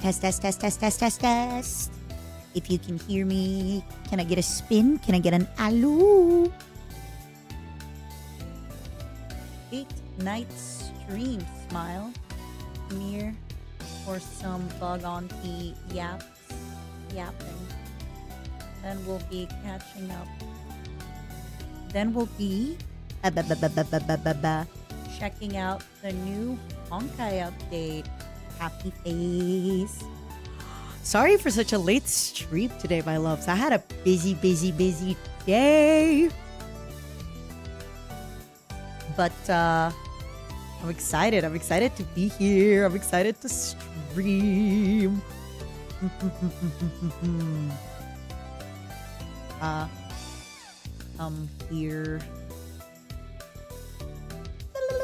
test, test, test, test, test, test, test. If you can hear me, can I get a spin? Can I get an aloo? 8-night stream, smile. Mirror or some bug on the yapping. Then we'll be catching up. Then we'll be checking out the new Honkai update. Happy face. Sorry for such a late stream today, my loves. I had a busy day. But I'm excited. I'm excited to be here. I'm excited to stream. Come here.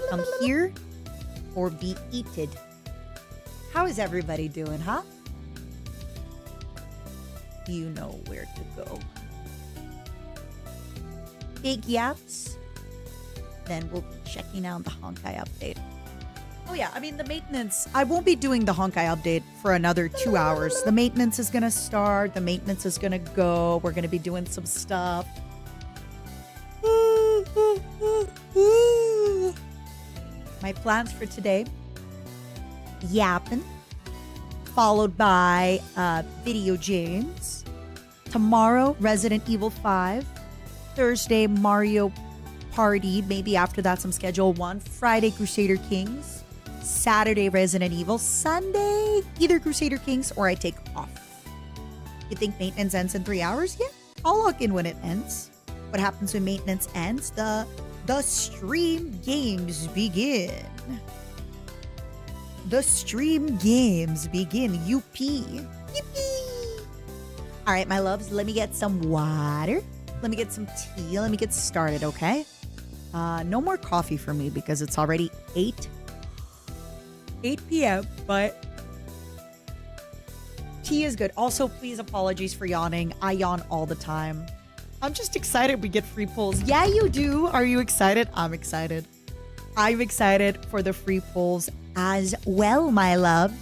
Come here or be eated. How is everybody doing, huh? You know where to go. Big yaps. Then we'll be checking out the Honkai update. Oh yeah, I mean the maintenance. I won't be doing the Honkai update for another 2 hours. The maintenance is gonna start. The maintenance is gonna go. We're gonna be doing some stuff. My plans for today: yapping, followed by video games. Tomorrow, Resident Evil 5. Thursday, Mario Party. Maybe after that, some Schedule 1. Friday, Crusader Kings. Saturday, Resident Evil. Sunday, either Crusader Kings or I take off. You think maintenance ends in 3 hours? Yeah, I'll log in when it ends. What happens when maintenance ends? The stream games begin. The stream games begin. UP. Yippee. All right, my loves, let me get some water. Let me get some tea. Let me get started, okay? No more coffee for me because it's already 8 p.m., but tea is good. Also, please apologies for yawning. I yawn all the time. I'm just excited we get free pulls. Yeah, you do. Are you excited? I'm excited. I'm excited for the free pulls as well, my loves.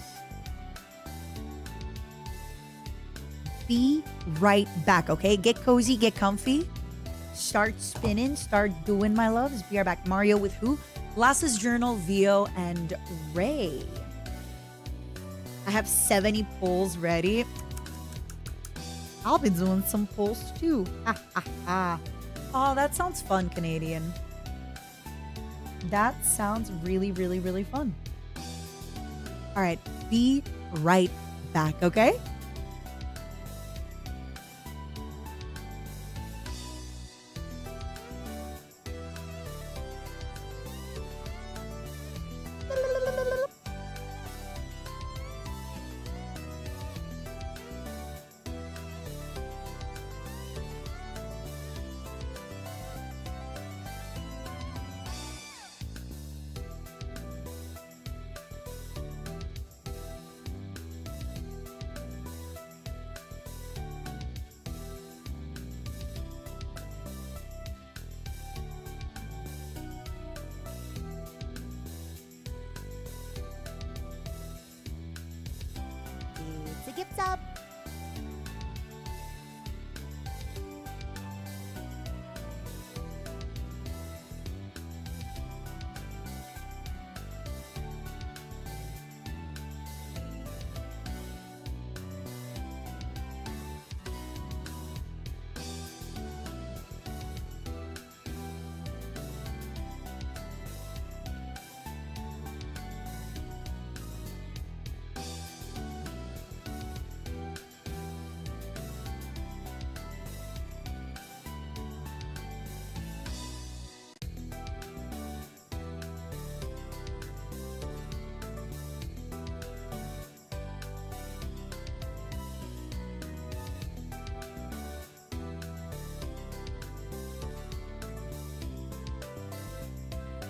Be right back, okay? Get cozy, get comfy. Start spinning, start doing, my loves. Be right back. Mario with who? Glasses Journal, Vio, and Ray. I have 70 pulls ready. I'll be doing some pulls too. Ha ha ha. Oh, that sounds fun, Canadian. That sounds really fun. All right, be right back, okay? Gifts up.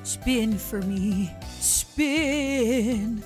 Spin for me, spin.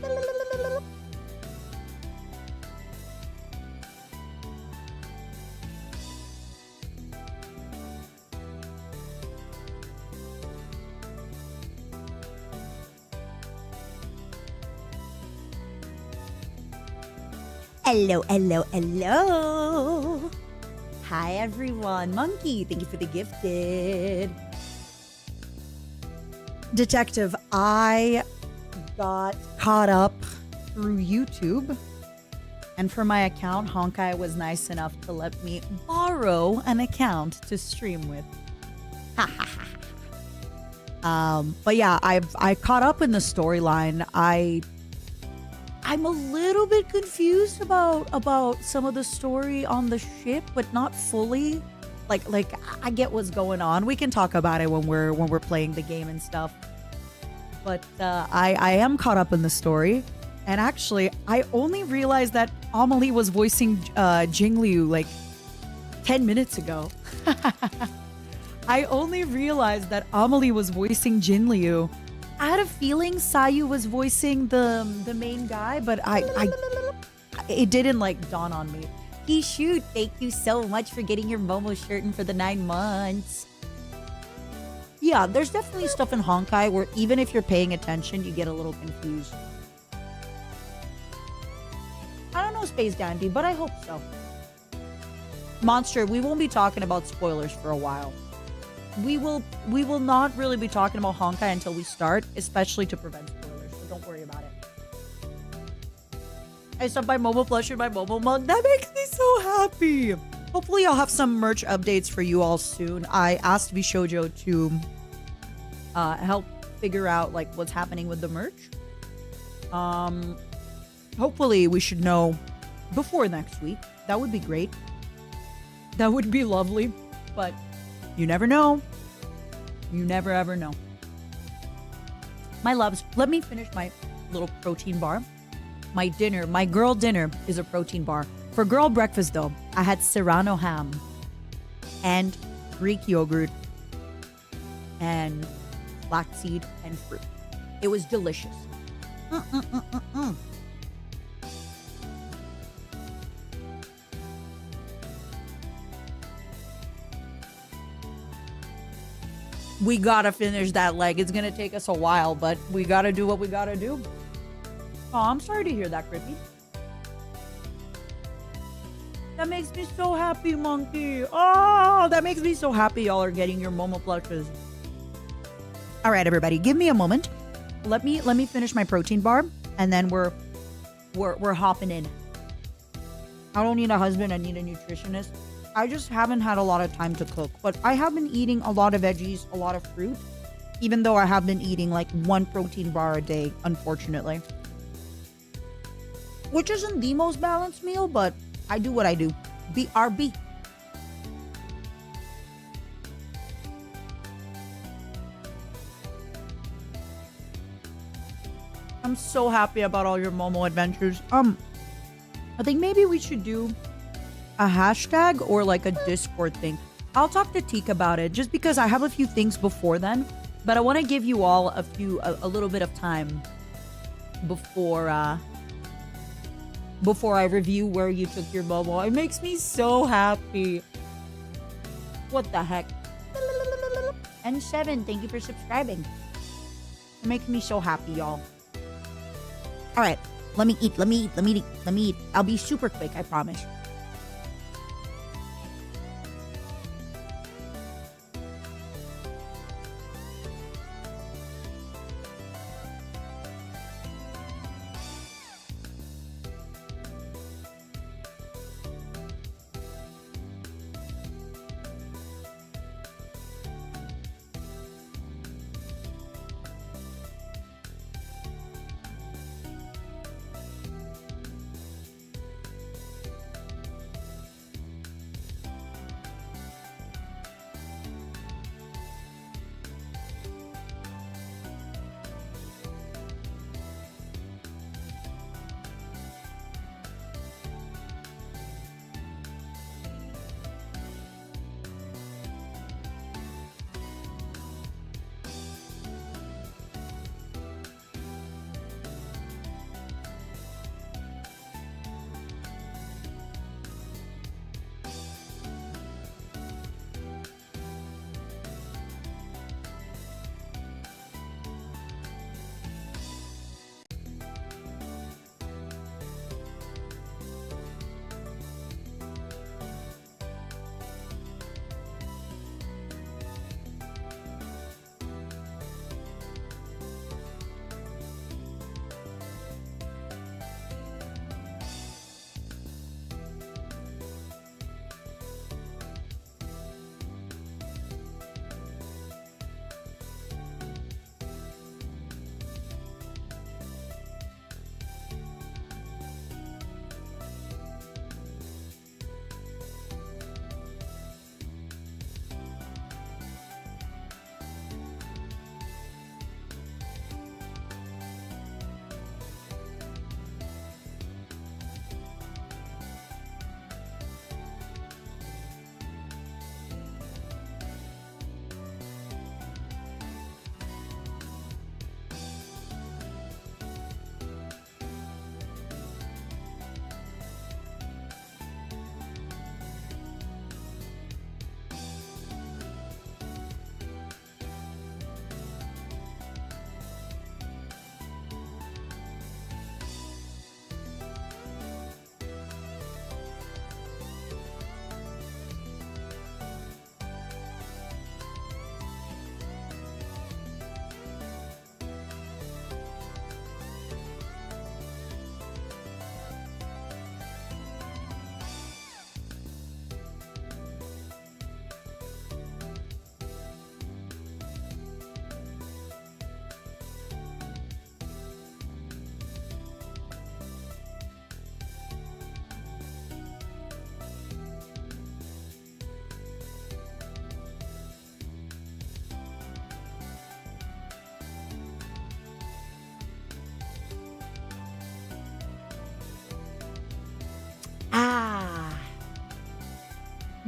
Hello, hello, hello. Hi, everyone. Monkey, thank you for the gifted. Detective, I got caught up through YouTube. And for my account, Honkai was nice enough to let me borrow an account to stream with. But yeah, I caught up in the storyline. I'm a little bit confused about some of the story on the ship, but not fully. Like I get what's going on. We can talk about it when we're playing the game and stuff. But I am caught up in the story, and actually I only realized that Amelie was voicing Jingliu like 10 minutes ago. I only realized that Amelie was voicing Jinliu. I had a feeling Sayu was voicing the main guy, but it didn't like dawn on me. Shoot, thank you so much for getting your Momo shirt in for the 9 months. Yeah, there's definitely stuff in Honkai where even if you're paying attention, you get a little confused. I don't know Space Dandy, but I hope so. Monster, we won't be talking about spoilers for a while. We will not really be talking about Honkai until we start, especially to prevent spoilers, so don't worry about it. I stopped by Momo plush and my Momo mug. That makes me so happy. Hopefully I'll have some merch updates for you all soon. I asked VSHOJO to help figure out like what's happening with the merch. Hopefully we should know before next week. That would be great. That would be lovely, but you never know. You never ever know. My loves, let me finish my little protein bar. My dinner, my girl dinner is a protein bar. For girl breakfast though, I had Serrano ham and Greek yogurt and flaxseed and fruit. It was delicious. We gotta finish that leg. It's gonna take us a while, but we gotta do what we gotta do. Oh, I'm sorry to hear that, Crippy. That makes me so happy, Monkey. Oh, that makes me so happy y'all are getting your Momo plushes. All right, everybody, give me a moment. Let me finish my protein bar, and then we're hopping in. I don't need a husband. I need a nutritionist. I just haven't had a lot of time to cook, but I have been eating a lot of veggies, a lot of fruit, even though I have been eating like 1 protein bar a day, unfortunately. Which isn't the most balanced meal, but I do what I do. BRB. I'm so happy about all your Momo adventures. I think maybe we should do a hashtag or like a Discord thing. I'll talk to Teak about it just because I have a few things before then, but I want to give you all a little bit of time before I review where you took your Momo. It makes me so happy. What the heck? N7, thank you for subscribing. It makes me so happy, y'all. All right, let me eat. I'll be super quick, I promise.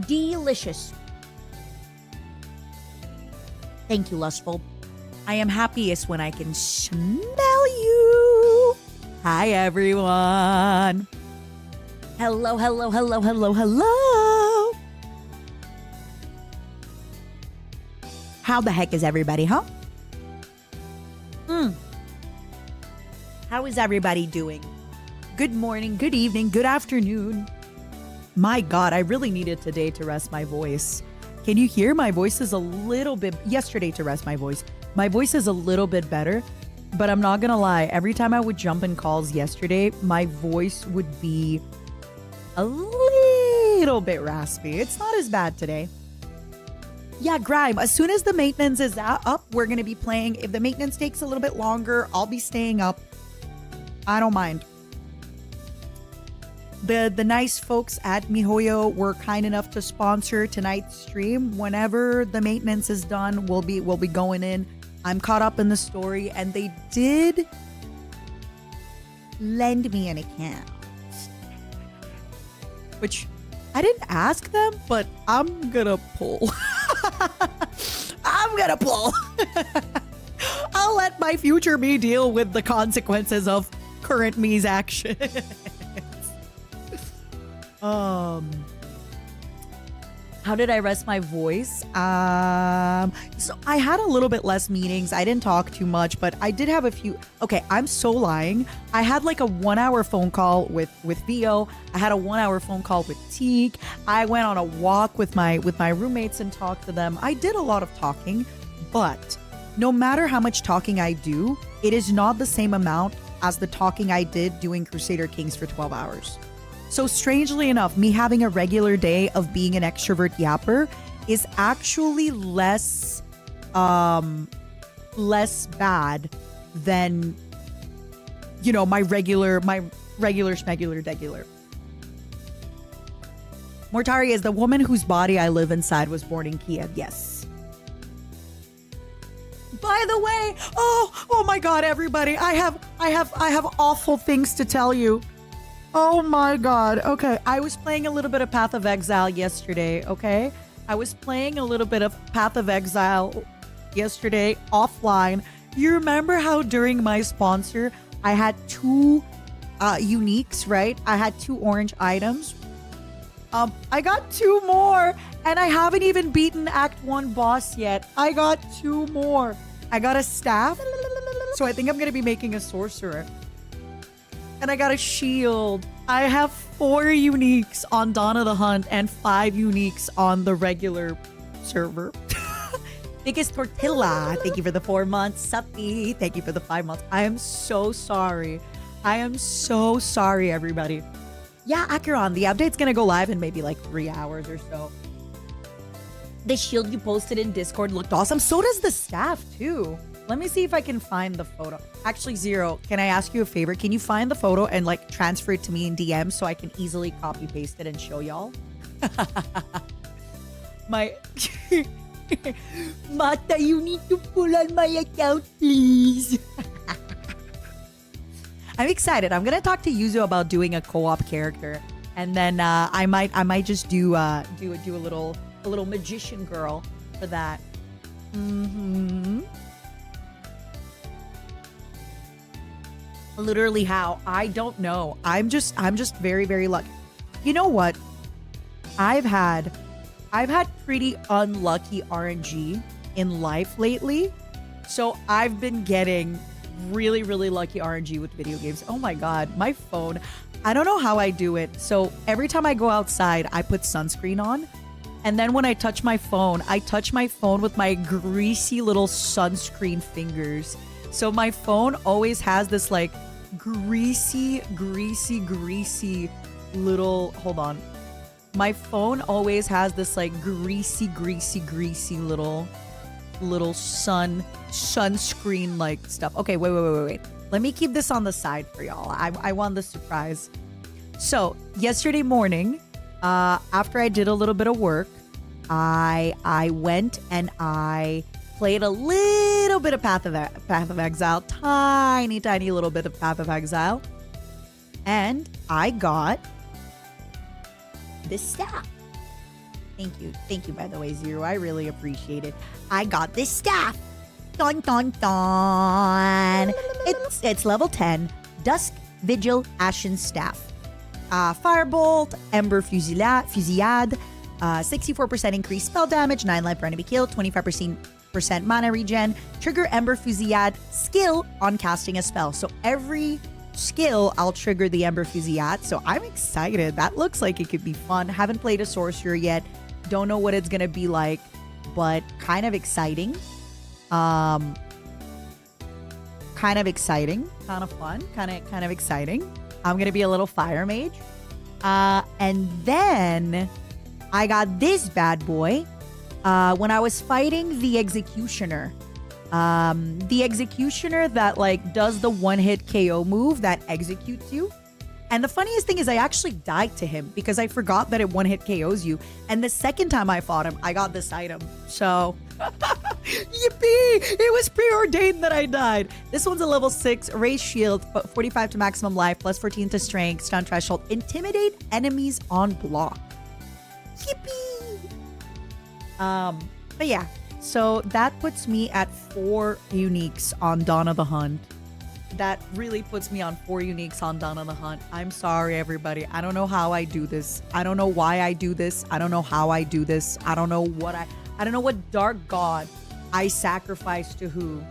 Delicious. Thank you, Lustful. I am happiest when I can smell you. Hi, everyone. Hello, hello, hello, hello, hello. How the heck is everybody, huh? How is everybody doing? Good morning, good evening, good afternoon. My God, I really needed today to rest my voice. Can you hear my voice is a little bit, yesterday to rest my voice. My voice is a little bit better, but I'm not gonna lie. Every time I would jump in calls yesterday, my voice would be a little bit raspy. It's not as bad today. Yeah, Grime, as soon as the maintenance is up, we're gonna be playing. If the maintenance takes a little bit longer, I'll be staying up. I don't mind. The nice folks at MiHoYo were kind enough to sponsor tonight's stream. Whenever the maintenance is done, we'll be going in. I'm caught up in the story, and they did lend me an account, which I didn't ask them, but I'm gonna pull. I'm gonna pull. I'll let my future me deal with the consequences of current me's actions. How did I rest my voice? So I had a little bit less meetings. I didn't talk too much, but I did have a few. Okay, I'm so lying. I had like a 1-hour phone call with VO. I had a 1-hour phone call with Teak. I went on a walk with my roommates and talked to them. I did a lot of talking, but no matter how much talking I do, it is not the same amount as the talking I did doing Crusader Kings for 12 hours. So strangely enough, me having a regular day of being an extrovert yapper is actually less bad than, you know, my regular schmegular degular. Mortari is the woman whose body I live inside was born in Kiev. Yes. By the way, oh my God, everybody, I have awful things to tell you. Oh my God. Okay. I was playing a little bit of Path of Exile yesterday. Okay. I was playing a little bit of Path of Exile yesterday offline. You remember how during my sponsor, I had 2 uniques, right? I had 2 orange items. I got 2 more and I haven't even beaten Act 1 boss yet. I got 2 more. I got a staff. So I think I'm going to be making a sorcerer. And I got a shield. I have 4 uniques on Dawn of the Hunt and 5 uniques on the regular server. Biggest Tortilla, thank you for the 4 months. Suppy, thank you for the 5 months. I am so sorry. I am so sorry, everybody. Yeah, Acheron, the update's gonna go live in maybe like 3 hours or so. The shield you posted in Discord looked awesome. So does the staff too. Let me see if I can find the photo. Actually, Zero, can I ask you a favor? Can you find the photo and like transfer it to me in DM so I can easily copy paste it and show y'all? My Mata, you need to pull on my account, please. I'm excited. I'm gonna talk to Yuzo about doing a co-op character, and then I might just do a little magician girl for that. Literally how? I don't know. I'm just very, very lucky. You know what? I've had pretty unlucky RNG in life lately. So I've been getting really, really lucky RNG with video games. Oh my God, my phone. I don't know how I do it. So every time I go outside, I put sunscreen on. And then when I touch my phone with my greasy little sunscreen fingers. So my phone always has this like greasy little, hold on. My phone always has this like greasy little sunscreen like stuff. Okay, wait. Let me keep this on the side for y'all. I want the surprise. So yesterday morning, after I did a little bit of work, I went and I played a little bit of Path of Exile, tiny little bit of Path of Exile, and I got this staff. Thank you, by the way, Zero. I really appreciate it. I got this staff. Dun, dun, dun. It's level 10. Dusk Vigil Ashen Staff. Firebolt, Ember Fusillade, 64% increased spell damage, 9 life per enemy kill, 25% mana regen, trigger Ember Fusillade skill on casting a spell. So every skill, I'll trigger the Ember Fusillade. So I'm excited. That looks like it could be fun. Haven't played a sorcerer yet. Don't know what it's going to be like, but kind of exciting. Kind of exciting. Kind of fun. Kind of exciting. I'm going to be a little fire mage. And then I got this bad boy when I was fighting the Executioner. The Executioner that like does the one-hit KO move that executes you. And the funniest thing is I actually died to him because I forgot that it one-hit KOs you. And the second time I fought him, I got this item. So, yippee! It was preordained that I died. This one's a level 6, raise shield, 45 to maximum life, plus 14 to strength, stun threshold, intimidate enemies on block. Yippee! But yeah, so that puts me at 4 uniques on Dawn of the Hunt. That really puts me on 4 uniques on Dawn of the Hunt. I'm sorry, everybody. I don't know how I do this. I don't know why I do this. I don't know how I do this. I don't know what I don't know what dark god I sacrifice to who.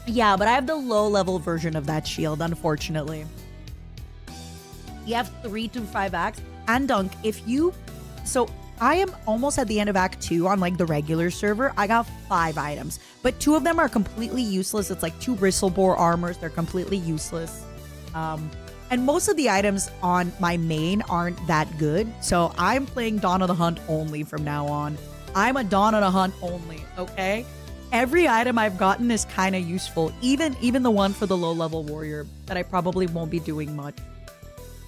Yeah, but I have the low level version of that shield, unfortunately. You have 3 to 5 acts. And Dunk, if you... So I am almost at the end of Act 2 on like the regular server. I got 5 items, but 2 of them are completely useless. It's like 2 bristleboar armors. They're completely useless. And most of the items on my main aren't that good. So I'm playing Dawn of the Hunt only from now on. I'm a Dawn of the Hunt only, okay? Every item I've gotten is kind of useful. Even the one for the low level warrior that I probably won't be doing much.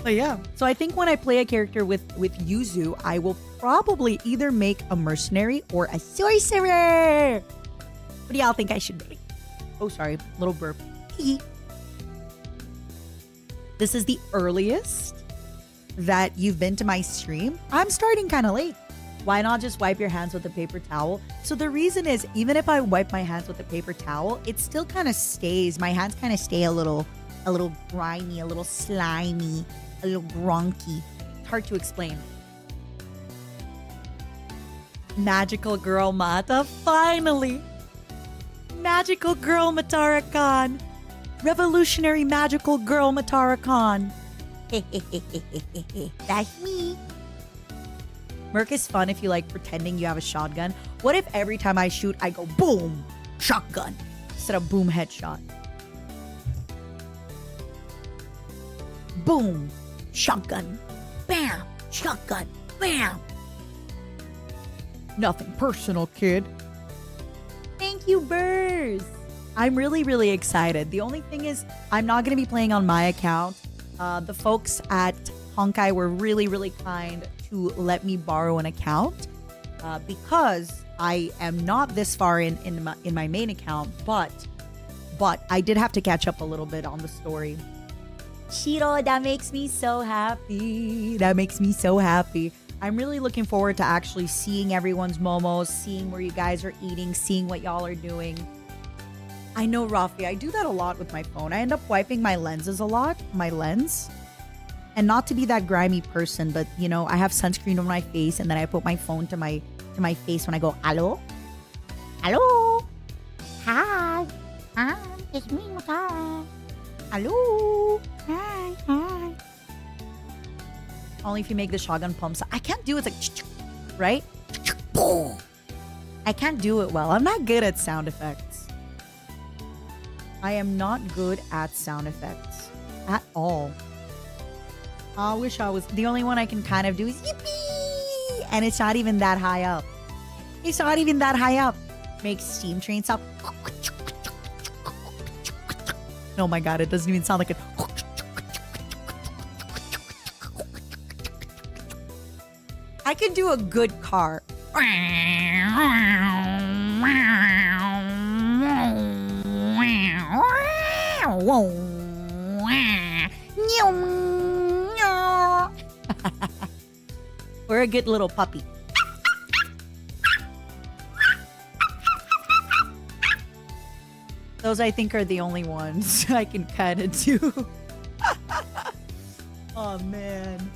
But yeah, so I think when I play a character with Yuzu, I will probably either make a mercenary or a sorcerer. What do y'all think I should be? Oh, sorry, little burp. This is the earliest that you've been to my stream. I'm starting kind of late. Why not just wipe your hands with a paper towel? So the reason is, even if I wipe my hands with a paper towel, it still kind of stays. My hands kind of stay a little grimy, a little slimy, a little gronky. It's hard to explain. Magical girl Mata, finally! Magical girl Matara Khan! Revolutionary magical girl Matara Khan! That's me! Merc is fun if you like pretending you have a shotgun. What if every time I shoot, I go boom, shotgun, instead of boom, headshot? Boom, shotgun, bam, shotgun, bam. Nothing personal, kid. Thank you, Burrs. I'm really, really excited. The only thing is, I'm not going to be playing on my account. The folks at Honkai were really, really kind to let me borrow an account because I am not this far in my main account, but I did have to catch up a little bit on the story. Shiro, that makes me so happy. That makes me so happy. I'm really looking forward to actually seeing everyone's momos, seeing where you guys are eating, seeing what y'all are doing. I know, Rafi, I do that a lot with my phone. I end up wiping my lenses a lot, my lens. And not to be that grimy person, but, you know, I have sunscreen on my face and then I put my phone to my face when I go, hello? Hello? Hi. Hi. It's me, Matara. Hello? Hi. Only if you make the shotgun pumps. I can't do it. It's like, right? I can't do it well. I'm not good at sound effects. I am not good at sound effects at all. I wish I was. The only one I can kind of do is yippee! And it's not even that high up. It's not even that high up. Make steam train sound. Oh my god, it doesn't even sound like it. I can do a good car. Or a good little puppy. Those, I think, are the only ones I can kind of do. Oh, man.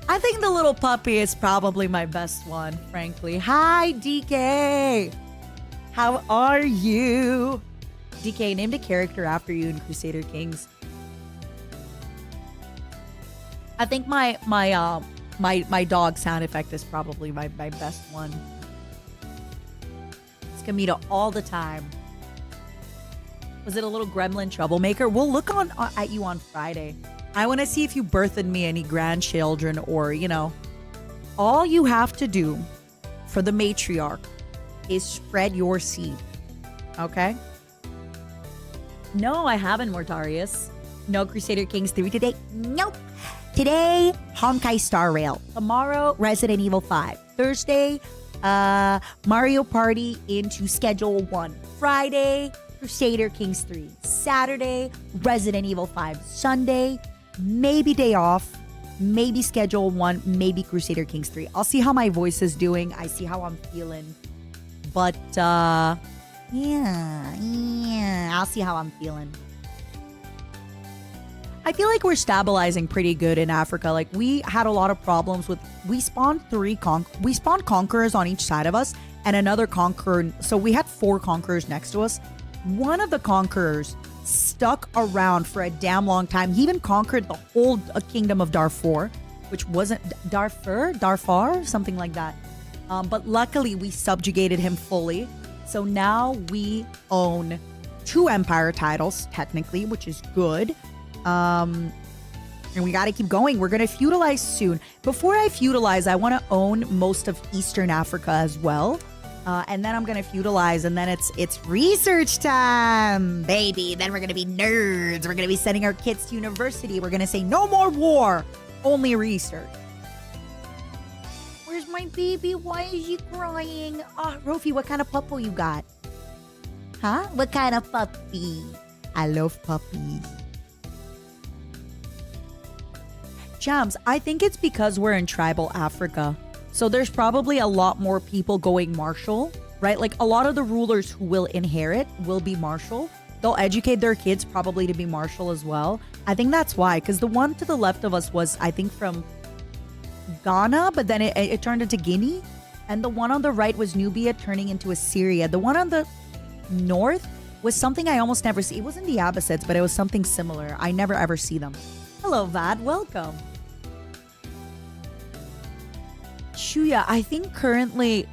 I think the little puppy is probably my best one, frankly. Hi, DK. How are you? DK, named a character after you in Crusader Kings. I think my dog sound effect is probably my best one. It's Kamita all the time. Was it a little gremlin troublemaker? We'll look at you on Friday. I want to see if you birthed me any grandchildren or, you know. All you have to do for the matriarch is spread your seed. Okay? No, I haven't, Mortarius. No Crusader Kings 3 today. Nope. Today, Honkai Star Rail. Tomorrow, Resident Evil 5. Thursday, Mario Party into Schedule 1. Friday, Crusader Kings 3. Saturday, Resident Evil 5. Sunday, maybe day off. Maybe Schedule 1. Maybe Crusader Kings 3. I'll see how my voice is doing. I see how I'm feeling. But, yeah. I'll see how I'm feeling. I feel like we're stabilizing pretty good in Africa. Like, we had a lot of problems with... We spawned conquerors on each side of us and another conqueror. So we had 4 conquerors next to us. One of the conquerors stuck around for a damn long time. He even conquered the whole kingdom of Darfur, which wasn't... Darfur? Something like that. But luckily, we subjugated him fully. So now we own 2 empire titles, technically, which is good. And we got to keep going. We're going to feudalize soon. Before I feudalize, I want to own most of Eastern Africa as well. And then I'm going to feudalize, and then it's research time, baby. Then we're going to be nerds. We're going to be sending our kids to university. We're going to say no more war, only research. Where's my baby? Why is he crying? Oh, Rofi, what kind of puppo you got? Huh? What kind of puppy? I love puppies. Jams, I think it's because we're in tribal Africa. So there's probably a lot more people going martial, right? Like, a lot of the rulers who will inherit will be martial. They'll educate their kids probably to be martial as well. I think that's why, because the one to the left of us was, I think, from Ghana, but then it turned into Guinea. And the one on the right was Nubia turning into Assyria. The one on the north was something I almost never see. It wasn't the Abbasids, but it was something similar. I never ever see them. Hello, Vad. Welcome. Shuya, I think currently...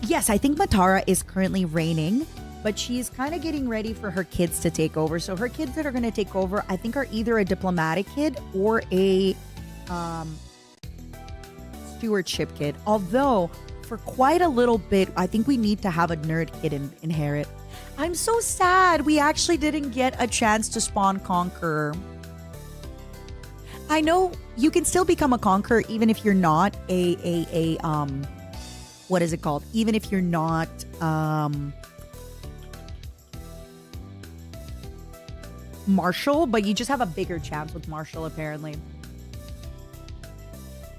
Yes, I think Matara is currently reigning, but she's kind of getting ready for her kids to take over. So her kids that are going to take over, I think, are either a diplomatic kid or a stewardship kid. Although, for quite a little bit, I think we need to have a nerd kid inherit. I'm so sad we actually didn't get a chance to spawn Conqueror. I know you can still become a conqueror even if you're not what is it called? Even if you're not martial, but you just have a bigger chance with martial apparently.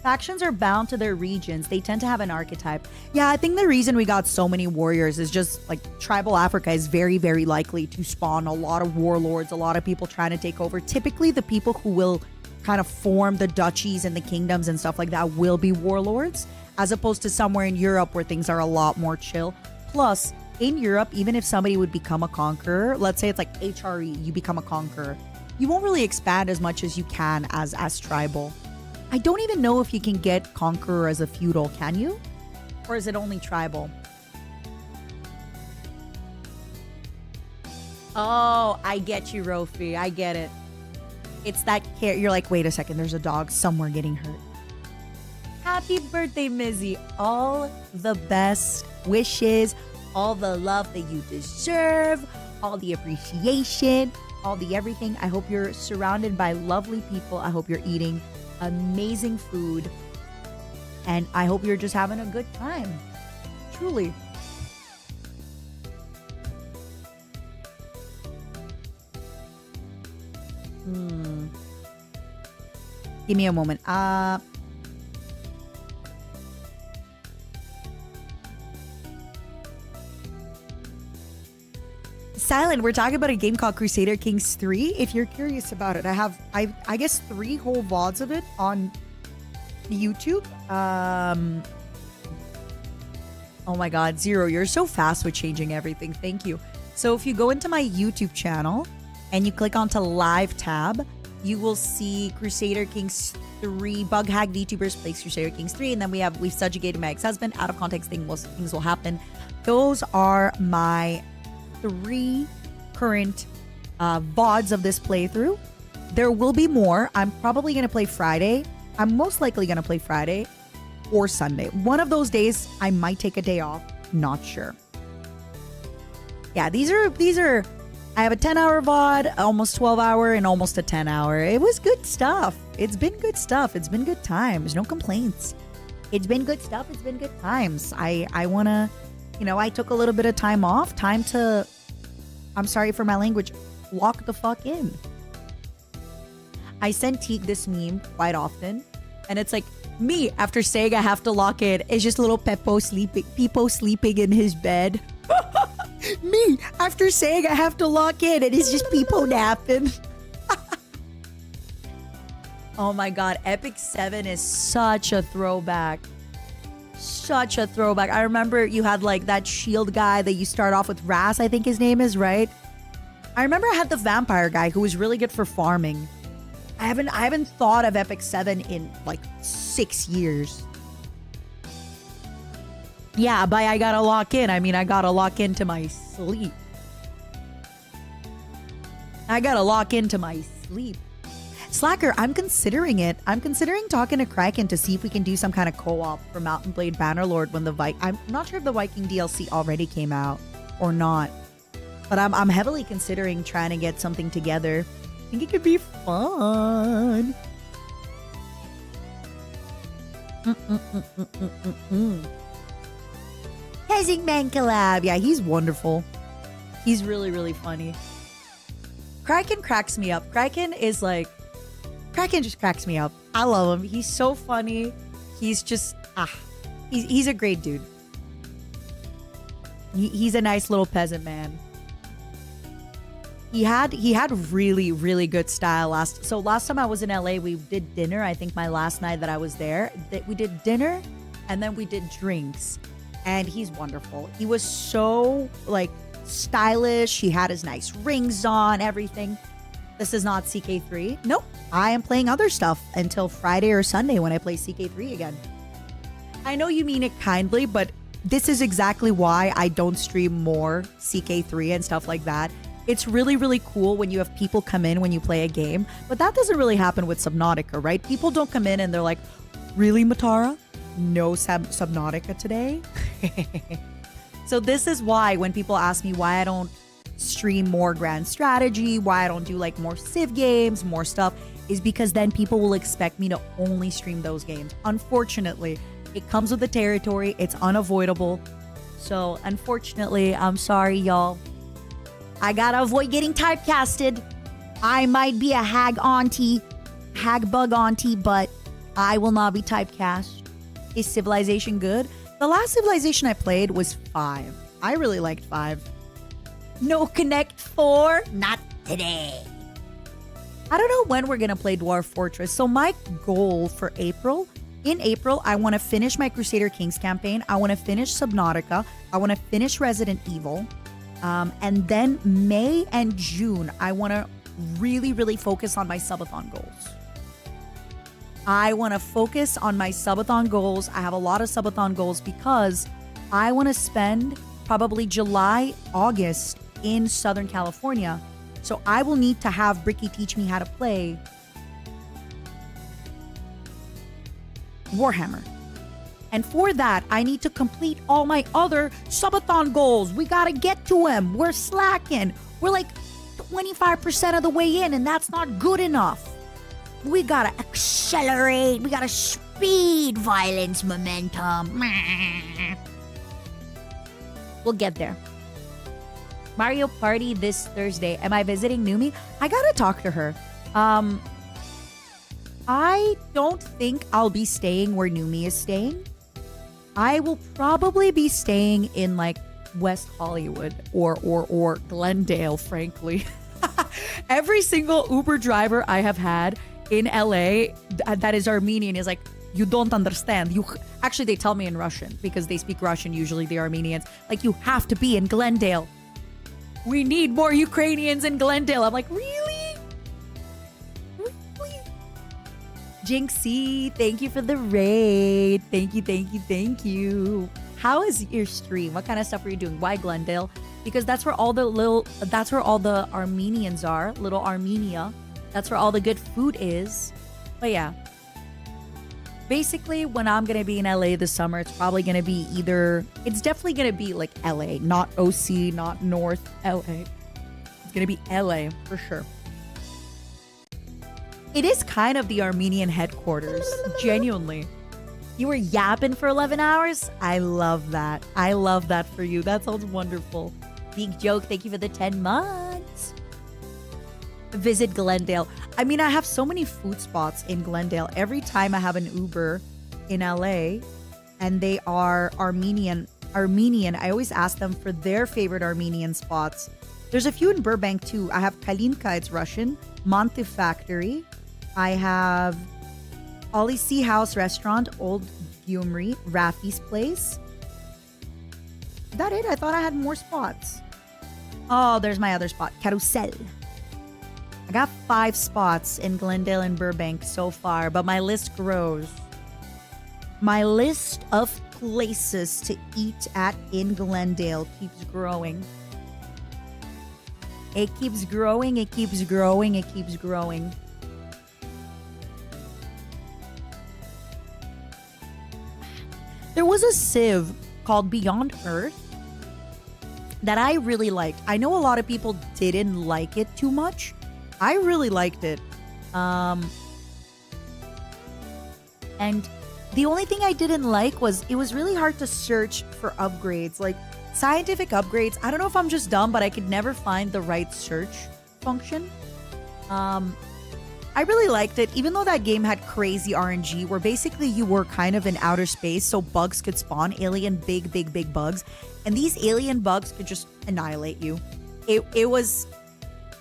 Factions are bound to their regions. They tend to have an archetype. Yeah, I think the reason we got so many warriors is just like tribal Africa is very, very likely to spawn a lot of warlords, a lot of people trying to take over. Typically the people who will kind of form the duchies and the kingdoms and stuff like that will be warlords, as opposed to somewhere in Europe where things are a lot more chill. Plus, in Europe, even if somebody would become a conqueror, let's say it's like HRE, you become a conqueror, you won't really expand as much as you can as tribal. I don't even know if you can get conqueror as a feudal, can you? Or is it only tribal? Oh, I get you, Rofi. I get it. It's that care. You're like, wait a second, there's a dog somewhere getting hurt. Happy birthday, Mizzy. All the best wishes, all the love that you deserve, all the appreciation, all the everything. I hope you're surrounded by lovely people. I hope you're eating amazing food. And I hope you're just having a good time. Truly. Give me a moment. Silent, we're talking about a game called Crusader Kings 3. If you're curious about it, I have, I guess, 3 whole VODs of it on YouTube. Oh my God, Zero, you're so fast with changing everything. Thank you. So if you go into my YouTube channel and you click onto live tab, you will see Crusader Kings 3, Bug Hack VTubers plays Crusader Kings 3, and then we've subjugated my ex-husband. Out of context, things will happen. Those are my 3 current VODs of this playthrough. There will be more. I'm probably going to play Friday. I'm most likely going to play Friday or Sunday. One of those days, I might take a day off. Not sure. Yeah, these are. I have a 10-hour VOD, almost 12-hour, and almost a 10-hour. It was good stuff. It's been good stuff. It's been good times. No complaints. It's been good stuff. It's been good times. I want to, I took a little bit of time off. Time to, I'm sorry for my language, lock the fuck in. I send Teague this meme quite often. And it's like, me, after saying I have to lock in, it's just little Pepo sleeping in his bed. Me, after saying I have to lock in, and it's just Peepo napping. Oh my God, Epic 7 is such a throwback. Such a throwback. I remember you had like that shield guy that you start off with, R.O.A.C.H, I think his name is, right? I remember I had the vampire guy who was really good for farming. I haven't thought of Epic 7 in like 6 years. Yeah, but I gotta lock in. I mean, I gotta lock into my sleep. I gotta lock into my sleep. Slacker, I'm considering it. I'm considering talking to Kraken to see if we can do some kind of co-op for Mount and Blade Bannerlord when the I'm not sure if the Viking DLC already came out or not. But I'm heavily considering trying to get something together. I think it could be fun. Hazing Man collab. Yeah, he's wonderful. He's really, really funny. Kraken cracks me up. Kraken just cracks me up. I love him. He's so funny. He's just, he's a great dude. He's a nice little peasant man. He had really, really good style last time I was in LA, we did dinner. I think my last night that I was there, we did dinner and then we did drinks. And he's wonderful. He was so like stylish. He had his nice rings on, everything. This is not CK3. Nope. I am playing other stuff until Friday or Sunday when I play CK3 again. I know you mean it kindly, but this is exactly why I don't stream more CK3 and stuff like that. It's really, really cool when you have people come in when you play a game, but that doesn't really happen with Subnautica, right? People don't come in and they're like, really, Matara? No Subnautica today? So this is why when people ask me why I don't stream more Grand Strategy, why I don't do like more Civ games, more stuff, is because then people will expect me to only stream those games. Unfortunately, it comes with the territory. It's unavoidable. So unfortunately, I'm sorry, y'all. I gotta avoid getting typecasted. I might be a hag bug auntie, but I will not be typecast. Is Civilization good? The last Civilization I played was 5. I really liked 5. No Connect 4? Not today. I don't know when we're gonna play Dwarf Fortress. So my goal for April, in April, I want to finish my Crusader Kings campaign. I want to finish Subnautica. I want to finish Resident Evil. And then May and June, I want to really, really focus on my subathon goals. I want to focus on my subathon goals. I have a lot of subathon goals because I want to spend probably July, August in Southern California. So I will need to have Bricky teach me how to play Warhammer. And for that, I need to complete all my other subathon goals. We got to get to them. We're slacking. We're like 25% of the way in, and that's not good enough. We got to accelerate. We got to speed violence momentum. We'll get there. Mario Party this Thursday. Am I visiting Numi? I got to talk to her. I don't think I'll be staying where Numi is staying. I will probably be staying in like West Hollywood or Glendale, frankly. Every single Uber driver I have had in LA that is Armenian is like, you don't understand. Actually, they tell me in Russian because they speak Russian usually, the Armenians. Like, you have to be in Glendale. We need more Ukrainians in Glendale. I'm like, really? Really? Jinxie, thank you for the raid. Thank you, thank you, thank you. How is your stream? What kind of stuff are you doing? Why Glendale? Because that's where all the Armenians are. Little Armenia. That's where all the good food is. But yeah. Basically, when I'm going to be in LA this summer, it's probably going to be it's definitely going to be like LA, not OC, not North LA. It's going to be LA for sure. It is kind of the Armenian headquarters, genuinely. You were yapping for 11 hours? I love that. I love that for you. That sounds wonderful. Big joke. Thank you for the 10 months. Visit Glendale. I mean, I have so many food spots in Glendale. Every time I have an Uber in LA and they are Armenian, I always ask them for their favorite Armenian spots. There's a few in Burbank too. I have Kalinka, it's Russian. Monte Factory. I have Ollie Sea House Restaurant, Old Gyumri, Rafi's Place. Is that it? I thought I had more spots. Oh, there's my other spot, Carousel. I got 5 spots in Glendale and Burbank so far, but my list grows. My list of places to eat at in Glendale keeps growing. It keeps growing, it keeps growing, it keeps growing. There was a Civ called Beyond Earth that I really liked. I know a lot of people didn't like it too much. I really liked it. And the only thing I didn't like was it was really hard to search for upgrades. Like scientific upgrades, I don't know if I'm just dumb, but I could never find the right search function. I really liked it, even though that game had crazy RNG where basically you were kind of in outer space, so bugs could spawn, big bugs. And these alien bugs could just annihilate you.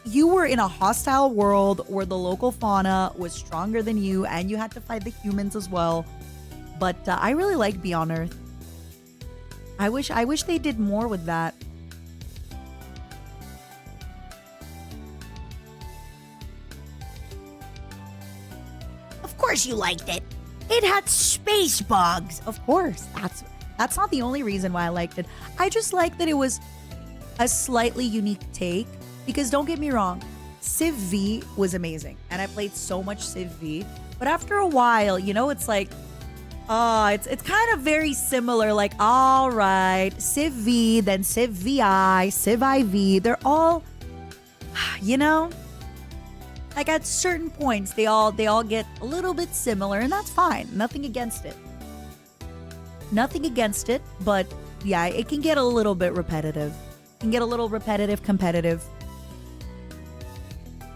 You were in a hostile world where the local fauna was stronger than you and you had to fight the humans as well. But I really liked Beyond Earth. I wish they did more with that. Of course you liked it. It had space bugs. Of course. That's not the only reason why I liked it. I just liked that it was a slightly unique take. Because don't get me wrong, Civ V was amazing. And I played so much Civ V. But after a while, it's like, it's kind of very similar. Like, all right, Civ V, then Civ VI, Civ IV. They're all, like at certain points, they all get a little bit similar. And that's fine. Nothing against it. Nothing against it. But yeah, it can get a little bit repetitive. It can get a little repetitive, competitive.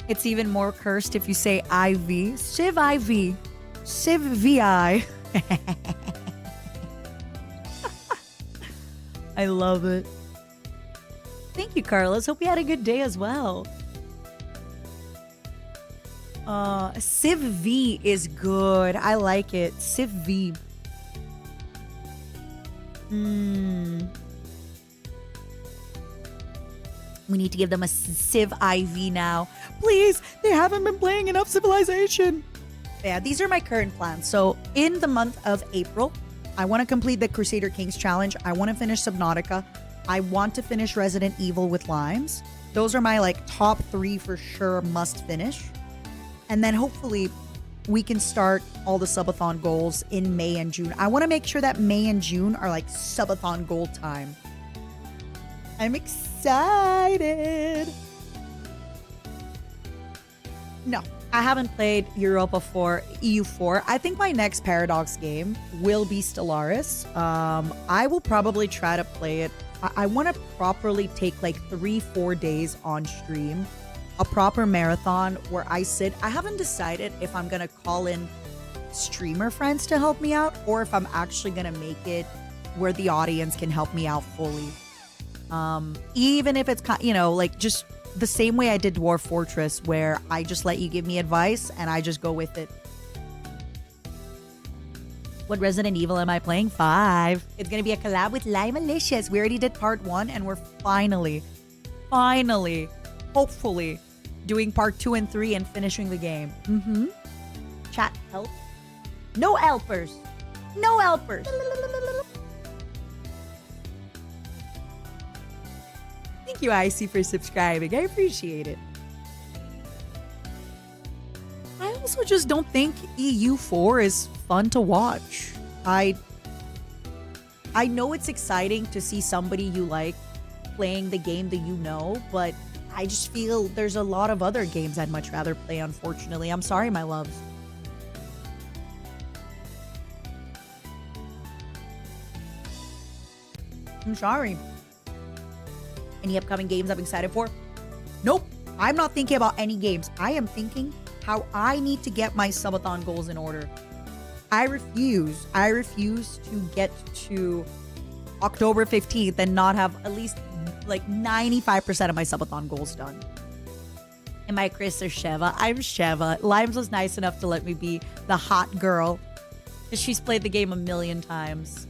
It's even more cursed if you say IV. Civ IV. Civ VI. I love it. Thank you, Carlos. Hope you had a good day as well. Civ V is good. I like it. Civ V. We need to give them a Civ IV now. Please, they haven't been playing enough Civilization. Yeah, these are my current plans. So in the month of April, I want to complete the Crusader Kings challenge. I want to finish Subnautica. I want to finish Resident Evil with Limes. Those are my top 3 for sure must finish. And then hopefully we can start all the subathon goals in May and June. I want to make sure that May and June are subathon goal time. I'm excited. No, I haven't played Europa 4, EU4. I think my next Paradox game will be Stellaris. I will probably try to play it. I want to properly take 3-4 days on stream. A proper marathon where I sit. I haven't decided if I'm going to call in streamer friends to help me out or if I'm actually going to make it where the audience can help me out fully. Even if it's, you know, like just the same way I did Dwarf Fortress, where I just let you give me advice and I just go with it. What Resident Evil am I playing? 5. It's going to be a collab with Lime Malicious. We already did part 1 and we're finally, hopefully, doing part 2 and 3 and finishing the game. Chat, help. No helpers. No helpers. Thank you, IC, for subscribing. I appreciate it. I also just don't think EU4 is fun to watch. I know it's exciting to see somebody you like playing the game that you know, but I just feel there's a lot of other games I'd much rather play, unfortunately. I'm sorry, my loves. I'm sorry. Any upcoming games I'm excited for? Nope. I'm not thinking about any games. I am thinking how I need to get my subathon goals in order. I refuse to get to October 15th and not have at least like 95% of my subathon goals done. Am I Chris or Sheva? I'm Sheva. Limes was nice enough to let me be the hot girl. She's played the game a million times.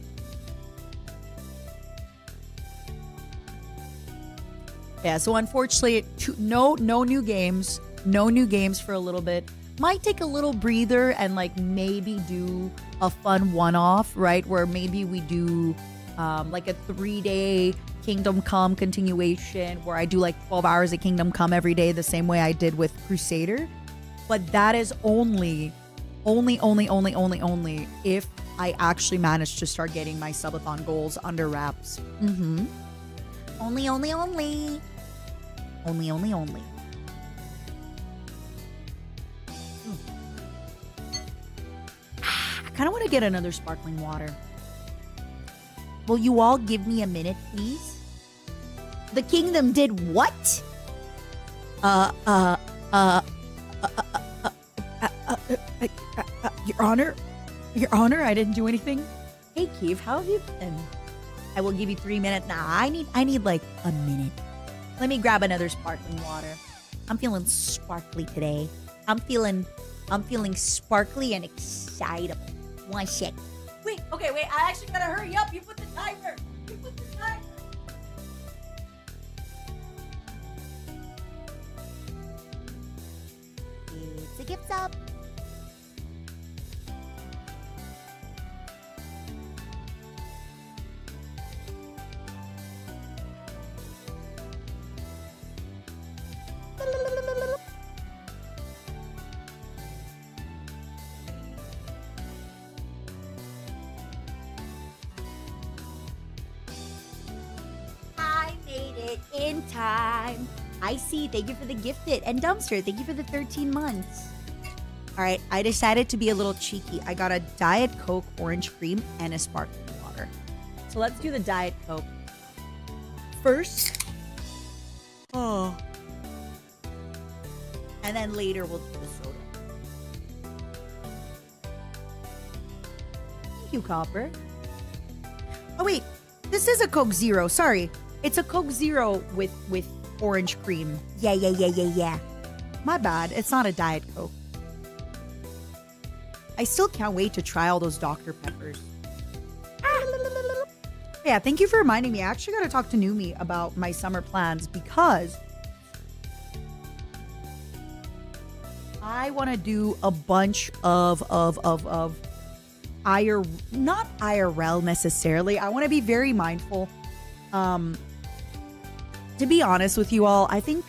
Yeah, so unfortunately, no new games. No new games for a little bit. Might take a little breather and like maybe do a fun one-off, right? Where maybe we do like a 3-day Kingdom Come continuation where I do like 12 hours of Kingdom Come every day the same way I did with Crusader. But that is only if I actually manage to start getting my subathon goals under wraps. Only. I kind of want to get another sparkling water. Will you all give me a minute, please? The kingdom did what? Your Honor? Your Honor, I didn't do anything. Hey, Keith, how have you been? I will give you 3 minutes. Nah, I need like a minute. Let me grab another sparkling water. I'm feeling sparkly today. I'm feeling sparkly and excitable. 1 sec. Wait, I actually gotta hurry up. You put the timer. It's a gift up. In time. I see. Thank you for the gifted. And Dumpster, thank you for the 13 months. All right, I decided to be a little cheeky. I got a Diet Coke orange cream and a sparkling water. So let's do the Diet Coke first. Oh. And then later we'll do the soda. Thank you, Copper. Oh wait, this is a Coke Zero. Sorry. It's a Coke Zero with orange cream. Yeah. My bad. It's not a Diet Coke. I still can't wait to try all those Dr. Peppers. Yeah, thank you for reminding me. I actually got to talk to Numi about my summer plans because I want to do a bunch of not IRL necessarily. I want to be very mindful. To be honest with you all, I think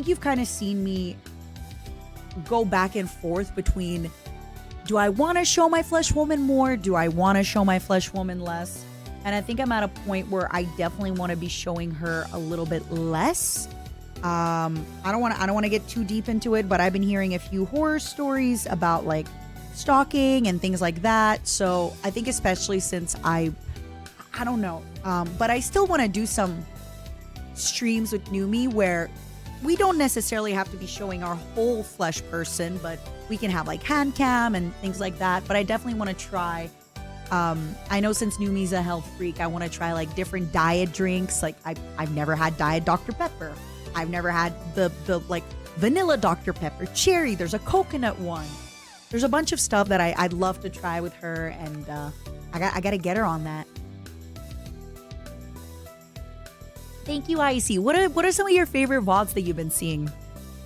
you've kind of seen me go back and forth between, do I want to show my flesh woman more? Do I want to show my flesh woman less? And I think I'm at a point where I definitely want to be showing her a little bit less. I don't want to get too deep into it, but I've been hearing a few horror stories about like stalking and things like that. So I think especially since I don't know, but I still want to do some streams with Numi where we don't necessarily have to be showing our whole flesh person, but we can have like hand cam and things like that. But I definitely want to try I know since Numi's a health freak, I want to try like different diet drinks. Like I've never had diet Dr. Pepper. I've never had the like vanilla Dr. Pepper, cherry. There's a coconut one. There's a bunch of stuff that I'd love to try with her, and I got to get her on that. Thank you, Icy. What are some of your favorite VODs that you've been seeing?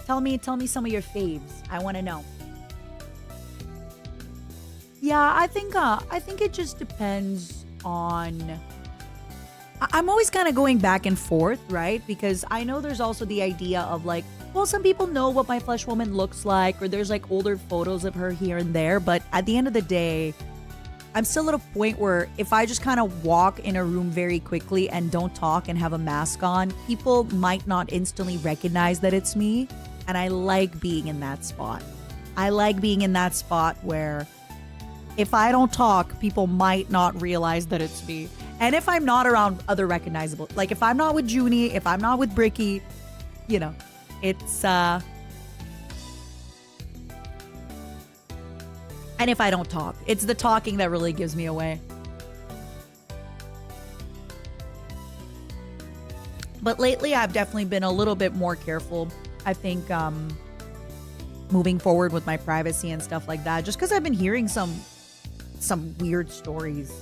Tell me some of your faves. I want to know. Yeah, I think it just depends on. I'm always kind of going back and forth, right? Because I know there's also the idea of like, well, some people know what my flesh woman looks like, or there's like older photos of her here and there. But at the end of the day, I'm still at a point where if I just kind of walk in a room very quickly and don't talk and have a mask on, people might not instantly recognize that it's me. And I like being in that spot. I like being in that spot where if I don't talk, people might not realize that it's me. And if I'm not around other recognizable, like if I'm not with Junie, if I'm not with Bricky, you know, it's and if I don't talk, it's the talking that really gives me away. But lately I've definitely been a little bit more careful. I think moving forward with my privacy and stuff like that, just because I've been hearing some weird stories.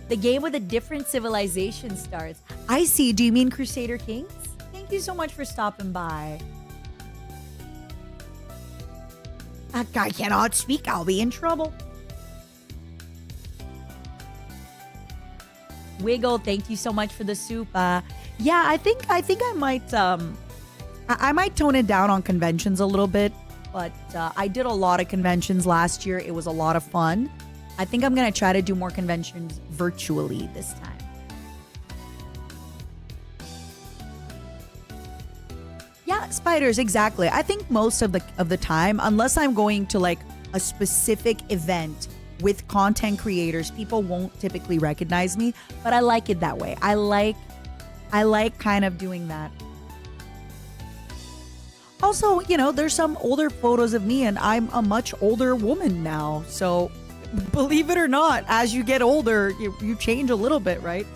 The game with a different civilization starts. I see. Do you mean Crusader Kings? Thank you so much for stopping by. That guy cannot speak. I'll be in trouble. Wiggle, thank you so much for the soup. Yeah, I think I might I might tone it down on conventions a little bit, but I did a lot of conventions last year. It was a lot of fun. I think I'm gonna try to do more conventions virtually this time. Yeah, spiders, exactly. I think most of the time, unless I'm going to like a specific event with content creators, people won't typically recognize me, but I like it that way. I like kind of doing that. Also, you know, there's some older photos of me and I'm a much older woman now. So believe it or not, as you get older, you change a little bit, right?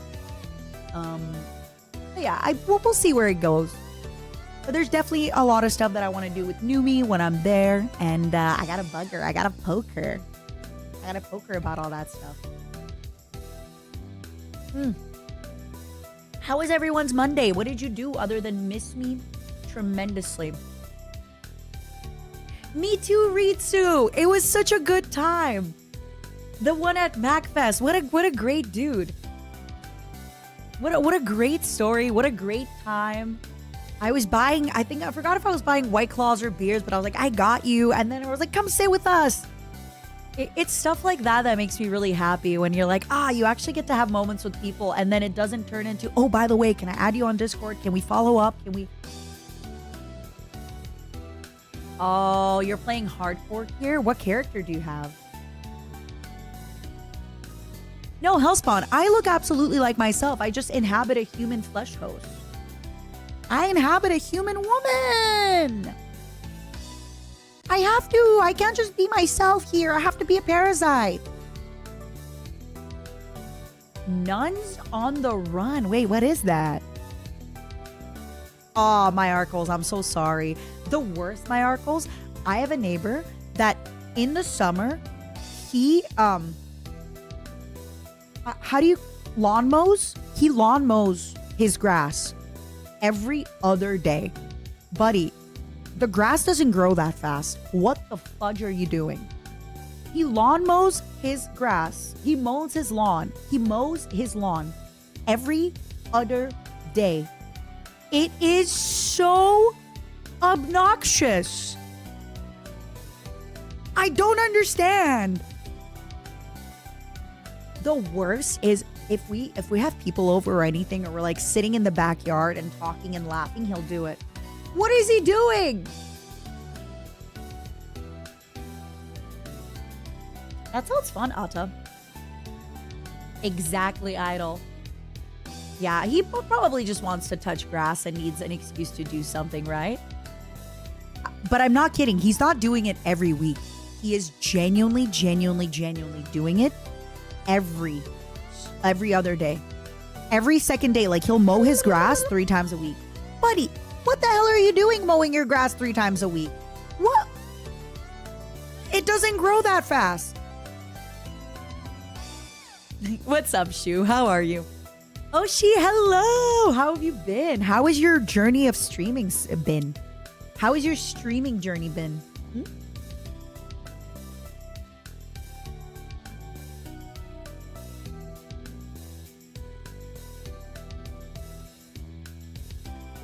Yeah, we'll see where it goes. But there's definitely a lot of stuff that I want to do with Numi when I'm there. And I gotta bug her. I gotta poke her. I gotta poke her about all that stuff. How was everyone's Monday? What did you do other than miss me tremendously? Me too, Ritsu. It was such a good time. The one at MacFest. What a great dude. What a great story. What a great time. I was buying, I forgot if I was buying White Claws or beers, but I was like, I got you. And then I was like, come sit with us. It's stuff like that that makes me really happy when you're like, you actually get to have moments with people and then it doesn't turn into, oh, by the way, can I add you on Discord? Can we follow up? Can we? Oh, you're playing hardcore here? What character do you have? No, Hellspawn, I look absolutely like myself. I just inhabit a human flesh host. I inhabit a human woman. I have to. I can't just be myself here. I have to be a parasite. Nuns on the run. Wait, what is that? Oh, my Arkles. I'm so sorry. The worst, my Arkles. I have a neighbor that in the summer, he, how do you, lawn mows? He lawn mows his grass every other day. Buddy, the grass doesn't grow that fast. What the fudge are you doing? He lawn mows his grass. He mows his lawn. He mows his lawn every other day. It is so obnoxious. I don't understand. The worst is if we have people over or anything, or we're like sitting in the backyard and talking and laughing, he'll do it. What is he doing? That sounds fun, Atta. Exactly, Idol. Yeah, he probably just wants to touch grass and needs an excuse to do something, right? But I'm not kidding. He's not doing it every week. he is genuinely doing it every other day. Every second day. Like, he'll mow his grass 3 times a week. Buddy, what the hell are you doing mowing your grass 3 times a week? What? It doesn't grow that fast. What's up, Shu? How are you? Oshi, hello. How have you been? How has your journey of streaming been? How has your streaming journey been?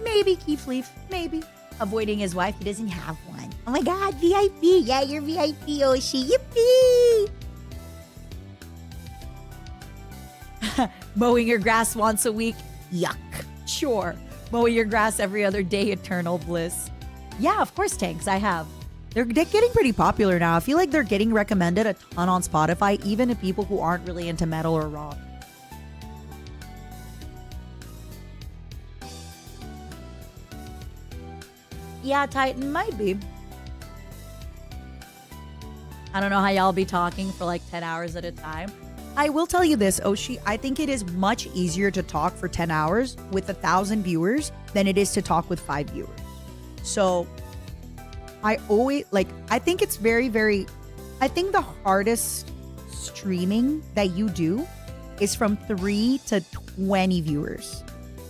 Maybe Keith Leaf. Maybe. Avoiding his wife. He doesn't have one. Oh my god, VIP. Yeah, you're VIP, Oshi. Yippee! Mowing your grass once a week? Yuck. Sure. Mowing your grass every other day? Eternal bliss. Yeah, of course, Tanks. I have. They're getting pretty popular now. I feel like they're getting recommended a ton on Spotify, even to people who aren't really into metal or rock. Yeah, Titan, might be. I don't know how y'all be talking for like 10 hours at a time. I will tell you this, Oshi. I think it is much easier to talk for 10 hours with 1,000 viewers than it is to talk with 5 viewers. So I always, like, I think it's I think the hardest streaming that you do is from 3 to 20 viewers.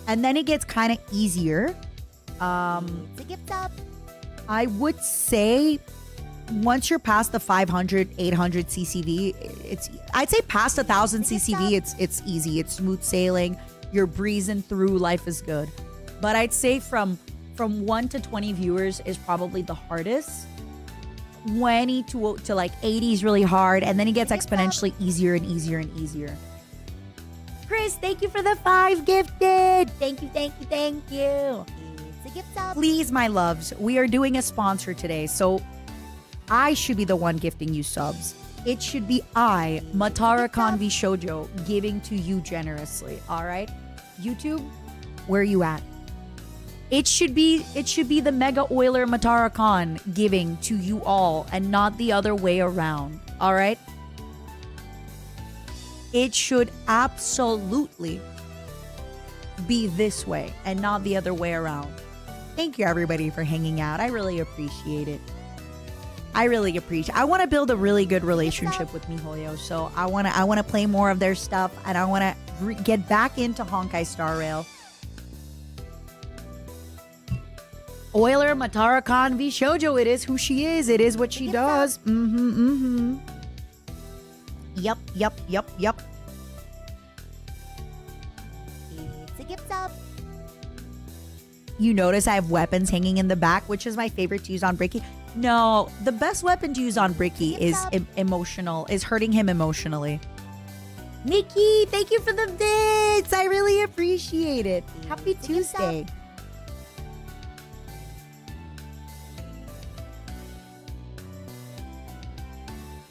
And then it gets kind of easier. I would say once you're past the 500, 800 CCV, I'd say past 1,000 CCV, it's easy. It's smooth sailing. You're breezing through. Life is good. But I'd say from 1 to 20 viewers is probably the hardest. 20 to like 80 is really hard. And then it gets exponentially easier and easier and easier. Chris, thank you for the 5 gifted. Thank you, thank you, thank you. Please, my loves, we are doing a sponsor today, so I should be the one gifting you subs. It should be I, Matara Khan VSHOJO, giving to you generously. All right, YouTube, where are you at? It should be the Mega Oiler Matara Khan giving to you all, and not the other way around. All right. It should absolutely be this way and not the other way around. Thank you, everybody, for hanging out. I really appreciate it. I want to build a really good relationship with MiHoYo, so I want to play more of their stuff, and I want to get back into Honkai Star Rail. Oiler Matara Khan VSHOJO. It is who she is. It is what she does. Yup. It's a gift sub. You notice I have weapons hanging in the back, which is my favorite to use on Bricky. No, the best weapon to use on Bricky is hurting him emotionally. Nikki, thank you for the bits. I really appreciate it. Happy Tuesday.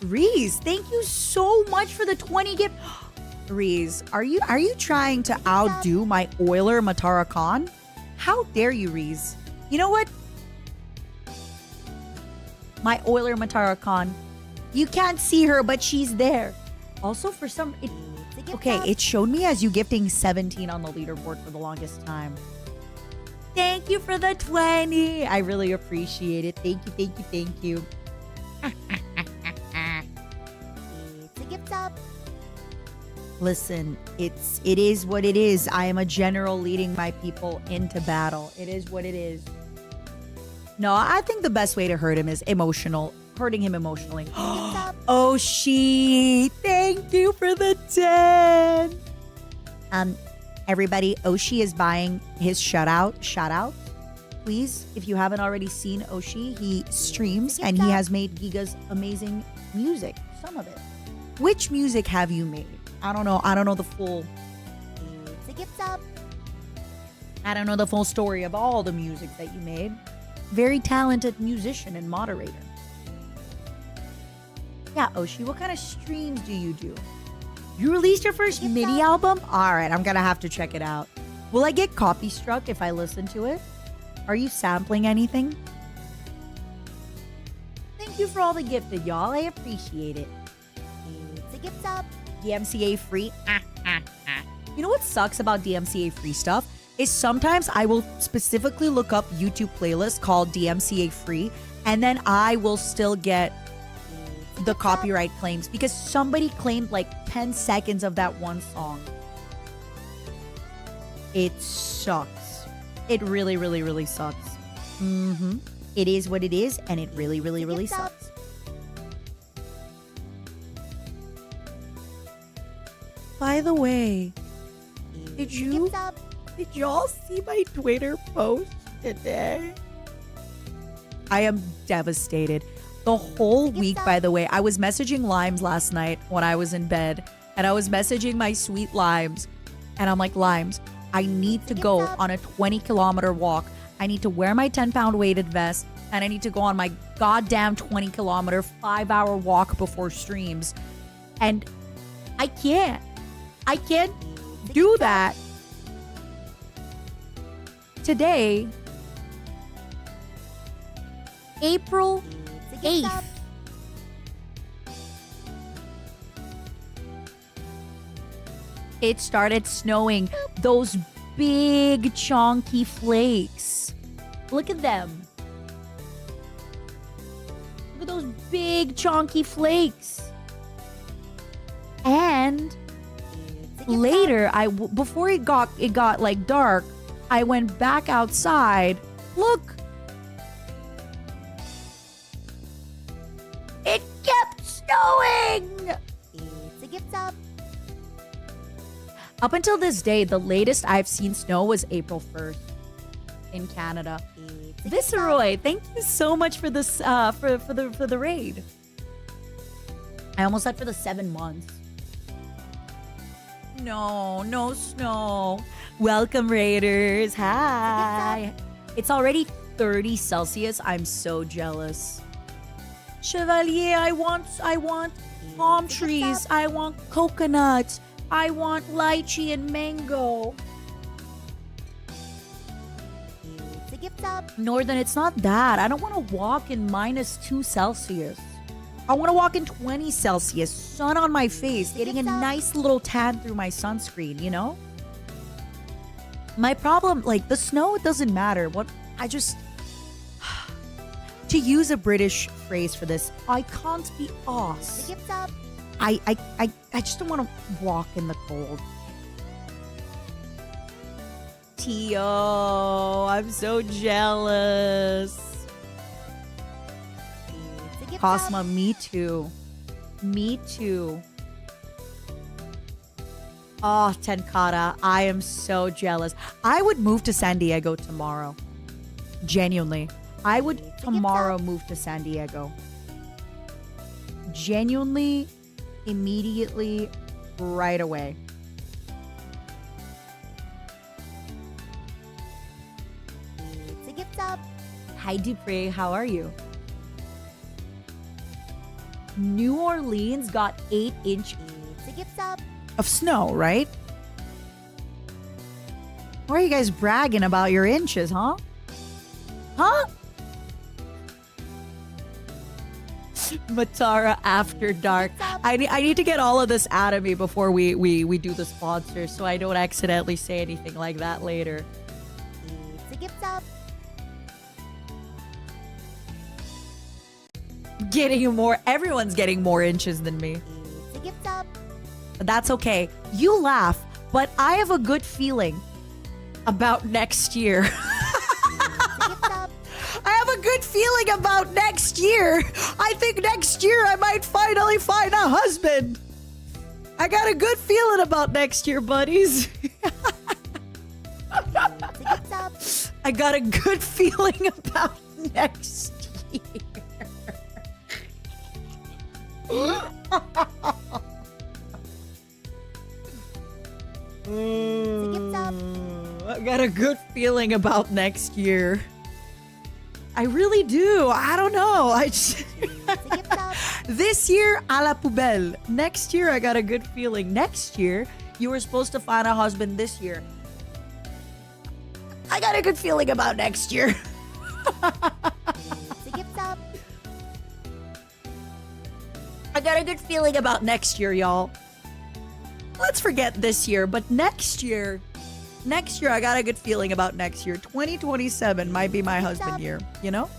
Reese, thank you so much for the 20 gift. Reese, are you trying to outdo my Oiler Matara Khan? How dare you, Reese? You know what? My Oiler Matara Khan. You can't see her, but she's there. Also, for some... it showed me as you gifting 17 on the leaderboard for the longest time. Thank you for the 20. I really appreciate it. Thank you. It's a gift up. Listen, it is what it is. I am a general leading my people into battle. It is what it is. No, I think the best way to hurt him is hurting him emotionally. Oshi, thank you for the 10. Everybody, Oshi is buying his shout out. Please, if you haven't already seen Oshi, he streams and he has made Giga's amazing music. Some of it. Which music have you made? I don't know the full. It's a gift up. I don't know the full story of all the music that you made. Very talented musician and moderator. Yeah, Oshi, what kind of streams do you do? You released your first mini album? All right, I'm gonna have to check it out. Will I get copy struck if I listen to it? Are you sampling anything? Thank Thank you for all the gifted, y'all. I appreciate it. It's a gift up. DMCA free. You know what sucks about DMCA free stuff? Is sometimes I will specifically look up YouTube playlists called DMCA free, and then I will still get the copyright claims because somebody claimed like 10 seconds of that one song. It sucks. It really, really, really sucks. It is what it is, and it really, really, really sucks. By the way, did y'all see my Twitter post today? I am devastated. The whole week, by the way, I was messaging Limes last night when I was in bed, and I was messaging my sweet Limes, and I'm like, Limes, I need to go on a 20-kilometer walk. I need to wear my 10-pound weighted vest, and I need to go on my goddamn 20-kilometer 5-hour walk before streams. And I can't do that. Today, April 8th. It started snowing. Those big chunky flakes. Look at them. Look at those big chunky flakes. And later, before it got like dark, I went back outside. Look. It kept snowing. It's a gift up. Up until this day, the latest I've seen snow was April 1st in Canada. Viceroy, thank you so much for this for the raid. I almost said for the 7 months. No snow. Welcome, Raiders. Hi. It's already 30 Celsius. I'm so jealous. Chevalier, I want palm trees. I want coconuts. I want lychee and mango. It's a gift up. Northern, it's not that. I don't want to walk in -2 Celsius. I want to walk in 20 Celsius. Sun on my face. Getting a nice little tan through my sunscreen, you know? My problem, like, the snow, it doesn't matter. To use a British phrase for this, I can't be arsed. The gift up. I just don't want to walk in the cold. Tio, I'm so jealous. Cosma, me too. Me too. Oh, Tenkata, I am so jealous. I would move to San Diego tomorrow. Genuinely. I would tomorrow move to San Diego. Genuinely, immediately, right away. It's a gift up. Hi, Dupree. How are you? New Orleans got 8 inches It's a gift up. of snow, right? Why are you guys bragging about your inches, huh? Huh? Matara After Dark. I need to get all of this out of me before we do the sponsor, so I don't accidentally say anything like that later. It's a gift up. Everyone's getting more inches than me. It's a gift up. But that's okay. You laugh, but I have a good feeling about next year. It's a gift up. I have a good feeling about next year. I think next year I might finally find a husband. I got a good feeling about next year, buddies. It's a gift up. I got a good feeling about next year. I got a good feeling about next year. I really do. I don't know. This year, a la poubelle. Next year, I got a good feeling. Next year, you were supposed to find a husband this year. I got a good feeling about next year. It's a gift up. got a good feeling about next year, y'all. Let's forget this year, but next year, I got a good feeling about next year. 2027 might be my husband year, you know?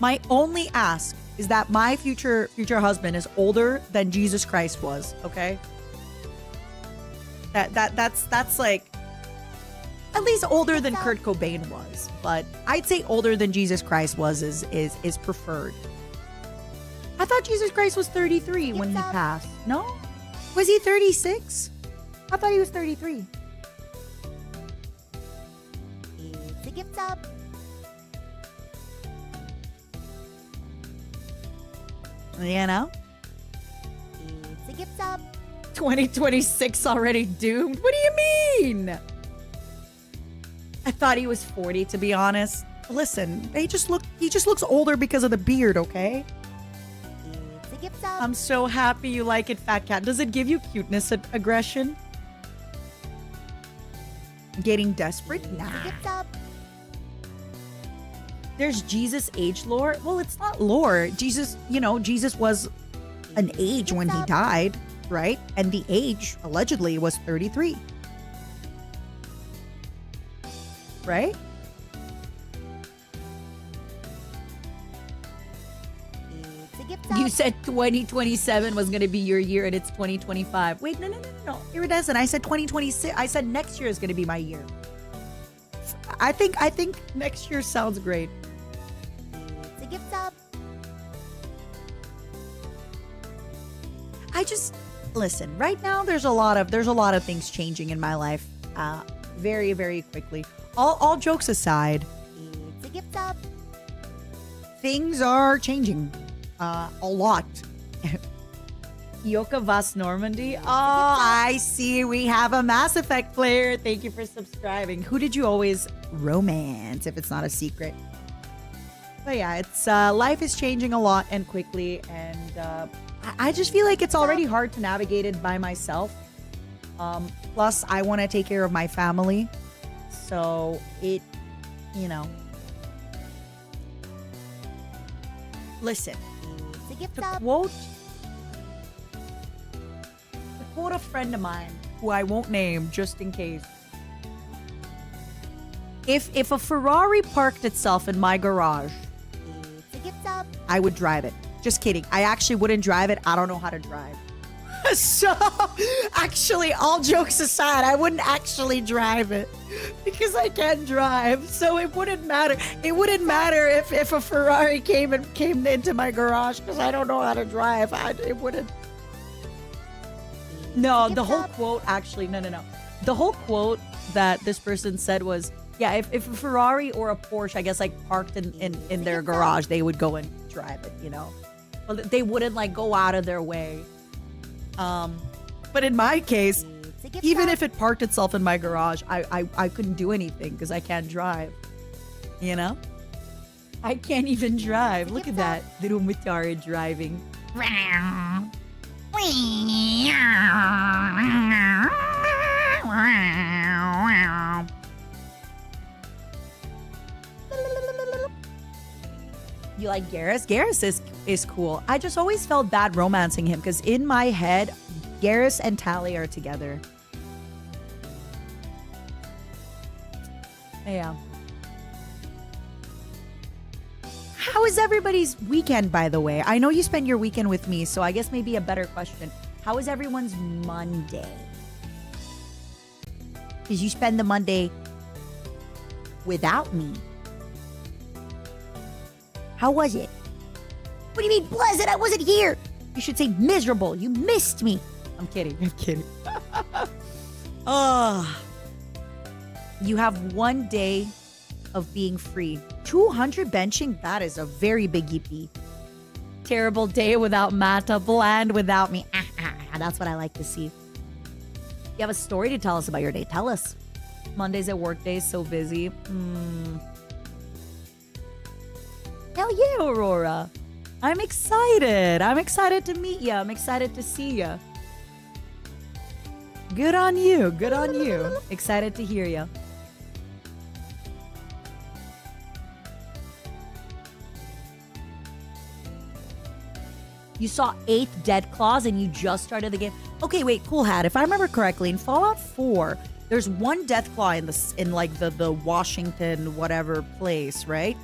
My only ask is that my future husband is older than Jesus Christ was, okay? That's like at least older than Kurt Cobain was, but I'd say older than Jesus Christ was is preferred. I thought Jesus Christ was 33 when he passed. No? Was he 36? I thought he was 33. It's a gift up. You know? It's a gift up. 2026 already doomed? What do you mean? I thought he was 40, to be honest. Listen, he just looks older because of the beard, okay? It's a gift up. I'm so happy you like it, Fat Cat. Does it give you cuteness aggression? Getting desperate? It's Nah. a gift up. There's Jesus age lore. Well, it's not lore. Jesus, Jesus was an age when he died, right? And the age, allegedly, was 33. Right? It's a gift up. You said 2027 was going to be your year and it's 2025. Wait, no. Iridescent, I said 2026. I said next year is going to be my year. I think next year sounds great. It's a gift up. I just listen, right now there's a lot of things changing in my life very, very quickly. All jokes aside, It's a gift up. things are changing a lot. Yoka Vas Normandy. Oh, I see. We have a Mass Effect player. Thank you for subscribing. Who did you always romance, if it's not a secret? But yeah, it's life is changing a lot and quickly, and I just feel like it's already hard to navigate it by myself. Plus, I want to take care of my family, so it, Listen, It's a gift to up. quote a friend of mine who I won't name just in case. If a Ferrari parked itself in my garage, It's a gift up. I would drive it. Just kidding. I actually wouldn't drive it. I don't know how to drive. So, actually, all jokes aside, I wouldn't actually drive it because I can't drive. So it wouldn't matter. It wouldn't matter if a Ferrari came into my garage because I don't know how to drive. It wouldn't. No, the whole quote actually, no. The whole quote that this person said was, yeah, if a Ferrari or a Porsche, I guess, like parked in their garage, they would go and drive it, But they wouldn't like go out of their way. But in my case, It's a gift even up. if it parked itself in my garage, I couldn't do anything because I can't drive. I can't even drive. Look at that little Mutara driving. You like Garrus? Garrus is cool. I just always felt bad romancing him because in my head, Garrus and Tally are together. Yeah. How is everybody's weekend, by the way? I know you spent your weekend with me, so I guess maybe a better question. How is everyone's Monday? Because you spend the Monday without me. How was it? What do you mean pleasant? I wasn't here. You should say miserable. You missed me. I'm kidding. You have one day of being free. 200 benching? That is a very big yippee. Terrible day without Mata. Bland without me. That's what I like to see. You have a story to tell us about your day. Tell us. Mondays at work days, so busy. Hell yeah, Aurora. I'm excited. I'm excited to meet you. I'm excited to see you. Good on you. Good on you. Excited to hear you. You saw 8 dead claws and you just started the game. Okay, wait, Cool Hat. If I remember correctly, in Fallout 4, there's one death claw in like the Washington whatever place, right?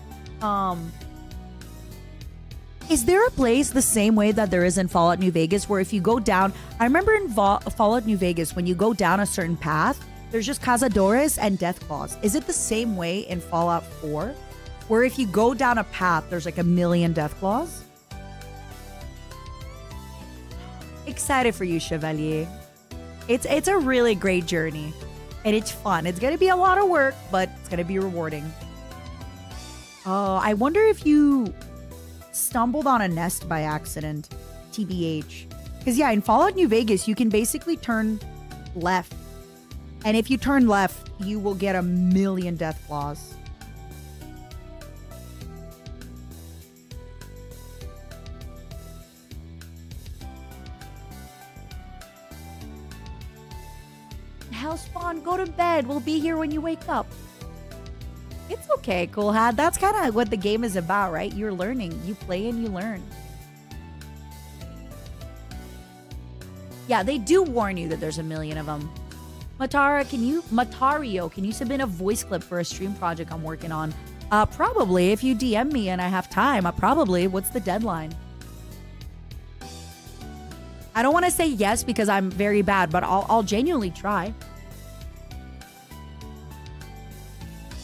Is there a place the same way that there is in Fallout New Vegas where if you go down, I remember in Fallout New Vegas when you go down a certain path, there's just cazadores and death claws. Is it the same way in Fallout 4 where if you go down a path, there's like a million death claws? Excited for you, Chevalier. It's a really great journey. And it's fun. It's going to be a lot of work, but it's going to be rewarding. Oh, I wonder if you stumbled on a nest by accident. TBH. Because yeah, in Fallout New Vegas, you can basically turn left. And if you turn left, you will get a million death claws. Hellspawn, go to bed. We'll be here when you wake up. It's okay, Cool Hat. That's kind of what the game is about, right? You're learning. You play and you learn. Yeah, they do warn you that there's a million of them. Matario, can you submit a voice clip for a stream project I'm working on? Probably. If you DM me and I have time, probably. What's the deadline? I don't want to say yes because I'm very bad, but I'll genuinely try.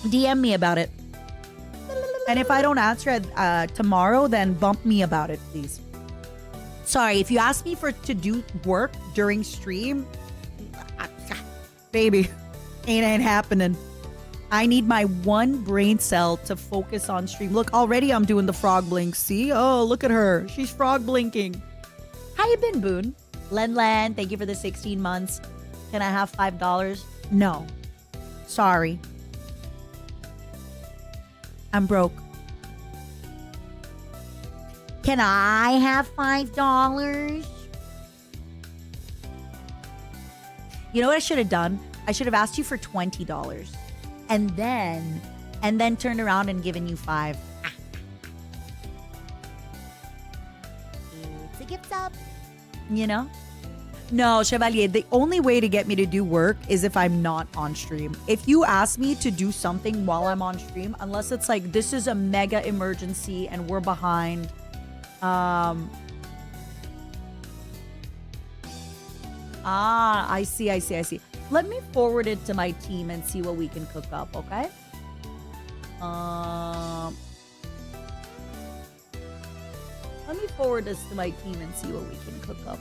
DM me about it. And if I don't answer it tomorrow, then bump me about it, please. Sorry, if you ask me to do work during stream, baby, ain't happening. I need my one brain cell to focus on stream. Look, already I'm doing the frog blink. See? Oh, look at her. She's frog blinking. How you been, Boone? Len, thank you for the 16 months. Can I have $5? No. Sorry. I'm broke. Can I have $5? You know what I should have done? I should have asked you for $20 and then turned around and given you $5. It's a gift sub. You know? No, Chevalier, the only way to get me to do work is if I'm not on stream. If you ask me to do something while I'm on stream, unless it's like this is a mega emergency and we're behind, I see. Let me forward it to my team and see what we can cook up, okay? Let me forward this to my team and see what we can cook up.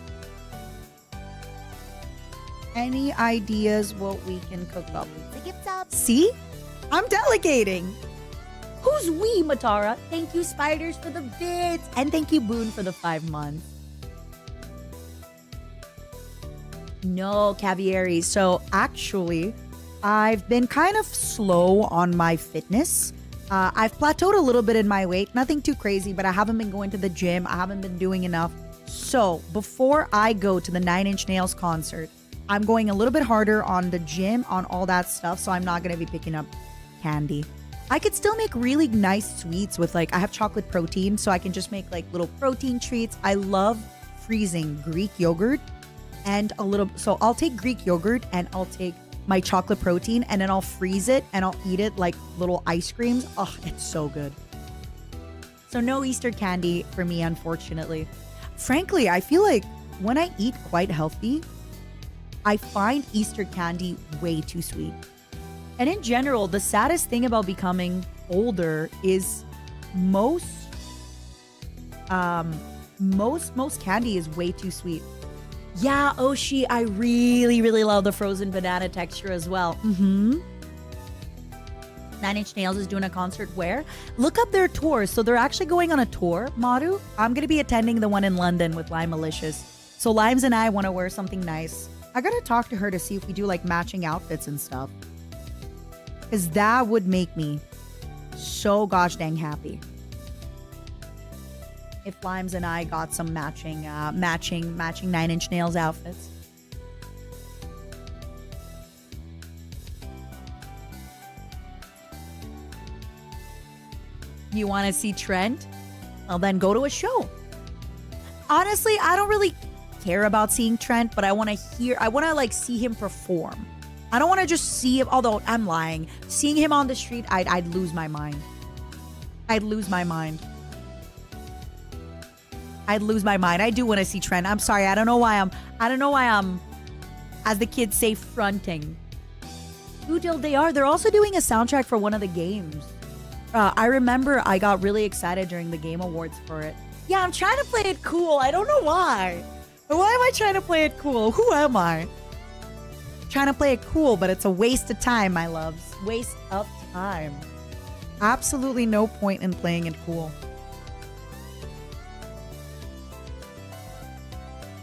Any ideas what we can cook up? It's a gift sub. See? I'm delegating. Who's we, Matara? Thank you, Spiders, for the bits. And thank you, Boone, for the 5 months. No, Cavieri. So actually, I've been kind of slow on my fitness. I've plateaued a little bit in my weight. Nothing too crazy, but I haven't been going to the gym. I haven't been doing enough. So before I go to the 9 Inch Nails concert, I'm going a little bit harder on the gym, on all that stuff. So I'm not going to be picking up candy. I could still make really nice sweets with I have chocolate protein. So I can just make little protein treats. I love freezing Greek yogurt and so I'll take Greek yogurt and I'll take my chocolate protein and then I'll freeze it and I'll eat it like little ice creams. Oh, it's so good. So no Easter candy for me, unfortunately. Frankly, I feel like when I eat quite healthy, I find Easter candy way too sweet. And in general, the saddest thing about becoming older is most candy is way too sweet. Yeah, Oshi, I really love the frozen banana texture as well. 9 Inch Nails is doing a concert where? Look up their tours. So they're actually going on a tour, Maru. I'm going to be attending the one in London with Lime Malicious. So Limes and I want to wear something nice. I got to talk to her to see if we do matching outfits and stuff. Because that would make me so gosh dang happy. If Limes and I got some matching 9 Inch Nails outfits. You want to see Trent? Well, then go to a show. honestly, I don't really care about seeing Trent, but I want to like see him perform. I don't want to just see him, although I'm lying. Seeing him on the street, I'd lose my mind. I'd lose my mind. I'd lose my mind. I do want to see Trent. I'm sorry. I don't know why I'm, as the kids say, fronting. Udil, they're also doing a soundtrack for one of the games. I remember I got really excited during the Game Awards for it. Yeah, I'm trying to play it cool. I don't know why. Why am I trying to play it cool? Who am I? Trying to play it cool, but it's a waste of time, my loves. Waste of time. Absolutely no point in playing it cool.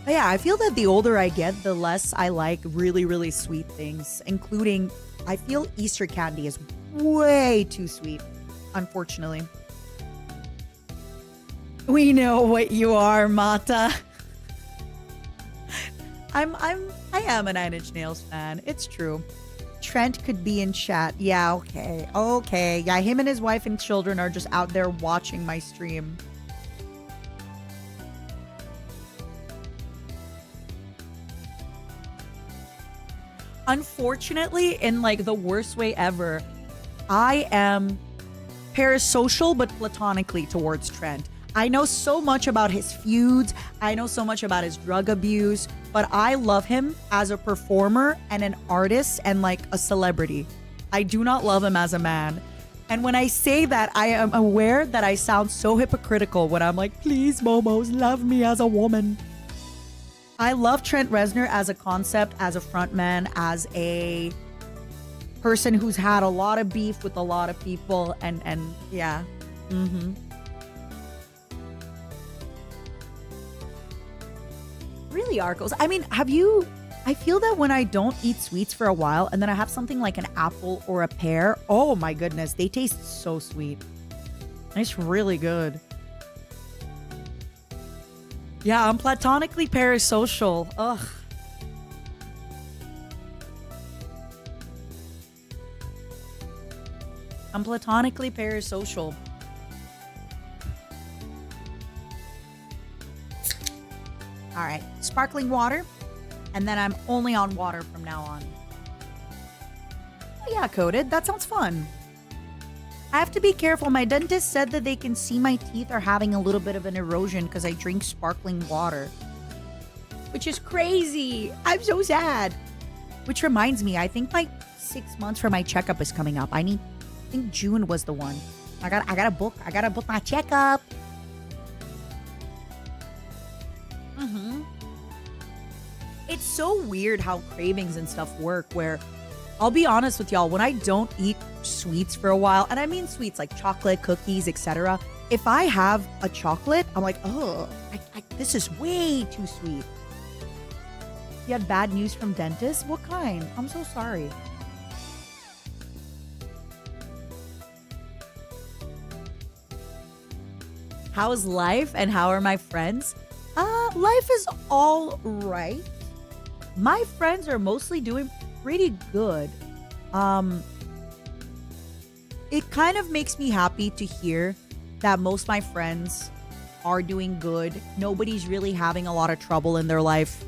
But yeah, I feel that the older I get, the less I like really, really sweet things, including, I feel Easter candy is way too sweet, unfortunately. We know what you are, Mata. I am a Nine Inch Nails fan. It's true. Trent could be in chat. Yeah, okay. Okay. Yeah, him and his wife and children are just out there watching my stream. Unfortunately, in like the worst way ever, I am parasocial but platonically towards Trent. I know so much about his feuds. I know so much about his drug abuse, but I love him as a performer and an artist and like a celebrity. I do not love him as a man. And when I say that, I am aware that I sound so hypocritical when I'm like, please, Momos, love me as a woman. I love Trent Reznor as a concept, as a frontman, as a person who's had a lot of beef with a lot of people, and yeah. Really, Arcos. I mean, I feel that when I don't eat sweets for a while and then I have something like an apple or a pear, oh my goodness, they taste so sweet. It's really good. Yeah, I'm platonically parasocial. Ugh. I'm platonically parasocial. All right, sparkling water, and then I'm only on water from now on. Oh yeah, Coded, that sounds fun. I have to be careful. My dentist said that they can see my teeth are having a little bit of an erosion because I drink sparkling water. Which is crazy. I'm so sad. Which reminds me, I think my 6 months for my checkup is coming up. I think June was the one. I gotta book my checkup. It's so weird how cravings and stuff work, where I'll be honest with y'all, when I don't eat sweets for a while, and I mean sweets like chocolate, cookies, etc. If I have a chocolate, I'm like, oh, this is way too sweet. You had bad news from dentist? What kind? I'm so sorry. How is life and how are my friends? Life is all right. My friends are mostly doing pretty good. It kind of makes me happy to hear that most of my friends are doing good. Nobody's really having a lot of trouble in their life.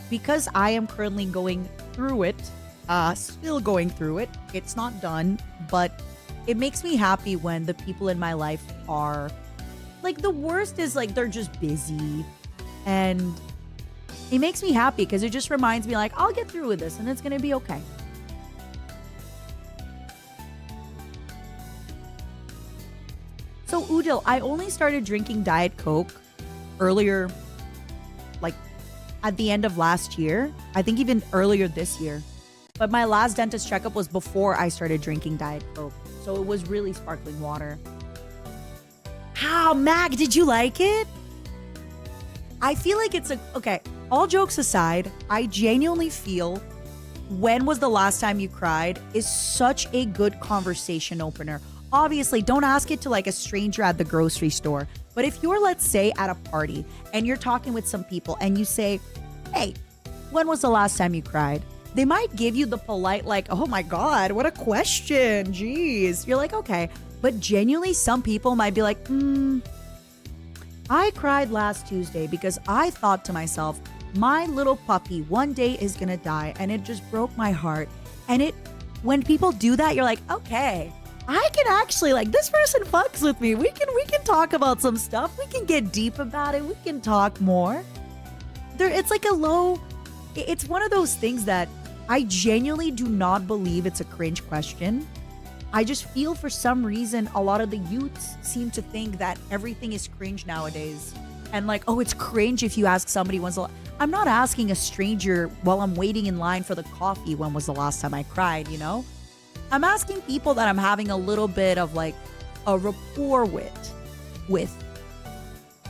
Because I am currently going through it, still going through it. It's not done, but it makes me happy when the people in my life are like, the worst is like they're just busy, and it makes me happy because it just reminds me like, I'll get through with this and it's gonna be okay. So Udil, I only started drinking Diet Coke earlier, like at the end of last year. I think even earlier this year. But my last dentist checkup was before I started drinking Diet Coke. So it was really sparkling water. How, Mag, did you like it? I feel like it's okay, all jokes aside, I genuinely feel when was the last time you cried is such a good conversation opener. Obviously, don't ask it to like a stranger at the grocery store. But if you're, let's say, at a party and you're talking with some people and you say, hey, when was the last time you cried? They might give you the polite like, oh my God, what a question. Jeez. You're like, okay. But genuinely, some people might be like, I cried last Tuesday because I thought to myself, my little puppy one day is gonna die, and it just broke my heart. And when people do that, you're like, okay, I can actually, like, this person fucks with me. We can talk about some stuff. We can get deep about it. We can talk more. It's like it's one of those things that I genuinely do not believe it's a cringe question. I just feel for some reason a lot of the youths seem to think that everything is cringe nowadays. And like, oh, it's cringe if you ask somebody I'm not asking a stranger while I'm waiting in line for the coffee when was the last time I cried, you know? I'm asking people that I'm having a little bit of like a rapport with.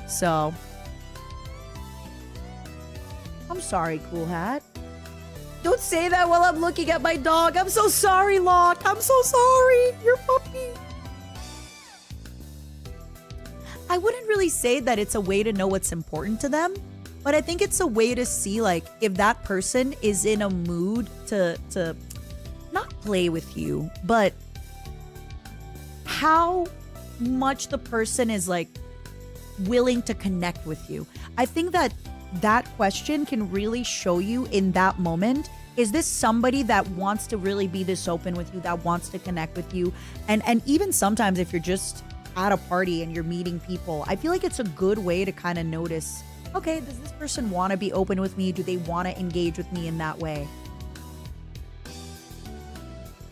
So, I'm sorry, Cool Hat. Don't say that while I'm looking at my dog. I'm so sorry, Locke. I'm so sorry. Your puppy. I wouldn't really say that it's a way to know what's important to them, but I think it's a way to see like if that person is in a mood to not play with you, but how much the person is like willing to connect with you. I think that question can really show you in that moment, is this somebody that wants to really be this open with you, that wants to connect with you? And even sometimes if you're just at a party and you're meeting people, I feel like it's a good way to kind of notice, okay, does this person want to be open with me? Do they want to engage with me in that way?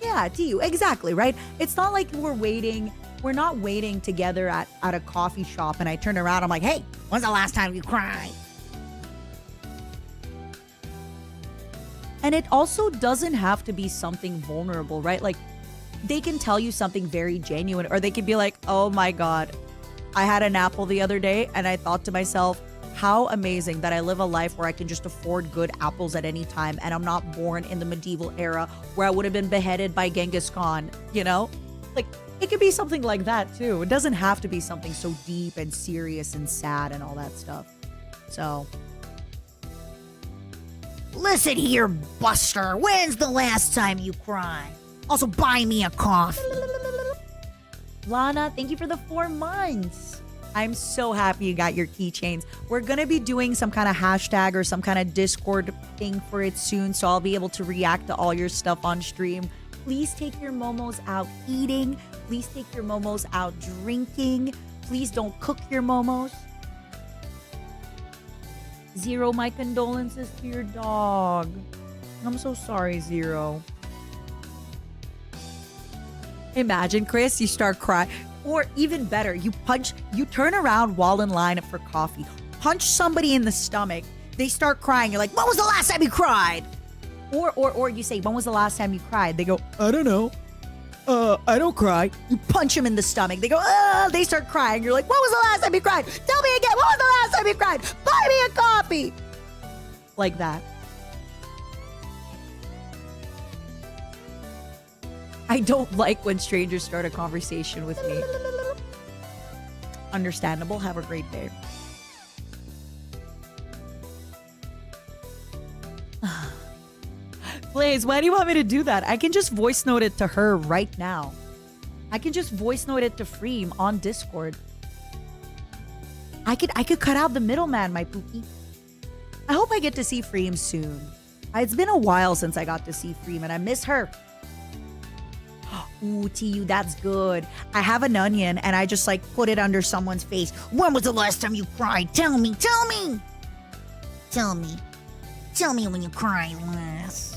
Yeah, to you. Exactly, right? It's not like we're not waiting together at a coffee shop and I turn around, I'm like, hey, when's the last time you cried? And it also doesn't have to be something vulnerable, right? Like, they can tell you something very genuine, or they can be like, oh my God, I had an apple the other day and I thought to myself, how amazing that I live a life where I can just afford good apples at any time and I'm not born in the medieval era where I would have been beheaded by Genghis Khan, you know? Like, it could be something like that too. It doesn't have to be something so deep and serious and sad and all that stuff. So, Listen here, Buster. When's the last time you cried? Also, buy me a coffee. Lana, thank you for the 4 months. I'm so happy you got your keychains. We're going to be doing some kind of hashtag or some kind of Discord thing for it soon, so I'll be able to react to all your stuff on stream. Please take your momos out eating. Please take your momos out drinking. Please don't cook your momos. Zero, my condolences to your dog. I'm so sorry, Zero. Imagine, Chris, you start crying. Or even better, you turn around while in line for coffee, punch somebody in the stomach, they start crying. You're like, when was the last time you cried? Or you say, when was the last time you cried? They go, I don't know. I don't cry. You punch them in the stomach. They go, they start crying. You're like, when was the last time you cried? Tell me again, when was the last time you cried? Buy me a coffee. Like that. I don't like when strangers start a conversation with me. Understandable. Have a great day. Blaze, why do you want me to do that? I can just voice note it to her right now. I can just voice note it to Freem on Discord. I could cut out the middleman, my pookie. I hope I get to see Freem soon. It's been a while since I got to see Freem and I miss her. Ooh, TU, that's good. I have an onion and I just like put it under someone's face. When was the last time you cried? Tell me. Tell me when you cried last.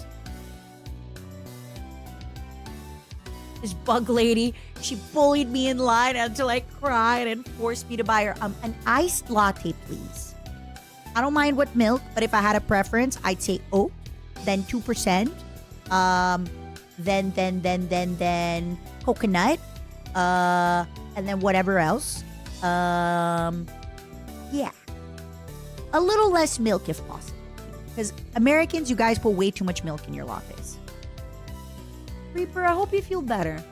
This bug lady, she bullied me in line until I cried and forced me to buy her an iced latte, please. I don't mind what milk, but if I had a preference, I'd say oat, then 2%, then coconut, and then whatever else. Yeah. A little less milk if possible. Because Americans, you guys put way too much milk in your lattes. Reaper, I hope you feel better.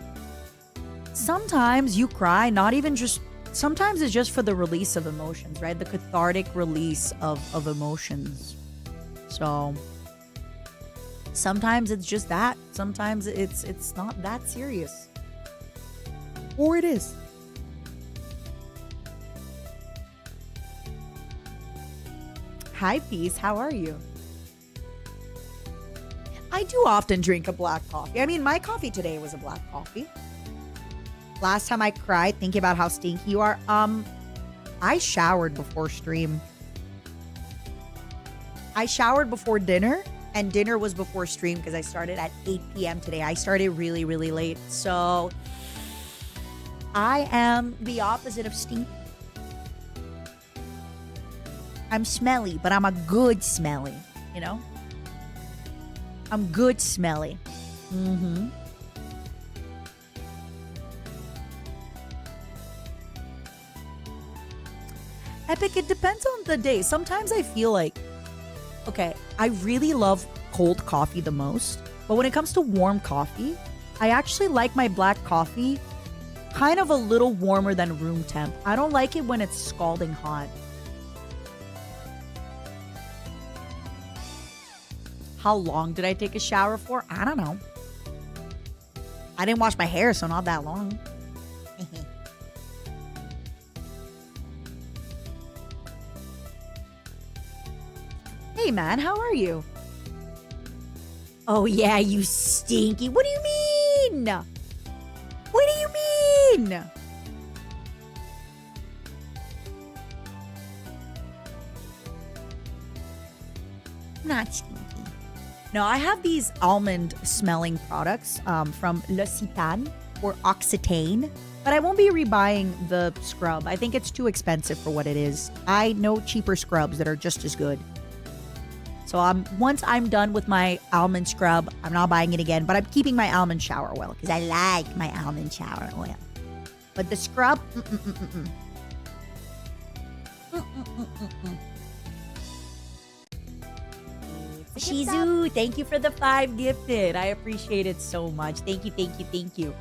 Sometimes you cry, sometimes it's just for the release of emotions, right? The cathartic release of emotions. So, sometimes it's just that. Sometimes it's not that serious. Or it is. Hi, Peace. How are you? I do often drink a black coffee. I mean, my coffee today was a black coffee. Last time I cried thinking about how stinky you are, I showered before stream. I showered before dinner, and dinner was before stream because I started at 8 p.m. today. I started really, really late. So I am the opposite of stinky. I'm smelly, but I'm a good smelly, you know? I'm good smelly. Mm-hmm. Epic, it depends on the day. Sometimes I feel like, okay, I really love cold coffee the most. But when it comes to warm coffee, I actually like my black coffee kind of a little warmer than room temp. I don't like it when it's scalding hot. How long did I take a shower for? I don't know. I didn't wash my hair, so not that long. Hey man, how are you? Oh yeah, you stinky. What do you mean? What do you mean? Not stinky. No, I have these almond smelling products from L'Occitane or Occitane, but I won't be rebuying the scrub. I think it's too expensive for what it is. I know cheaper scrubs that are just as good. So once I'm done with my almond scrub, I'm not buying it again, but I'm keeping my almond shower oil because I like my almond shower oil. But the scrub, Shizu, thank you for the 5 gifted. I appreciate it so much. Thank you, thank you, thank you.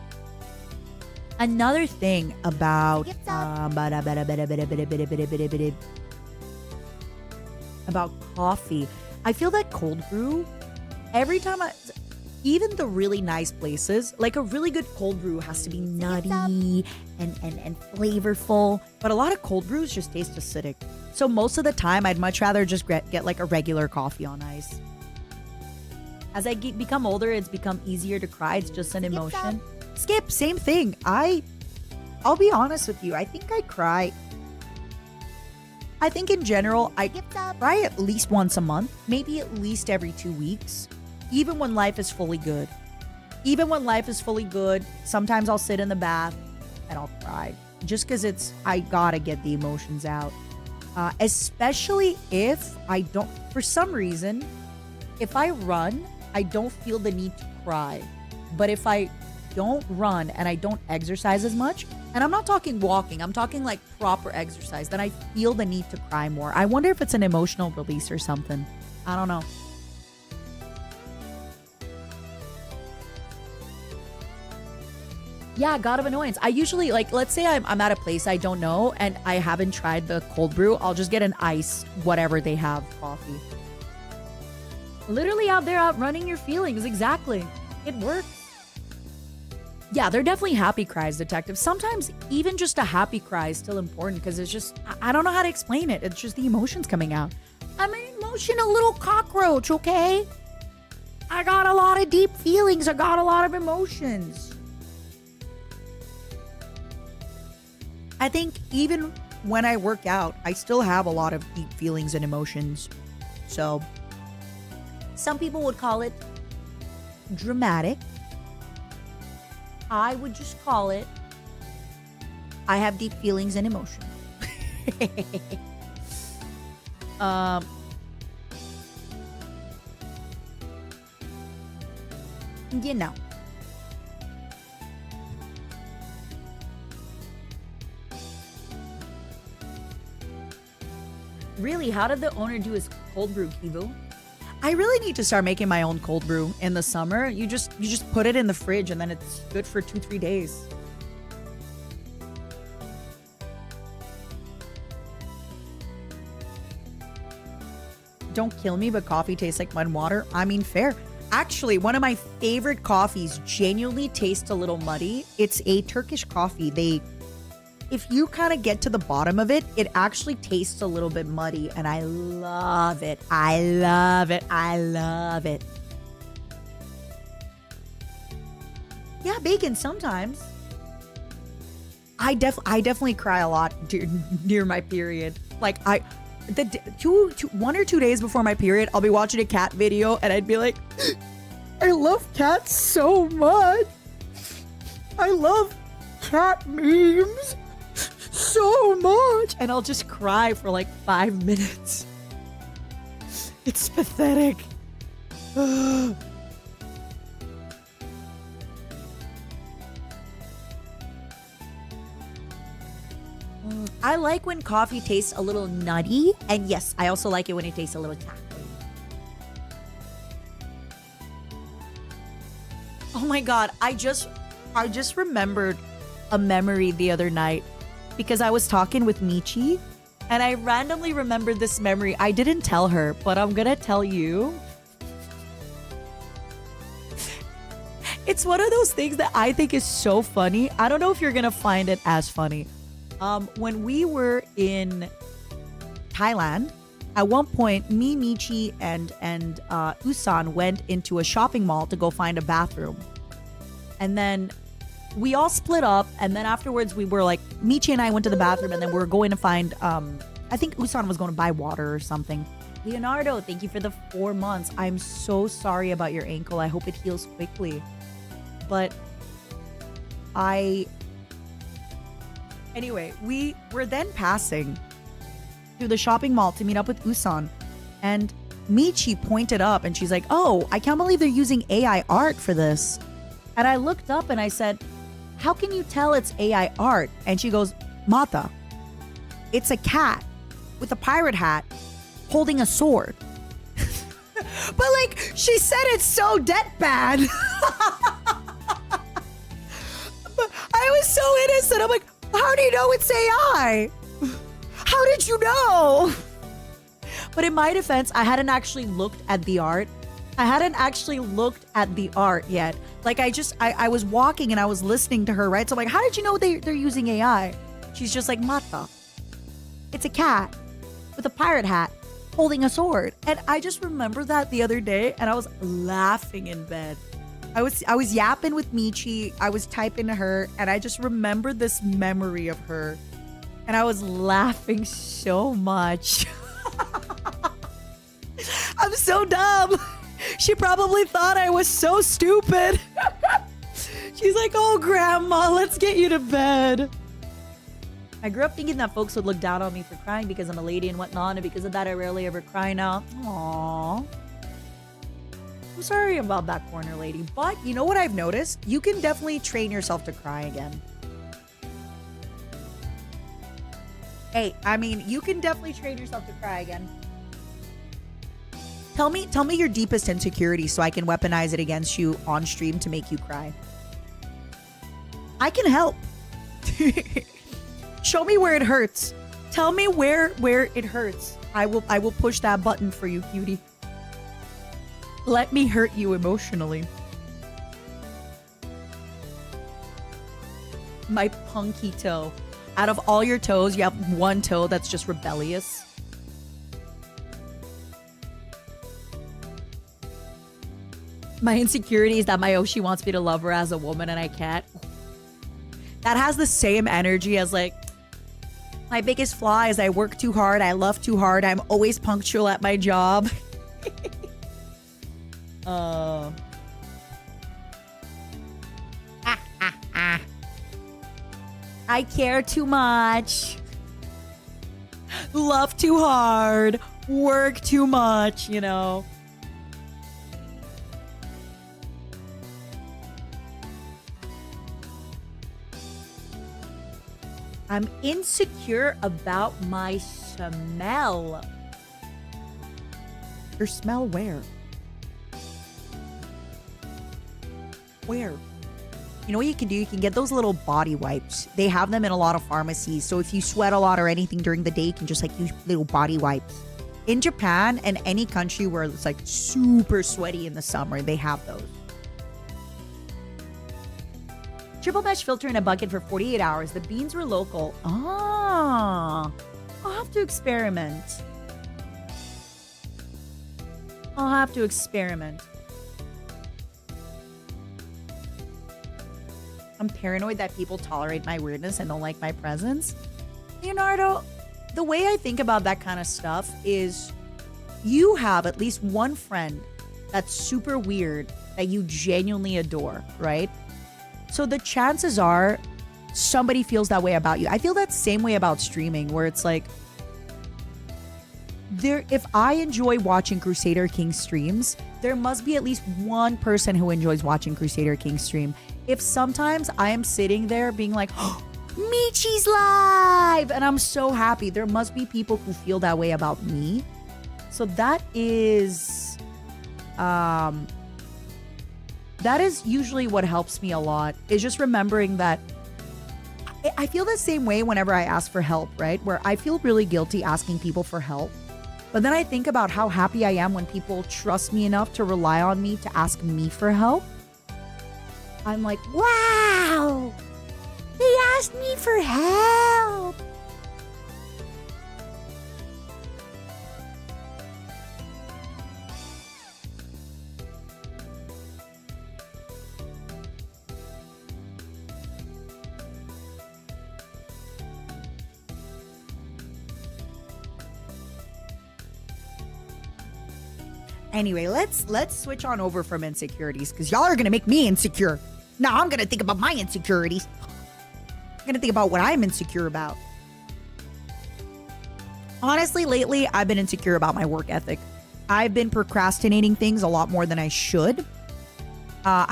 Another thing about coffee, I feel that cold brew, every time even the really nice places, like a really good cold brew has to be nutty and flavorful, but a lot of cold brews just taste acidic. So most of the time, I'd much rather just get like a regular coffee on ice. As I become older, it's become easier to cry. It's just an emotion. Skip, same thing. I'll be honest with you. I think I cry. I think in general, I cry at least once a month, maybe at least every 2 weeks, even when life is fully good. Even when life is fully good, sometimes I'll sit in the bath and I'll cry just because I gotta get the emotions out. Especially if I don't, for some reason, if I run, I don't feel the need to cry. But if I don't run and I don't exercise as much, and I'm not talking walking, I'm talking like proper exercise, then I feel the need to cry more. I wonder if it's an emotional release or something. I don't know. Yeah, God of Annoyance. I usually, like, let's say I'm at a place I don't know and I haven't tried the cold brew. I'll just get an ice, whatever they have, coffee. Literally out there outrunning your feelings. Exactly. It works. Yeah, they're definitely happy cries, detective. Sometimes even just a happy cry is still important because it's just, I don't know how to explain it. It's just the emotions coming out. I'm an emotional little cockroach, okay? I got a lot of deep feelings. I got a lot of emotions. I think even when I work out, I still have a lot of deep feelings and emotions. So some people would call it dramatic. I would just call it, I have deep feelings and emotions. You know. Really, how did the owner do his cold brew, Kivu? I really need to start making my own cold brew in the summer. You just put it in the fridge and then it's good for 2-3 days. Don't kill me, but coffee tastes like mud and water. I mean, fair. Actually, one of my favorite coffees genuinely tastes a little muddy. It's a Turkish coffee. if you kind of get to the bottom of it, it actually tastes a little bit muddy, and I love it. I love it. I love it. Yeah, bacon sometimes. I definitely cry a lot near my period. Like 1 or 2 days before my period, I'll be watching a cat video and I'd be like, I love cats so much. I love cat memes so much. And I'll just cry for like 5 minutes. It's pathetic. I like when coffee tastes a little nutty. And yes, I also like it when it tastes a little tacky. Oh my god, I just remembered a memory the other night because I was talking with Michi and I randomly remembered this memory. I didn't tell her, but I'm gonna tell you. It's one of those things that I think is so funny. I don't know if you're gonna find it as funny. When we were in Thailand, at one point, me, Michi, and Usan went into a shopping mall to go find a bathroom. And then we all split up. And then afterwards, we were like, Michi and I went to the bathroom, and then we were going to find, I think Usan was going to buy water or something. Leonardo, thank you for the 4 months. I'm so sorry about your ankle. I hope it heals quickly. But Anyway, we were then passing through the shopping mall to meet up with Usan. And Michi pointed up and she's like, oh, I can't believe they're using AI art for this. And I looked up and I said, how can you tell it's AI art? And she goes, Mata, it's a cat with a pirate hat holding a sword. But like, she said it so deadpan. But I was so innocent. I'm like, how do you know it's AI? How did you know? But in my defense, I hadn't actually looked at the art. Yet. Like I was walking and I was listening to her, right? So I'm like, how did you know they're using AI? She's just like, Mata, it's a cat with a pirate hat holding a sword. And I just remember that the other day and I was laughing in bed. I was yapping with Michi. I was typing to her and I just remembered this memory of her. And I was laughing so much. I'm so dumb. She probably thought I was so stupid. She's like, oh, grandma, let's get you to bed. I grew up thinking that folks would look down on me for crying because I'm a lady and whatnot. And because of that, I rarely ever cry now. Aww. I'm sorry about that, corner lady. But you know what I've noticed? You can definitely train yourself to cry again. Hey, I mean, you can definitely train yourself to cry again. Tell me your deepest insecurity so I can weaponize it against you on stream to make you cry. I can help. Show me where it hurts. Tell me where it hurts. I will push that button for you, cutie. Let me hurt you emotionally. My punky toe. Out of all your toes, you have one toe that's just rebellious. My insecurity is that my Oshi wants me to love her as a woman and I can't. That has the same energy as like, my biggest flaw is I work too hard, I love too hard, I'm always punctual at my job. I care too much. Love too hard. Work too much, you know. I'm insecure about my smell. Your smell where? Where? You know what you can do? You can get those little body wipes. They have them in a lot of pharmacies. So if you sweat a lot or anything during the day, you can just like use little body wipes. In Japan and any country where it's like super sweaty in the summer, they have those. Triple mesh filter in a bucket for 48 hours. The beans were local. Ah, I'll have to experiment. I'll have to experiment. I'm paranoid that people tolerate my weirdness and don't like my presence. Leonardo, the way I think about that kind of stuff is you have at least one friend that's super weird that you genuinely adore, right? So the chances are somebody feels that way about you. I feel that same way about streaming, where it's like, if I enjoy watching Crusader King streams, there must be at least one person who enjoys watching Crusader King stream. If sometimes I am sitting there being like, oh, Michi's live, and I'm so happy, there must be people who feel that way about me. So that is usually what helps me a lot, is just remembering that I feel the same way whenever I ask for help, right? Where I feel really guilty asking people for help. But then I think about how happy I am when people trust me enough to rely on me to ask me for help. I'm like, wow, they asked me for help. Anyway, let's switch on over from insecurities, because y'all are gonna make me insecure. Now I'm gonna think about my insecurities. I'm gonna think about what I'm insecure about. Honestly, lately I've been insecure about my work ethic. I've been procrastinating things a lot more than I should. I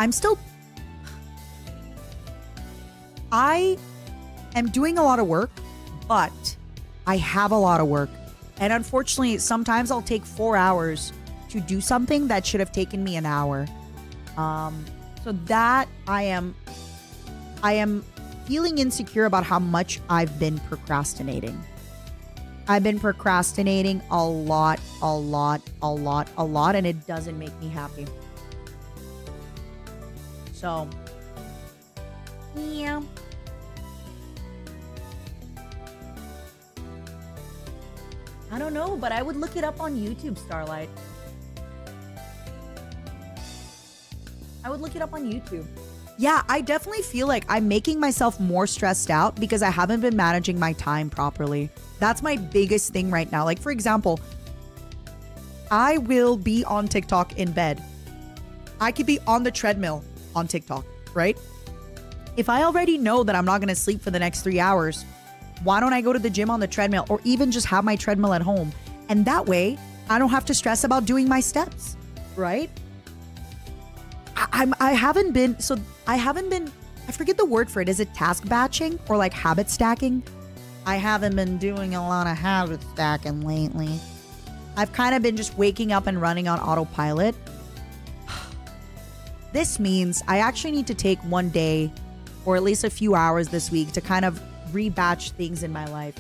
am doing a lot of work, but I have a lot of work. And unfortunately, sometimes I'll take 4 hours to do something that should have taken me an hour. So that I am feeling insecure about how much I've been procrastinating. I've been procrastinating a lot, and it doesn't make me happy. So, yeah. I don't know, but I would look it up on YouTube, Starlight. I would look it up on YouTube. Yeah, I definitely feel like I'm making myself more stressed out because I haven't been managing my time properly. That's my biggest thing right now. Like, for example, I will be on TikTok in bed. I could be on the treadmill on TikTok, right? If I already know that I'm not going to sleep for the next 3 hours, why don't I go to the gym on the treadmill, or even just have my treadmill at home? And that way, I don't have to stress about doing my steps, right? I haven't been, I forget the word for it. Is it task batching or like habit stacking? I haven't been doing a lot of habit stacking lately. I've kind of been just waking up and running on autopilot. This means I actually need to take one day or at least a few hours this week to kind of rebatch things in my life.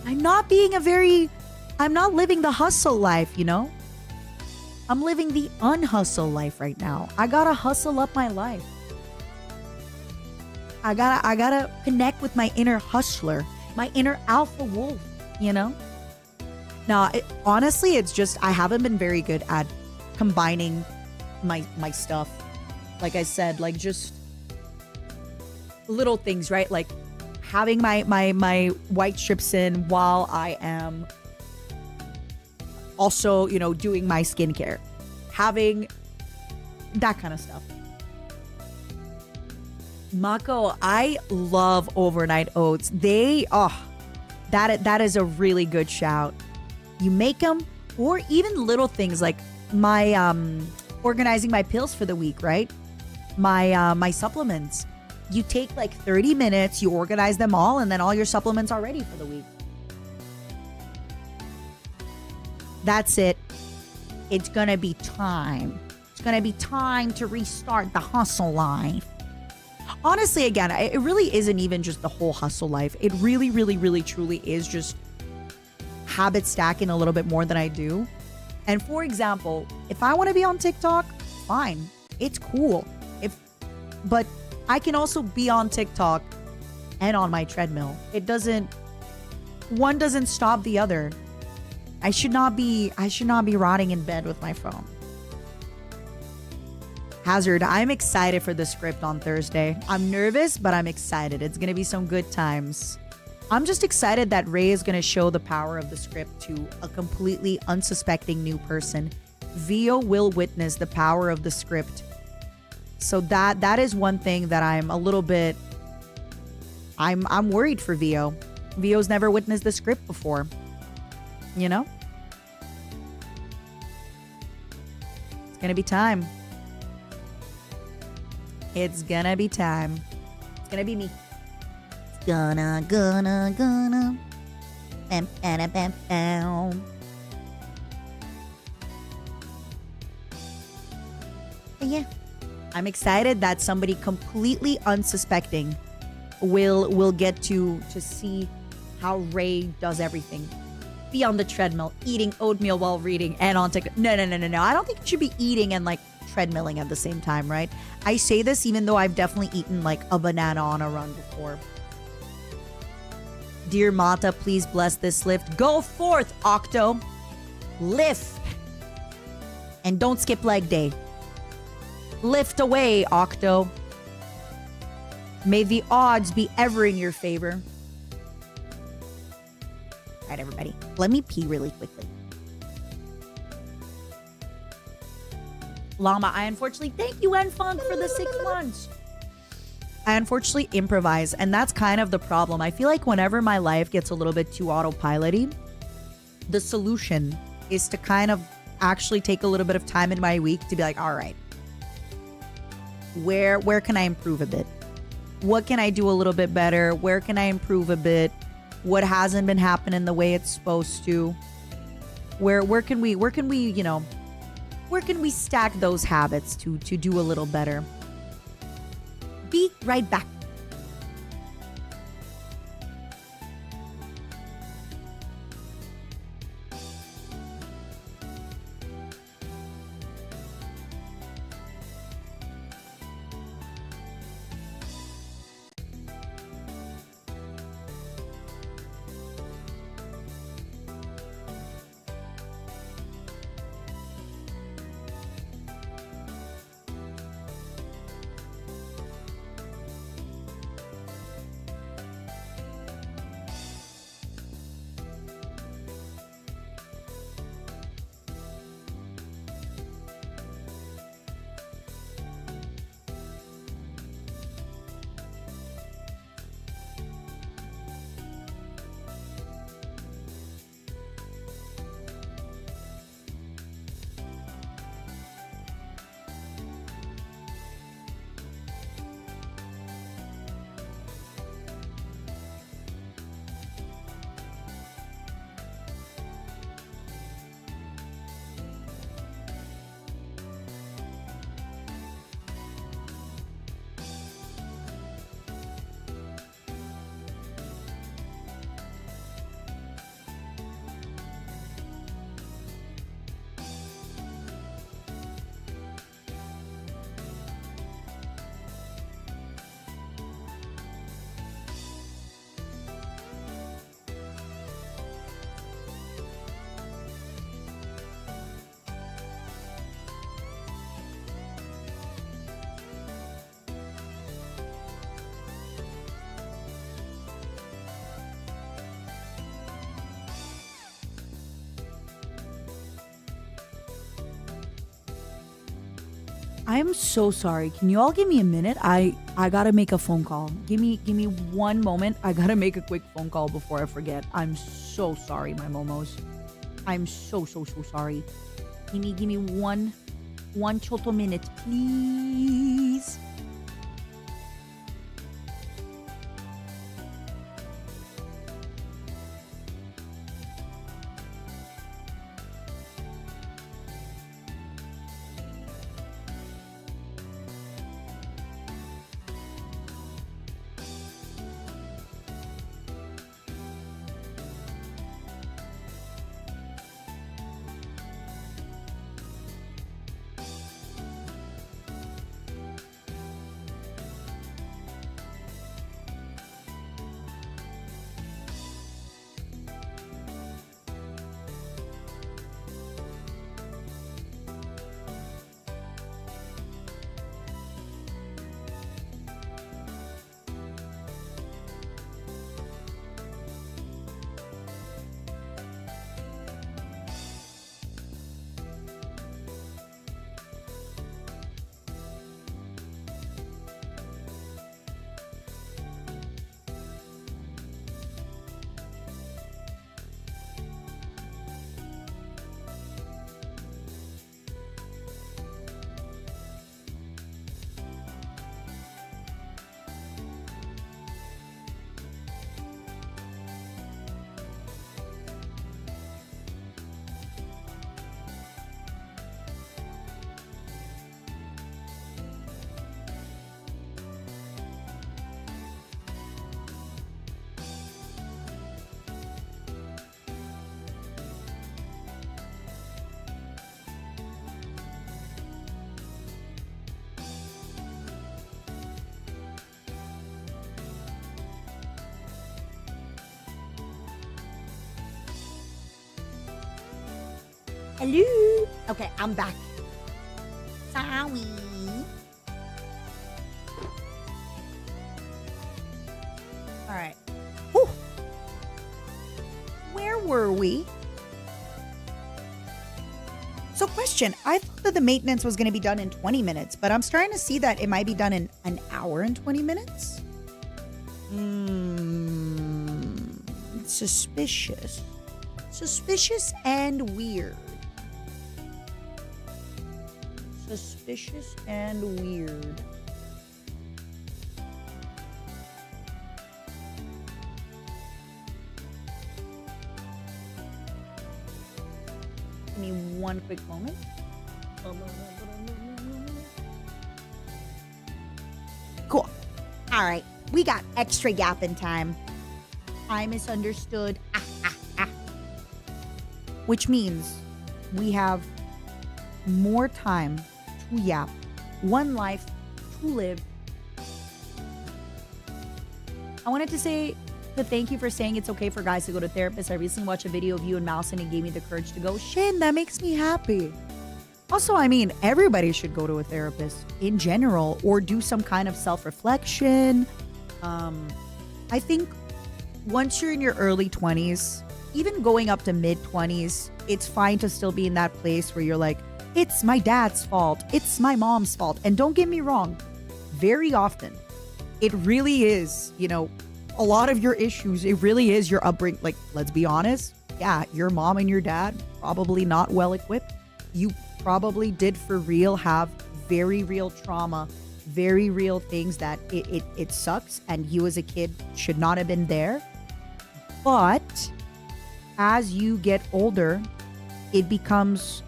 I'm not living the hustle life, you know? I'm living the unhustle life right now. I gotta hustle up my life. I gotta connect with my inner hustler, my inner alpha wolf, you know? Now, honestly, it's just I haven't been very good at combining my stuff. Like I said, like just little things, right? Like having my white strips in while I am also, you know, doing my skincare, having that kind of stuff. Mako, I love overnight oats. That is a really good shout. You make them, or even little things like my organizing my pills for the week, right? My supplements. You take like 30 minutes, you organize them all, and then all your supplements are ready for the week. That's it. It's gonna be time. It's gonna be time to restart the hustle life. Honestly, again, it really isn't even just the whole hustle life. It really, really, really, truly is just habit stacking a little bit more than I do. And for example, if I want to be on TikTok, fine. It's cool. But I can also be on TikTok and on my treadmill. One doesn't stop the other. I should not be rotting in bed with my phone. Hazard, I'm excited for the script on Thursday. I'm nervous, but I'm excited. It's going to be some good times. I'm just excited that Ray is going to show the power of the script to a completely unsuspecting new person. Vio will witness the power of the script. So that is one thing that I'm a little bit... I'm worried for Vio. Vio's never witnessed the script before. You know? It's going to be time. It's gonna be time. It's gonna be me. It's gonna. Bam, bam, bam, bam. But yeah. I'm excited that somebody completely unsuspecting will get to see how Ray does everything. Be on the treadmill, eating oatmeal while reading, and on TikTok. No. I don't think you should be eating and like treadmilling at the same time, right? I say this even though I've definitely eaten like a banana on a run before. Dear Mata, please bless this lift. Go forth, Octo. Lift. And don't skip leg day. Lift away, Octo. May the odds be ever in your favor. All right, everybody. Let me pee really quickly. Llama, I unfortunately... Thank you, Enfunk, for the 6 months. I unfortunately improvise, and that's kind of the problem. I feel like whenever my life gets a little bit too autopilot-y, the solution is to kind of actually take a little bit of time in my week to be like, all right, where can I improve a bit? What can I do a little bit better? Where can I improve a bit? What hasn't been happening the way it's supposed to? Where can we, you know... Where can we stack those habits to do a little better? Be right back. I'm so sorry. Can you all give me a minute? I gotta make a phone call. Give me one moment. I gotta make a quick phone call before I forget. I'm so sorry, my momos. I'm so sorry. Give me one total minute, please. Hello. Okay, I'm back. Sorry. All right. Whew. Where were we? So question, I thought that the maintenance was going to be done in 20 minutes, but I'm starting to see that it might be done in an hour and 20 minutes. Suspicious. Suspicious and weird. Suspicious and weird. Give me one quick moment. Cool. All right. We got extra yapping time. I misunderstood. Which means we have more time to yap. One life to live. I wanted to say to thank you for saying it's okay for guys to go to therapists. I recently watched a video of you and Mouse and it gave me the courage to go. Shin, that makes me happy. Also, I mean, everybody should go to a therapist in general or do some kind of self-reflection. I think once you're in your early 20s, even going up to mid 20s, it's fine to still be in that place where you're like, it's my dad's fault. It's my mom's fault. And don't get me wrong, very often, it really is, you know, a lot of your issues, it really is your upbringing. Like, let's be honest. Yeah, your mom and your dad, probably not well equipped. You probably did for real have very real trauma, very real things that it sucks. And you as a kid should not have been there. But as you get older, it becomes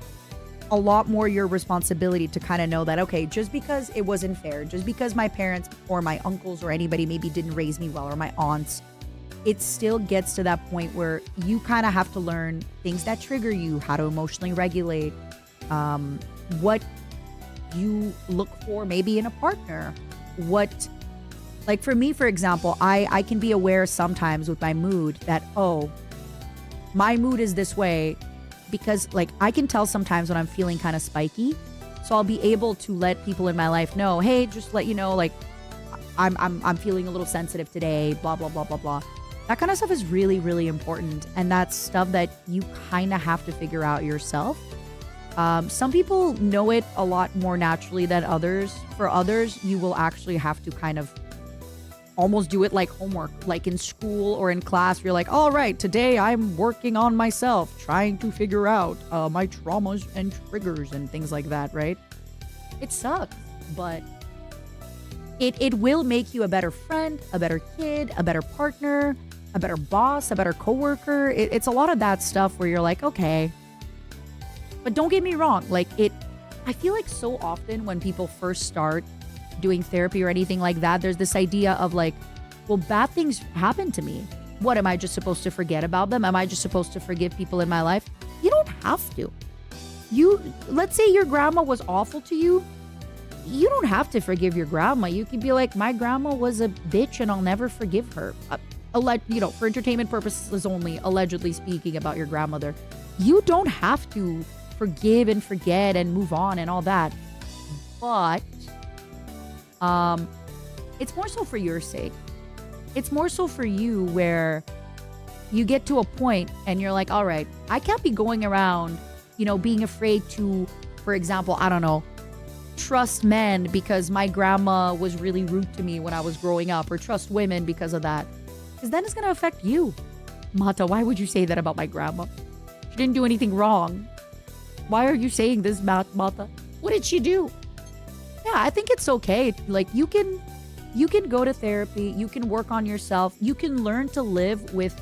a lot more your responsibility to kind of know that, okay, just because it wasn't fair, just because my parents or my uncles or anybody maybe didn't raise me well, or my aunts, it still gets to that point where you kind of have to learn things that trigger you, how to emotionally regulate, what you look for maybe in a partner. What, like for me, for example, I can be aware sometimes with my mood that, oh, my mood is this way because like I can tell sometimes when I'm feeling kind of spiky. So I'll be able to let people in my life know, hey, just let you know, like I'm feeling a little sensitive today, blah, blah, blah, blah, blah. That kind of stuff is really, really important. And that's stuff that you kind of have to figure out yourself. Some people know it a lot more naturally than others. For others, you will actually have to kind of almost do it like homework, like in school or in class. You're like, all right, today I'm working on myself, trying to figure out my traumas and triggers and things like that, right? It sucks, but it will make you a better friend, a better kid, a better partner, a better boss, a better coworker. It's a lot of that stuff where you're like, okay. But don't get me wrong, like I feel like so often when people first start doing therapy or anything like that, there's this idea of like, well, bad things happen to me. What, am I just supposed to forget about them? Am I just supposed to forgive people in my life? You don't have to. Let's say your grandma was awful to you. You don't have to forgive your grandma. You can be like, my grandma was a bitch and I'll never forgive her. For entertainment purposes only, allegedly speaking about your grandmother. You don't have to forgive and forget and move on and all that. But it's more so for your sake. It's more so for you where you get to a point and you're like, all right, I can't be going around, being afraid to, for example, I don't know, trust men because my grandma was really rude to me when I was growing up, or trust women because of that. Because then it's going to affect you. Mata, why would you say that about my grandma? She didn't do anything wrong. Why are you saying this, Mata? What did she do? Yeah, I think it's okay. Like, you can go to therapy. You can work on yourself. You can learn to live with,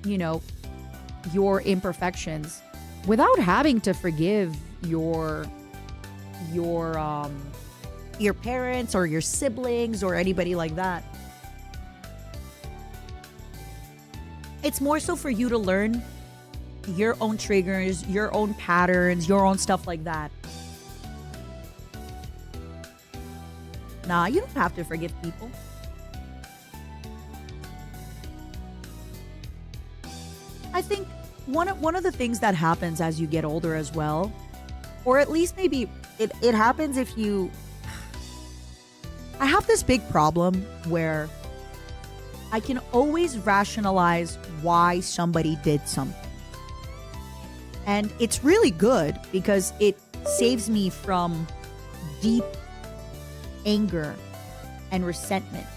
your imperfections without having to forgive your parents or your siblings or anybody like that. It's more so for you to learn your own triggers, your own patterns, your own stuff like that. Nah, you don't have to forgive people. I think one of the things that happens as you get older as well, or at least maybe it happens if you. I have this big problem where I can always rationalize why somebody did something. And it's really good because it saves me from deep anger and resentment.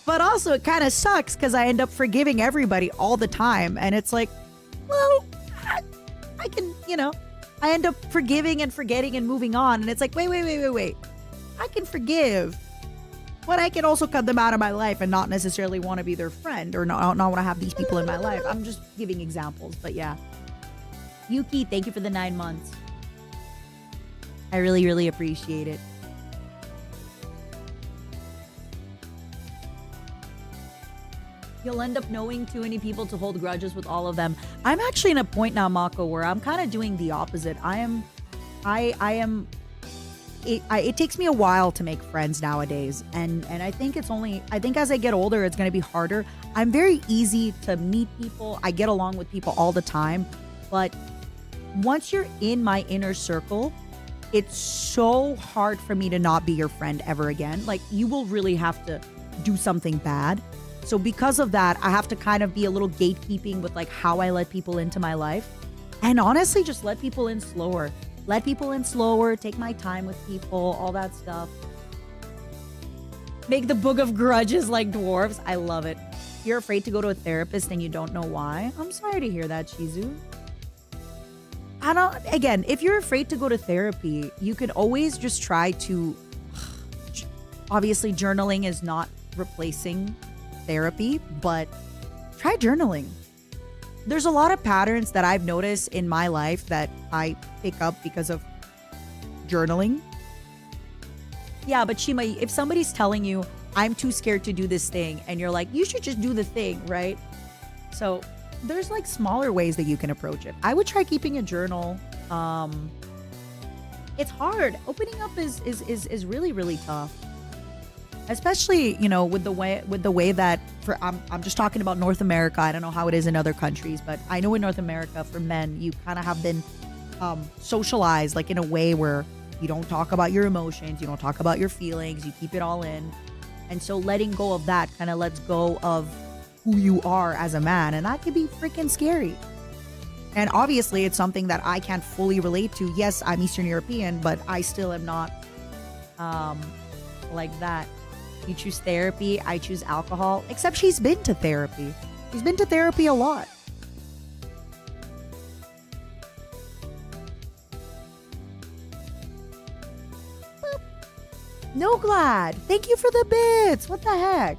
But also it kind of sucks because I end up forgiving everybody all the time. And it's like, well, I can, I end up forgiving and forgetting and moving on. And it's like, wait. I can forgive, but I can also cut them out of my life and not necessarily want to be their friend or not want to have these people in my life. I'm just giving examples, but yeah. Yuki, thank you for the 9 months. I really, really appreciate it. You'll end up knowing too many people to hold grudges with all of them. I'm actually in a point now, Mako, where I'm kind of doing the opposite. It takes me a while to make friends nowadays, and I think as I get older it's going to be harder. I'm very easy to meet people. I get along with people all the time, but once you're in my inner circle, it's so hard for me to not be your friend ever again. Like, you will really have to do something bad. So because of that, I have to kind of be a little gatekeeping with like how I let people into my life, and honestly just let people in slower. Let people in slower, take my time with people, all that stuff. Make the book of grudges like dwarves. I love it. You're afraid to go to a therapist and you don't know why? I'm sorry to hear that, Shizu. Again, if you're afraid to go to therapy, you can always just try to... Obviously, journaling is not replacing therapy, but try journaling. There's a lot of patterns that I've noticed in my life that I pick up because of journaling. Yeah, but Shima, if somebody's telling you, I'm too scared to do this thing, and you're like, you should just do the thing, right? So there's like smaller ways that you can approach it. I would try keeping a journal. It's hard. Opening up is really, really tough. Especially, with the way that I'm just talking about North America. I don't know how it is in other countries, but I know in North America for men, you kind of have been socialized like in a way where you don't talk about your emotions, you don't talk about your feelings, you keep it all in. And so letting go of that kind of lets go of who you are as a man, and that can be freaking scary. And obviously it's something that I can't fully relate to. Yes, I'm Eastern European, but I still am not like that. You choose therapy, I choose alcohol. Except she's been to therapy. She's been to therapy a lot. Boop. No glad. Thank you for the bits. What the heck?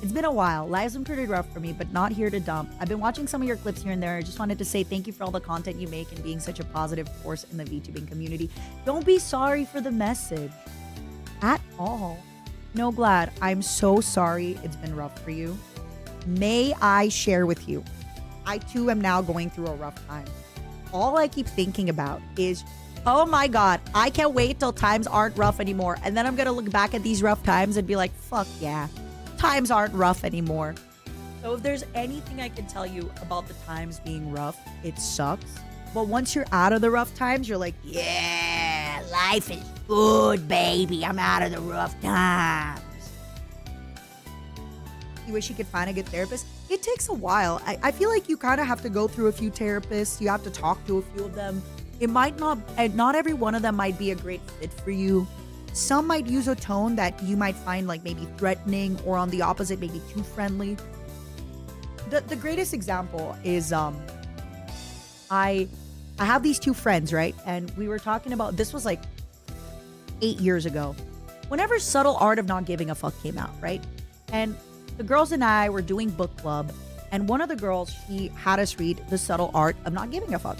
It's been a while. Lives been pretty rough for me, but not here to dump. I've been watching some of your clips here and there. I just wanted to say thank you for all the content you make and being such a positive force in the VTubing community. Don't be sorry for the message. At all. No, glad. I'm so sorry it's been rough for you. May I share with you? I too am now going through a rough time. All I keep thinking about is, oh my God, I can't wait till times aren't rough anymore. And then I'm going to look back at these rough times and be like, fuck yeah, times aren't rough anymore. So if there's anything I can tell you about the times being rough, it sucks. But once you're out of the rough times, you're like, yeah, life is good, baby. I'm out of the rough times. You wish you could find a good therapist? It takes a while. I feel like you kind of have to go through a few therapists. You have to talk to a few of them. It might not every one of them might be a great fit for you. Some might use a tone that you might find like maybe threatening, or on the opposite, maybe too friendly. The greatest example is I have these two friends, right? And we were talking about, this was like 8 years ago. Whenever Subtle Art of Not Giving a Fuck came out, right? And the girls and I were doing book club, and one of the girls, she had us read The Subtle Art of Not Giving a Fuck.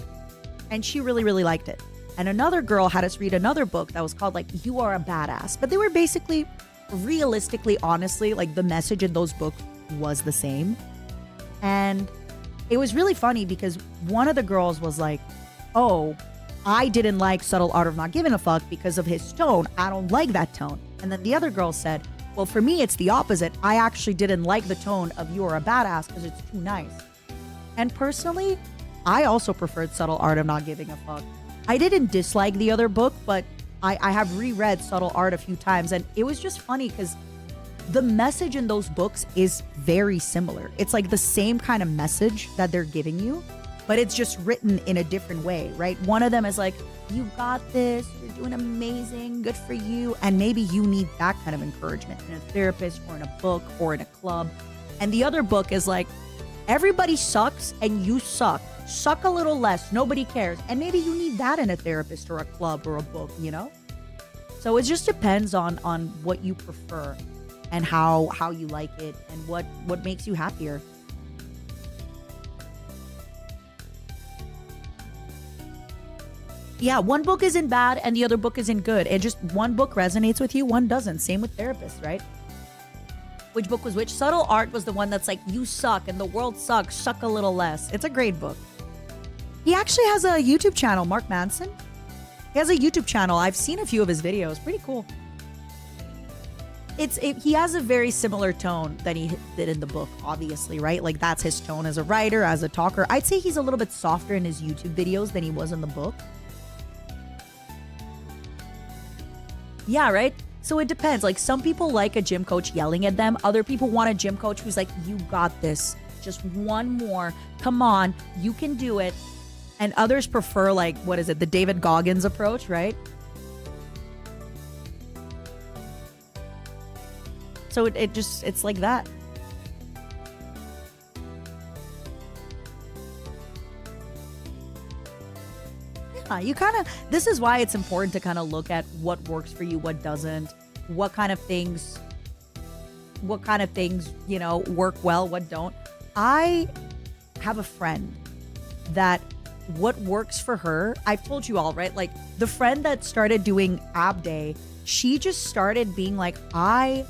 And she really, really liked it. And another girl had us read another book that was called like You Are a Badass. But they were basically, realistically, honestly, like the message in those books was the same. And it was really funny because one of the girls was like, oh, I didn't like Subtle Art of Not Giving a Fuck because of his tone. I don't like that tone. And then the other girl said, well, for me, it's the opposite. I actually didn't like the tone of You Are a Badass because it's too nice. And personally, I also preferred Subtle Art of Not Giving a Fuck. I didn't dislike the other book, but I have reread Subtle Art a few times, and it was just funny because the message in those books is very similar. It's like the same kind of message that they're giving you, but it's just written in a different way, right? One of them is like, you got this, you're doing amazing, good for you. And maybe you need that kind of encouragement in a therapist or in a book or in a club. And the other book is like, everybody sucks and you suck. Suck a little less, nobody cares. And maybe you need that in a therapist or a club or a book, you know? So it just depends on what you prefer and how you like it and what makes you happier. Yeah, one book isn't bad and the other book isn't good. It just, one book resonates with you, one doesn't. Same with therapists, right? Which book was which? Subtle Art was the one that's like, you suck and the world sucks, suck a little less. It's a great book. He actually has a YouTube channel, Mark Manson. He has a YouTube channel. I've seen a few of his videos. Pretty cool. He has a very similar tone than he did in the book, obviously, right? Like that's his tone as a writer, as a talker. I'd say he's a little bit softer in his YouTube videos than he was in the book. Yeah, right? So it depends. Like some people like a gym coach yelling at them. Other people want a gym coach who's like, you got this. Just one more. Come on. You can do it. And others prefer like, what is it? The David Goggins approach, right? So it's like that. Yeah, you kind of, this is why it's important to kind of look at what works for you, what doesn't, what kind of things, you know, work well, what don't. I have a friend that what works for her, I've told you all, right? Like the friend that started doing ab day, she just started being like, I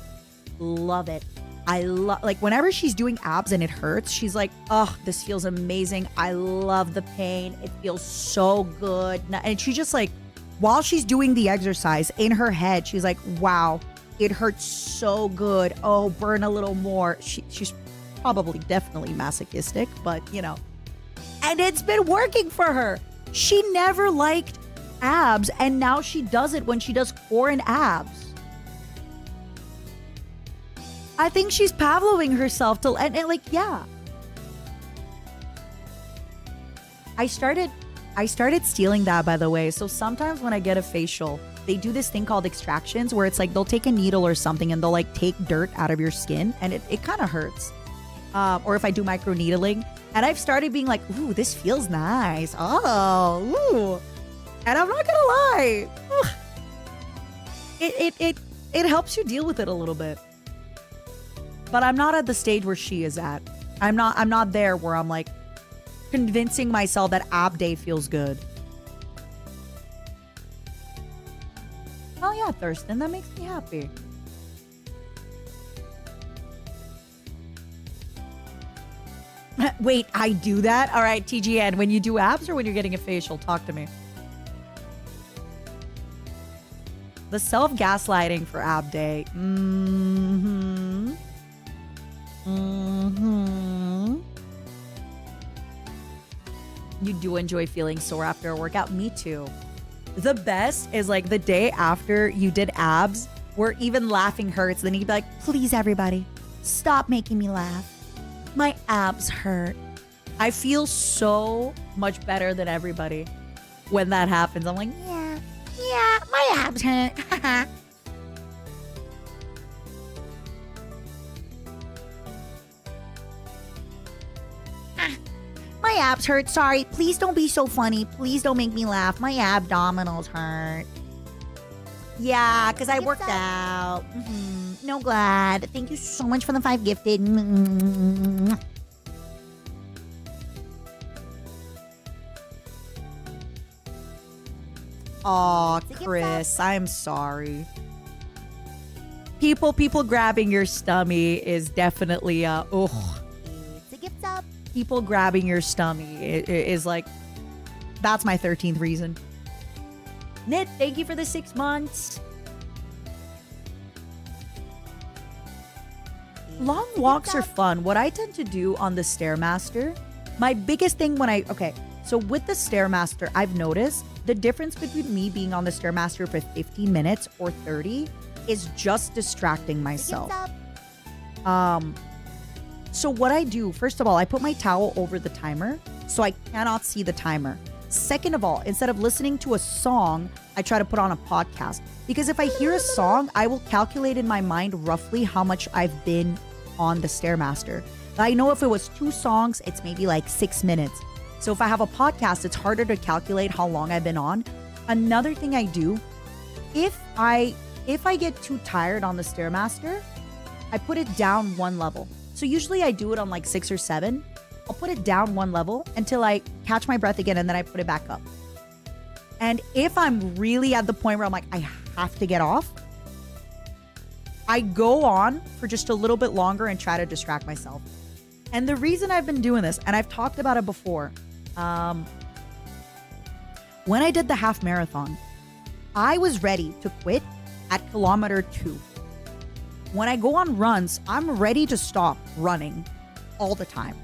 love it. Like whenever she's doing abs and it hurts, she's like, oh, this feels amazing. I love the pain. It feels so good. And she just like, while she's doing the exercise in her head, she's like, wow, it hurts so good. Oh, burn a little more. She's probably definitely masochistic, but you know, and it's been working for her. She never liked abs, and now she does it when she does core and abs. I think she's Pavloving herself to, and like, yeah. I started stealing that, by the way. So sometimes when I get a facial, they do this thing called extractions where it's like they'll take a needle or something and they'll like take dirt out of your skin, and it kind of hurts. Or if I do micro needling, and I've started being like, ooh, this feels nice. Oh, ooh. And I'm not gonna lie, it helps you deal with it a little bit. But I'm not at the stage where she is at. I'm not there where I'm like convincing myself that ab day feels good. Oh yeah, Thurston, that makes me happy. Wait, I do that? All right, TGN, when you do abs or when you're getting a facial, talk to me. The self-gaslighting for ab day. You do enjoy feeling sore after a workout? Me too. The best is like the day after you did abs where even laughing hurts. Then you can be like, please everybody, stop making me laugh. My abs hurt. I feel so much better than everybody when that happens. I'm like, yeah, my abs hurt. My abs hurt. Sorry. Please don't be so funny. Please don't make me laugh. My abdominals hurt. Yeah, because I worked out. No, glad. Thank you so much for the 5 gifted. Aw, Chris, I'm sorry. People grabbing your stummy is definitely It's a gift up. People grabbing your stummy is like, that's my 13th reason. Knit, thank you for the 6 months. Long walks are fun. What I tend to do on the Stairmaster My biggest thing so with the Stairmaster, I've noticed the difference between me being on the Stairmaster for 15 minutes or 30 is just distracting myself. So what I do, first of all, I put my towel over the timer so I cannot see the timer. Second of all, instead of listening to a song, I try to put on a podcast. Because if I hear a song, I will calculate in my mind roughly how much I've been on the Stairmaster. I know if it was 2 songs, it's maybe like 6 minutes. So if I have a podcast, it's harder to calculate how long I've been on. Another thing I do, if I get too tired on the Stairmaster, I put it down 1 level. So usually I do it on like 6 or 7. I'll put it down 1 level until I catch my breath again and then I put it back up. And if I'm really at the point where I'm like, I have to get off, I go on for just a little bit longer and try to distract myself. And the reason I've been doing this, and I've talked about it before, when I did the half marathon, I was ready to quit at kilometer 2. When I go on runs, I'm ready to stop running all the time.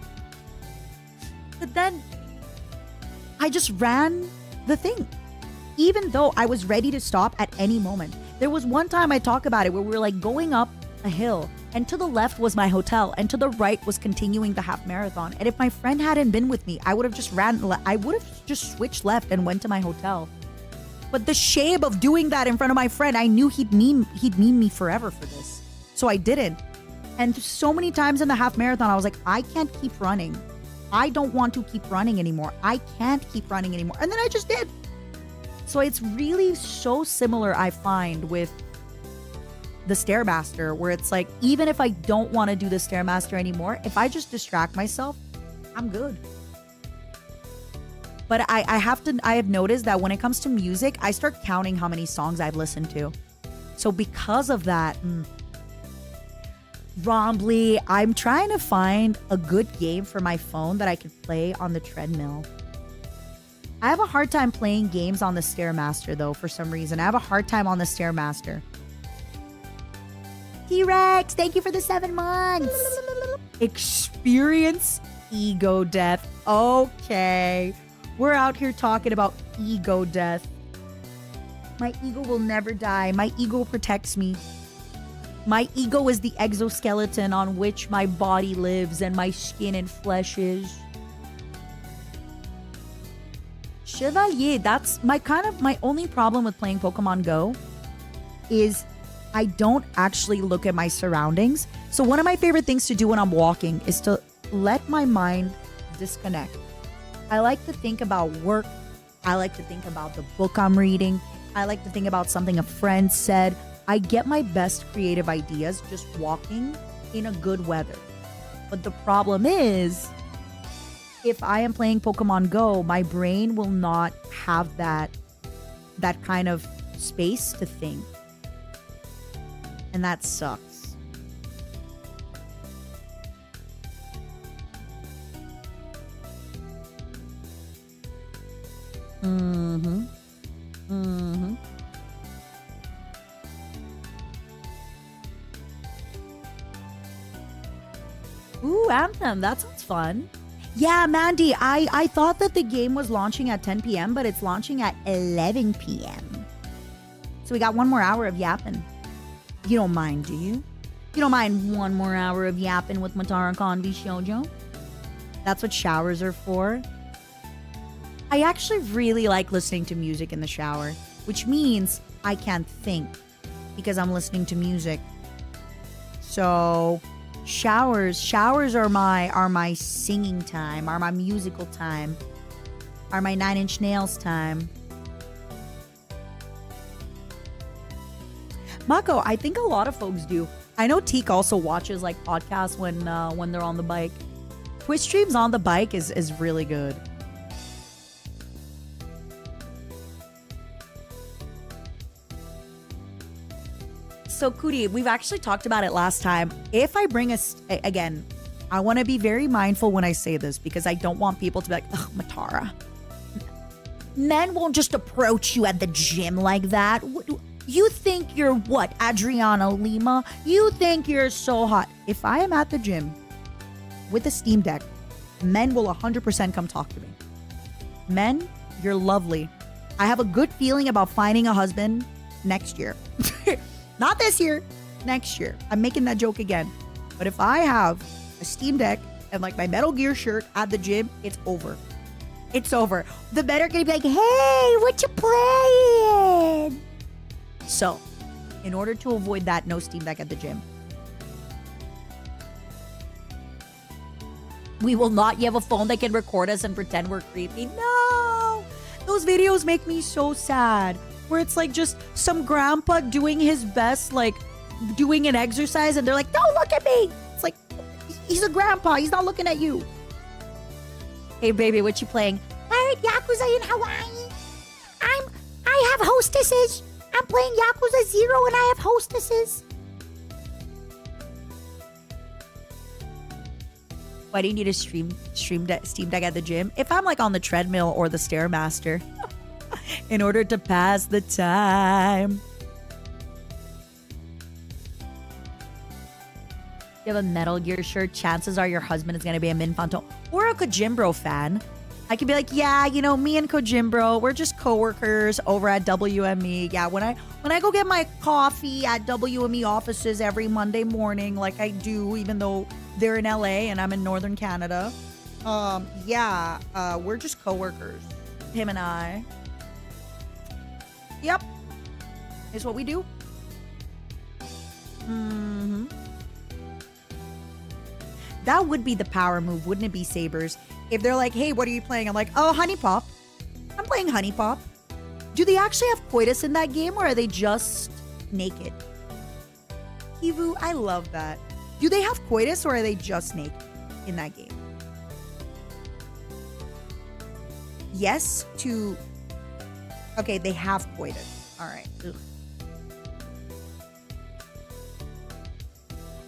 But then I just ran the thing, even though I was ready to stop at any moment. There was one time I talk about it where we were like going up a hill and to the left was my hotel and to the right was continuing the half marathon. And if my friend hadn't been with me, I would have just switched left and went to my hotel. But the shame of doing that in front of my friend, I knew he'd meme me forever for this. So I didn't. And so many times in the half marathon, I was like, I can't keep running. I don't want to keep running anymore. I can't keep running anymore. And then I just did. So it's really so similar, I find, with the Stairmaster, where it's like, even if I don't want to do the Stairmaster anymore, if I just distract myself, I'm good. But I have noticed that when it comes to music, I start counting how many songs I've listened to. So because of that, Rombly, I'm trying to find a good game for my phone that I could play on the treadmill. I have a hard time playing games on the Stairmaster, though, for some reason. I have a hard time on the Stairmaster. T-Rex, thank you for the 7 months. Experience ego death. Okay. We're out here talking about ego death. My ego will never die. My ego protects me. My ego is the exoskeleton on which my body lives and my skin and flesh is. Chevalier, that's my only problem with playing Pokemon Go is I don't actually look at my surroundings. So one of my favorite things to do when I'm walking is to let my mind disconnect. I like to think about work. I like to think about the book I'm reading. I like to think about something a friend said. I get my best creative ideas just walking in a good weather. But the problem is, if I am playing Pokemon Go, my brain will not have that kind of space to think. And that sucks. Ooh, Anthem, that sounds fun. Yeah, Mandy, I thought that the game was launching at 10 p.m., but it's launching at 11 p.m. So we got 1 more hour of yapping. You don't mind, do you? You don't mind 1 more hour of yapping with Matara-con VSHOJO? That's what showers are for. I actually really like listening to music in the shower, which means I can't think because I'm listening to music. So showers are my singing time, are my musical time, are my 9 Inch Nails time. Mako, I think a lot of folks do. I know Teak also watches like podcasts when they're on the bike. Twitch streams on the bike is really good. So Kuti, we've actually talked about it last time. If I bring again, I want to be very mindful when I say this because I don't want people to be like, ugh, Matara. Men won't just approach you at the gym like that. You think you're what, Adriana Lima? You think you're so hot. If I am at the gym with a Steam Deck Men will 100% come talk to me. Men, you're lovely. I have a good feeling about finding a husband next year. Not this year, next year. I'm making that joke again. But if I have a Steam Deck and like my Metal Gear shirt at the gym, it's over. It's over. The men are gonna be like, hey, what you playing? So, in order to avoid that, no Steam Deck at the gym. We will not. You have a phone that can record us and pretend we're creepy. No! Those videos make me so sad. Where it's like just some grandpa doing his best, like doing an exercise, and they're like, don't look at me! It's like, he's a grandpa. He's not looking at you. Hey, baby, what you playing? I heard Yakuza in Hawaii. I have hostesses. I'm playing Yakuza 0 and I have hostesses. Why do you need a Steam Deck at the gym? If I'm like on the treadmill or the Stairmaster, in order to pass the time. You have a Metal Gear shirt, chances are your husband is going to be a Min Fanto or a Kojimbro fan. I could be like, yeah, you know, me and Kojimbro, we're just coworkers over at WME. Yeah, when I go get my coffee at WME offices every Monday morning, like I do, even though they're in LA and I'm in Northern Canada. We're just coworkers. Him and I. Yep. Is what we do. Mm-hmm. That would be the power move, wouldn't it be, Sabers? If they're like, hey, what are you playing? I'm like, oh, Honey Pop. I'm playing Honey Pop. Do they actually have coitus in that game, or are they just naked? Kivu, I love that. Do they have coitus, or are they just naked in that game? Yes to... Okay, they have coitus. All right. Ugh.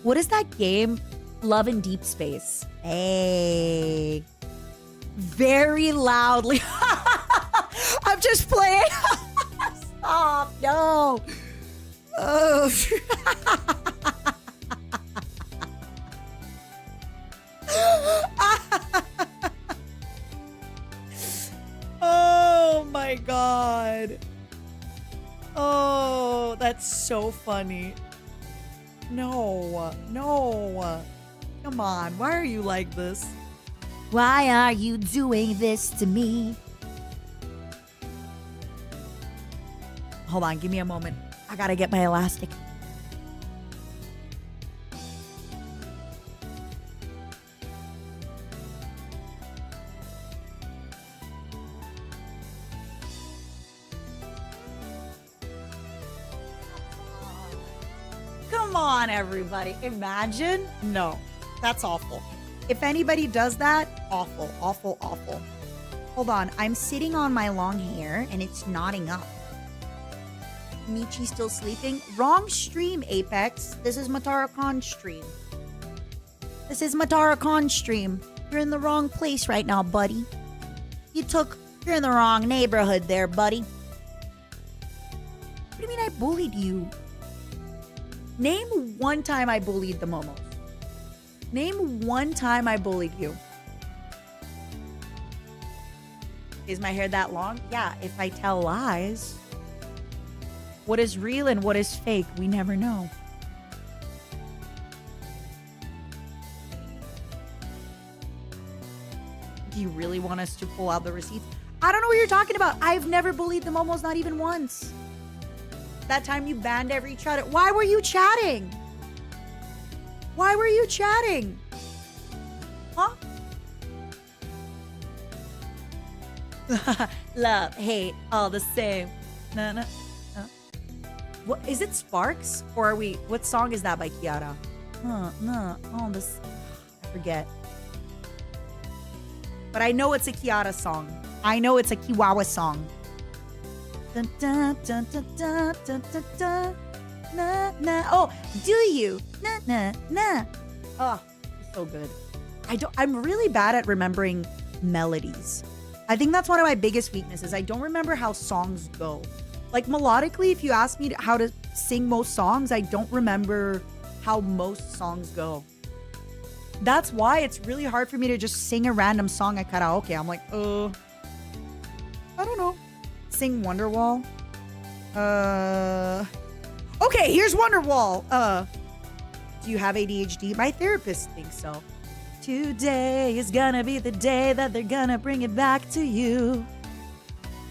What is that game? Love in Deep Space. Hey. Very loudly. I'm just playing. Stop. No. Oh. Oh my God. Oh, that's so funny. No. Come on. Why are you like this? Why are you doing this to me? Hold on. Give me a moment. I gotta get my elastic. Come on, everybody. Imagine. No, that's awful. If anybody does that, awful, awful, awful. Hold on. I'm sitting on my long hair and it's knotting up. Michi still sleeping? Wrong stream, Apex. This is Matara Khan's stream. This is Matara Khan's stream. You're in the wrong place right now, buddy. You're in the wrong neighborhood there, buddy. What do you mean I bullied you? Name one time I bullied the Momos. Name one time I bullied you. Is my hair that long? Yeah, if I tell lies. What is real and what is fake, we never know. Do you really want us to pull out the receipts? I don't know what you're talking about. I've never bullied the Momos, not even once. That time you banned every chat. Why were you chatting? Why were you chatting? Huh? Love, hate, all the same. No. What is it? Sparks? Or are we? What song is that by Kiara? No. Oh, this. I forget. But I know it's a Kiara song. I know it's a Kiwawa song. Dun, dun, dun, dun, dun, dun, dun, dun. Na, na. Oh, do you? Na, na, na. Oh, so good. I'm really bad at remembering melodies. I think that's one of my biggest weaknesses. I don't remember how songs go. Like melodically, if you ask me how to sing most songs, I don't remember how most songs go. That's why it's really hard for me to just sing a random song at karaoke. I'm like, I don't know. Sing Wonderwall. Okay, here's Wonderwall. Do you have ADHD? My therapist thinks so. Today is gonna be the day that they're gonna bring it back to you.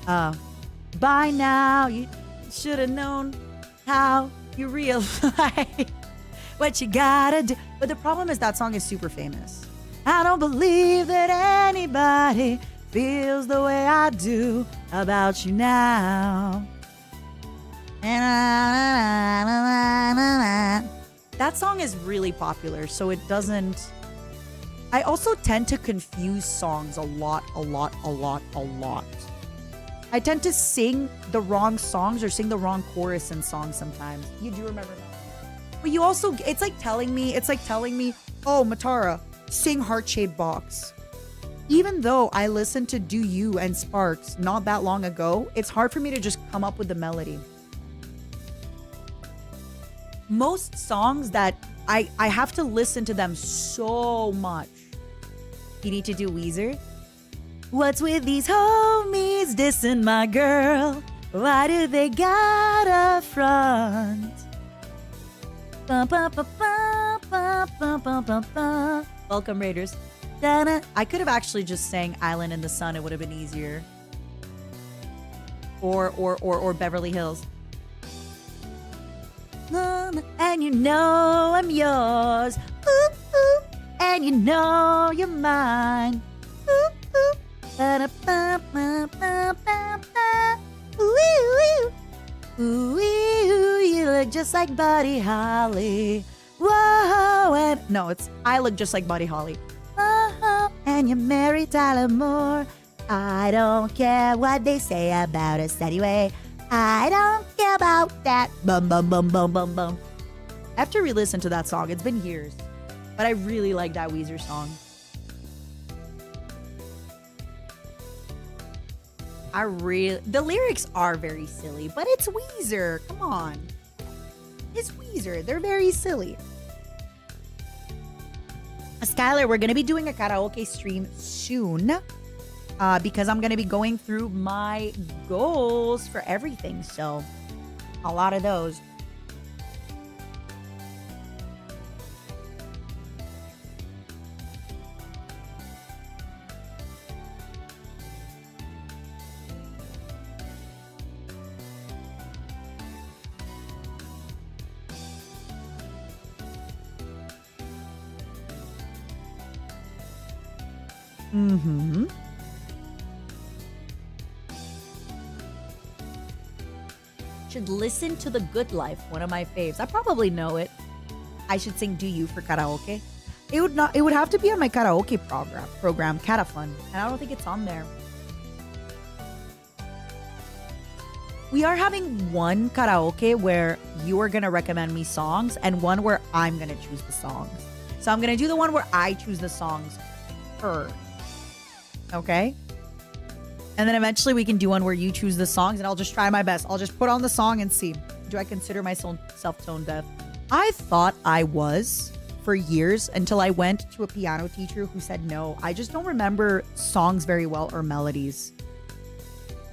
By now you should have known how you realize what you gotta do. But the problem is that song is super famous. I don't believe that anybody feels the way I do about you now. That song is really popular, so it doesn't... I also tend to confuse songs a lot. I tend to sing the wrong songs or sing the wrong chorus in songs sometimes. You do remember that. But you also, it's like telling me, oh, Matara, sing Heart-Shaped Box. Even though I listened to Do You and Sparks not that long ago, it's hard for me to just come up with the melody. Most songs that I have to listen to them so much. You need to do Weezer. What's with these homies dissing my girl? Why do they gotta front? Welcome, Raiders. I could have actually just sang Island in the Sun. It would have been easier. Or Beverly Hills. And you know I'm yours. Ooh, ooh. And you know you're mine. Ooh, ooh. Ooh, you look just like Buddy Holly. Whoa, and no, it's I look just like Buddy Holly. Whoa, and you marry Tyler Moore. I don't care what they say about us anyway. I don't care about that. Bum, bum, bum, bum, bum, bum. I have to re-listen to that song. It's been years. But I really like that Weezer song. The lyrics are very silly, but it's Weezer. Come on. It's Weezer. They're very silly. Skylar, we're going to be doing a karaoke stream soon. Because I'm going to be going through my goals for everything. So, a lot of those. Mm-hmm. Should listen to The Good Life, one of my faves. I probably know it. I should sing Do You for karaoke. It would have to be on my karaoke program, Catafun, and I don't think it's on there. We are having one karaoke where you are going to recommend me songs and one where I'm going to choose the songs. So I'm going to do the one where I choose the songs first. Okay? And then eventually we can do one where you choose the songs and I'll just try my best. I'll just put on the song and see. Do I consider myself tone deaf? I thought I was for years until I went to a piano teacher who said no. I just don't remember songs very well or melodies.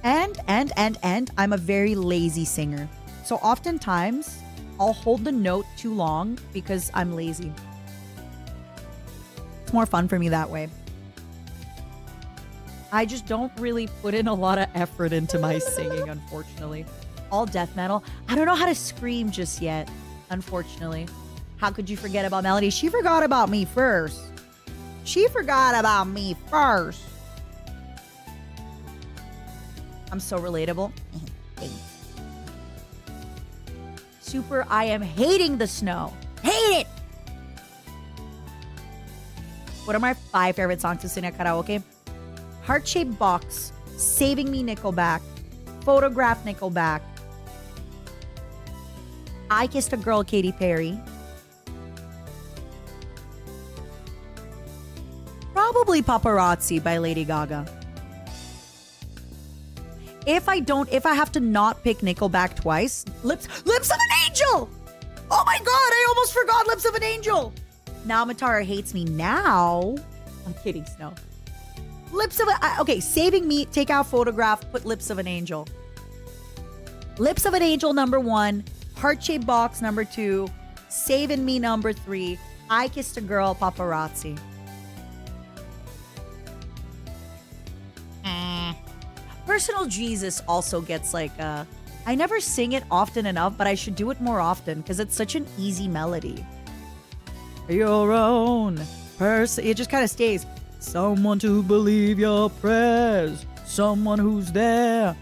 And I'm a very lazy singer. So oftentimes I'll hold the note too long because I'm lazy. It's more fun for me that way. I just don't really put in a lot of effort into my singing, unfortunately. All death metal. I don't know how to scream just yet, unfortunately. How could you forget about Melody? She forgot about me first. I'm so relatable. Super, I am hating the snow. Hate it! What are my 5 favorite songs to sing at karaoke? Heart-Shaped Box, Saving Me Nickelback, Photograph Nickelback, I Kissed a Girl Katy Perry, probably Paparazzi by Lady Gaga. If I have to not pick Nickelback twice, Lips of an Angel! Oh my god, I almost forgot Lips of an Angel! Now Matara hates me now. I'm kidding, Snow. Lips of a... Okay, saving me. Take out photograph. Put lips of an angel. Lips of an angel, number 1. Heart-shaped box, number 2. Saving me, number 3. I kissed a girl, paparazzi. Personal Jesus also gets like I never sing it often enough, but I should do it more often because it's such an easy melody. Your own person. It just kind of stays. Someone to believe your prayers. Someone who's there.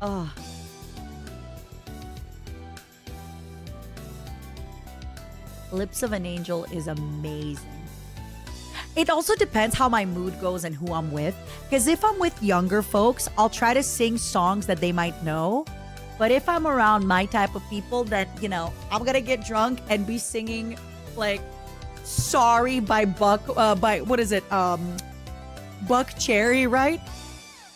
Ah. Lips of an Angel is amazing. It also depends how my mood goes and who I'm with. Because if I'm with younger folks, I'll try to sing songs that they might know. But if I'm around my type of people, then, you know, I'm going to get drunk and be singing, like, Sorry by Buck, what is it? Buck Cherry, right?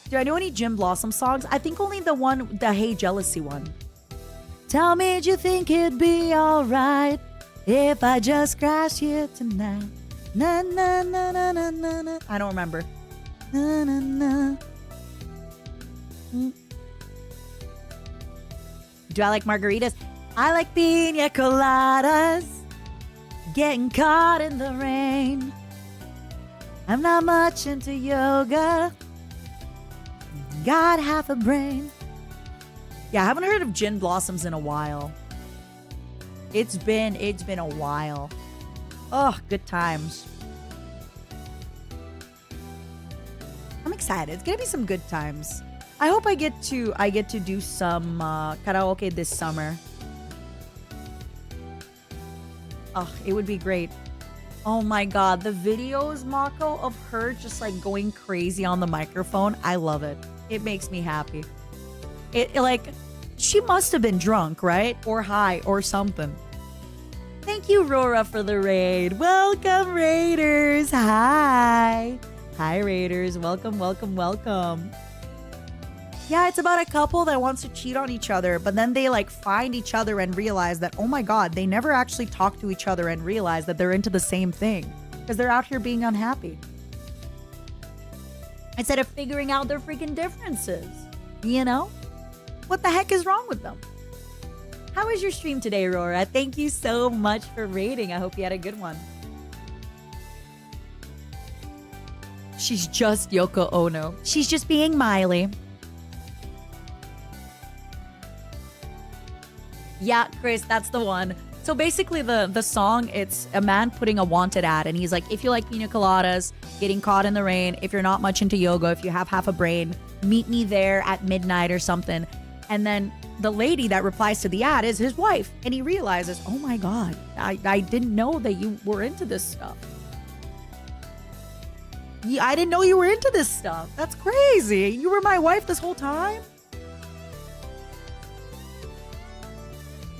Do I know any Jim Blossom songs? I think only the Hey Jealousy one. Tell me, do you think it'd be alright if I just crash here tonight? Na na na na na na na. I don't remember. Na na na. Do I like margaritas? I like pina coladas. Getting caught in the rain. I'm not much into yoga. Got half a brain. Yeah, I haven't heard of Gin Blossoms in a while. It's been a while. Oh, good times. I'm excited. It's gonna be some good times. I hope I get to do some karaoke this summer. Oh, it would be great. Oh my god, the videos, Mako, of her just like going crazy on the microphone. I love it. It makes me happy. It like, she must have been drunk, right? Or high or something. Thank you, Rora, for the raid. Welcome, Raiders. Hi. Hi, Raiders. Welcome, welcome, welcome. Yeah, it's about a couple that wants to cheat on each other, but then they like find each other and realize that, oh my god, they never actually talk to each other and realize that they're into the same thing because they're out here being unhappy. Instead of figuring out their freaking differences, you know? What the heck is wrong with them? How was your stream today, Aurora? Thank you so much for raiding. I hope you had a good one. She's just Yoko Ono. She's just being Miley. Yeah, Chris, that's the one. So basically the song, it's a man putting a wanted ad, and he's like, if you like pina coladas, getting caught in the rain, if you're not much into yoga, if you have half a brain, meet me there at midnight or something. And then the lady that replies to the ad is his wife. And he realizes, oh my god, I didn't know that you were into this stuff. Yeah, I didn't know you were into this stuff. That's crazy. You were my wife this whole time?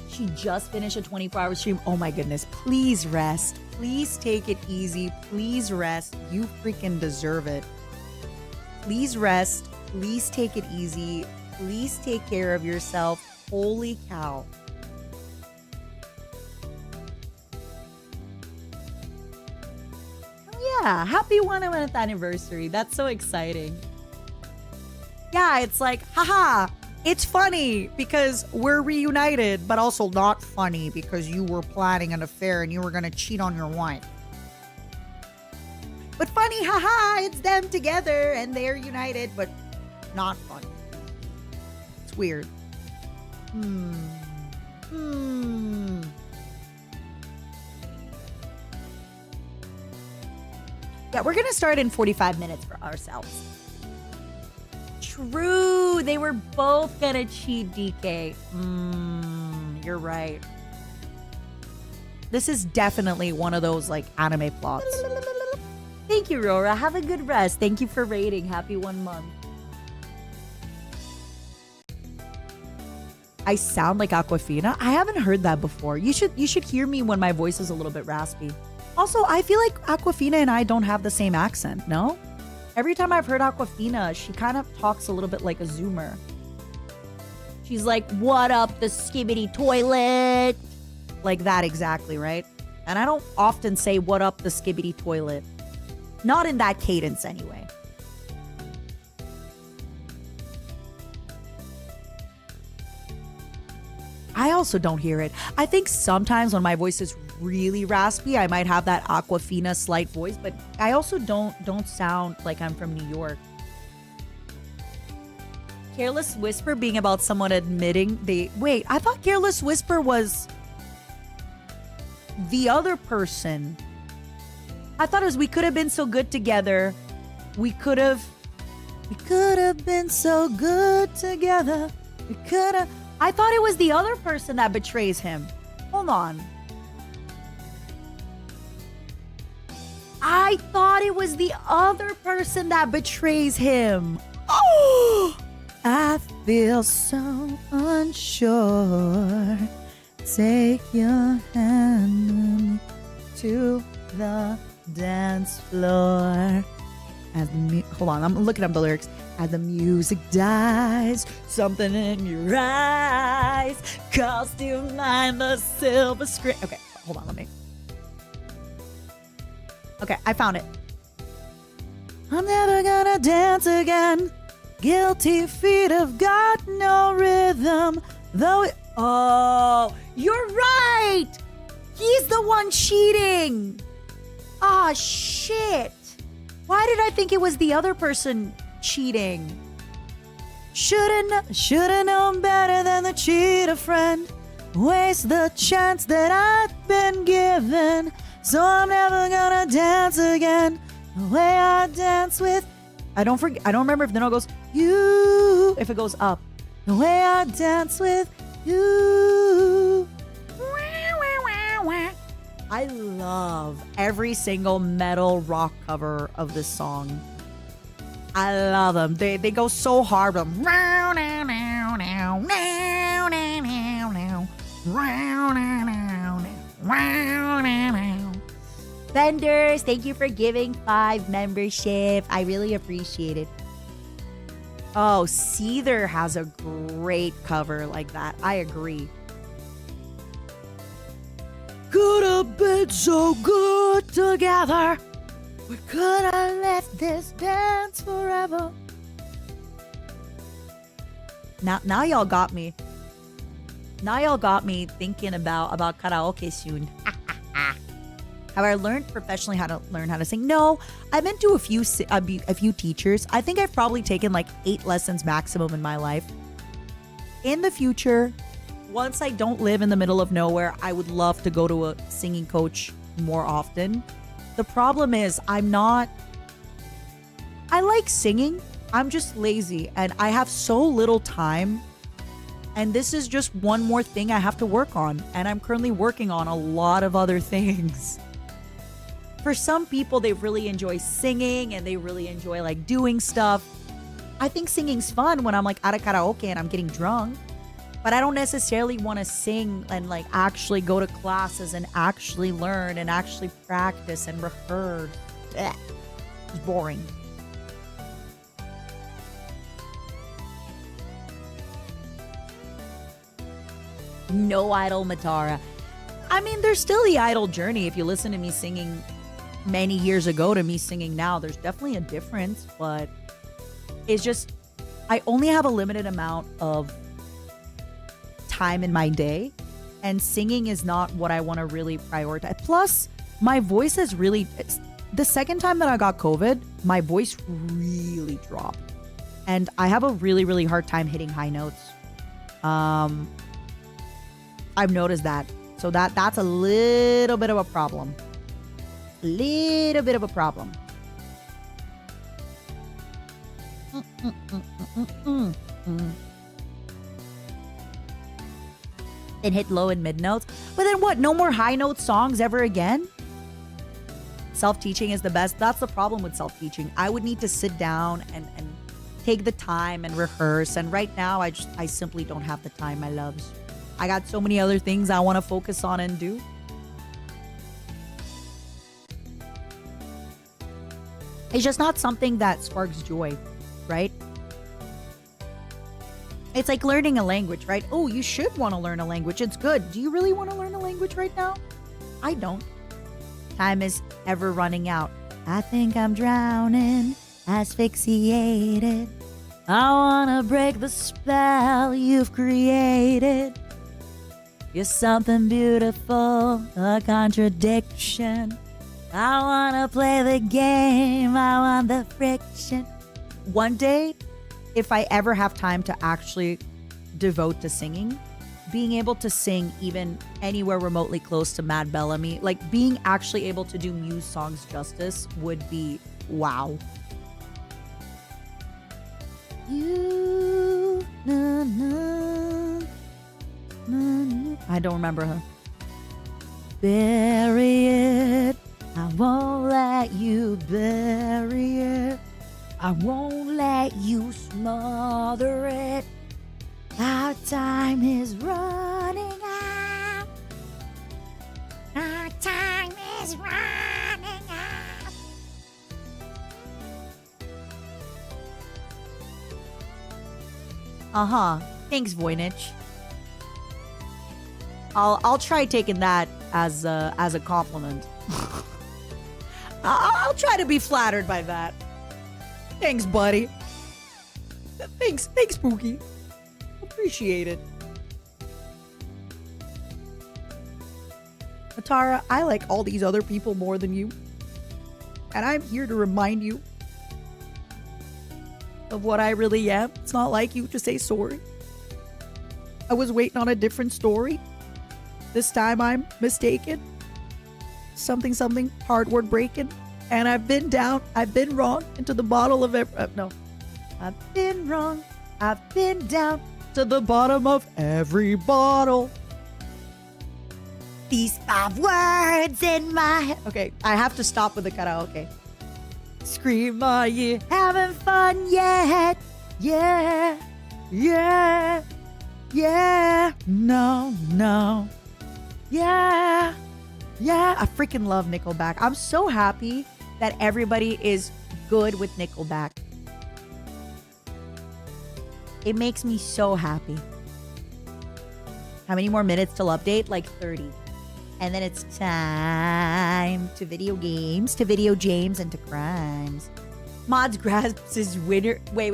She just finished a 24-hour stream. Oh my goodness. Please rest. Please take it easy. Please rest. You freaking deserve it. Please rest. Please take it easy. Please take care of yourself. Holy cow. Oh yeah. Happy 100th anniversary. That's so exciting. Yeah, it's like, haha. It's funny because we're reunited, but also not funny because you were planning an affair and you were going to cheat on your wife. But funny, haha, it's them together and they're united, but not funny. It's weird. Yeah, we're going to start in 45 minutes for ourselves. True. They were both gonna cheat, DK. You're right. This is definitely one of those like anime plots. Thank you, Rora. Have a good rest. Thank you for raiding. Happy 1 month. I sound like Aquafina. I haven't heard that before. You should hear me when my voice is a little bit raspy. Also, I feel like Aquafina and I don't have the same accent, no? Every time I've heard Aquafina, she kind of talks a little bit like a Zoomer. She's like, what up, the skibbity toilet? like that exactly, right? And I don't often say what up the skibbity toilet. Not in that cadence anyway. I also don't hear it. I think sometimes when my voice is really raspy, I might have that Aquafina slight voice, but I also don't sound like I'm from New York. Careless Whisper being about someone admitting they... Wait, I thought Careless Whisper was the other person. I thought it was we could have been so good together. We could have been so good together. We could have... I thought it was the other person that betrays him. Hold on. I thought it was the other person that betrays him. Oh! I feel so unsure. Take your hand to the dance floor. Hold on, I'm looking up the lyrics. As the music dies, something in your eyes calls to mind the silver screen. Okay, hold on, let me. Okay, I found it. I'm never gonna dance again. Guilty feet have got no rhythm. Though it... Oh, you're right! He's the one cheating! Ah, shit! Why did I think it was the other person cheating? Shoulda known better than to cheat a friend. Waste the chance that I've been given. So I'm never gonna dance again the way I dance with... I don't remember if the note goes you, if it goes up. The way I dance with you. I love every single metal rock cover of this song. I love them. They go so hard. Vendors, thank you for giving 5 membership. I really appreciate it. Oh, Seether has a great cover like that. I agree. Could have been so good together. We could have left this dance forever. Now y'all got me. Now y'all got me thinking about karaoke soon. Have I learned professionally how to sing? No, I've been to a few teachers. I think I've probably taken like 8 lessons maximum in my life. In the future, once I don't live in the middle of nowhere, I would love to go to a singing coach more often. The problem is I like singing. I'm just lazy and I have so little time. And this is just one more thing I have to work on. And I'm currently working on a lot of other things. For some people, they really enjoy singing and they really enjoy like doing stuff. I think singing's fun when I'm like at a karaoke and I'm getting drunk. But I don't necessarily want to sing and like actually go to classes and actually learn and actually practice and rehearse. Ugh. It's boring. No idol Matara. I mean, there's still the idol journey. If you listen to me singing many years ago to me singing now, there's definitely a difference, but it's just, I only have a limited amount of time in my day, and singing is not what I want to really prioritize. Plus, my voice is really, the second time that I got COVID, my voice really dropped, and I have a really, really hard time hitting high notes. I've noticed that. So that's a little bit of a problem. Little bit of a problem. And hit low and mid notes. But then what? No more high note songs ever again? Self-teaching is the best. That's the problem with self-teaching. I would need to sit down and take the time and rehearse. And right now, I simply don't have the time, my loves. I got so many other things I want to focus on and do. It's just not something that sparks joy, right? It's like learning a language, right? Oh, you should want to learn a language. It's good. Do you really want to learn a language right now? I don't. Time is ever running out. I think I'm drowning, asphyxiated. I want to break the spell you've created. You're something beautiful, a contradiction. I want to play the game. I want the friction. One day, if I ever have time to actually devote to singing, being able to sing even anywhere remotely close to Mad Bellamy, like being actually able to do Muse songs justice would be wow. You, na, na, na, na. I don't remember her. Bury it. I won't let you bury it. I won't let you smother it. Our time is running out. Our time is running out. Thanks, Voynich. I'll try taking that as a compliment. I'll try to be flattered by that. Thanks, buddy. Thanks, Pookie. Appreciate it. Atara, I like all these other people more than you. And I'm here to remind you of what I really am. It's not like you to say sorry. I was waiting on a different story. This time I'm mistaken. Something, hard-word breaking. And I've been down, I've been wrong into the bottle of no. I've been wrong, I've been down to the bottom of every bottle. These 5 words in my head. Okay, I have to stop with the karaoke. Scream, are you having fun yet? Yeah, yeah, yeah, no, yeah, yeah. I freaking love Nickelback. I'm so happy that everybody is good with Nickelback. It makes me so happy. How many more minutes till update? Like 30. And then it's time to video games, to video James, and to crimes. Mods grabs his winner. Wait.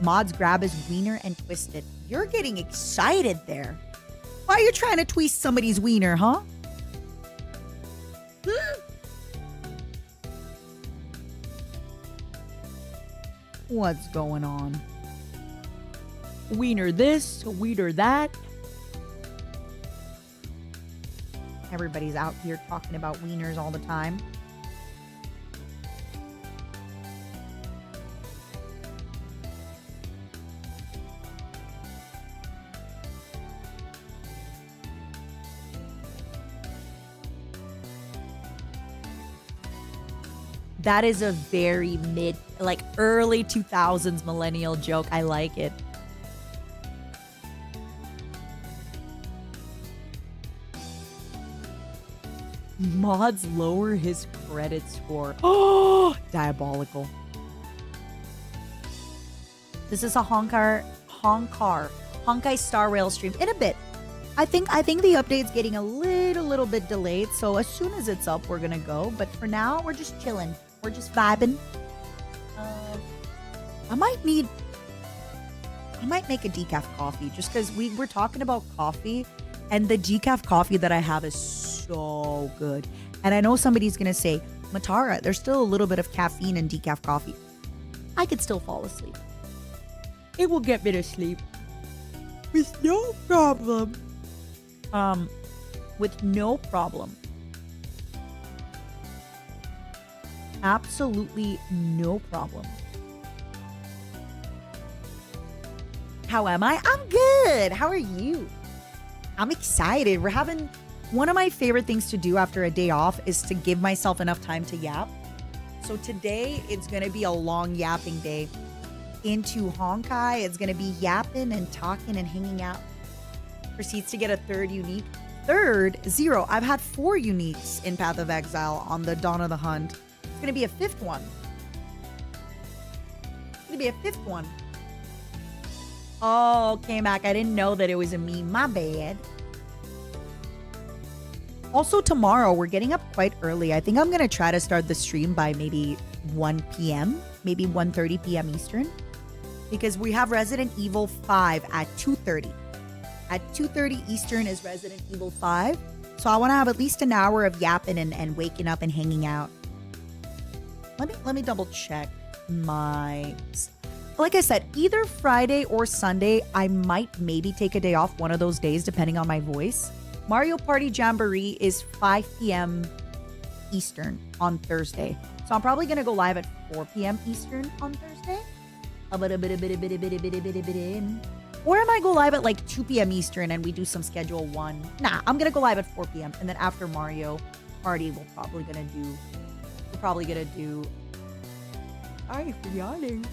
Mods grab his wiener and twist it. You're getting excited there. Why are you trying to twist somebody's wiener, huh? What's going on? Wiener this, wiener that. Everybody's out here talking about wieners all the time. That is a very early 2000s millennial joke. I like it. Mods lower his credit score. Oh, diabolical. This is a Honkai Star Rail stream in a bit. I think the update's getting a little bit delayed, so as soon as it's up, we're gonna go. But for now, we're just chilling. We're just vibing. I might make a decaf coffee just because we were talking about coffee, and the decaf coffee that I have is so good. And I know somebody's gonna say, Matara, there's still a little bit of caffeine in decaf coffee. I could still fall asleep. It will get me to sleep with no problem. With no problem. Absolutely no problem. How am I? I'm good. How are you? I'm excited. We're having one of my favorite things to do after a day off is to give myself enough time to yap. So today it's going to be a long yapping day. Into Honkai, it's going to be yapping and talking and hanging out. Proceeds to get a third unique. Third, 0. I've had 4 uniques in Path of Exile on the Dawn of the Hunt. It's going to be a 5th one. It's going to be a 5th one. Oh, K-Mac, I didn't know that it was a me. My bad. Also, tomorrow, we're getting up quite early. I think I'm going to try to start the stream by maybe 1 p.m., maybe 1:30 p.m. Eastern, because we have Resident Evil 5 at 2:30. At 2:30 Eastern is Resident Evil 5. So I want to have at least an hour of yapping and waking up and hanging out. Let me double check my... Like I said, either Friday or Sunday, I might maybe take a day off one of those days, depending on my voice. Mario Party Jamboree is 5 p.m. Eastern on Thursday. So I'm probably going to go live at 4 p.m. Eastern on Thursday. Or I might go live at like 2 p.m. Eastern and we do some schedule 1. Nah, I'm going to go live at 4 p.m. And then after Mario Party, we're probably going to do... I'm yawning.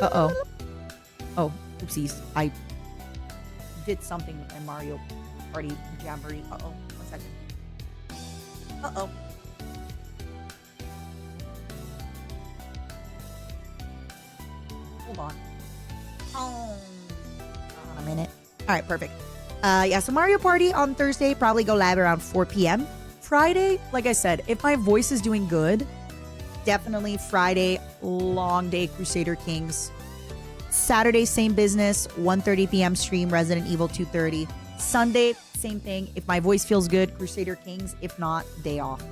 Uh-oh. Oh, oopsies. I did something with my Mario Party Jamboree. Uh-oh. 1 second. Uh-oh. Hold on. Oh. A minute. All right, perfect. Yeah, so Mario Party on Thursday, probably go live around 4 p.m. Friday, like I said, if my voice is doing good, definitely Friday, long day Crusader Kings. Saturday, same business, 1:30 p.m. stream, Resident Evil 2:30. Sunday, same thing. If my voice feels good, Crusader Kings. If not, day off.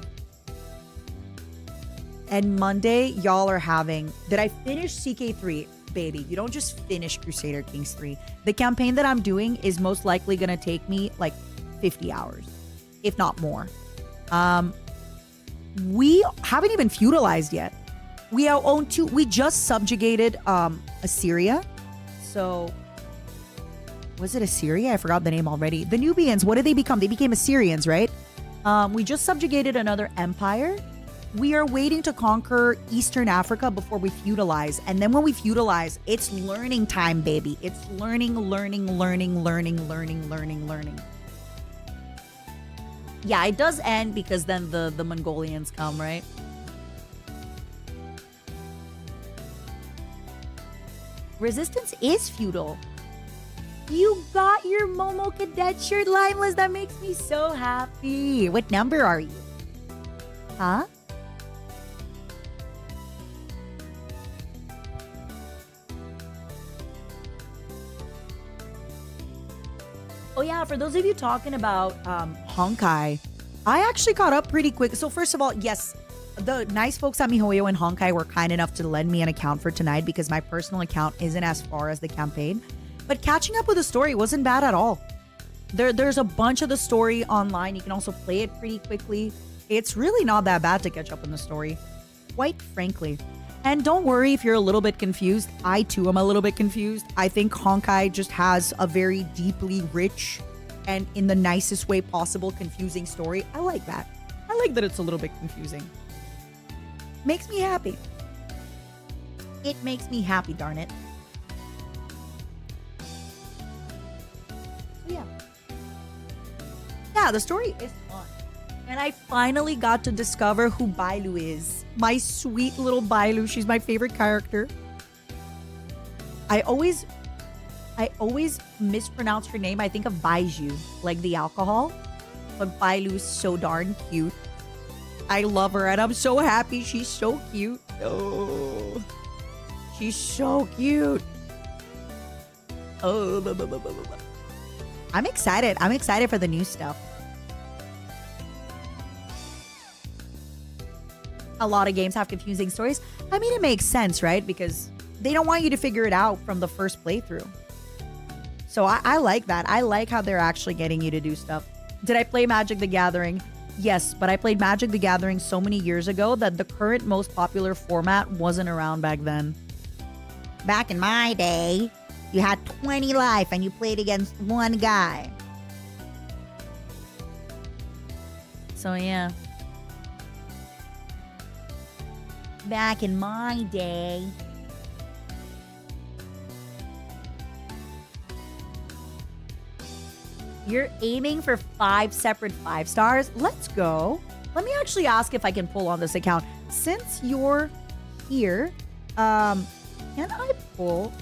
And Monday, y'all are having... Did I finish CK3? Baby, you don't just finish Crusader Kings 3. The campaign that I'm doing is most likely going to take me like 50 hours, if not more. We haven't even feudalized yet. We own 2. We just subjugated Assyria. So, was it Assyria? I forgot the name already. The Nubians, what did they become? They became Assyrians, right? We just subjugated another empire. We are waiting to conquer Eastern Africa before we feudalize. And then when we feudalize, it's learning time, baby. It's learning. Yeah, it does end because then the Mongolians come, right? Resistance is feudal. You got your Momo Cadet shirt, Limeless. That makes me so happy. What number are you? Huh? Oh yeah, for those of you talking about Honkai, I actually caught up pretty quick. So first of all, yes, the nice folks at MiHoYo and Honkai were kind enough to lend me an account for tonight because my personal account isn't as far as the campaign. But catching up with the story wasn't bad at all. There's a bunch of the story online. You can also play it pretty quickly. It's really not that bad to catch up on the story, quite frankly. And don't worry if you're a little bit confused. I too am a little bit confused. I think Honkai just has a very deeply rich and in the nicest way possible confusing story. I like that. I like that it's a little bit confusing. Makes me happy. It makes me happy, darn it. So yeah. Yeah, the story is fun. And I finally got to discover who Bailu is. My sweet little Bailu. She's my favorite character. I always mispronounce her name. I think of Baiju, like the alcohol. But Bailu is so darn cute. I love her and I'm so happy. She's so cute. Oh, she's so cute. Oh, blah, blah, blah, blah, blah. I'm excited. I'm excited for the new stuff. A lot of games have confusing stories. I mean, it makes sense, right? Because they don't want you to figure it out from the first playthrough. So I like that. I like how they're actually getting you to do stuff. Did I play Magic the Gathering? Yes, but I played Magic the Gathering so many years ago that the current most popular format wasn't around back then. Back in my day, you had 20 life and you played against one guy. So yeah. Back in my day. You're aiming for 5 separate 5 stars? Let's go. Let me actually ask if I can pull on this account. Since you're here, can I pull.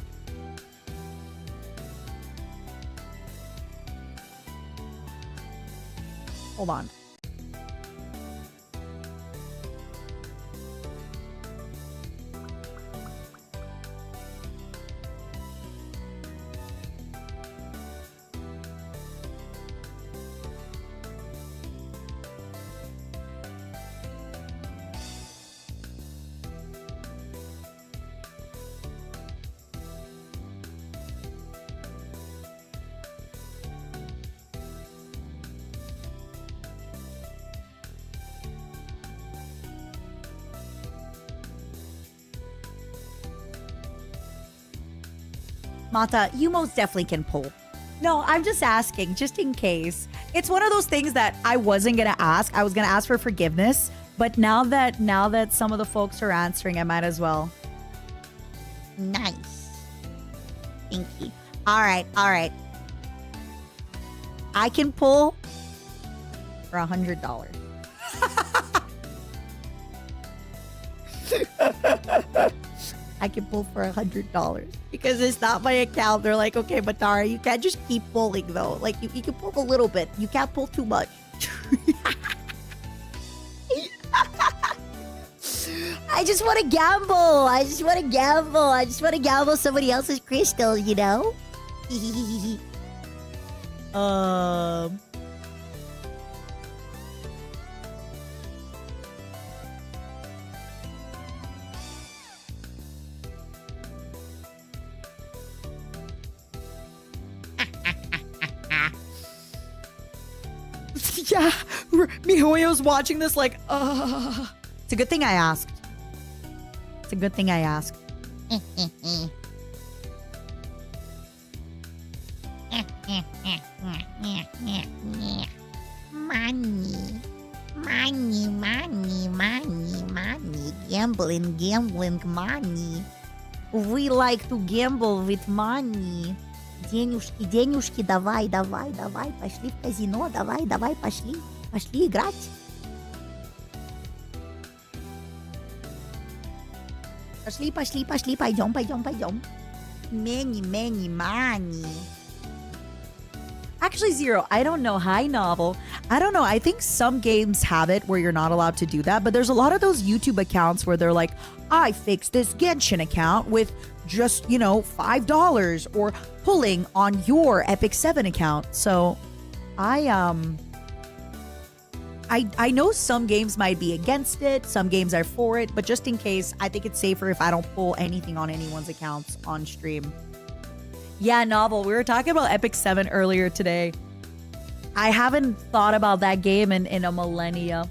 Hold on. Mata, you most definitely can pull. No, I'm just asking, just in case. It's one of those things that I wasn't gonna ask. I was gonna ask for forgiveness, but now that some of the folks are answering, I might as well. Nice. Thank you. All right. I can pull for $100. I can pull for $100 because it's not my account. They're like, okay, but Tara, you can't just keep pulling though. Like you can pull a little bit. You can't pull too much. I just want to gamble. I just want to gamble somebody else's crystal, you know? Yeah, MiHoYo's watching this like, It's a good thing I asked. It's a good thing I asked. Money. Gambling, money. We like to gamble with money. Денежки, давай. Пошли в казино, давай, пошли играть. Пошли, пойдем. Many money. Actually, Zero, I don't know. Hi, Novel. I don't know. I think some games have it where you're not allowed to do that, but there's a lot of those YouTube accounts where they're like, I fixed this Genshin account with just, $5 or pulling on your Epic 7 account. So I know some games might be against it, some games are for it, but just in case, I think it's safer if I don't pull anything on anyone's accounts on stream. Yeah, Novel, we were talking about Epic 7 earlier today. I haven't thought about that game in a millennia.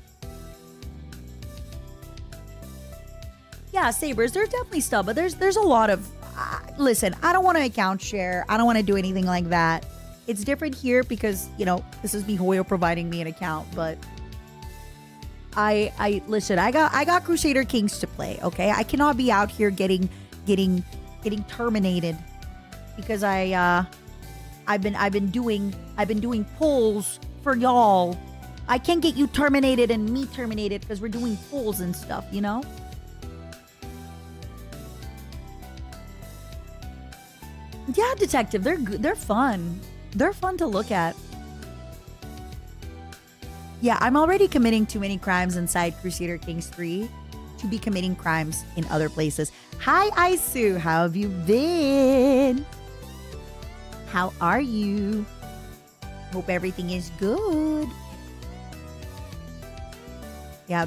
Yeah, Sabers, there's definitely stuff, but there's a lot of... listen, I don't want to account share. I don't want to do anything like that. It's different here because, this is MiHoYo providing me an account, but... Listen, I got Crusader Kings to play, okay? I cannot be out here getting terminated because I've been doing polls for y'all. I can't get you terminated and me terminated because we're doing polls and stuff, Yeah, Detective, they're fun. They're fun to look at. Yeah, I'm already committing too many crimes inside Crusader Kings 3 to be committing crimes in other places. Hi, Aisu. How have you been? How are you? Hope everything is good. Yeah,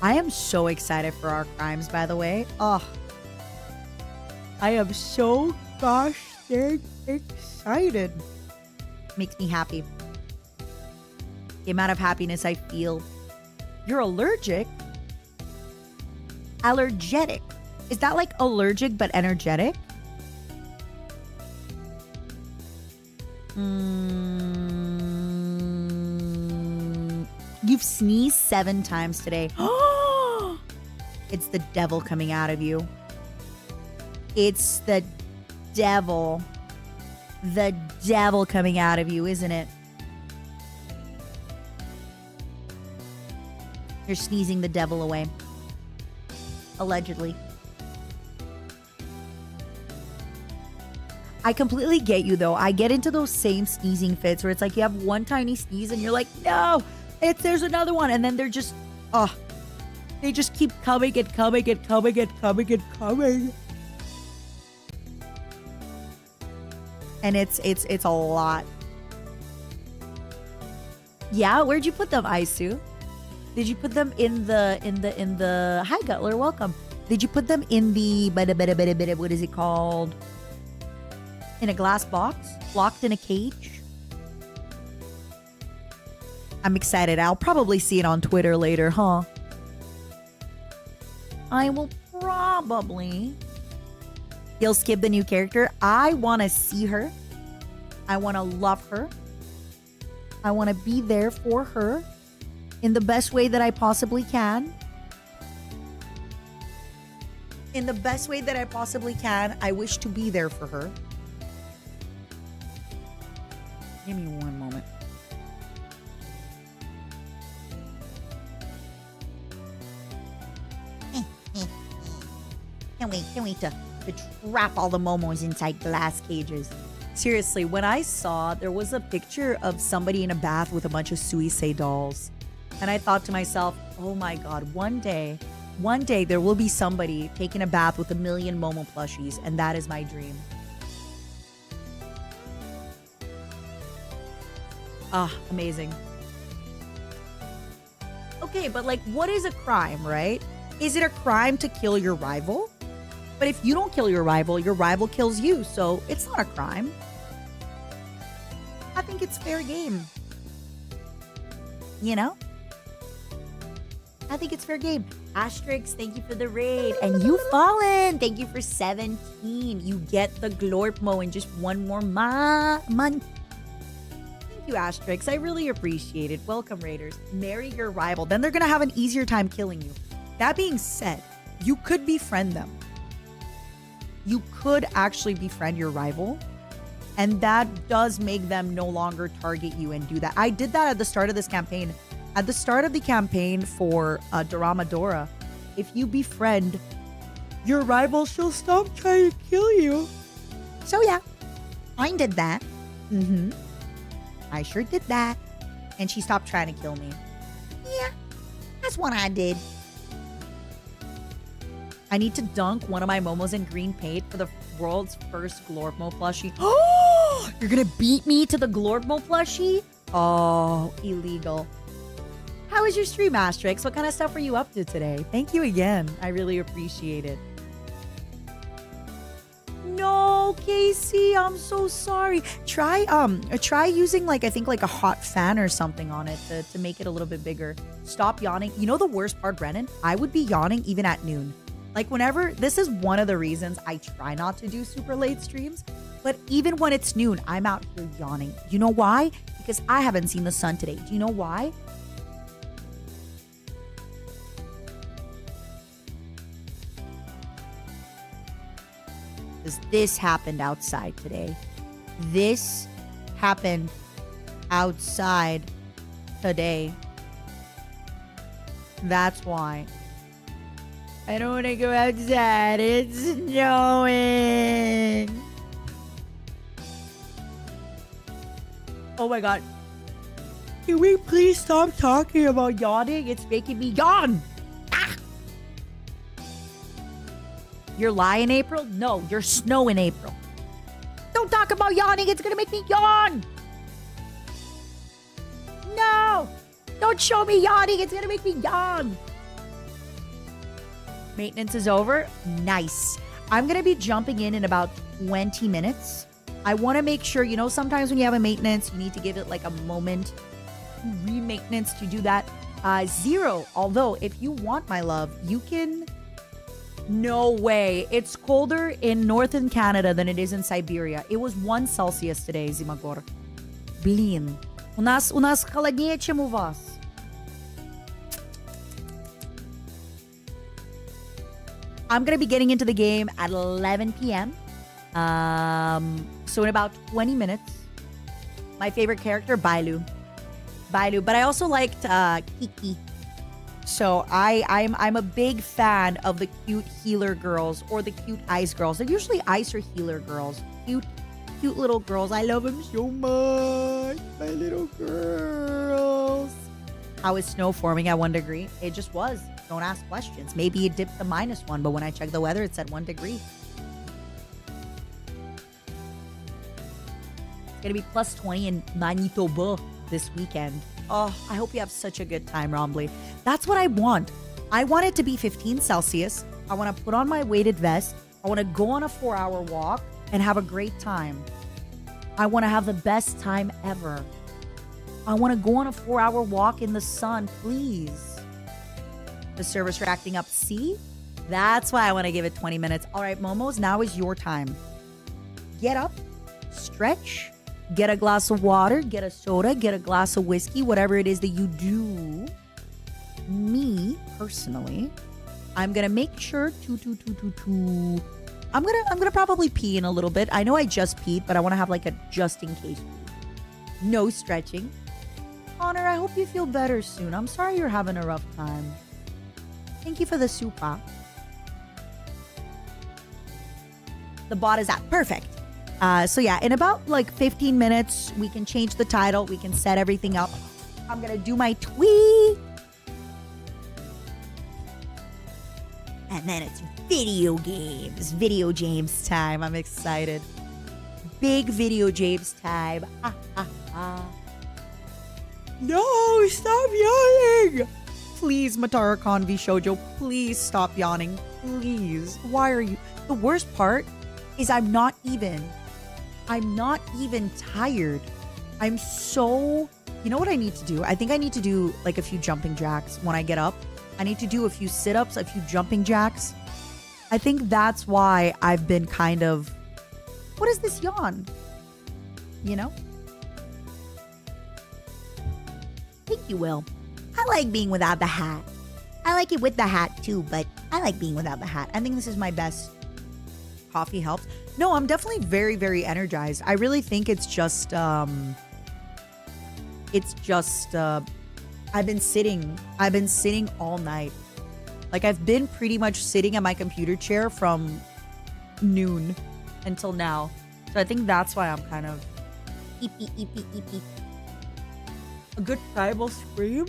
I am so excited for our crimes, by the way. Oh, I am so gosh dang excited. Makes me happy. The amount of happiness I feel. You're allergic? Allergetic. Is that like allergic but energetic? You've sneezed 7 times today. It's the devil coming out of you. It's the devil. The devil coming out of you, isn't it? You're sneezing the devil away. Allegedly. I completely get you though. I get into those same sneezing fits where it's like you have one tiny sneeze and you're like, no, there's another one. And then they're just, they just keep coming and coming and coming and coming and coming. And it's a lot. Yeah, where'd you put them, Aisu? Did you put them in the hi Gutler, welcome. Did you put them in the what is it called? In a glass box? Locked in a cage? I'm excited. I'll probably see it on Twitter later, huh? I will probably. You'll skip the new character. I want to see her. I want to love her. I want to be there for her in the best way that I possibly can. In the best way that I possibly can, I wish to be there for her. Give me one moment. Can't wait to trap all the momos inside glass cages. Seriously, when I saw there was a picture of somebody in a bath with a bunch of Suisei dolls, and I thought to myself, oh my god, one day there will be somebody taking a bath with 1 million Momo plushies, and that is my dream. Ah, amazing. Okay, but like, what is a crime, right? Is it a crime to kill your rival? But if you don't kill your rival kills you, so it's not a crime. I think it's fair game. You know? I think it's fair game. Asterix, thank you for the raid. And you Fallen, thank you for 17. You get the Glorpmo in just one more month. Thank you, Asterix. I really appreciate it. Welcome, Raiders. Marry your rival. Then they're going to have an easier time killing you. That being said, you could befriend them. You could actually befriend your rival. And that does make them no longer target you and do that. I did that at the start of this campaign. At the start of the campaign for Dora, if you befriend your rival, she'll stop trying to kill you. So yeah, I did that. Mm-hmm. I sure did that. And she stopped trying to kill me. Yeah, that's what I did. I need to dunk one of my Momos in green paint for the world's first Glorpmo plushie. Oh, you're gonna beat me to the Glorpmo plushie? Oh, illegal. How was your stream, Asterix? What kind of stuff were you up to today? Thank you again. I really appreciate it. No, Casey, I'm so sorry. Try using like, I think like a hot fan or something on it to make it a little bit bigger. Stop yawning. You know the worst part, Brennan? I would be yawning even at noon. Like whenever, this is one of the reasons I try not to do super late streams, but even when it's noon, I'm out here yawning. You know why? Because I haven't seen the sun today. Do you know why? Because this happened outside today. This happened outside today. That's why. I don't want to go outside. It's snowing. Oh my god. Can we please stop talking about yawning? It's making me yawn. Ah! You're lying, April? No, you're snow in April. Don't talk about yawning. It's going to make me yawn. No. Don't show me yawning. It's going to make me yawn. Maintenance is over. Nice. I'm going to be jumping in about 20 minutes. I want to make sure, you know, sometimes when you have a maintenance, you need to give it like a moment. Re-maintenance to do that. 0. Although, if you want, my love, you can... No way. It's colder in northern Canada than it is in Siberia. It was 1 Celsius today, Zimagor. Blin. У нас холоднее, чем у вас. I'm going to be getting into the game at 11 p.m. So in about 20 minutes. My favorite character, Bailu. But I also liked Kiki. So I'm a big fan of the cute healer girls or the cute ice girls. They're usually ice or healer girls. Cute cute little girls. I love them so much. My little girls. How is snow forming at 1 degree? It just was. Don't ask questions. Maybe it dipped to -1, but when I checked the weather, it said 1 degree. It's going to be +20 in Manitoba this weekend. Oh, I hope you have such a good time, Rombly. That's what I want. I want it to be 15 Celsius. I want to put on my weighted vest. I want to go on a 4-hour walk and have a great time. I want to have the best time ever. I want to go on a 4-hour walk in the sun, please. The servers are acting up. See? That's why I want to give it 20 minutes. All right, Momos, now is your time. Get up, stretch, get a glass of water, get a soda, get a glass of whiskey, whatever it is that you do. Me, personally, I'm going to make sure I'm gonna probably pee in a little bit. I know I just peed, but I want to have like a just in case. No stretching. Connor, I hope you feel better soon. I'm sorry you're having a rough time. Thank you for the super. The bot is at perfect. So yeah, in about like 15 minutes, we can change the title. We can set everything up. I'm gonna do my tweet. And then it's video games. Video James time. I'm excited. Big video James time. No, stop yawning. Please, Matara Khan VSHOJO, please stop yawning. Please. Why are you? The worst part is I'm not even tired. I'm so... You know what I need to do? I think I need to do like a few jumping jacks when I get up. I need to do a few sit-ups, a few jumping jacks. I think that's why I've been kind of... What is this yawn? You know? Thank you, Will. I like being without the hat. I like it with the hat too, but I like being without the hat. I think this is my best. Coffee helps. No, I'm definitely very, very energized. I really think it's just... I've been sitting all night. Like, I've been pretty much sitting at my computer chair from noon until now. So I think that's why I'm kind of... Eepy. A good tribal scream?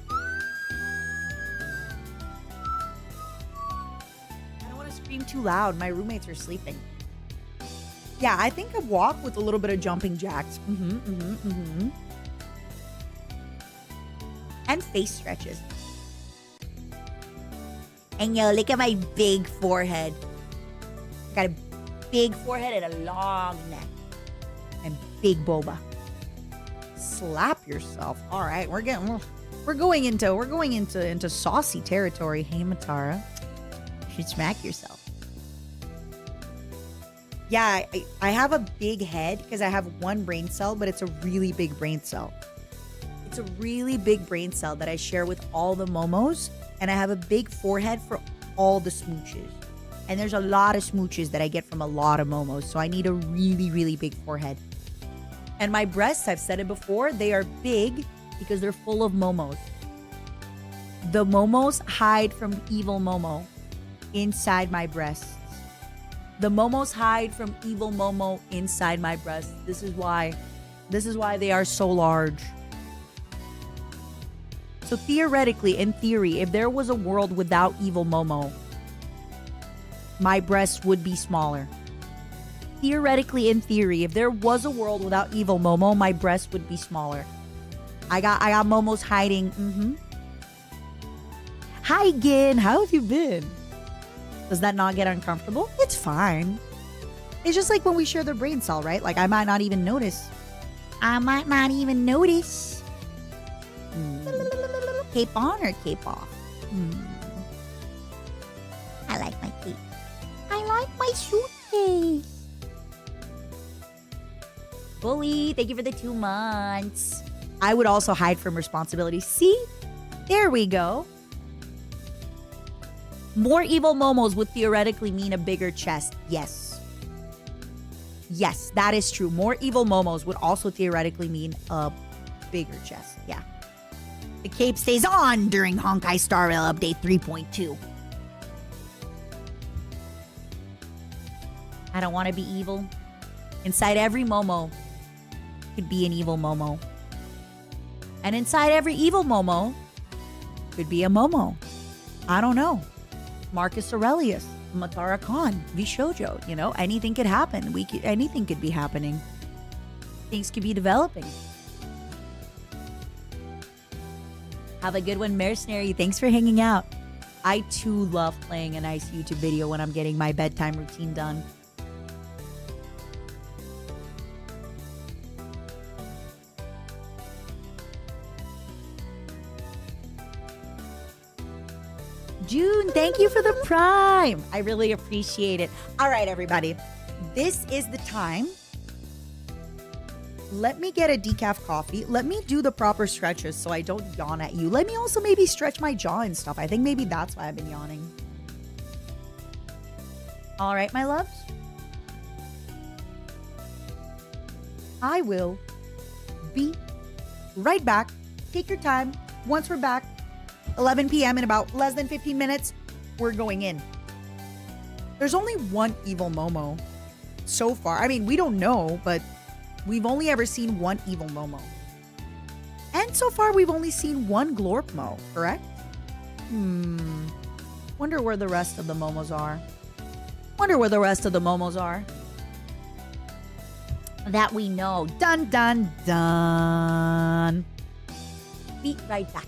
I don't want to scream too loud. My roommates are sleeping. Yeah, I think a walk with a little bit of jumping jacks. And face stretches. And yo, look at my big forehead. Got a big forehead and a long neck. And big boba. Slap yourself. All right, we're going into saucy territory. Hey, Matara, you should smack yourself. Yeah, I have a big head because I have one brain cell, but it's a really big brain cell. It's a really big brain cell that I share with all the Momos, and I have a big forehead for all the smooches. And there's a lot of smooches that I get from a lot of Momos, so I need a really, really big forehead. And my breasts, I've said it before, they are big because they're full of Momos. The Momos hide from evil Momo inside my breasts. The Momos hide from evil Momo inside my breasts. This is why they are so large. So theoretically, in theory, if there was a world without evil Momo, my breasts would be smaller. Theoretically, in theory, if there was a world without evil Momo, my breasts would be smaller. I got Momos hiding. Hi, Gin. How have you been? Does that not get uncomfortable? It's fine. It's just like when we share the brain cell, right? Like, I might not even notice. Cape on or cape off? I like my cape. I like my suitcase. Bully, thank you for the 2 months. I would also hide from responsibility. See? There we go. More evil Momos would theoretically mean a bigger chest. Yes. Yes, that is true. More evil Momos would also theoretically mean a bigger chest. Yeah. The cape stays on during Honkai Star Rail Update 3.2. I don't want to be evil. Inside every Momo could be an evil Momo. And inside every evil Momo could be a Momo. I don't know. Marcus Aurelius, Matara Khan, VSHOJO, you know, anything could happen. Anything could be happening. Things could be developing. Have a good one, Mercenary. Thanks for hanging out. I too love playing a nice YouTube video when I'm getting my bedtime routine done. June, thank you for the Prime. I really appreciate it. All right, everybody. This is the time. Let me get a decaf coffee. Let me do the proper stretches so I don't yawn at you. Let me also maybe stretch my jaw and stuff. I think maybe that's why I've been yawning. All right, my loves. I will be right back. Take your time. Once we're back, 11 p.m. in about less than 15 minutes, we're going in. There's only one evil Momo so far. I mean, we don't know, but we've only ever seen one evil Momo. And so far, we've only seen one Glorpmo, correct? Wonder where the rest of the Momos are. Wonder where the rest of the Momos are. That we know. Dun, dun, dun. Be right back.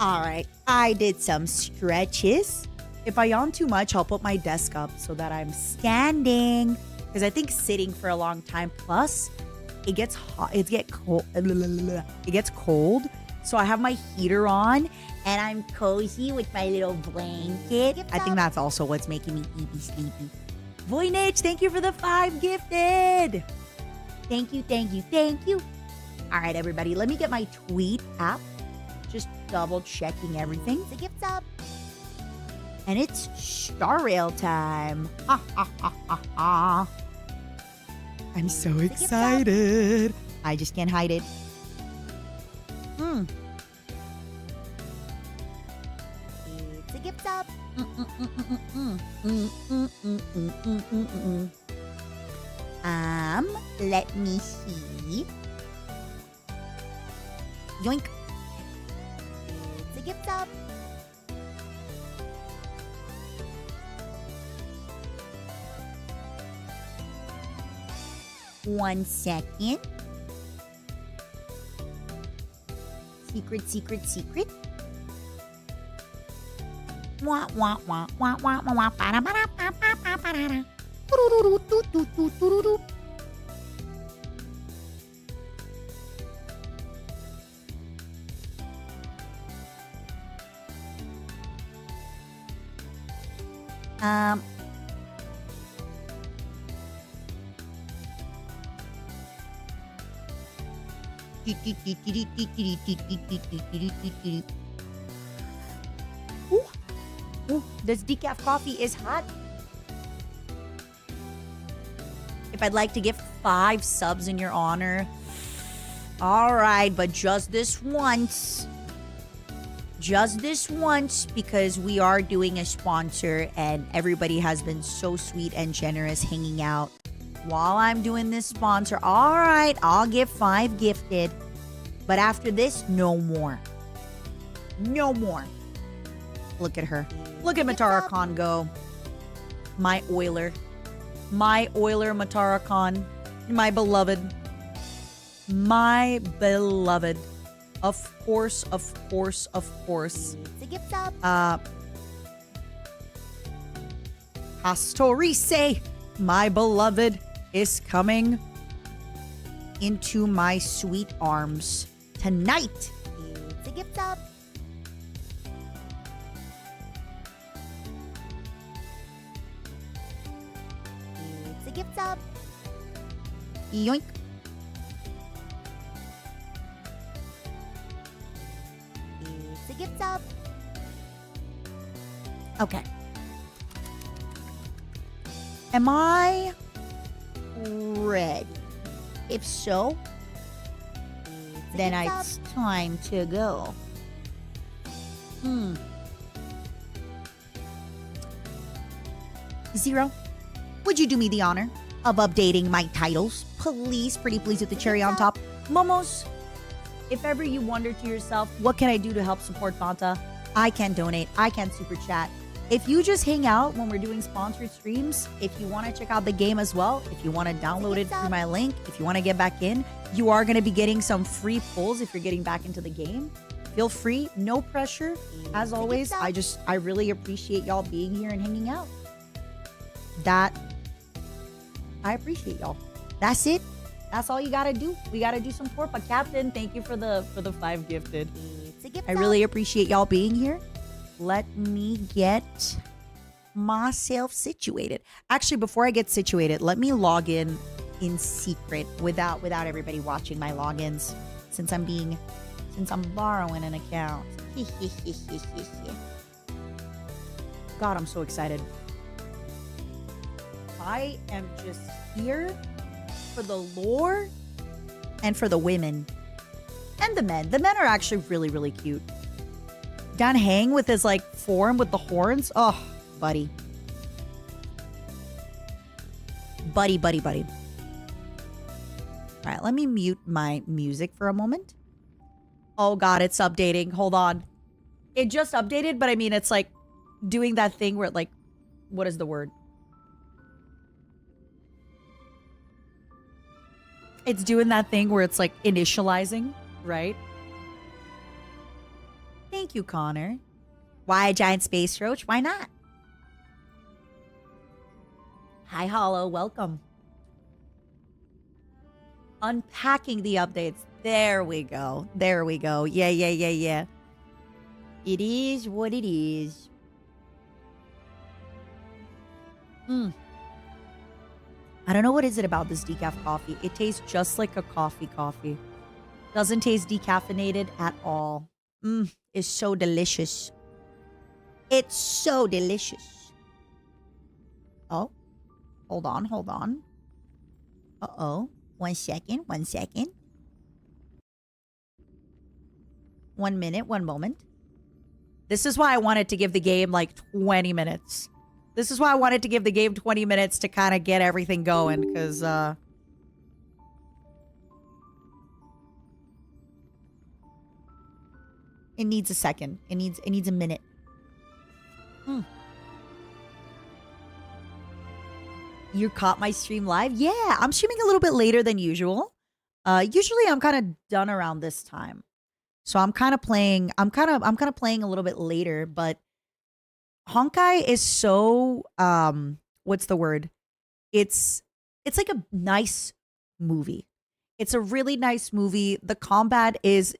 All right, I did some stretches. If I yawn too much, I'll put my desk up so that I'm standing. Because I think sitting for a long time, plus it gets hot, it gets cold. So I have my heater on and I'm cozy with my little blanket. I think that's also what's making me sleepy. Voynich, thank you for the 5 gifted. Thank you, thank you, thank you. All right, everybody, let me get my tweet app. Just double checking everything. The gift's up. And it's Star Rail time. Ha, ha, ha, ha, ha. I'm so excited. I just can't hide it. It's a gift up. Let me see. Yoink. It's a gift up. One second. Secret, secret, secret. Wah wah wah wah wah wah wah. Para para pa pa pa para. Ooh, this decaf coffee is hot. If I'd like to give 5 subs in your honor. All right, but just this once. Just this once, because we are doing a sponsor and everybody has been so sweet and generous hanging out while I'm doing this sponsor. All right, I'll give 5 gifted. But after this, no more. No more. Look at her. Look at Matara Khan go. My Oiler. My Oiler Matara Khan. My beloved. My beloved. Of course, of course, of course. It's a gift up. Pastorise, my beloved, is coming into my sweet arms tonight. It's a gift up. It's a gift up. Yoink. It's a gift up. Okay. Am I ready? If so, then it's time to go. Zero, would you do me the honor of updating my titles? Please, pretty please, with the cherry on top. Momos, if ever you wonder to yourself, what can I do to help support Fanta? I can donate. I can super chat. If you just hang out when we're doing sponsored streams, if you want to check out the game as well, if you want to download it through my link, if you want to get back in, you are going to be getting some free pulls if you're getting back into the game. Feel free, no pressure. As always, I really appreciate y'all being here and hanging out. I appreciate y'all. That's it. That's all you gotta do. We gotta do some support. But Captain, thank you for the 5 gifted. I really appreciate y'all being here. Let me get myself situated. Actually, before I get situated, let me log in secret without everybody watching my logins, since I'm borrowing an account. God, I'm so excited. I am just here for the lore and for the women and the men. The men are actually really, really cute. Dan Hang with his like form with the horns. Oh, buddy. Buddy, buddy, buddy. All right, let me mute my music for a moment. Oh God, it's updating. Hold on. It just updated, but I mean, it's like doing that thing where it like, what is the word? It's doing that thing where it's like initializing, right? Thank you, Connor. Why a giant space roach? Why not? Hi, Hollow. Welcome. Unpacking the updates. There we go. There we go. Yeah. It is what it is. I don't know what is it about this decaf coffee. It tastes just like a coffee. Doesn't taste decaffeinated at all. It's so delicious. It's so delicious. Oh, hold on. Uh-oh. 1 second. 1 minute, 1 moment. This is why I wanted to give the game like 20 minutes. This is why I wanted to give the game 20 minutes to kind of get everything going, because it needs a second. It needs a minute. You caught my stream live? Yeah, I'm streaming a little bit later than usual. Usually I'm kind of done around this time. So I'm kind of playing playing a little bit later, but Honkai is so what's the word? It's like a nice movie. It's a really nice movie. The combat is,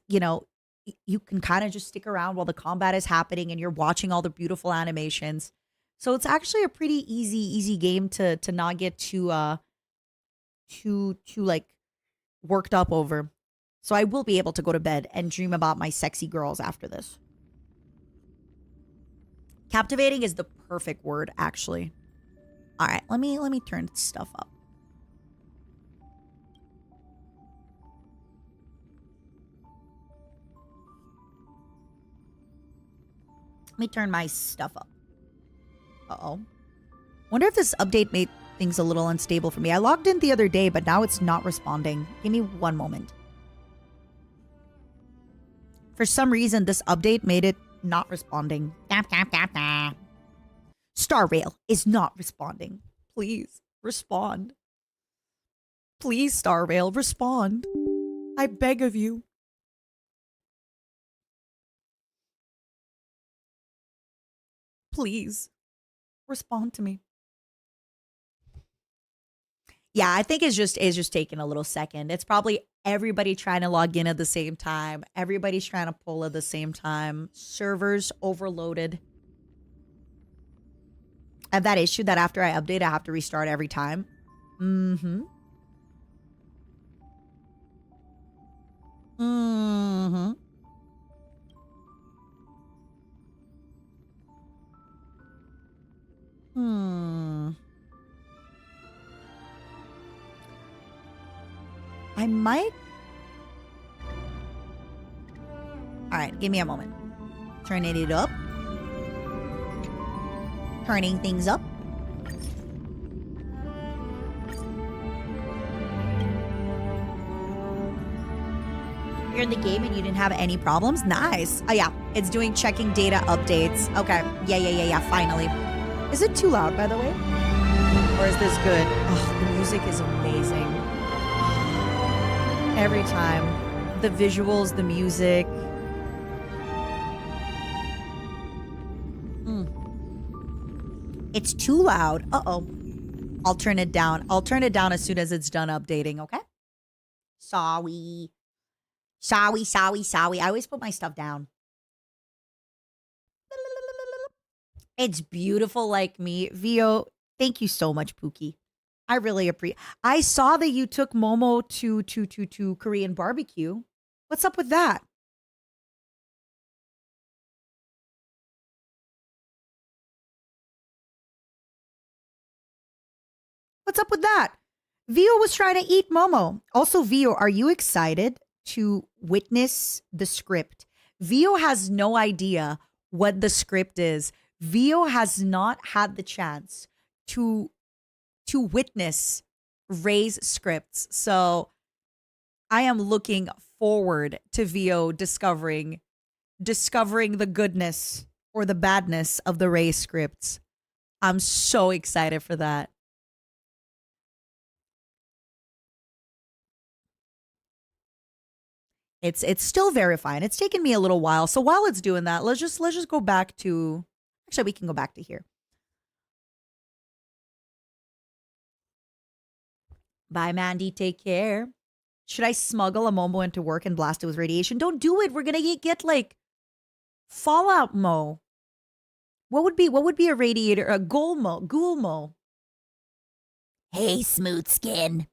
you can kind of just stick around while the combat is happening and you're watching all the beautiful animations. So it's actually a pretty easy game to not get too like worked up over. So I will be able to go to bed and dream about my sexy girls after this. Captivating is the perfect word, actually. All right, let me turn stuff up. Let me turn my stuff up. Uh-oh. Wonder if this update made things a little unstable for me. I logged in the other day, but now it's not responding. Give me 1 moment. For some reason, this update made it not responding. Star Rail is not responding. Please, respond. Please, Star Rail, respond. I beg of you. Please, respond to me. Yeah, I think it's just taking a little second. It's probably everybody trying to log in at the same time. Everybody's trying to pull at the same time. Servers overloaded. I have that issue that after I update, I have to restart every time. I might. All right, give me a moment. Turning it up. Turning things up. You're in the game and you didn't have any problems? Nice. Oh, yeah. It's doing checking data updates. Okay. Yeah. Finally. Is it too loud, by the way? Or is this good? Oh, the music is amazing. Every time. The visuals, the music. It's too loud. Uh-oh. I'll turn it down. I'll turn it down as soon as it's done updating, okay? Sorry. I always put my stuff down. It's beautiful like me. Vio, thank you so much, Pookie. I really appreciate. I saw that you took Momo to Korean barbecue. What's up with that? What's up with that? Vio was trying to eat Momo. Also, Vio, are you excited to witness the script? Vio has no idea what the script is. Vio has not had the chance to witness Ray's scripts. So I am looking forward to Vio discovering the goodness or the badness of the Ray scripts. I'm so excited for that. It's still verifying. It's taken me a little while. So while it's doing that, let's just go back to actually we can go back to here. Bye, Mandy. Take care. Should I smuggle a Momo into work and blast it with radiation? Don't do it. We're gonna get like Fallout Mo. What would be a radiator? A Ghoul Mo. Hey, smooth skin.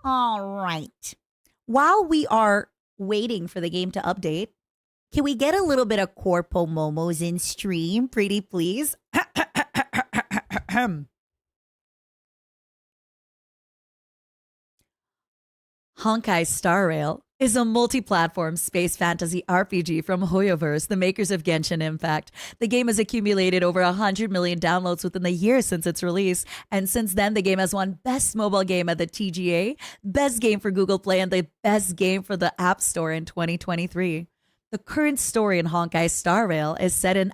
All right. While we are waiting for the game to update, can we get a little bit of Corpo Momos in stream, pretty please? Honkai Star Rail is a multi-platform space fantasy RPG from Hoyoverse, the makers of Genshin Impact. The game has accumulated over 100 million downloads within the year since its release, and since then the game has won Best Mobile Game at the TGA, Best Game for Google Play, and the Best Game for the App Store in 2023. The current story in Honkai Star Rail is set in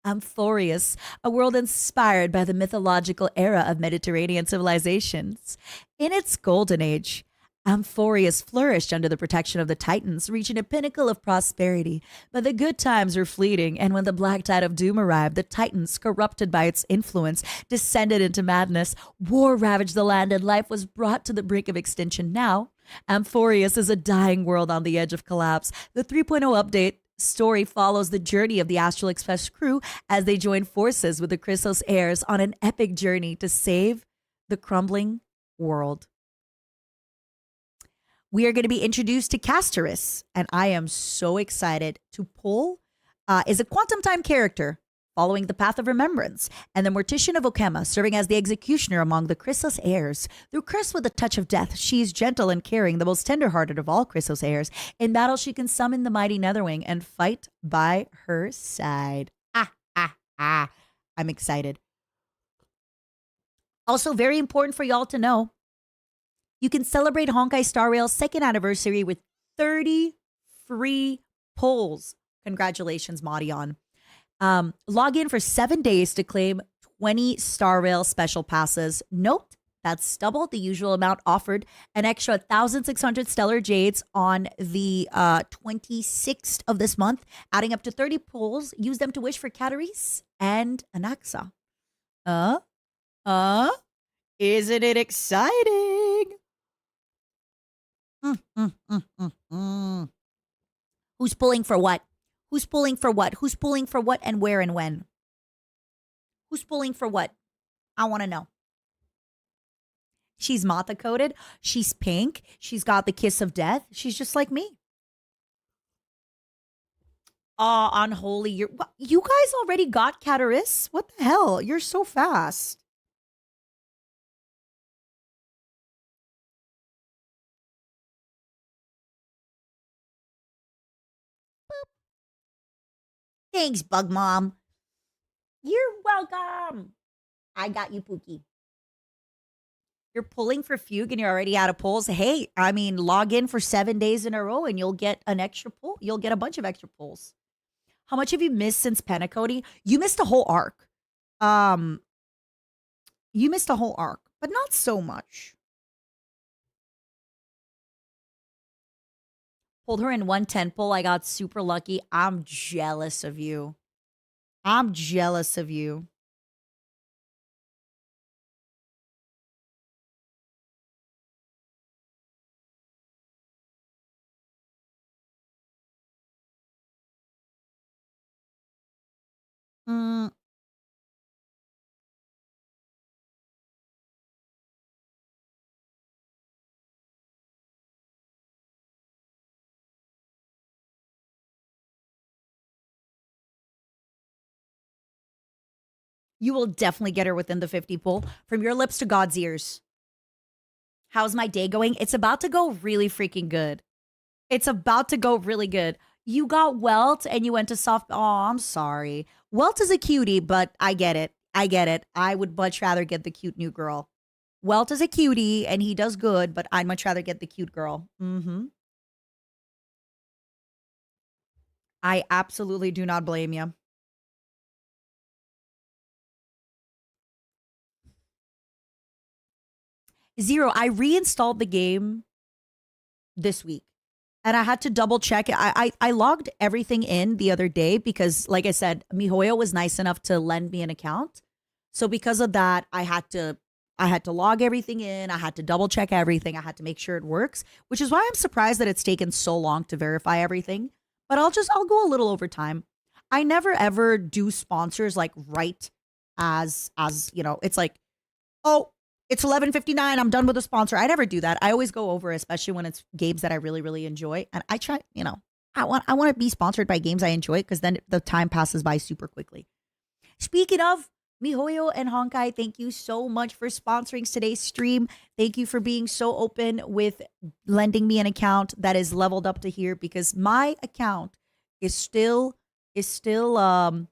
Amphorius, a world inspired by the mythological era of Mediterranean civilizations. In its golden age, Amphorius flourished under the protection of the Titans, reaching a pinnacle of prosperity. But the good times were fleeting, and when the black tide of doom arrived, the Titans, corrupted by its influence, descended into madness. War ravaged the land, and life was brought to the brink of extinction. Now, Amphorius is a dying world on the edge of collapse. The 3.0 update story follows the journey of the Astral Express crew as they join forces with the Chrysos heirs on an epic journey to save the crumbling world. We are going to be introduced to Castoris, and I am so excited to pull. Is a quantum time character following the path of remembrance, and the Mortician of Okema, serving as the executioner among the Chrysos heirs. Though cursed with the touch of death, she is gentle and caring, the most tender-hearted of all Chrysos heirs. In battle, she can summon the mighty Netherwing and fight by her side. I'm excited. Also, very important for y'all to know, you can celebrate Honkai Star Rail's second anniversary with 30 free pulls. Congratulations, Madion. Log in for 7 days to claim 20 Star Rail special passes. Note, that's double the usual amount offered. An extra 1,600 Stellar Jades on the 26th of this month, adding up to 30 pulls. Use them to wish for Castoris and Anaxa. Isn't it exciting? Who's pulling for what? Who's pulling for what? Who's pulling for what and where and when? Who's pulling for what? I want to know. She's Mata coded. She's pink. She's got the kiss of death. She's just like me. Unholy. You guys already got Castoris? What the hell? You're so fast. Thanks, Bug Mom. You're welcome. I got you, Pookie. You're pulling for Fugue and you're already out of pulls. Hey, I mean, log in for 7 days in a row and you'll get an extra pull. You'll get a bunch of extra pulls. How much have you missed since Penacody? You missed a whole arc. You missed a whole arc, but not so much. Pulled her in 110 pull. I got super lucky. I'm jealous of you. I'm jealous of you. You will definitely get her within the 50 pull. From your lips to God's ears. How's my day going? It's about to go really freaking good. It's about to go really good. You got Welt and you went to soft. Oh, I'm sorry. Welt is a cutie, but I get it. I get it. I would much rather get the cute new girl. Welt is a cutie and he does good, but I'd much rather get the cute girl. I absolutely do not blame you. Zero, I reinstalled the game this week and I had to double check it. I logged everything in the other day because, like I said, MiHoYo was nice enough to lend me an account. So because of that, I had to log everything in. I had to double check everything. I had to make sure it works, which is why I'm surprised that it's taken so long to verify everything. But I'll go a little over time. I never ever do sponsors like right as you know, it's like, oh, it's 11:59. I'm done with the sponsor. I never do that. I always go over, especially when it's games that I really, really enjoy. And I try, you know, I want to be sponsored by games I enjoy because then the time passes by super quickly. Speaking of MiHoYo and Honkai, thank you so much for sponsoring today's stream. Thank you for being so open with lending me an account that is leveled up to here because my account is still at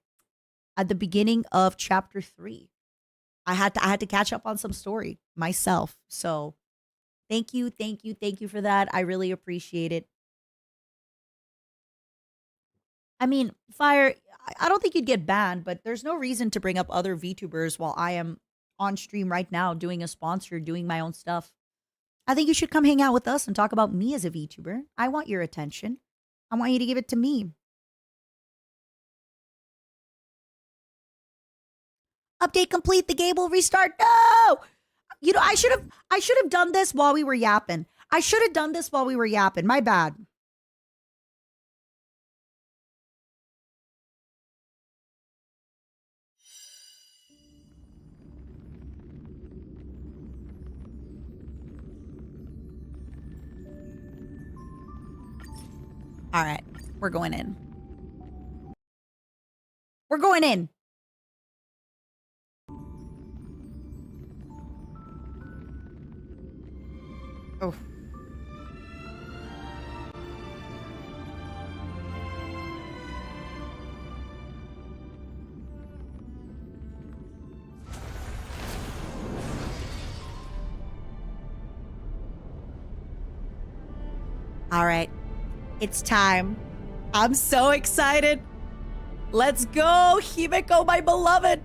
the beginning of chapter 3. I had to catch up on some story myself. So thank you for that. I really appreciate it. I mean, Fire, I don't think you'd get banned, but there's no reason to bring up other VTubers while I am on stream right now doing a sponsor, doing my own stuff. I think you should come hang out with us and talk about me as a VTuber. I want your attention. I want you to give it to me. Update complete. The game will restart. No! You know, I should have done this while we were yapping. My bad. All right, we're going in. We're going in. Oh. All right. It's time. I'm so excited. Let's go, Himeko, my beloved.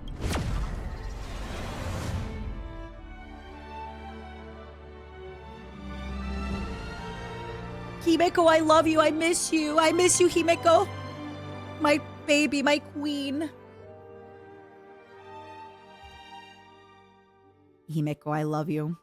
Himeko, I love you. I miss you. I miss you, Himeko. My baby, my queen. Himeko, I love you.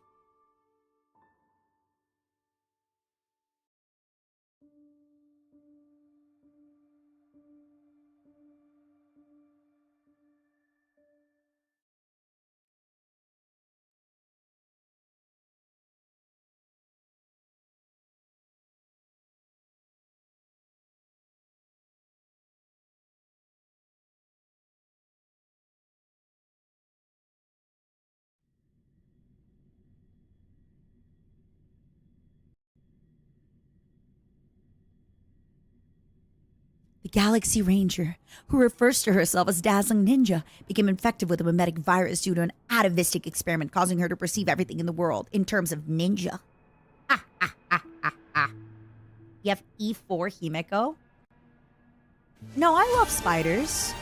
The Galaxy Ranger, who refers to herself as Dazzling Ninja, became infected with a mimetic virus due to an atavistic experiment causing her to perceive everything in the world in terms of ninja. You have E4 Himeko? No, I love spiders.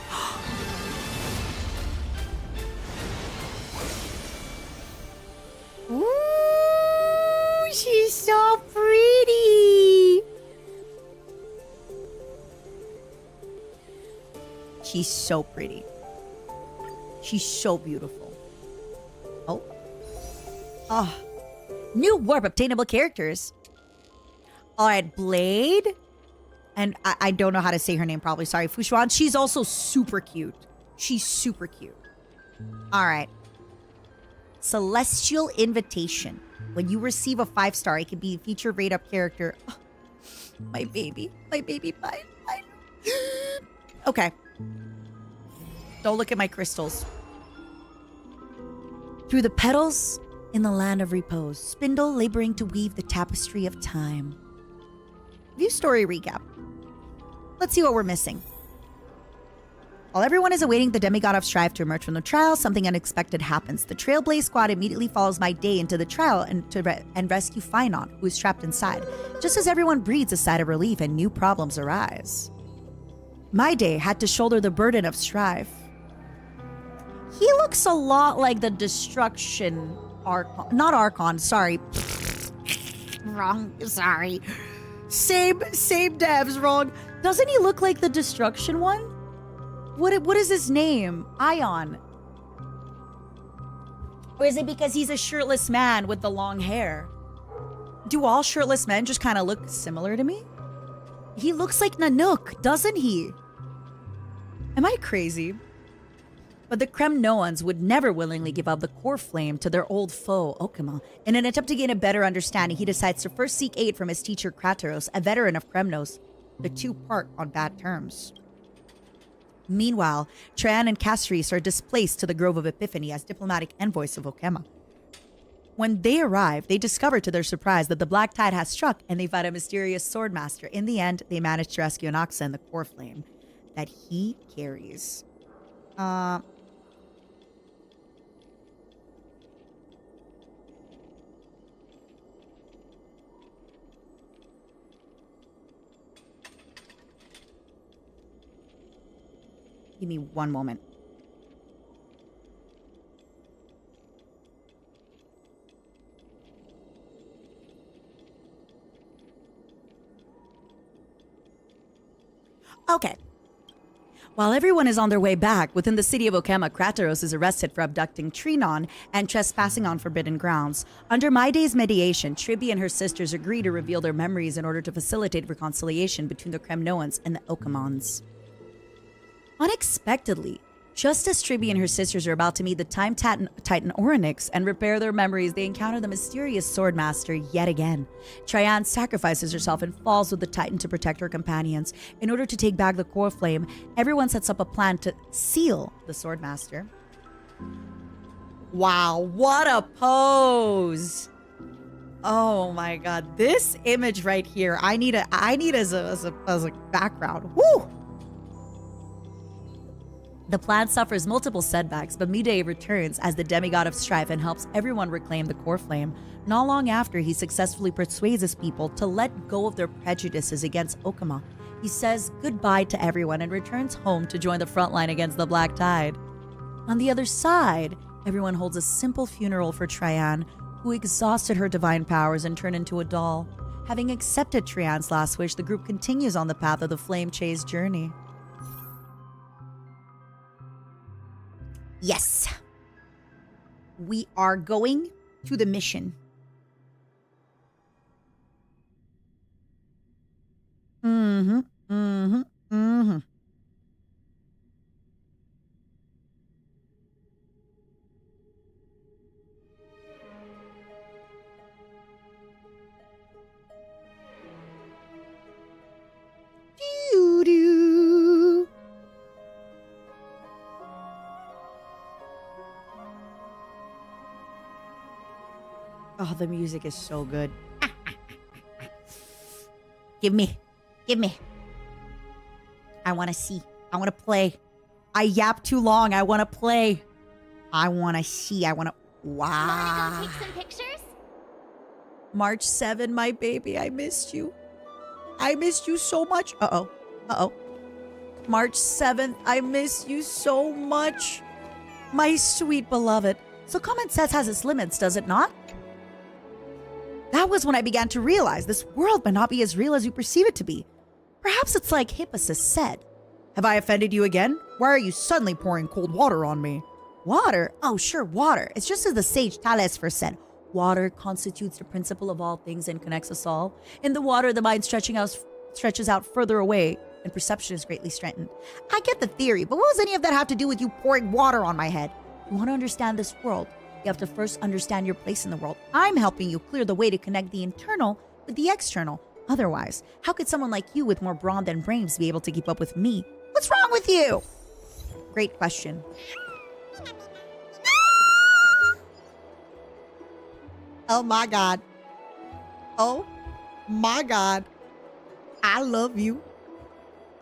Ooh, she's so pretty. She's so pretty. She's so beautiful. Oh. Oh. New warp obtainable characters. All right, Blade. And I don't know how to say her name probably. Sorry, Fushuan. She's also super cute. She's super cute. All right. Celestial Invitation. When you receive a 5-star, it can be a feature rate-up character. Oh, my baby. My baby. Mine. Okay. Don't look at my crystals. Through the petals in the land of repose, spindle laboring to weave the tapestry of time. View story recap. Let's see what we're missing. While everyone is awaiting the demigod of strife to emerge from the trial, something unexpected happens. The Trailblaze squad immediately follows My Day into the trial and rescue Finon, who is trapped inside. Just as everyone breathes a sigh of relief and new problems arise. My Day had to shoulder the burden of strife. He looks a lot like the Destruction Archon. Not Archon, sorry. Wrong. Sorry. Same devs, wrong. Doesn't he look like the Destruction one? What is his name? Ion. Or is it because he's a shirtless man with the long hair? Do all shirtless men just kind of look similar to me? He looks like Nanook, doesn't he? Am I crazy? But the Kremnoans would never willingly give up the core flame to their old foe, Okama. In an attempt to gain a better understanding, he decides to first seek aid from his teacher Kratos, a veteran of Kremnos. The two part on bad terms. Meanwhile, Trajan and Castries are displaced to the Grove of Epiphany as diplomatic envoys of Okama. When they arrive, they discover to their surprise that the Black Tide has struck and they fight a mysterious swordmaster. In the end, they manage to rescue Anaxa and the core flame that he carries. Give me one moment. Okay. While everyone is on their way back, within the city of Okama, Kratos is arrested for abducting Trinon and trespassing on forbidden grounds. Under My Day's mediation, Tribi and her sisters agree to reveal their memories in order to facilitate reconciliation between the Kremnoans and the Okamons. Unexpectedly, just as Tribi and her sisters are about to meet the Time Titan Orynyx and repair their memories, they encounter the mysterious Swordmaster yet again. Trian sacrifices herself and falls with the Titan to protect her companions. In order to take back the core flame, everyone sets up a plan to seal the Swordmaster. Wow, what a pose! Oh my god, this image right here, I need as a background. Woo! The plan suffers multiple setbacks, but Midei returns as the demigod of strife and helps everyone reclaim the core flame. Not long after, he successfully persuades his people to let go of their prejudices against Okama. He says goodbye to everyone and returns home to join the front line against the Black Tide. On the other side, everyone holds a simple funeral for Trian, who exhausted her divine powers and turned into a doll. Having accepted Trian's last wish, the group continues on the path of the Flame Chase journey. Yes. We are going to the mission. Doo-doo. Oh, the music is so good. Give me. I want to see. I want to play. I yap too long. I want to play. I want to see. I want to. Wow. Wanna go take some pictures? March 7, my baby. I missed you. I missed you so much. Uh-oh. March 7th. I miss you so much. My sweet beloved. So Common Sense has its limits, does it not? That was when I began to realize this world may not be as real as you perceive it to be. Perhaps it's like Hippasus said. Have I offended you again? Why are you suddenly pouring cold water on me? Water? Oh, sure, water. It's just as the sage Thales first said. Water constitutes the principle of all things and connects us all. In the water, the mind stretches out further away, and perception is greatly strengthened. I get the theory, but what does any of that have to do with you pouring water on my head? You want to understand this world? You have to first understand your place in the world. I'm helping you clear the way to connect the internal with the external. Otherwise, how could someone like you with more brawn than brains be able to keep up with me? What's wrong with you? Great question. Oh my God. Oh my God. I love you.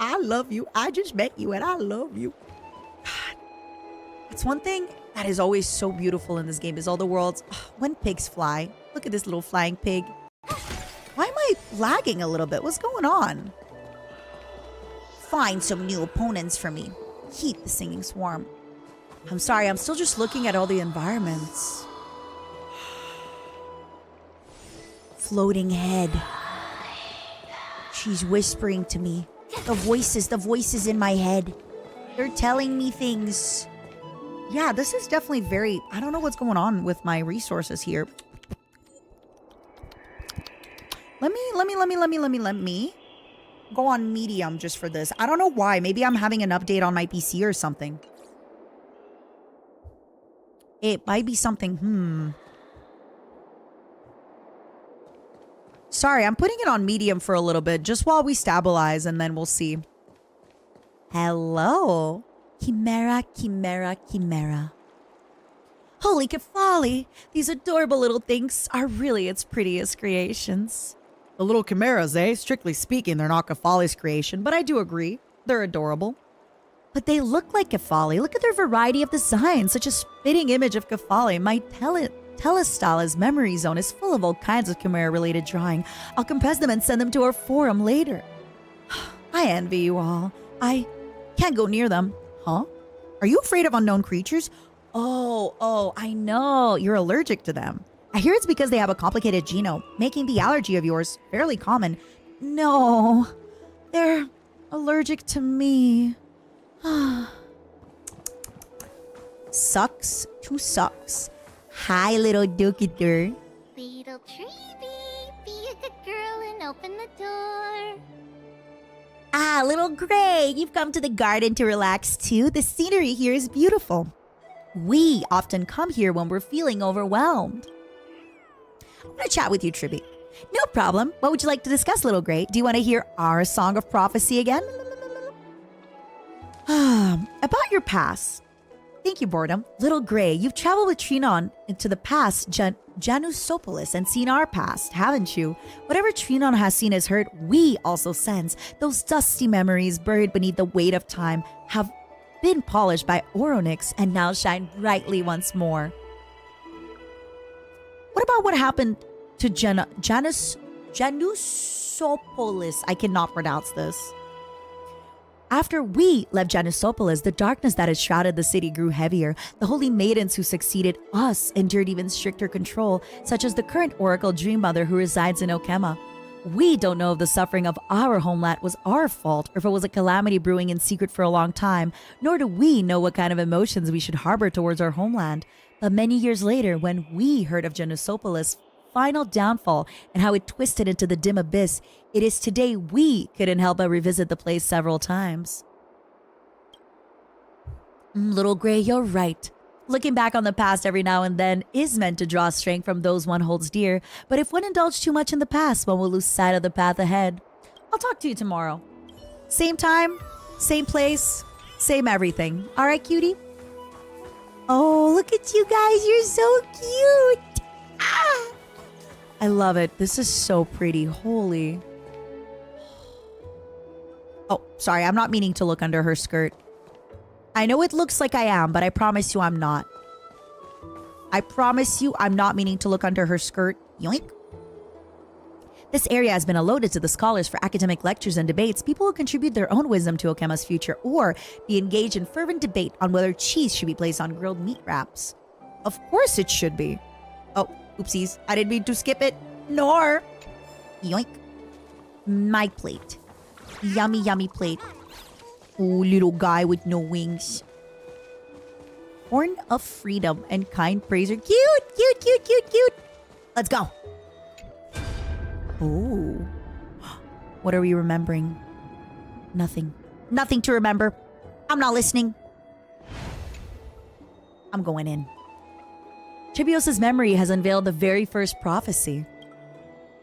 I love you. I just met you and I love you. God. It's one thing that is always so beautiful in this game is all the worlds. When pigs fly. Look at this little flying pig. Why am I lagging a little bit? What's going on? Find some new opponents for me. Heat the singing swarm. I'm sorry, I'm still just looking at all the environments. Floating head. She's whispering to me. The voices in my head. They're telling me things. Yeah, this is definitely very... I don't know what's going on with my resources here. Let me go on medium just for this. I don't know why. Maybe I'm having an update on my PC or something. It might be something. Sorry, I'm putting it on medium for a little bit, just while we stabilize, and then we'll see. Hello. Chimera. Holy Kefali! These adorable little things are really its prettiest creations. The little chimeras, eh? Strictly speaking, they're not Kefali's creation, but I do agree. They're adorable. But they look like Kefali. Look at their variety of designs. Such a spitting image of Kefali. My Telestala's memory zone is full of all kinds of chimera-related drawing. I'll compress them and send them to our forum later. I envy you all. I can't go near them. Huh? Are you afraid of unknown creatures? Oh, I know. You're allergic to them. I hear it's because they have a complicated genome, making the allergy of yours fairly common. No, they're allergic to me. Sucks to sucks. Hi, little dookie-dur. Little Treeby, be a good girl and open the door. Ah, little Gray, you've come to the garden to relax too. The scenery here is beautiful. We often come here when we're feeling overwhelmed. I'm going to chat with you, Tribby. No problem. What would you like to discuss, little Gray? Do you want to hear our song of prophecy again? About your past. Thank you, boredom. Little Gray, you've traveled with Trinon into the past, Janusopolis, and seen our past, haven't you? Whatever Trinon has seen is heard, we also sense. Those dusty memories buried beneath the weight of time have been polished by Oronyx and now shine brightly once more. What about what happened to Janusopolis? I cannot pronounce this. After we left Janusopolis, the darkness that had shrouded the city grew heavier. The holy maidens who succeeded us endured even stricter control, such as the current Oracle Dream Mother who resides in Okema. We don't know if the suffering of our homeland was our fault or if it was a calamity brewing in secret for a long time, nor do we know what kind of emotions we should harbor towards our homeland. But many years later, when we heard of Janusopolis' final downfall and how it twisted into the dim abyss, it is today we couldn't help but revisit the place several times. Little Gray, you're right. Looking back on the past every now and then is meant to draw strength from those one holds dear, but if one indulges too much in the past, one will lose sight of the path ahead. I'll talk to you tomorrow. Same time, same place, same everything. All right, cutie? Oh, look at you guys. You're so cute. Ah! I love it. This is so pretty. Holy. Oh, sorry. I'm not meaning to look under her skirt. I know it looks like I am, but I promise you I'm not. I promise you I'm not meaning to look under her skirt. Yoink. This area has been allotted to the scholars for academic lectures and debates, people who contribute their own wisdom to Okema's future, or be engaged in fervent debate on whether cheese should be placed on grilled meat wraps. Of course it should be. Oh, oopsies. I didn't mean to skip it. Nor. Yoink. My plate. Yummy, yummy plate. Oh, little guy with no wings. Horn of freedom and kind praiser. Cute, cute, cute, cute, cute. Let's go. Oh. What are we remembering? Nothing. Nothing to remember. I'm not listening. I'm going in. Chibios' memory has unveiled the very first prophecy.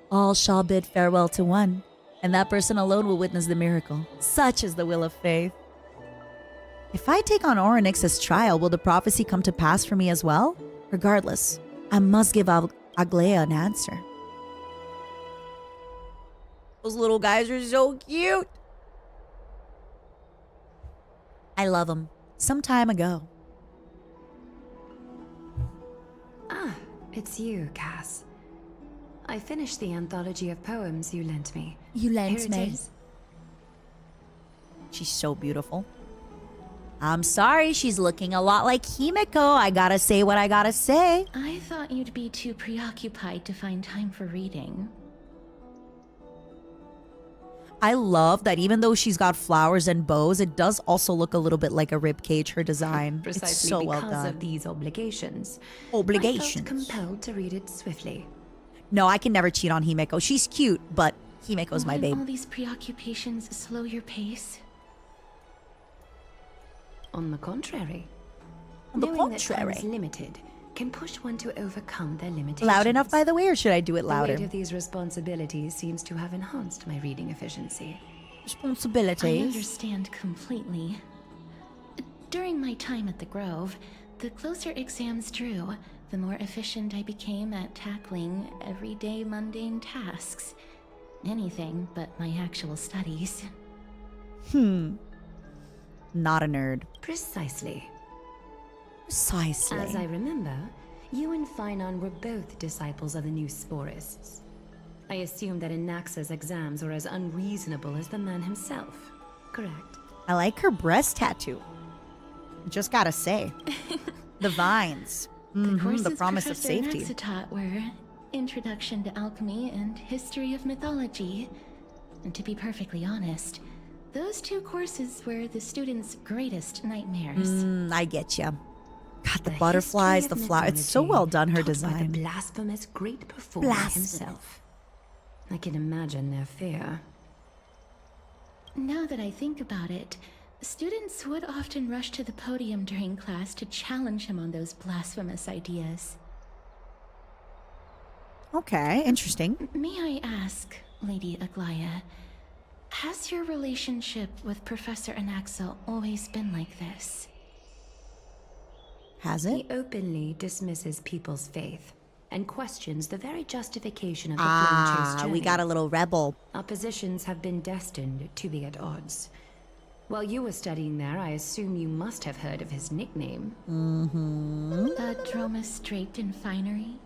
All shall bid farewell to one, and that person alone will witness the miracle. Such is the will of faith. If I take on Oronyx's trial, will the prophecy come to pass for me as well? Regardless, I must give Aglaya an answer. Those little guys are so cute. I love him. Some time ago. Ah, it's you, Cass. I finished the anthology of poems you lent me. You lent Here it me. is. She's so beautiful. I'm sorry, she's looking a lot like Himeko. I gotta say what I gotta say. I thought you'd be too preoccupied to find time for reading. I love that even though she's got flowers and bows, it does also look a little bit like a ribcage, her design. Precisely it's so well because done. of these obligations. Obligations. I felt compelled to read it swiftly. No, I can never cheat on Himeko. She's cute, but Himeko's my Wouldn't babe. all these preoccupations slow your pace? On the contrary. On the Knowing that time contrary. is limited can push one to overcome their limitations. Loud enough, by the way, or should I do it The louder? weight of these responsibilities seems to have enhanced my reading efficiency. I Responsibilities. understand completely. During my time at the Grove, the closer exams drew, the more efficient I became at tackling everyday mundane tasks. Anything but my actual studies. Not a nerd. Precisely. Precisely. As I remember, you and Finon were both disciples of the new Sporists. I assume that Anaxa's exams were as unreasonable as the man himself, correct? I like her breast tattoo. Just gotta say. The vines. The courses the promise of Professor safety. Anaxa taught were Introduction to Alchemy and History of Mythology. And to be perfectly honest, those two courses were the students' greatest nightmares. I get ya. God, the The butterflies, the history of flower. It's so mythology well done, her taught by design. the blasphemous great performer Blasphemous. himself. I can imagine their fear. Now that I think about it, students would often rush to the podium during class to challenge him on those blasphemous ideas. Okay, interesting. May I ask, Lady Aglaya, has your relationship with Professor Anaxa always been like this? Has He it? openly dismisses people's faith and questions the very justification of the Flame Chase journey. We got a little rebel. Our positions have been destined to be at odds. While you were studying there, I assume you must have heard of his nickname. A Dromus draped in finery?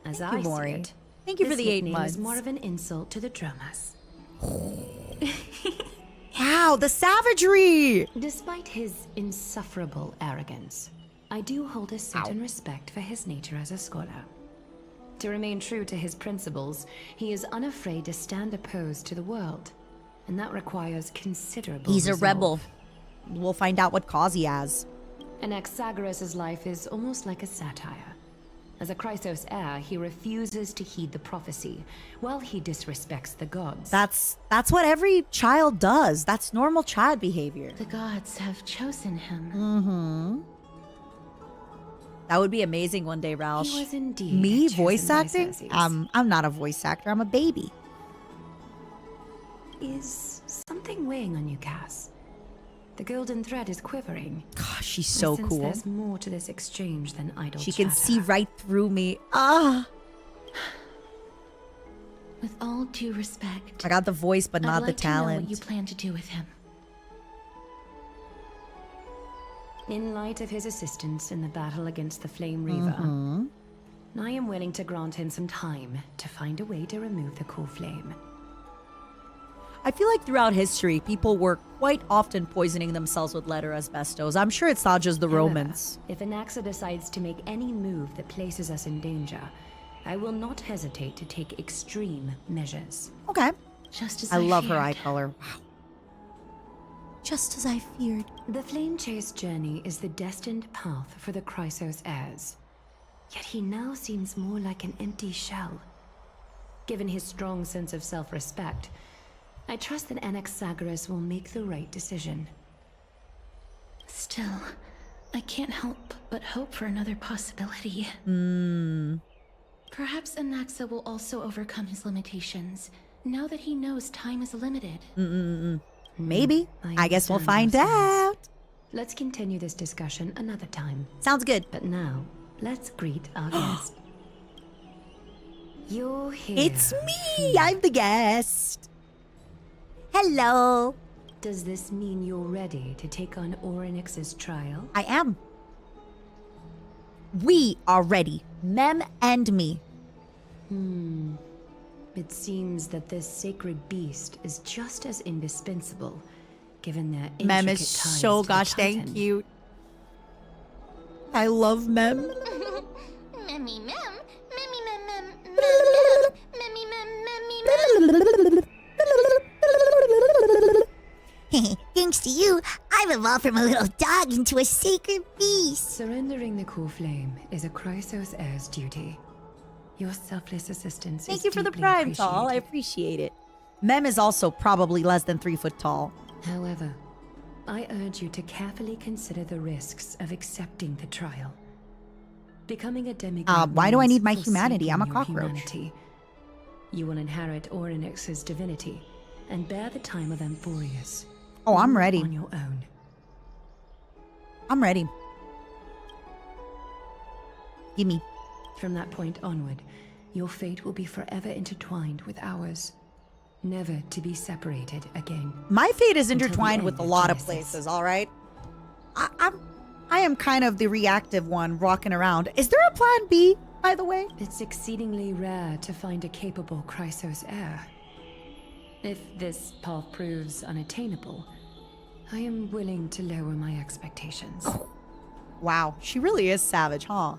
As Thank I you, see Maury. it, Thank you for this the 8 nickname months. is more of an insult to the Dromas. Wow, the savagery! Despite his insufferable arrogance, I do hold a certain respect for his nature as a scholar. To remain true to his principles, he is unafraid to stand opposed to the world, and that requires considerable He's a resolve. rebel. We'll find out what cause he has. Anaxagoras' life is almost like a satire. As a Chrysos heir, he refuses to heed the prophecy, while he disrespects the gods. That's what every child does. That's normal child behavior. The gods have chosen him. That would be amazing one day, Roush. He was indeed Me chosen voice by acting? Xerxes. I'm not a voice actor. I'm a baby. Is something weighing on you, Cass? The golden thread is quivering. Gosh, she's I so sense cool. There's more to this exchange than idle She can chatter. see right through me. Ah, With all due respect, I got the voice, but I'd not like the to know talent. what you plan to do with him. In light of his assistance in the battle against the Flame Reaver, I am willing to grant him some time to find a way to remove the core flame. I feel like throughout history, people were quite often poisoning themselves with lead or asbestos. I'm sure it's not just the However, Romans. if Anaxa decides to make any move that places us in danger, I will not hesitate to take extreme measures. Okay. Just as I love her feared. eye color. Wow. Just as I feared. The Flame Chase journey is the destined path for the Chrysos heirs. Yet he now seems more like an empty shell. Given his strong sense of self-respect, I trust that Anaxagoras will make the right decision. Still, I can't help but hope for another possibility. Perhaps Anaxa will also overcome his limitations, now that he knows time is limited. Maybe. I guess we'll understand find those things. out. Let's continue this discussion another time. Sounds good. But now, let's greet our guest. You're here. It's me. I'm the guest. Hello. Does this mean you're ready to take on R.O.A.C.H's trial? I am. We are ready. Mem and me. It seems that this sacred beast is just as indispensable, given their intricate Mem is ties so to the gosh dang Titan. cute. I love Mem. Memmy mem, memmy mem mem, mem memmy mem, memmy mem. Thanks to you, I've evolved from a little dog into a sacred beast. Surrendering the core flame is a R.O.A.C.H's duty. Your selfless assistance Thank is you for the deeply prime, Tall. I appreciated. appreciate it. Mem is also probably less than 3 foot tall. However, I urge you to carefully consider the risks of accepting the trial. Becoming a demigod. Why do I means need my humanity? I'm a forsaking your cockroach. humanity. You will inherit R.O.A.C.H's divinity and bear the time of Amphorius. Oh, I'm all ready. On your own. I'm ready. Gimme. From that point onward, your fate will be forever intertwined with ours, never to be separated again. My fate is Until the intertwined end with a of lot of Genesis. places, all right? I am kind of the reactive one rocking around. Is there a plan B, by the way? It's exceedingly rare to find a capable R.O.A.C.H heir. If this path proves unattainable, I am willing to lower my expectations. Wow, she really is savage, huh?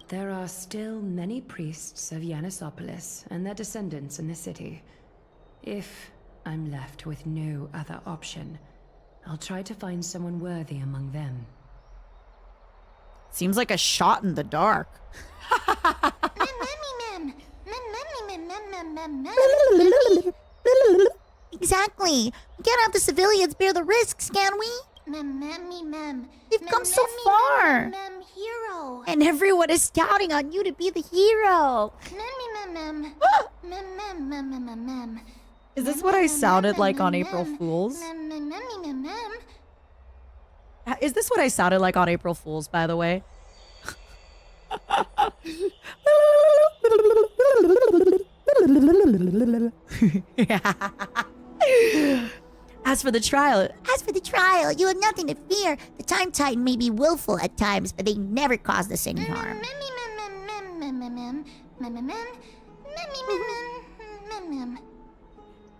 There are still many priests of Yanisopolis and their descendants in the city. If I'm left with no other option, I'll try to find someone worthy among them. Seems like a shot in the dark. Exactly. We can't have the civilians bear the risks, can we? We've come so far. Hero. And everyone is counting on you to be the hero. Is this what I sounded like on April Fools? Is this what I sounded like on April Fools, by the way? As for the trial, You have nothing to fear. The Time Titan may be willful at times, but they never caused us any harm.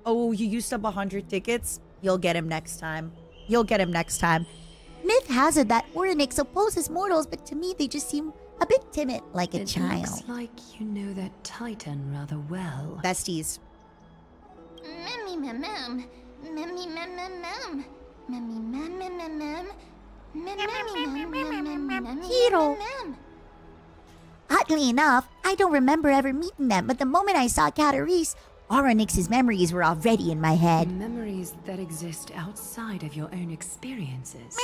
oh, you used up 100 tickets? You'll get him next time. You'll get him next time. Myth has it that R.O.A.C.H opposes mortals, but to me they just seem a bit timid, like a It child. looks like you know that Titan rather well. Besties. Hero. Oddly enough, I don't remember ever meeting them, but the moment I saw Catarese, R.O.A.C.'s memories were already in my head. Memories that exist outside of your own experiences.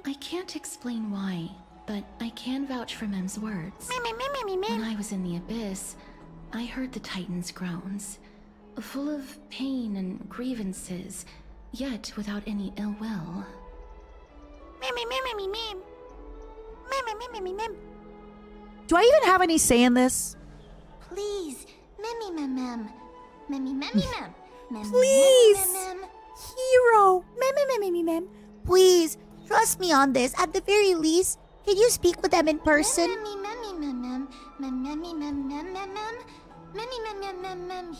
I can't explain why, but I can vouch for Mem's words. When I was in the abyss, I heard the Titan's groans, full of pain and grievances, yet without any ill will. Do I even have any say in this? Please, Mem. Please. Hero. Please, trust me on this. At the very least, can you speak with them in person?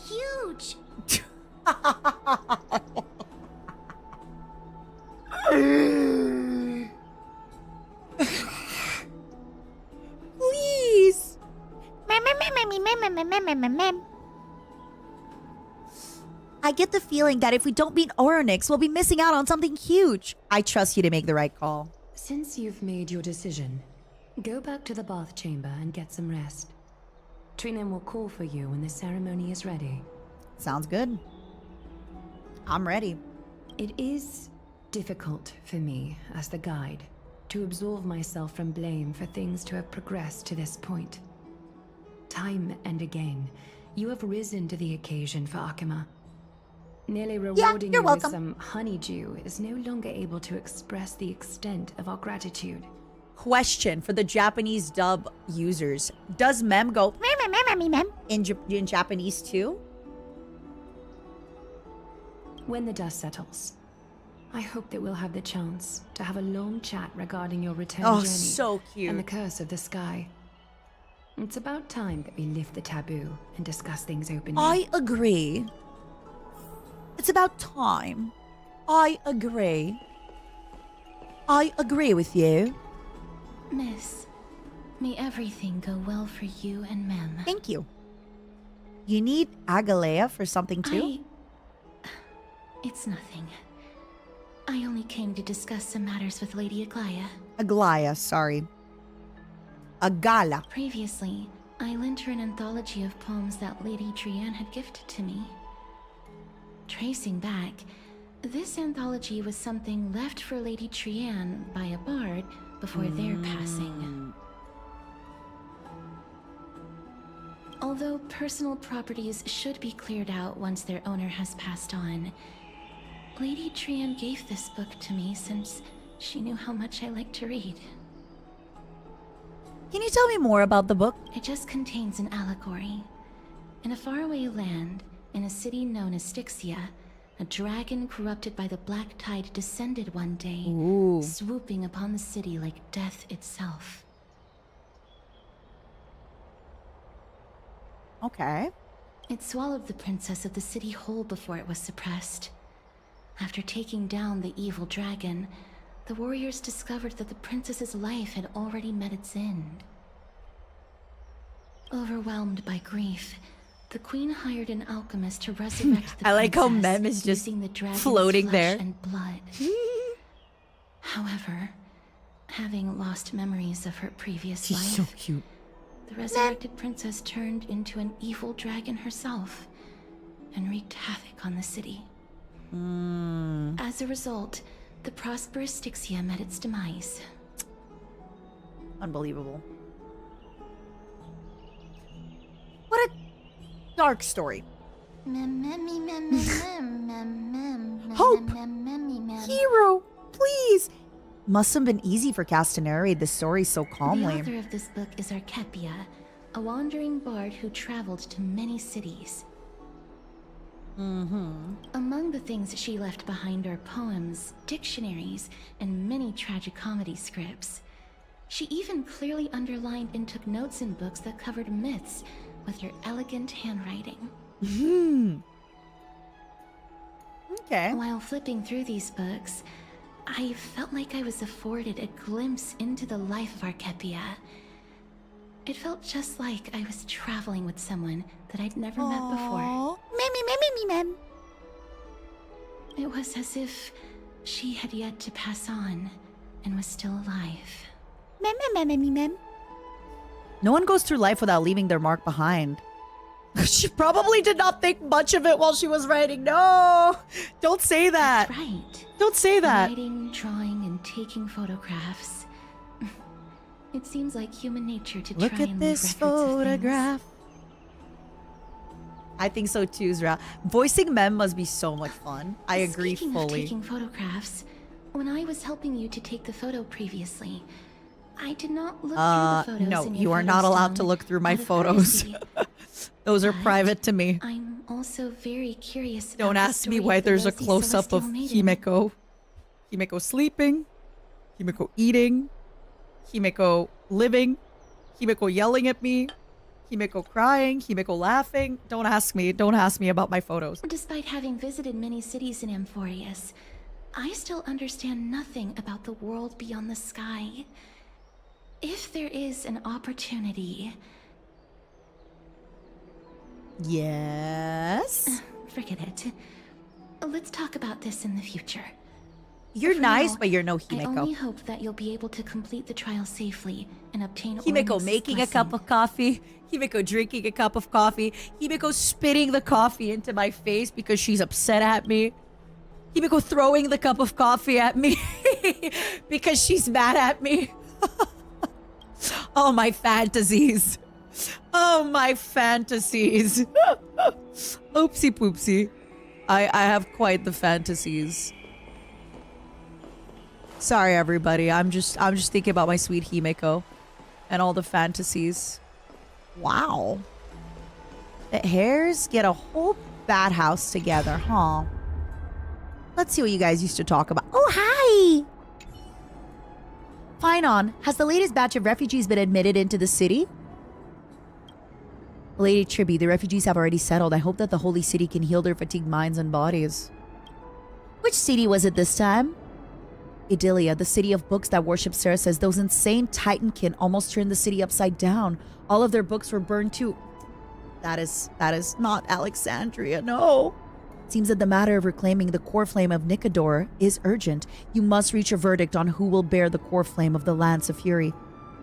Huge. Please. I get the feeling that if we don't beat R.O.A.C.H, we'll be missing out on something huge. I trust you to make the right call. Since you've made your decision, go back to the bath chamber and get some rest. Trinem will call for you when the ceremony is ready. Sounds good. I'm ready. It is difficult for me, as the guide, to absolve myself from blame for things to have progressed to this point. Time and again, you have risen to the occasion for Akima. Nearly rewarding you're you welcome. with some honeydew is no longer able to express the extent of our gratitude. Question for the Japanese dub users. Does Mem go in Japanese too? When the dust settles, I hope that we'll have the chance to have a long chat regarding your return Oh, journey so and the cute. curse of the sky. It's about time that we lift the taboo and discuss things openly. I agree. It's about time. I agree. I agree with you. Miss, may everything go well for you and Mem. Thank you. You need Agalea for something too? It's nothing. I only came to discuss some matters with Lady Aglaya. Aglaya, sorry. Agala. Previously, I lent her an anthology of poems that Lady Trianne had gifted to me. Tracing back, this anthology was something left for Lady Trianne by a bard before their passing. Although personal properties should be cleared out once their owner has passed on, Lady Trianne gave this book to me since she knew how much I like to read. Can you tell me more about the book? It just contains an allegory. In a faraway land, in a city known as Styxia, a dragon corrupted by the black tide descended one day, swooping upon the city like death itself. Okay. It swallowed the princess of the city whole before it was suppressed. After taking down the evil dragon, the warriors discovered that the princess's life had already met its end. Overwhelmed by grief, the queen hired an alchemist to resurrect the I like how princess Mem is just using the dragon's floating flesh there. and blood. However, having lost memories of her previous She's life, so cute. the resurrected princess turned into an evil dragon herself and wreaked havoc on the city. As a result, the prosperous Styxia met its demise. Unbelievable. What a dark story. Hope! Hero, please! Must have been easy for Cass to narrate this story so calmly. The author of this book is Archepia, a wandering bard who traveled to many cities. Among the things she left behind are poems, dictionaries, and many tragicomedy scripts. She even clearly underlined and took notes in books that covered myths with her elegant handwriting. Okay. While flipping through these books, I felt like I was afforded a glimpse into the life of Archepia. It felt just like I was traveling with someone that I'd never met before. Mem. It was as if she had yet to pass on and was still alive. Mem. No one goes through life without leaving their mark behind. She probably did not think much of it while she was writing. No! Don't say that. That's right. Don't say that. Writing, drawing, and taking photographs. It seems like human nature to Look try at and this leave records of things. photograph. I think so too, Zra. Voicing Mem must be so much fun. I agree Speaking fully. of taking photographs, when I was helping you to take the photo previously, I did not look through the photos no, in your you are photo not allowed to stone look through my out of photos. courtesy. Those are But private to me. I'm also very curious Don't about the ask me story why of the there's a rosy close-up of celestial maiden. Himeko. Himeko sleeping. Himeko eating. Himeko living. Himeko yelling at me. Himeko crying. Himeko laughing. Don't ask me. Don't ask me about my photos. Despite having visited many cities in Amphorius, I still understand nothing about the world beyond the sky. If there is an opportunity... Yes? Forget it. Let's talk about this in the future. You're For nice, now, but you're no I only Himeko. hope that you'll be able to complete the trial safely and obtain Himeko Ormuz's making a blessing. cup of coffee. Himeko drinking a cup of coffee. Himeko spitting the coffee into my face because she's upset at me. Himeko throwing the cup of coffee at me because she's mad at me. Oh, my fantasies. Oh, my fantasies. Oopsie poopsie. I have quite the fantasies. Sorry, everybody. I'm just thinking about my sweet Himeko and all the fantasies. Wow. The hares get a whole bat house together, huh? Let's see what you guys used to talk about. Oh, hi! Finon, has the latest batch of refugees been admitted into the city? Lady Tribby, the refugees have already settled. I hope that the holy city can heal their fatigued minds and bodies. Which city was it this time? Idilia, the city of books that worship Sarah, says those insane Titankin almost turned the city upside down. All of their books were burned too. That is not Alexandria, no. Seems that the matter of reclaiming the core flame of Nicodor is urgent. You must reach a verdict on who will bear the core flame of the Lance of Fury.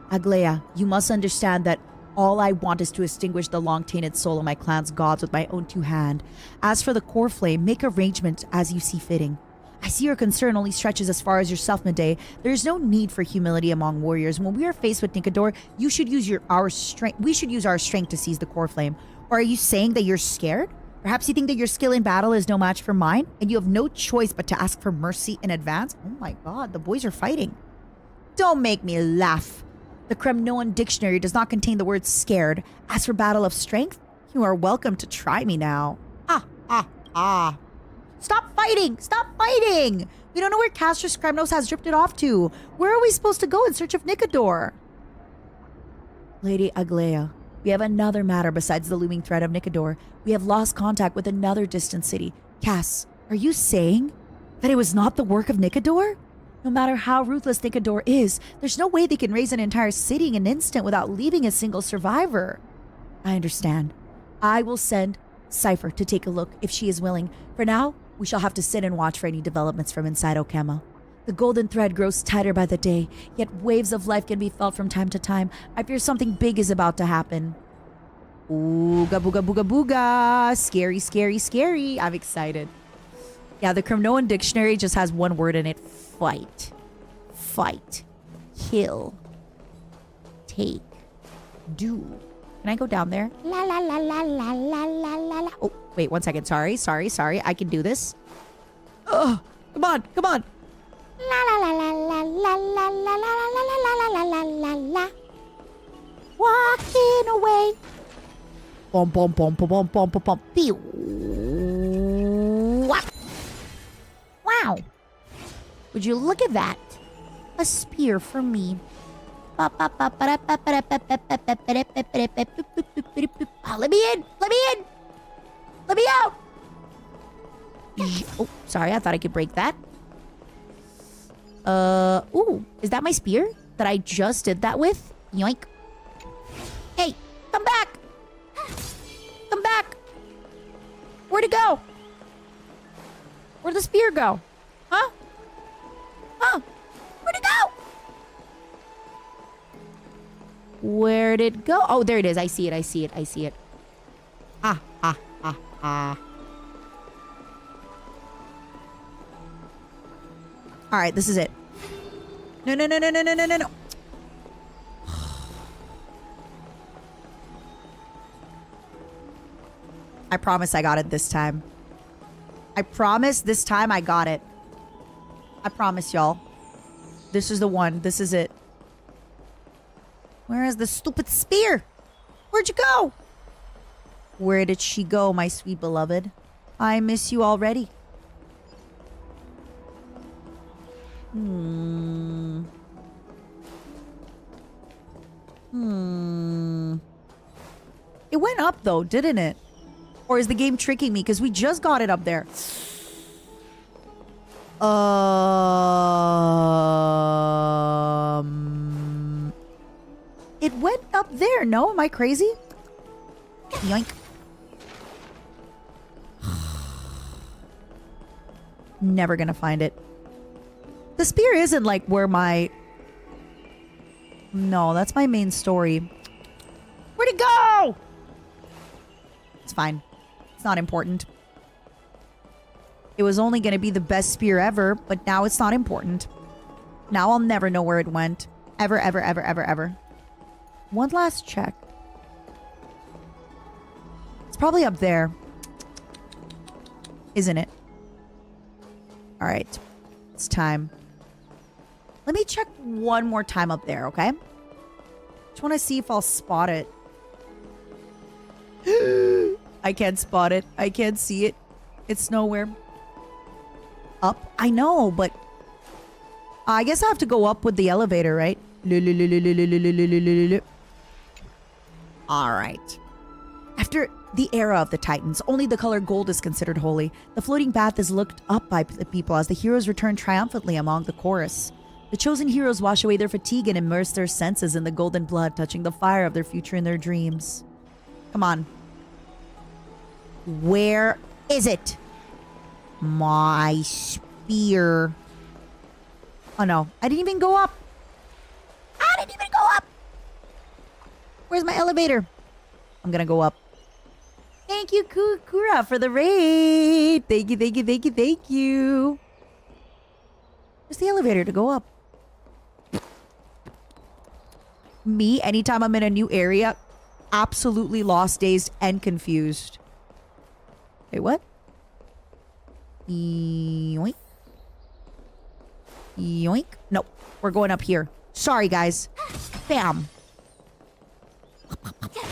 Aglaya, you must understand that all I want is to extinguish the long-tainted soul of my clan's gods with my own two hands. As for the core flame, make arrangement as you see fitting. I see your concern only stretches as far as yourself, Medei. There is no need for humility among warriors. When we are faced with Nicodor, we should use our strength to seize the core flame. Or are you saying that you're scared? Perhaps you think that your skill in battle is no match for mine, and you have no choice but to ask for mercy in advance? Oh my god, the boys are fighting. Don't make me laugh. The Kremnoan dictionary does not contain the word scared. As for battle of strength, you are welcome to try me now. Ah. Stop fighting! Stop fighting! We don't know where Castrus Kremnos has drifted off to. Where are we supposed to go in search of Nicodor? Lady Aglaya, we have another matter besides the looming threat of Nicodor. We have lost contact with another distant city. Cass, are you saying that it was not the work of Nicodor? No matter how ruthless Nicodor is, there's no way they can raise an entire city in an instant without leaving a single survivor. I understand. I will send Cypher to take a look if she is willing. For now, we shall have to sit and watch for any developments from inside Okema. The golden thread grows tighter by the day, yet waves of life can be felt from time to time. I fear something big is about to happen. Ooga booga booga booga. Scary, scary, scary. I'm excited. Yeah, the Kremnoan dictionary just has one word in it. Fight. Fight. Kill. Take. Do. Can I go down there? La la la la la la la la la. Oh, wait, 1 second. Sorry. I can do this. Oh, come on. La la la la la la la la la la la la la la la. Walking away. Bom, bom, bom, bom, bom, bom, bom, bom. Pew. Wow. Would you look at that? A spear for me. Oh, let me in. Let me out. Oh, sorry. I thought I could break that. Ooh. Is that my spear that I just did that with? Yoink. Hey, come back. Come back. Where'd it go? Where'd the spear go? Huh? Where'd it go? Where'd it go? Oh, there it is. I see it. Ah. All right, this is it. No. I promise I got it this time. I promise this time I got it. I promise, y'all. This is the one. This is it. Where is the stupid spear? Where'd you go? Where did she go, my sweet beloved? I miss you already. It went up though, didn't it? Or is the game tricking me? Because we just got it up there. It went up there. No, am I crazy? Yoink. Never gonna find it. The spear isn't like where my... No, that's my main story. Where'd it go? It's fine. It's not important. It was only going to be the best spear ever, but now it's not important. Now I'll never know where it went. Ever. One last check. It's probably up there. Isn't it? All right. It's time. Let me check one more time up there, okay? Just want to see if I'll spot it. I can't spot it. I can't see it. It's nowhere. up. I know, but I guess I have to go up with the elevator, right? All right. After the era of the Titans, only the color gold is considered holy. The floating bath is looked up by the people as the heroes return triumphantly among the chorus. The chosen heroes wash away their fatigue and immerse their senses in the golden blood, touching the fire of their future in their dreams. Come on. Where is it? My spear. Oh no, I didn't even go up. I didn't even go up. Where's my elevator? I'm gonna go up. Thank you, Kura, for the raid. Thank you, thank you, thank you, thank you. Where's the elevator to go up? Me, anytime I'm in a new area, absolutely lost, dazed, and confused. Wait, what? Yoink. Yoink. No, we're going up here. Sorry, guys. Bam.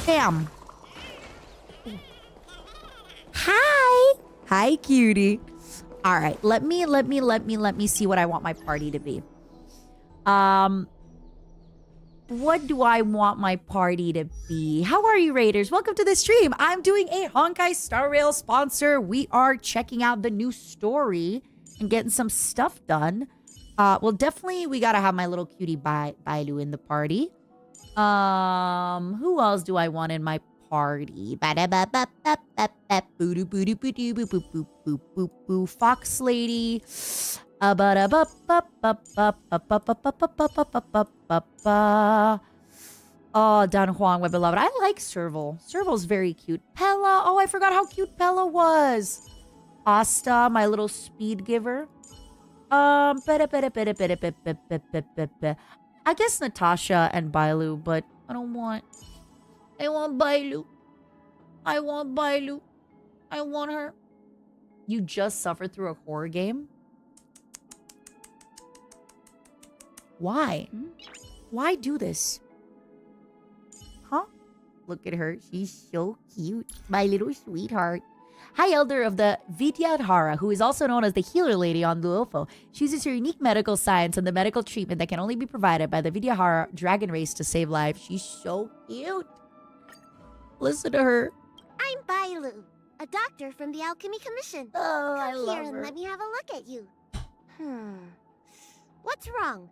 Bam. Hi. Hi, cutie. All right, let me see what I want my party to be. What do I want my party to be? How are you, Raiders? Welcome to the stream. I'm doing a Honkai Star Rail sponsor. We are checking out the new story and getting some stuff done. Well, definitely we gotta have my little cutie Bailu in the party. Who else do I want in my party? Fox Lady. Oh, Dan Huang, my beloved. I like Serval. Serval's very cute. Pella. Oh, I forgot how cute Pella was. Asta, my little speed giver. I guess Natasha and Bailu, but I want Bailu. I want Bailu. I want her. You just suffered through a horror game? Why? Why do this? Huh? Look at her. She's so cute. My little sweetheart. Hi, Elder of the Vidyadhara, who is also known as the Healer Lady on Luofo. She uses her unique medical science and the medical treatment that can only be provided by the Vidyadhara dragon race to save lives. She's so cute. Listen to her. I'm Bailu, a doctor from the Alchemy Commission. Oh, I Come love here and her. let me have a look at you. What's wrong?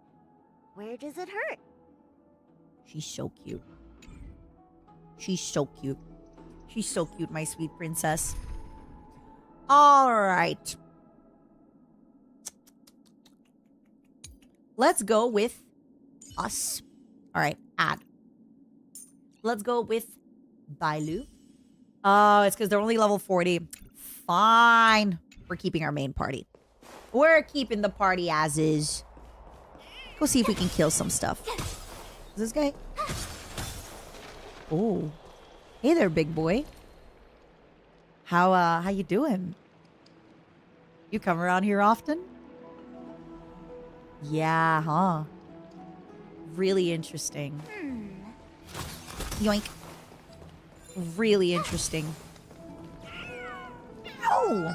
Where does it hurt? She's so cute. She's so cute. She's so cute, my sweet princess. All right. Let's go with us. All right, add. Let's go with Bailu. Oh, it's because they're only level 40. Fine. We're keeping our main party. We're keeping the party as is. Go see if we can kill some stuff. Is this guy? Oh. Hey there, big boy. How you doing? You come around here often? Yeah, huh? Really interesting. Yoink. Really interesting. Ow!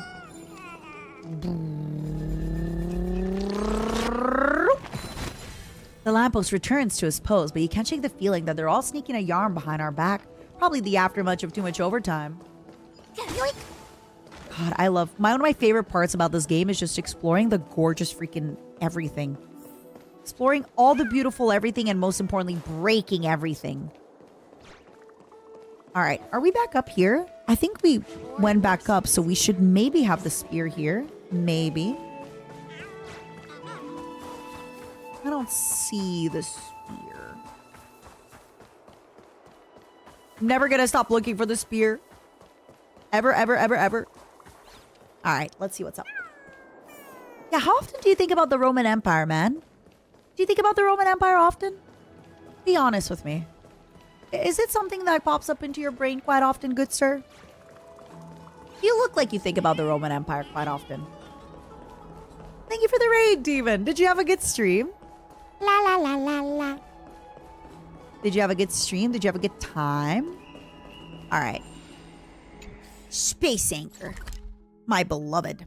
The lamppost returns to his pose, but you can't shake the feeling that they're all sneaking a yarn behind our back. Probably the aftermath of too much overtime. Yoink. God, I love... one of my favorite parts about this game is just exploring the gorgeous freaking everything. Exploring all the beautiful everything and most importantly, breaking everything. All right, are we back up here? I think we went back up, so we should maybe have the spear here. Maybe. I don't see the spear. I'm never gonna stop looking for the spear. Ever, ever, ever, ever. All right, let's see what's up. Yeah, how often do you think about the Roman Empire, man? Do you think about the Roman Empire often? Be honest with me. Is it something that pops up into your brain quite often, good sir? You look like you think about the Roman Empire quite often. Thank you for the raid, Demon. Did you have a good stream? La la la la la. Did you have a good stream? Did you have a good time? All right. Space Anchor. My beloved.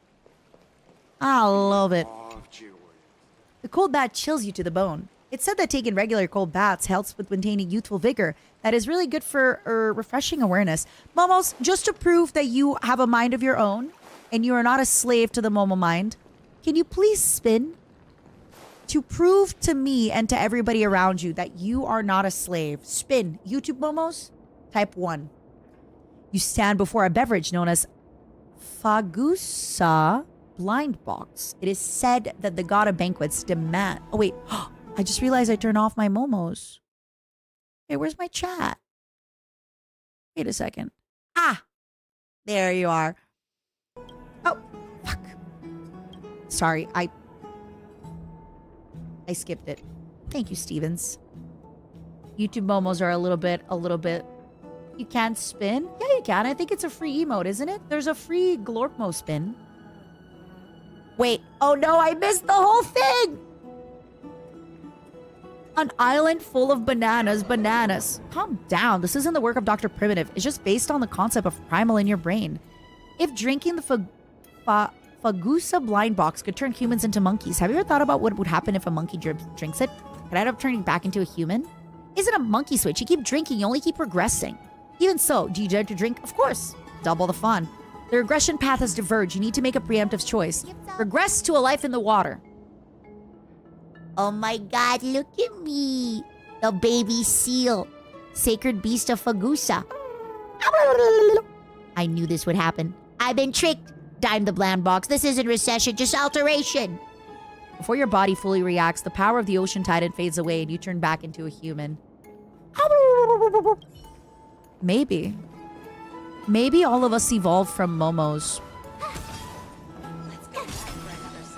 I love it. The cold bath chills you to the bone. It's said that taking regular cold baths helps with maintaining youthful vigor. That is really good for refreshing awareness. Momos, just to prove that you have a mind of your own and you are not a slave to the Momo mind, can you please spin? To prove to me and to everybody around you that you are not a slave. Spin. YouTube Momos, type 1. You stand before a beverage known as Fagusa Blind Box. It is said that the god of banquets demand... Oh, wait. I just realized I turned off my Momos. Hey, where's my chat? Wait a second. Ah! There you are. Oh, fuck. Sorry, I skipped it. Thank you, Stevens. YouTube Momos are a little bit... You can't spin? Yeah, you can. I think it's a free emote, isn't it? There's a free Glorpmo spin. Wait. Oh no, I missed the whole thing! An island full of bananas. Calm down. This isn't the work of Dr. Primitive. It's just based on the concept of primal in your brain. If drinking the Fagusa blind box could turn humans into monkeys, have you ever thought about what would happen if a monkey drinks it? Could I end up turning back into a human? Isn't a monkey switch. You keep drinking, you only keep regressing. Even so, do you dare to drink? Of course. Double the fun. The regression path has diverged. You need to make a preemptive choice. Regress to a life in the water. Oh my god, look at me. The baby seal. Sacred beast of Fagusa. I knew this would happen. I've been tricked. Dime the bland box. This isn't recession, just alteration. Before your body fully reacts, the power of the ocean titan fades away and you turn back into a human. Maybe. Maybe all of us evolved from Momos.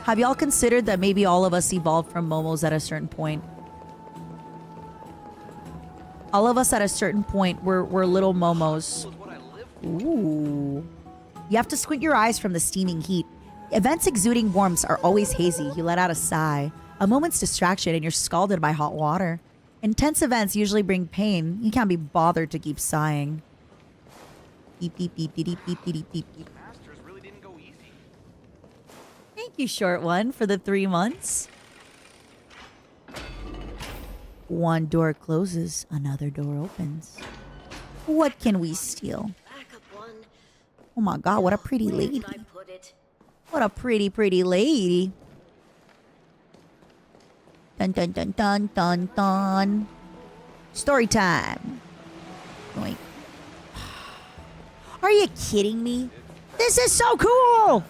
Have y'all considered that maybe all of us evolved from Momos at a certain point? All of us at a certain point were little Momos. Ooh. You have to squint your eyes from the steaming heat. Events exuding warmth are always hazy. You let out a sigh. A moment's distraction and you're scalded by hot water. Intense events usually bring pain. You can't be bothered to keep sighing. Beep, beep, beep, beep, beep, beep, beep, beep, beep. Really didn't go easy. Thank you, short one, for the 3 months. One door closes, another door opens. What can we steal? Oh my god, what a pretty lady. What a pretty, pretty lady. Dun dun dun dun dun dun. Story time. Wait. Are you kidding me? This is so cool!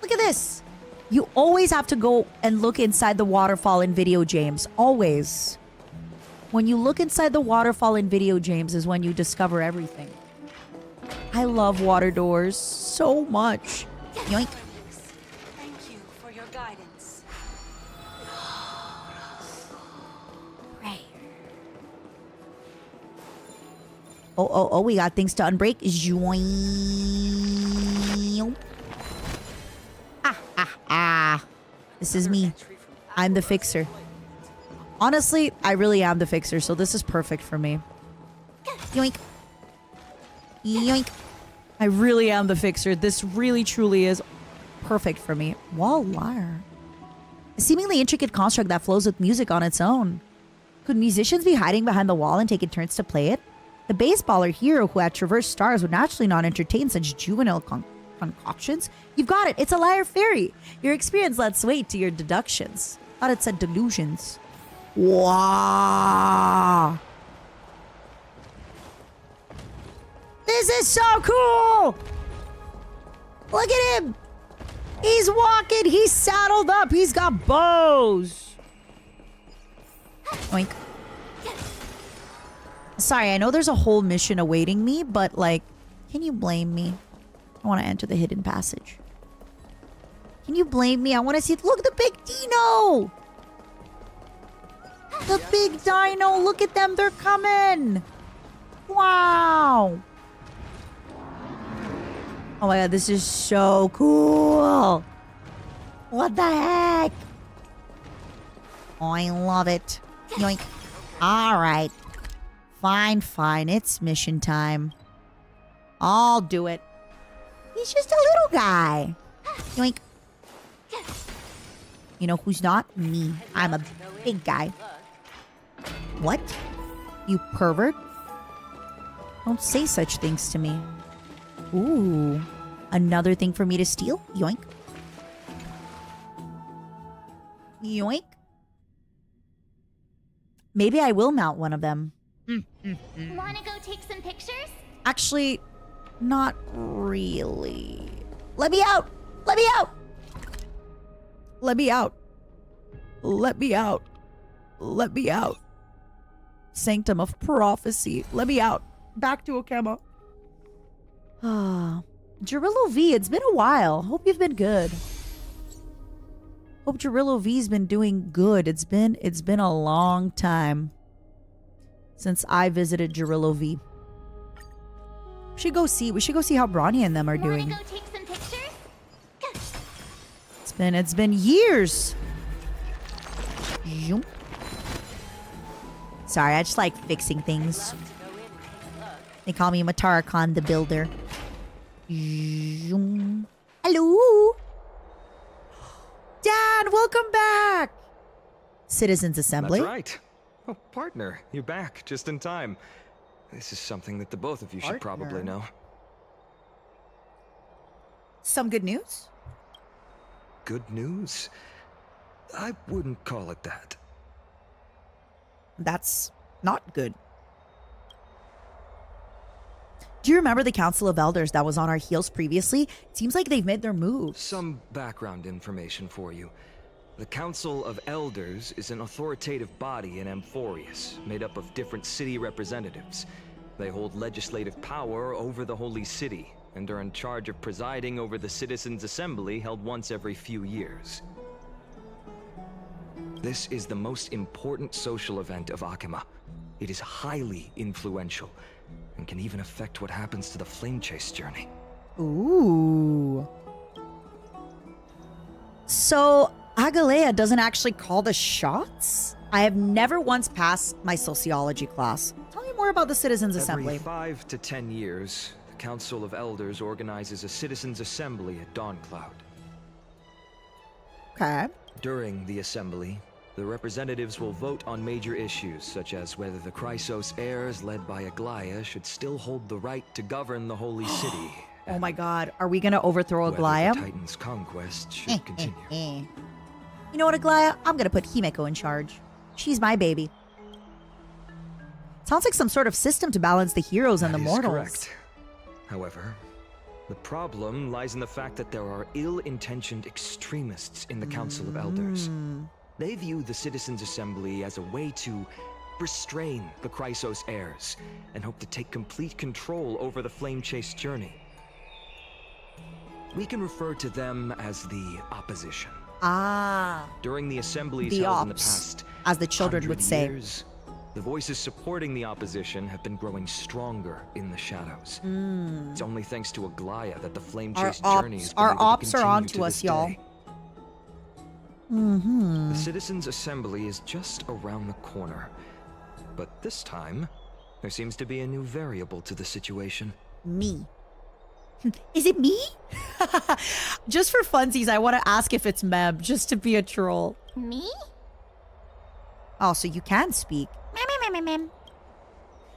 Look at this. You always have to go and look inside the waterfall in video games. Always. When you look inside the waterfall in video games is when you discover everything. I love water doors so much. Yoink. Thank you for your guidance. Oh, we got things to unbreak. Join. This is me. I'm the fixer. Honestly, I really am the fixer, so this is perfect for me. Yoink. Yoink. I really am the fixer. This really, truly is perfect for me. Wall wire. A seemingly intricate construct that flows with music on its own. Could musicians be hiding behind the wall and taking turns to play it? The baseballer hero who had traversed stars would naturally not entertain such juvenile concoctions. You've got it. It's a liar fairy. Your experience lets weight to your deductions. Thought it said delusions. Wow. This is so cool. Look at him. He's walking. He's saddled up. He's got bows. Oink. Sorry, I know there's a whole mission awaiting me, but like, can you blame me? I want to enter the hidden passage. Can you blame me? I want to see... Look, the big dino! The big dino! Look at them! They're coming! Wow! Oh my god, this is so cool! What the heck? Oh, I love it. Yoink. Alright. Fine, fine. It's mission time. I'll do it. He's just a little guy. Yoink. You know who's not? Me. I'm a big guy. What? You pervert? Don't say such things to me. Ooh. Another thing for me to steal? Yoink. Yoink. Maybe I will mount one of them. Wanna go take some pictures? Actually, not really. Let me out! Let me out! Let me out. Let me out. Let me out. Sanctum of prophecy. Let me out. Back to Okema. Ah, Gerillo V, it's been a while. Hope you've been good. Hope Gerillo V's been doing good. It's been a long time since I visited Gerillo V. We should go see how Bronny and them are doing. Wanna go take some pictures? It's been years. Zoom. Sorry, I just like fixing things. They call me Matara Khan the Builder. Zoom. Hello. Dad, welcome back. Citizens Assembly. That's right. Oh, partner, you're back just in time. This is something that the both of you should probably know. Some good news? Good news? I wouldn't call it that. That's not good. Do you remember the Council of Elders that was on our heels previously? It seems like they've made their moves. Some background information for you. The Council of Elders is an authoritative body in Amphorius, made up of different city representatives. They hold legislative power over the Holy City, and are in charge of presiding over the Citizens' Assembly held once every few years. This is the most important social event of Akima. It is highly influential, and can even affect what happens to the Flame Chase journey. Ooh. So, Agalea doesn't actually call the shots? I have never once passed my sociology class. Tell me more about the Citizens' Assembly. Every 5 to 10 years, the Council of Elders organizes a Citizens' Assembly at Dawncloud. Okay. During the assembly, the representatives will vote on major issues, such as whether the Chrysos heirs led by Aglaya should still hold the right to govern the Holy City. Oh my god, are we gonna overthrow Whether Aglaya? the Titan's conquest should continue. You know what, Aglaya? I'm gonna put Himeko in charge. She's my baby. Sounds like some sort of system to balance the heroes and the That is mortals. correct. However, the problem lies in the fact that there are ill-intentioned extremists in the Council of Elders. They view the Citizens' Assembly as a way to restrain the Chrysos heirs, and hope to take complete control over the Flame Chase journey. We can refer to them as the opposition. Ah, During the assemblies the held in the ops, past as the children would 100 say. years, the voices supporting the opposition have been growing stronger in the shadows. It's only thanks to Aglaya that the Flame Chase journey has been our able to ops are continue on to to us, this y'all. day. Mm-hmm. The Citizens' Assembly is just around the corner. But this time, there seems to be a new variable to the situation. Me. Is it me? Just for funsies, I want to ask if it's Mem, just to be a troll. Me? Oh, so you can speak. Mem.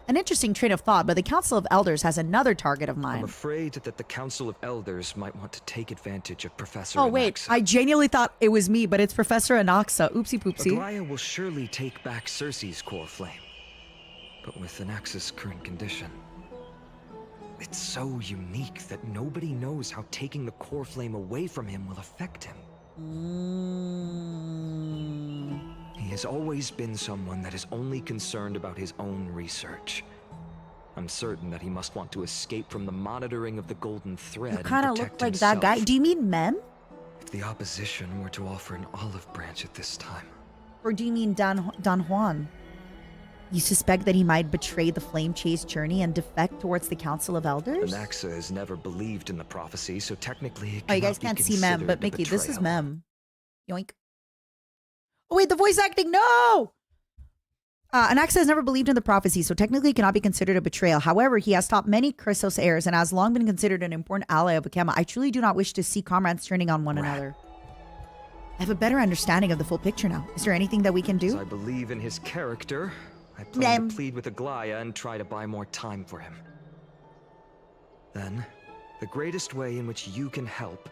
An interesting train of thought, but the Council of Elders has another target of I'm mine. afraid that the Council of Elders might want to take advantage of Professor Oh, wait. Anaxa. I genuinely thought it was me, but it's Professor Anaxa. Oopsie poopsie. Aglaya will surely take back Cersei's core flame. But with Anaxa's current condition, it's so unique that nobody knows how taking the core flame away from him will affect him. He has always been someone that is only concerned about his own research. I'm certain that he must want to escape from the monitoring of the Golden Thread. You kind of and look protect like that guy. himself. Do you mean Mem? If the opposition were to offer an olive branch at this time, Or do you mean Don Juan? You suspect that he might betray the Flame Chase journey and defect towards the Council of Elders? Anaxa has never believed in the prophecy, so technically it Oh, you cannot guys be can't see Mem, but considered a Mickey, this is betrayal. Mem. Yoink. Oh, wait, the voice acting, no! Anaxa has never believed in the prophecy, so technically it cannot be considered a betrayal. However, he has stopped many Chrysos heirs and has long been considered an important ally of Akema. I truly do not wish to see comrades turning on one Rat. another. I have a better understanding of the full picture now. Is there anything that we can As do? I believe in his character, I plan to plead with Aglaya and try to buy more time for him. Then, the greatest way in which you can help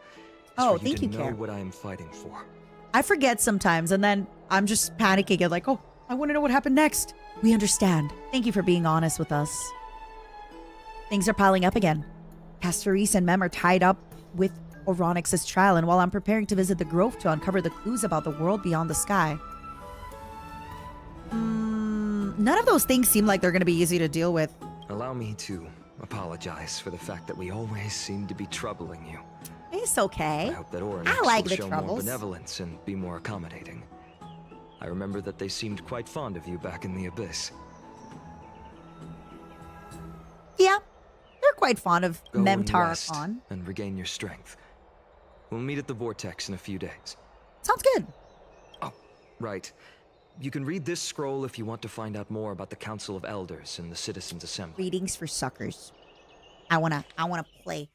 is for you to know what I am fighting for. I forget sometimes, and then I'm just panicking and like, oh, I want to know what happened next. We understand. Thank you for being honest with us. Things are piling up again. Pastor Reese and Mem are tied up with R.O.A.C.H's trial, and while I'm preparing to visit the Grove to uncover the clues about the world beyond the sky. None of those things seem like they're going to be easy to deal with. Allow me to apologize for the fact that we always seem to be troubling you. It's okay. I hope that R.O.A.C.H I like will the show more troubles. benevolence and be more accommodating. I remember that they seemed quite fond of you back in the Abyss. Yeah, they're quite fond of Go Mem and rest Tarakon. and regain your strength. We'll meet at the Vortex in a few days. Sounds good. Oh, right. You can read this scroll if you want to find out more about the Council of Elders and the Citizens' Assembly. Readings for suckers. I wanna play.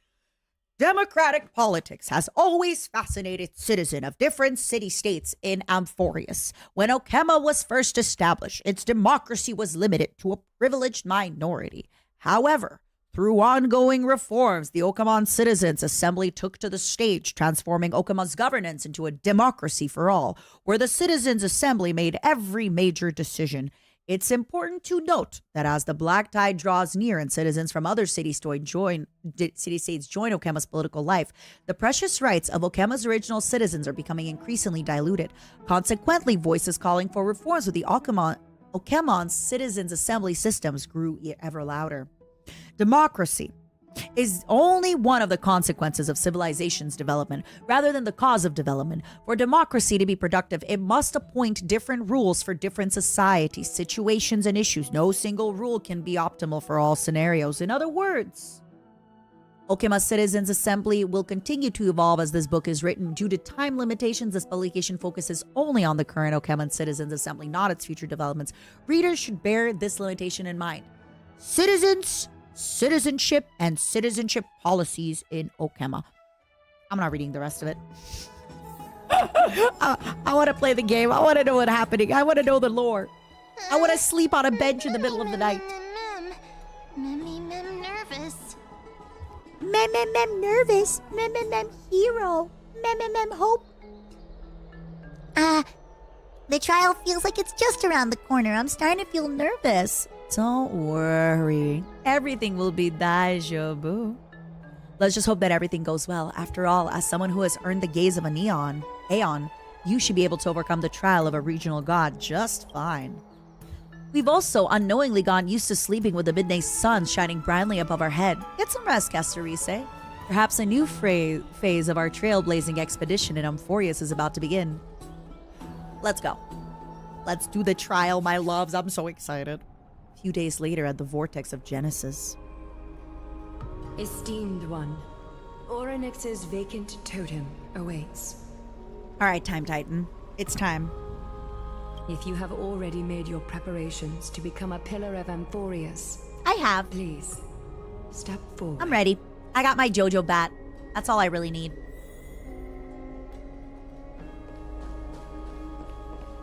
Democratic politics has always fascinated citizens of different city-states in Amphorius. When Okema was first established, its democracy was limited to a privileged minority. However, through ongoing reforms, the Okamon Citizens' Assembly took to the stage, transforming Okama's governance into a democracy for all, where the Citizens' Assembly made every major decision. It's important to note that as the black tide draws near and citizens from other city-states join Okema's political life, the precious rights of Okema's original citizens are becoming increasingly diluted. Consequently, voices calling for reforms with the Okemon Citizens' Assembly systems grew ever louder. Democracy is only one of the consequences of civilization's development rather than the cause of development. For democracy to be productive, it must appoint different rules for different societies, situations, and issues. No single rule can be optimal for all scenarios. In other words, Okema Citizens Assembly will continue to evolve as this book is written. Due to time limitations, this publication focuses only on the current Okema Citizens Assembly, not its future developments. Readers should bear this limitation in mind. Citizenship and citizenship policies in Okema. I'm not reading the rest of it. I want to play the game. I want to know what's happening. I want to know the lore. I want to sleep on a bench in the middle of the night. Mem nervous. Mem nervous. Mem hero. Mem hope. The trial feels like it's just around the corner. I'm starting to feel nervous. Don't worry. Everything will be daijoubu. Let's just hope that everything goes well. After all, as someone who has earned the gaze of an Aeon, you should be able to overcome the trial of a regional god just fine. We've also unknowingly gotten used to sleeping with the midday sun shining brightly above our head. Get some rest, Castorise. Perhaps a new phase of our trailblazing expedition in Amphorius is about to begin. Let's go. Let's do the trial, my loves. I'm so excited. A few days later at the Vortex of Genesis. Esteemed one, R.O.A.C.H's vacant totem awaits. All right, Time Titan. It's time. If you have already made your preparations to become a pillar of Amphorius, I have. please, step forward. I'm ready. I got my JoJo bat. That's all I really need.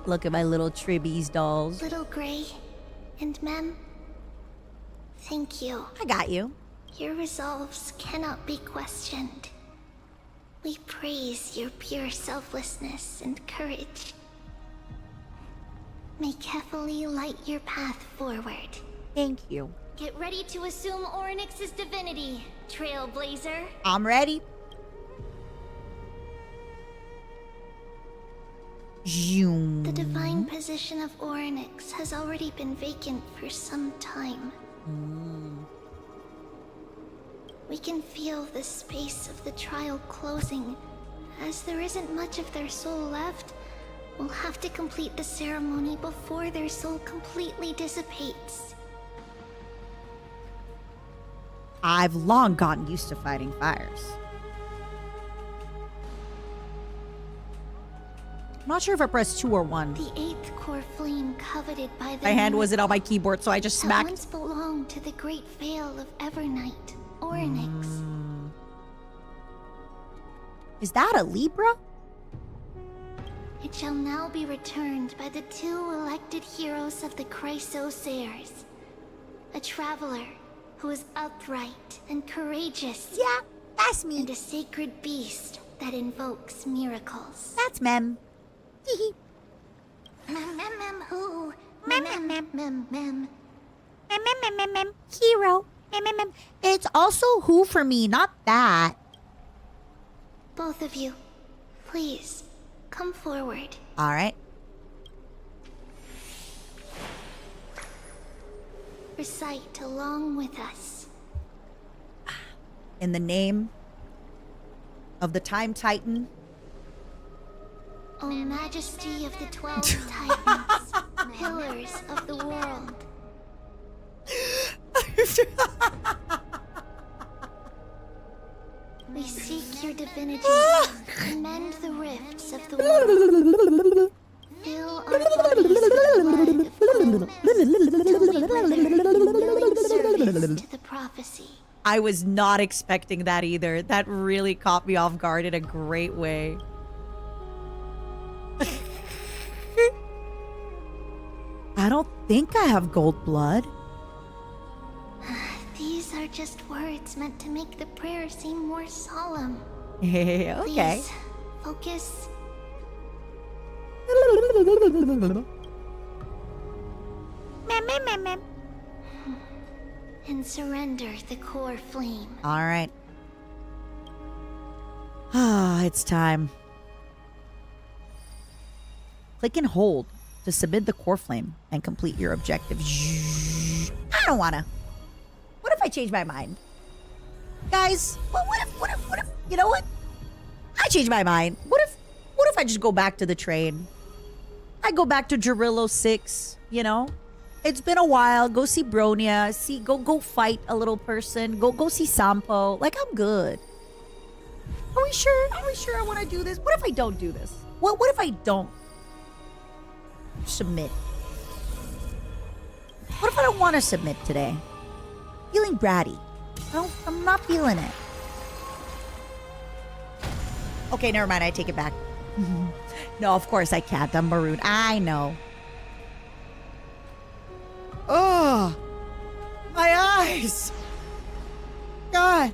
Look at my little Tribbies dolls. Little Gray and Mem, thank you. I got you. Your resolves cannot be questioned. We praise your pure selflessness and courage. May Kefali light your path forward. Thank you. Get ready to assume R.O.A.C.'s divinity, Trailblazer. I'm ready. Zoom. The divine position of R.O.A.C. has already been vacant for some time. We can feel the space of the trial closing. As there isn't much of their soul left, we'll have to complete the ceremony before their soul completely dissipates. I've long gotten used to fighting fires. I'm not sure if I pressed 2 or 1. The 8th core flame coveted by the My hand wasn't on my keyboard, so I just that smacked. once belonged to the great veil of Evernight, R.O.A.C. Is that a Libra? It shall now be returned by the 2 elected heroes of the Chrysosaurs. A traveler who is upright and courageous. Yeah, that's me. And a sacred beast that invokes miracles. That's Mem. Who? Mem, mem, mem. Mem. Mem, mem, mem, mem. Hero. Mem, mem, mem. It's also who for me, not that. Both of you, please, come forward. Alright. Recite along with us. In the name of the Time Titan, O Majesty of the 12 Titans, pillars of the world. We seek your divinity to mend the rifts of the world. Fill our bodies with the blood of service to the prophecy. I was not expecting that either. That really caught me off guard in a great way. I don't think I have gold blood. These are just words meant to make the prayer seem more solemn. Okay. Please, focus. Mem, mem, mem, mem. And surrender the core flame. Alright. Ah, it's time. Click and hold to submit the core flame and complete your objective. I don't wanna. What if I change my mind? Guys, what if, you know what? I changed my mind. What if I just go back to the train? I go back to Gerillo 6, you know? It's been a while. Go see Bronya. Go fight a little person. Go see Sampo. Like, I'm good. Are we sure? Are we sure I want to do this? What if I don't do this? What if I don't submit? What if I don't want to submit today? Feeling bratty. I'm not feeling it. Okay, never mind. I take it back. No, of course I can't. I'm maroon. I know. Oh, my eyes. God.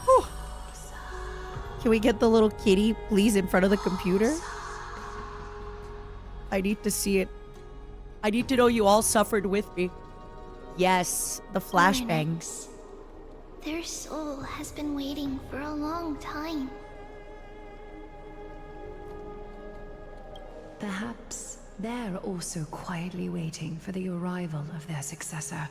Whew. Can we get the little kitty, please, in front of the computer? I need to see it. I need to know you all suffered with me. Yes, the flashbangs. Their soul has been waiting for a long time. Perhaps they're also quietly waiting for the arrival of their successor.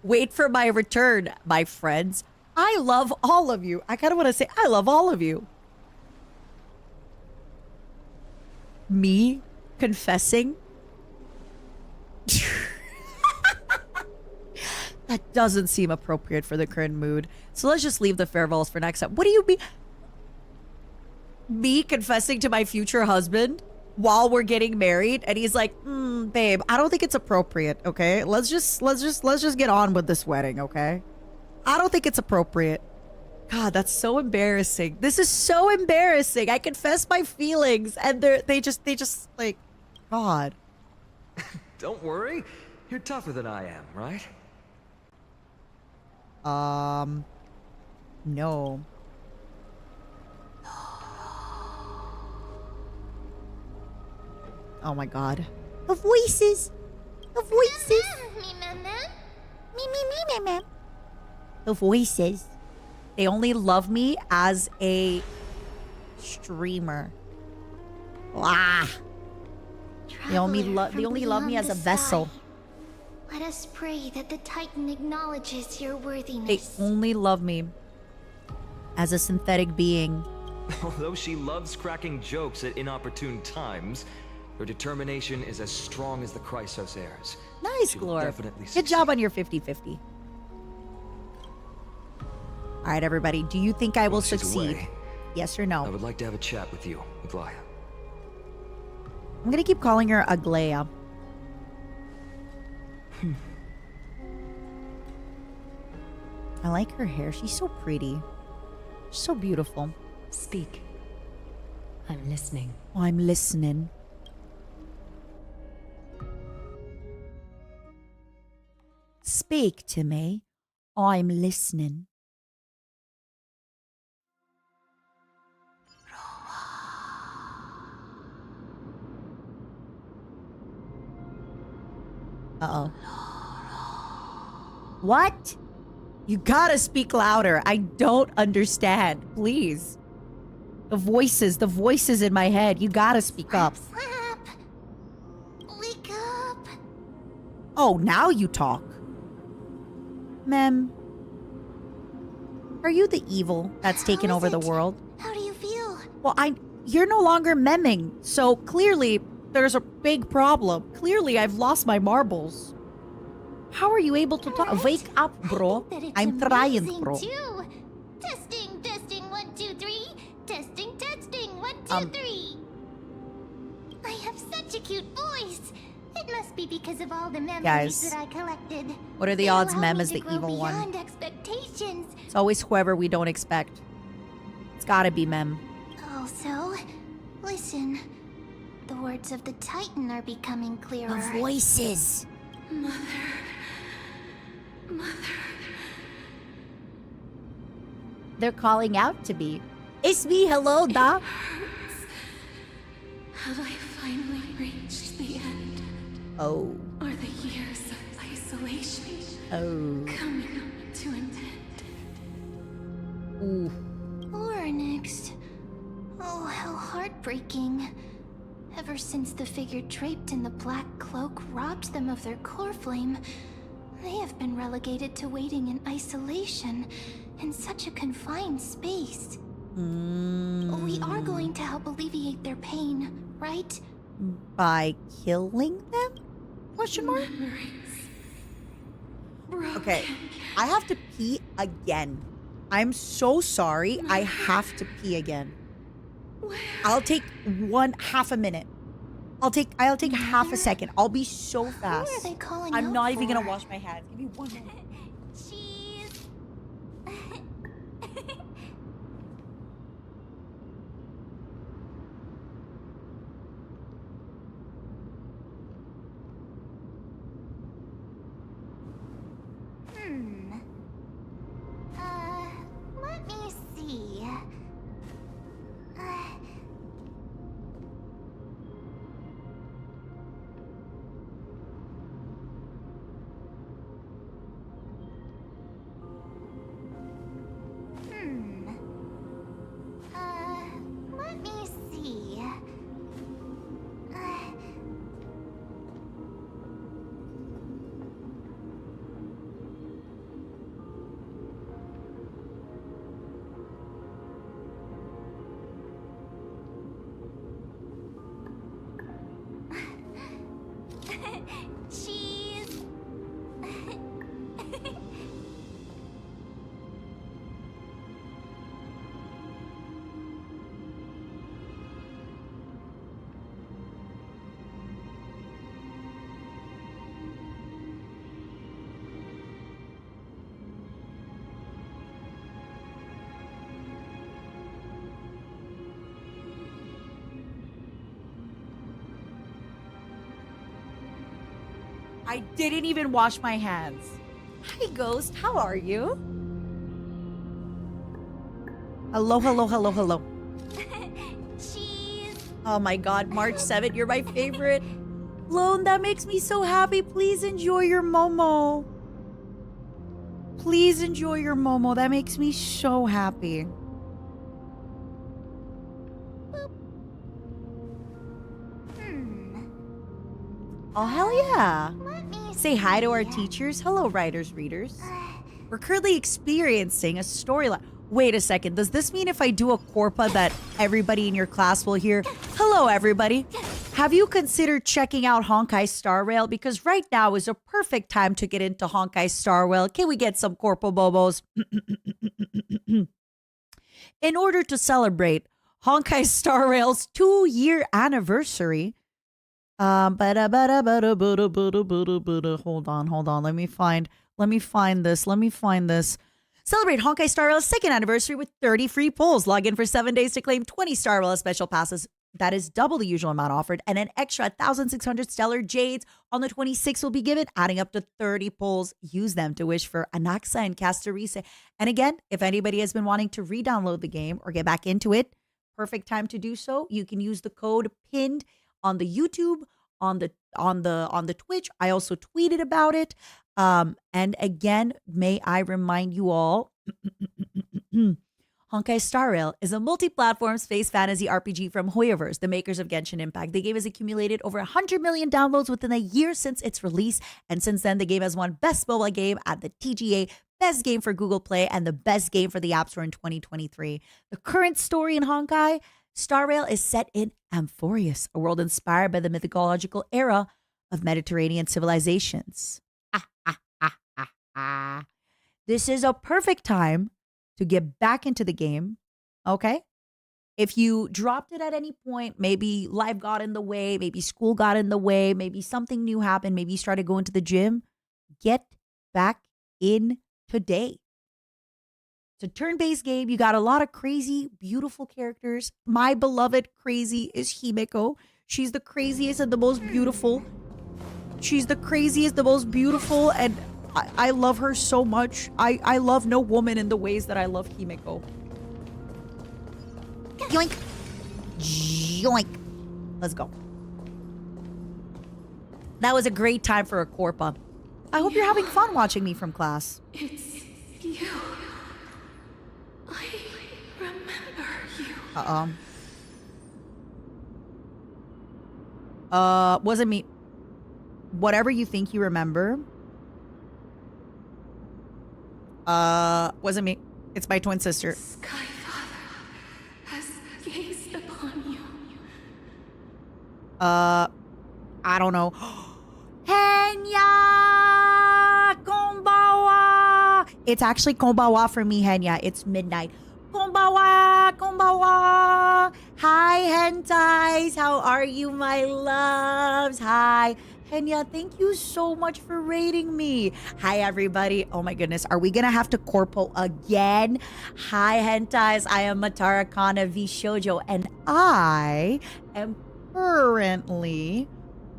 Wait for my return, my friends. I love all of you. I kind of want to say I love all of you. Me confessing? That doesn't seem appropriate for the current mood. So let's just leave the farewells for next time. What do you mean? Me confessing to my future husband while we're getting married, and he's like, babe, I don't think it's appropriate, okay? Let's just get on with this wedding, okay? I don't think it's appropriate. God, that's so embarrassing. This is so embarrassing. I confess my feelings, and they just like, God. Don't worry. You're tougher than I am, right? No. Oh my God. The voices. The voices. Me. The voices. They only love me as a streamer. Ah. They only love me as a vessel. Let us pray that the Titan acknowledges your They worthiness. only love me as a synthetic being. Although she loves cracking jokes at inopportune times, her determination is as strong as the Chrysosaurs. Nice, She will Glor. definitely Good job succeed. on your 50-50. All right, everybody. Do you think I will While she's succeed? away, Yes or I no? would like to have a chat with you, Aglaya. I'm going to keep calling her Aglaya. I like her hair. She's so pretty. She's so beautiful. Speak. I'm listening. I'm listening. Speak to me. I'm listening. Uh-oh. What? You gotta speak louder. I don't understand. Please. The voices in my head. You gotta speak up. Slap! Wake up! Oh, now you talk. Mem. Are you the evil that's taken How is over the it? world? How do you feel? Well, you're no longer memming, so clearly there's a big problem. Clearly I've lost my marbles. How are you able to talk? Right? Wake up, bro. I think that it's I'm trying, amazing, bro. Too. Testing, 1, 2, 3. Testing, 1, 2, 3. I have such a cute voice. It must be because of all the memories Guys, that I collected. what are the They odds allowed Mem me is to the grow evil one? beyond expectations. It's always whoever we don't expect. It's gotta be Mem. Also, listen. The words of the Titan are becoming clearer. The voices. They're calling out to me. It's me, hello, da. Have I finally reached the end? Oh. Are the years of isolation Oh. coming to an end? Ooh. Or next. Oh, how heartbreaking. Ever since the figure draped in the black cloak robbed them of their core flame, they have been relegated to waiting in isolation in such a confined space. We are going to help alleviate their pain, right? By killing them? Question mark? Okay, I have to pee again. I'm so sorry. I have to pee again. I'll take half a minute. I'll take half a second. I'll be so fast. Who are they calling I'm out not even for? gonna wash my hands. Give me 1 minute. Cheese. Let me see. Let me see. Cheese. I didn't even wash my hands. Hi, Ghost. How are you? Hello, hello, hello, hello. Cheese. Oh my god, March 7th, you're my favorite. Lone, that makes me so happy. Please enjoy your Momo. Please enjoy your Momo. That makes me so happy. Oh, hell yeah. Let me Say hi to our teachers. Hello, writers, readers. We're currently experiencing a storyline. Wait a second. Does this mean if I do a corpa that everybody in your class will hear, hello, everybody? Have you considered checking out Honkai Star Rail? Because right now is a perfect time to get into Honkai Star Rail. Can we get some corpo bobos? In order to celebrate Honkai Star Rail's 2-year anniversary, hold on. Let me find this. Celebrate Honkai Star Rail's second anniversary with 30 free pulls. Log in for 7 days to claim 20 Star Rail special passes. That is double the usual amount offered, and an extra 1,600 Stellar Jades on the 26th will be given, adding up to 30 pulls. Use them to wish for Anaxa and Castorice. And again, if anybody has been wanting to re-download the game or get back into it, perfect time to do so. You can use the code pinned on the YouTube, on the Twitch. I also tweeted about it. And again, may I remind you all, Honkai Star Rail is a multi-platform space fantasy RPG from Hoyoverse, the makers of Genshin Impact. The game has accumulated over 100 million downloads within a year since its release, and since then, the game has won Best Mobile Game at the TGA, Best Game for Google Play, and the Best Game for the App Store in 2023. The current story in Honkai Star Rail is set in Amphorius, a world inspired by the mythological era of Mediterranean civilizations. This is a perfect time to get back into the game, okay? If you dropped it at any point, maybe life got in the way, maybe school got in the way, maybe something new happened, maybe you started going to the gym, get back in today. It's a turn-based game. You got a lot of crazy, beautiful characters. My beloved crazy is Himeko. She's the craziest and the most beautiful. She's the craziest, the most beautiful, and I love her so much. I love no woman in the ways that I love Himeko. Yoink. Yoink. Let's go. That was a great time for a Corpa. I hope you're having fun watching me from class. It's you. I remember you. Wasn't me. Whatever you think you remember. Wasn't me. It's my twin sister. Skyfather has gazed upon you. I don't know. Henya! Konbawa! It's actually konbawa for me, Henya. It's midnight. Konbawa! Konbawa! Hi, hentais! How are you, my loves? Hi. Henya, thank you so much for rating me. Hi, everybody. Oh my goodness. Are we going to have to corpo again? Hi, hentais. I am Matara Kana VSHOJO, and I am currently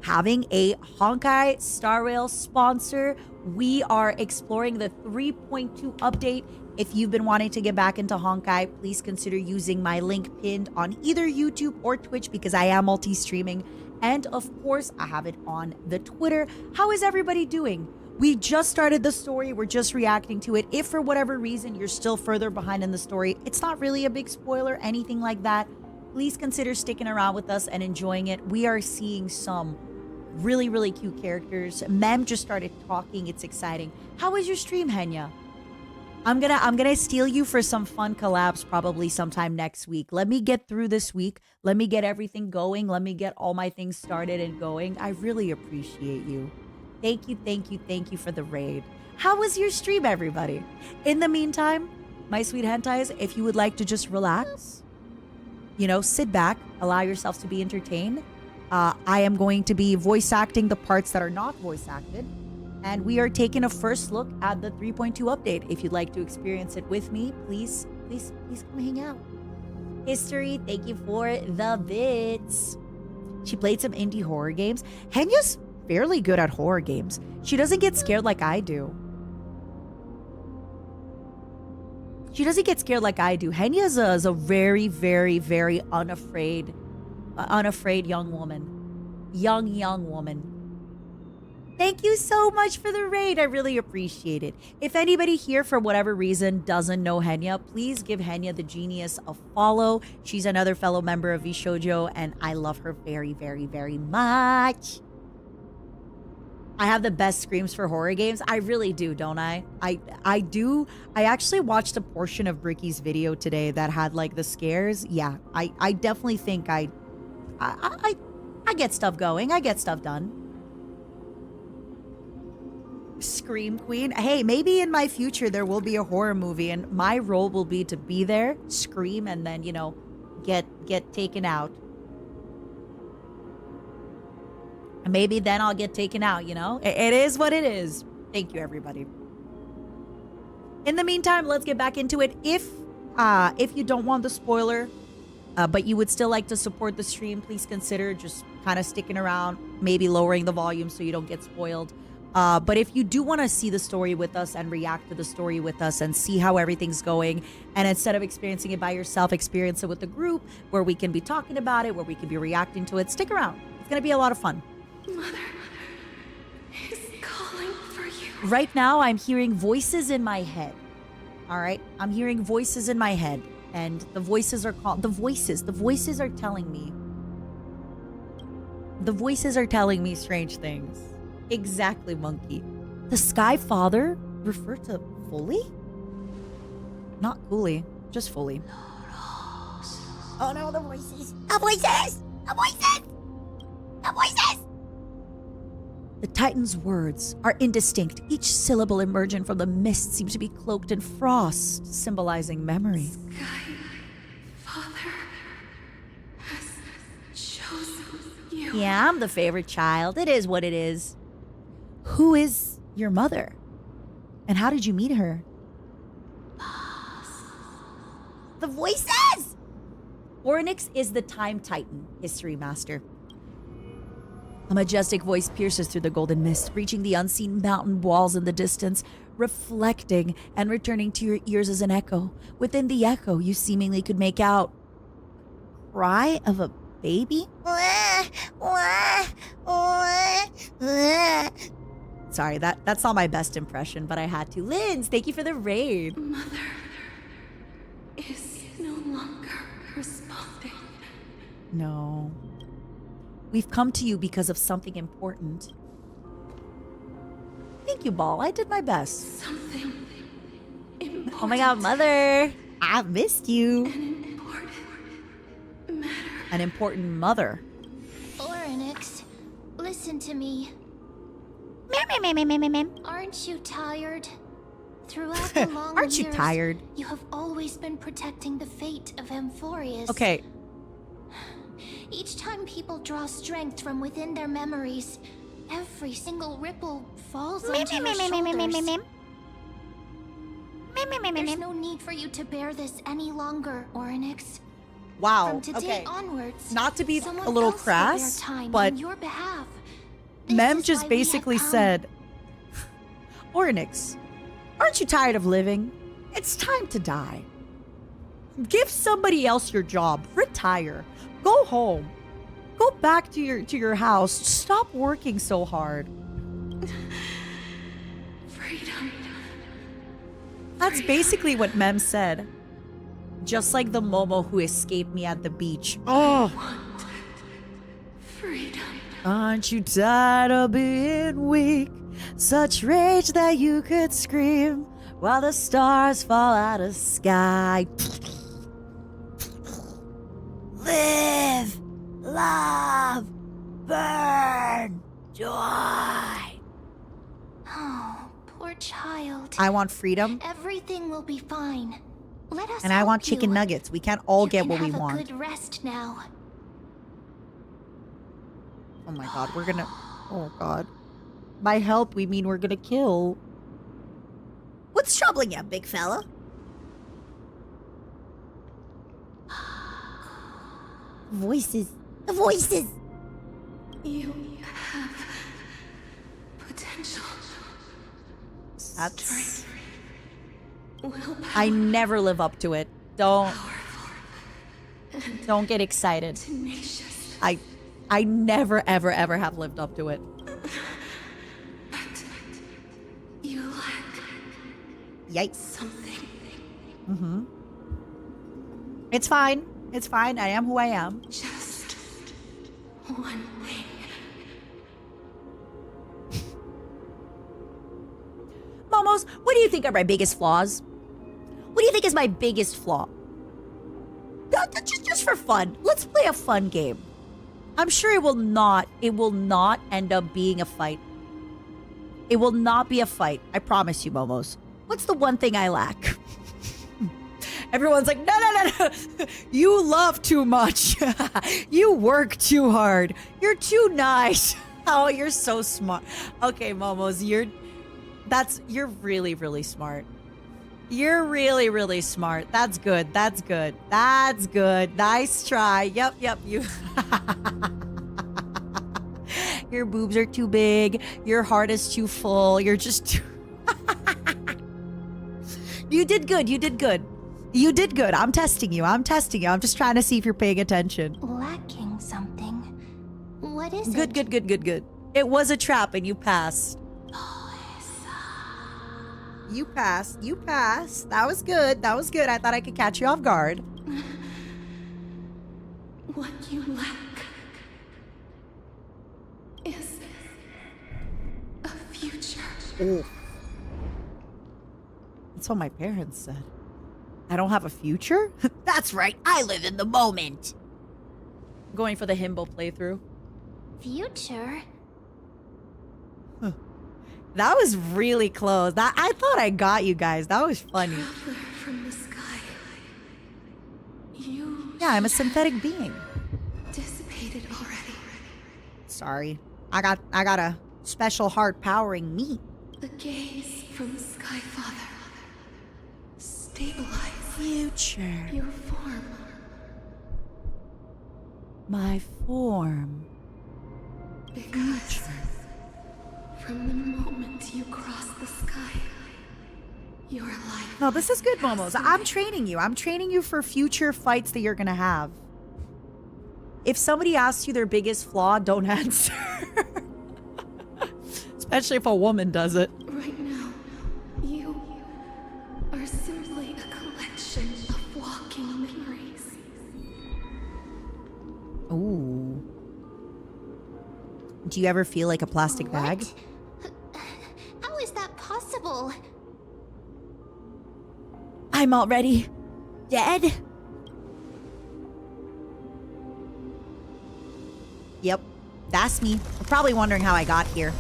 having a Honkai Star Rail sponsor. We are exploring the 3.2 update. If you've been wanting to get back into Honkai, please consider using my link pinned on either YouTube or Twitch because I am multi-streaming. And of course, I have it on the Twitter. How is everybody doing? We just started the story. We're just reacting to it. If for whatever reason you're still further behind in the story, it's not really a big spoiler, anything like that. Please consider sticking around with us and enjoying it. We are seeing some really, really cute characters. Mem just started talking. It's exciting. How was your stream, Henya? I'm gonna steal you for some fun collabs probably sometime next week. Let me get through this week. Let me get everything going. Let me get all my things started and going. I really appreciate you. Thank you, thank you, thank you for the raid. How was your stream, everybody? In the meantime, my sweet hentais, if you would like to just relax, you know, sit back, allow yourselves to be entertained. I am going to be voice acting the parts that are not voice acted. And we are taking a first look at the 3.2 update. If you'd like to experience it with me, please come hang out. History, thank you for the bits. She played some indie horror games. Henya's fairly good at horror games. She doesn't get scared like I do. Henya is a very, very, very unafraid young woman. Young woman. Thank you so much for the raid. I really appreciate it. If anybody here, for whatever reason, doesn't know Henya, please give Henya the Genius a follow. She's another fellow member of VSHOJO, and I love her very, very, very much. I have the best screams for horror games. I really do, don't I? I do. I actually watched a portion of Bricky's video today that had like the scares. Yeah, I definitely think I get stuff going. I get stuff done. Scream Queen. Hey, maybe in my future there will be a horror movie and my role will be to be there, scream, and then, you know, get taken out. And maybe then I'll get taken out, you know? It is what it is. Thank you, everybody. In the meantime, let's get back into it. If you don't want the spoiler, but you would still like to support the stream, please consider just kind of sticking around, maybe lowering the volume so you don't get spoiled. But if you do want to see the story with us and react to the story with us and see how everything's going, and instead of experiencing it by yourself, experience it with the group where we can be talking about it, where we can be reacting to it, stick around. It's going to be a lot of fun. Mother is calling for you. Right now, I'm hearing voices in my head. All right? I'm hearing voices in my head. And the voices are called... The voices are telling me... The voices are telling me strange things. Exactly, Monkey. The Sky Father referred to fully? Not Cooley, just fully. Oh no, the voices! The voices! The voices! The voices! The Titan's words are indistinct. Each syllable emerging from the mist seems to be cloaked in frost, symbolizing memory. Sky Father has chosen you. Yeah, I'm the favorite child. It is what it is. Who is your mother? And how did you meet her? The voices! R.O.A.C.H is the Time Titan, History Master. A majestic voice pierces through the golden mist, reaching the unseen mountain walls in the distance, reflecting and returning to your ears as an echo. Within the echo, you seemingly could make out cry of a baby? Sorry, that's not my best impression, but I had to. Linz, thank you for the raid. Mother is no longer responding. No. We've come to you because of something important. Thank you, Ball. I did my best. Something important. Oh my god, Mother. I've missed you. An important matter. An important mother. R.O.A.C.H, listen to me. Aren't you tired? Throughout the long Aren't you years, tired? you have always been protecting the fate of Amphorius. Okay. Each time people draw strength from within their memories, every single ripple falls onto your shoulders. There's no need for you to bear this any longer, R.O.A.C.H. Wow. From today Okay. onwards, Not to be someone a little else will bear crass, time but on your behalf. This Mem is just why we have basically come. said, R.O.A.C.H, aren't you tired of living? It's time to die. Give somebody else your job. Retire. Go home. Go back to your house. Stop working so hard. Freedom. That's basically what Mem said. Just like the Momo who escaped me at the beach. Oh. Freedom. Aren't you tired of being weak? Such rage that you could scream while the stars fall out of sky. Live, love, burn, joy. Oh, poor child. I want freedom, Everything will be fine. Let us and I help want chicken you. nuggets. We can't all You get can what we have a want. good rest now. Oh my god, we're gonna... Oh god. By help, we mean we're gonna kill. What's troubling you, big fella? Voices. The voices. You have potential. That's... Willpower. I never live up to it. Don't get excited. Tenacious. I never, ever, ever have lived up to it. But you lack Yikes. something. Mm-hmm. It's fine. It's fine. I am who I am. Just one thing. Momos, what do you think are my biggest flaws? What do you think is my biggest flaw? Just for fun. Let's play a fun game. I'm sure it will not end up being a fight. It will not be a fight. I promise you, Momos. What's the one thing I lack? Everyone's like, no. You love too much. You work too hard. You're too nice. Oh, you're so smart. Okay, Momos, you're really, really smart. You're really, really smart. That's good. That's good. That's good. Nice try. Yep, you. Your boobs are too big. Your heart is too full. You're just too... You did good. You did good. You did good. I'm testing you. I'm testing you. I'm just trying to see if you're paying attention. Lacking something. What is Good, it? good. It was a trap and you passed. You passed. You passed. That was good. That was good. I thought I could catch you off guard. What you lack is a future. Ooh. That's what my parents said. I don't have a future? That's right. I live in the moment. Going for the himbo playthrough. Future? That was really close. I thought I got you guys. That was funny. Traveler from the sky. You Yeah, I'm a synthetic being. dissipated already. Sorry. I got a special heart powering me. The gaze from the Sky Father. Stabilize Future. your form. My form. Because from the moment you cross the sky, your life. No, this is good, Momos. I'm training you. I'm training you for future fights that you're gonna have. If somebody asks you their biggest flaw, don't answer. Especially if a woman does it. Right now, you are simply a collection of walking memories. Ooh. Do you ever feel like a plastic bag? What? How is that possible? I'm already dead. Yep, that's me. You're probably wondering how I got here.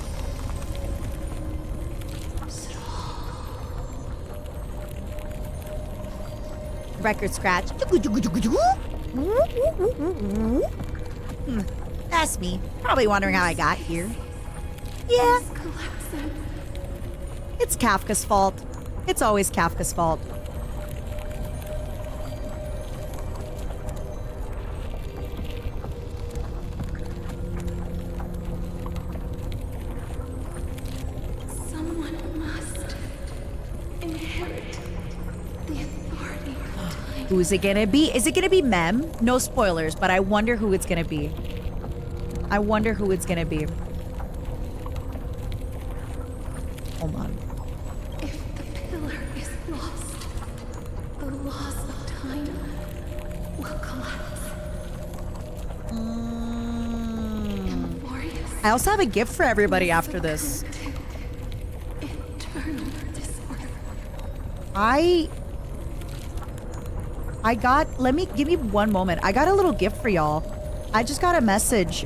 Record scratch. That's me. Probably wondering how I got here. Yeah, It's collapsing. it's Kafka's fault. It's always Kafka's fault. Someone must inherit the authority of time. Who's it gonna be? Is it gonna be Mem? No spoilers, but I wonder who it's gonna be. I wonder who it's gonna be. Hold on. If the pillar is lost, the laws of time will collapse. Laborious. I also have a gift for everybody after this. Eternal disorder. I got, give me one moment. I got a little gift for y'all. I just got a message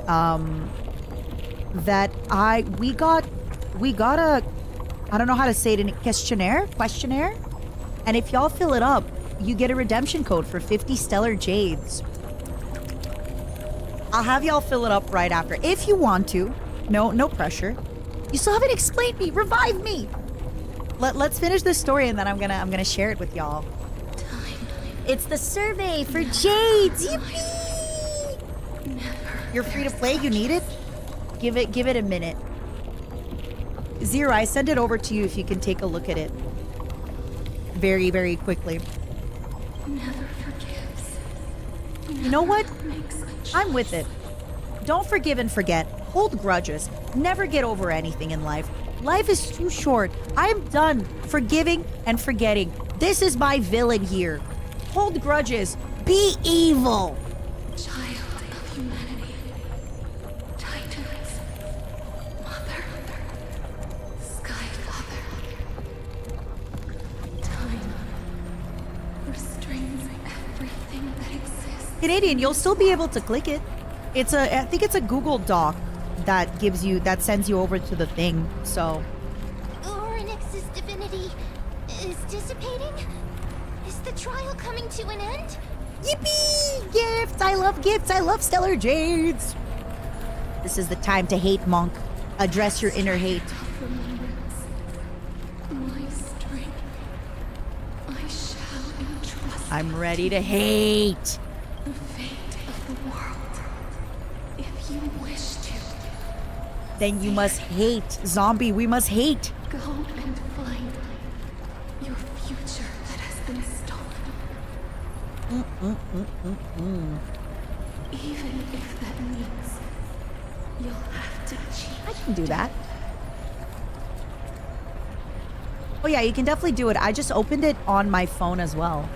that we got a, I don't know how to say it, in a questionnaire, and if y'all fill it up, you get a redemption code for 50 stellar jades. I'll have y'all fill it up right after if you want to. No pressure. You still haven't explained me. Revive me. Let's finish this story and then I'm gonna share it with y'all. It's the survey for jades. Yippee! You're free to play. You need it. Give it a minute. Zero, I sent it over to you if you can take a look at it. Very, very quickly. Never forgives. You know what? Makes a I'm with it. Don't forgive and forget. Hold grudges. Never get over anything in life. Life is too short. I am done forgiving and forgetting. This is my villain here. Hold grudges. Be evil. child of humanity. Titans. Mother. Sky Father. Time restrains everything that exists. Canadian, you'll still be able to click it. I think it's a Google Doc that sends you over to the thing. So Oryx's divinity is dissipating? Is the trial coming to an end? yippee! Gifts! I love gifts! I love stellar jades! This is the time to hate, Monk. Address your inner hate. Remembrance. My strength. I'm ready to hate. The fate of the world. If you wish to, Then you must hate. Zombie, we must hate. go and find your future that has been stolen. Even if that means you'll have to cheat. I can do that. Oh yeah, you can definitely do it. I just opened it on my phone as well.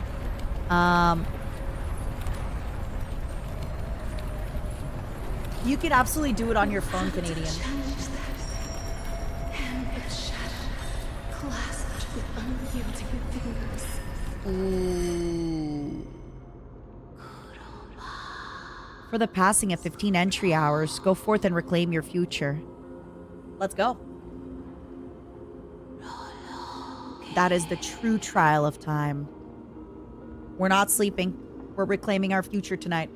You can absolutely do it on your phone, Canadian. Challenge that hand of shadow clasped with unyielding fingers. Ooh. For the passing of 15 entry hours, go forth and reclaim your future. Let's go. That is the true trial of time. We're not sleeping. We're reclaiming our future tonight.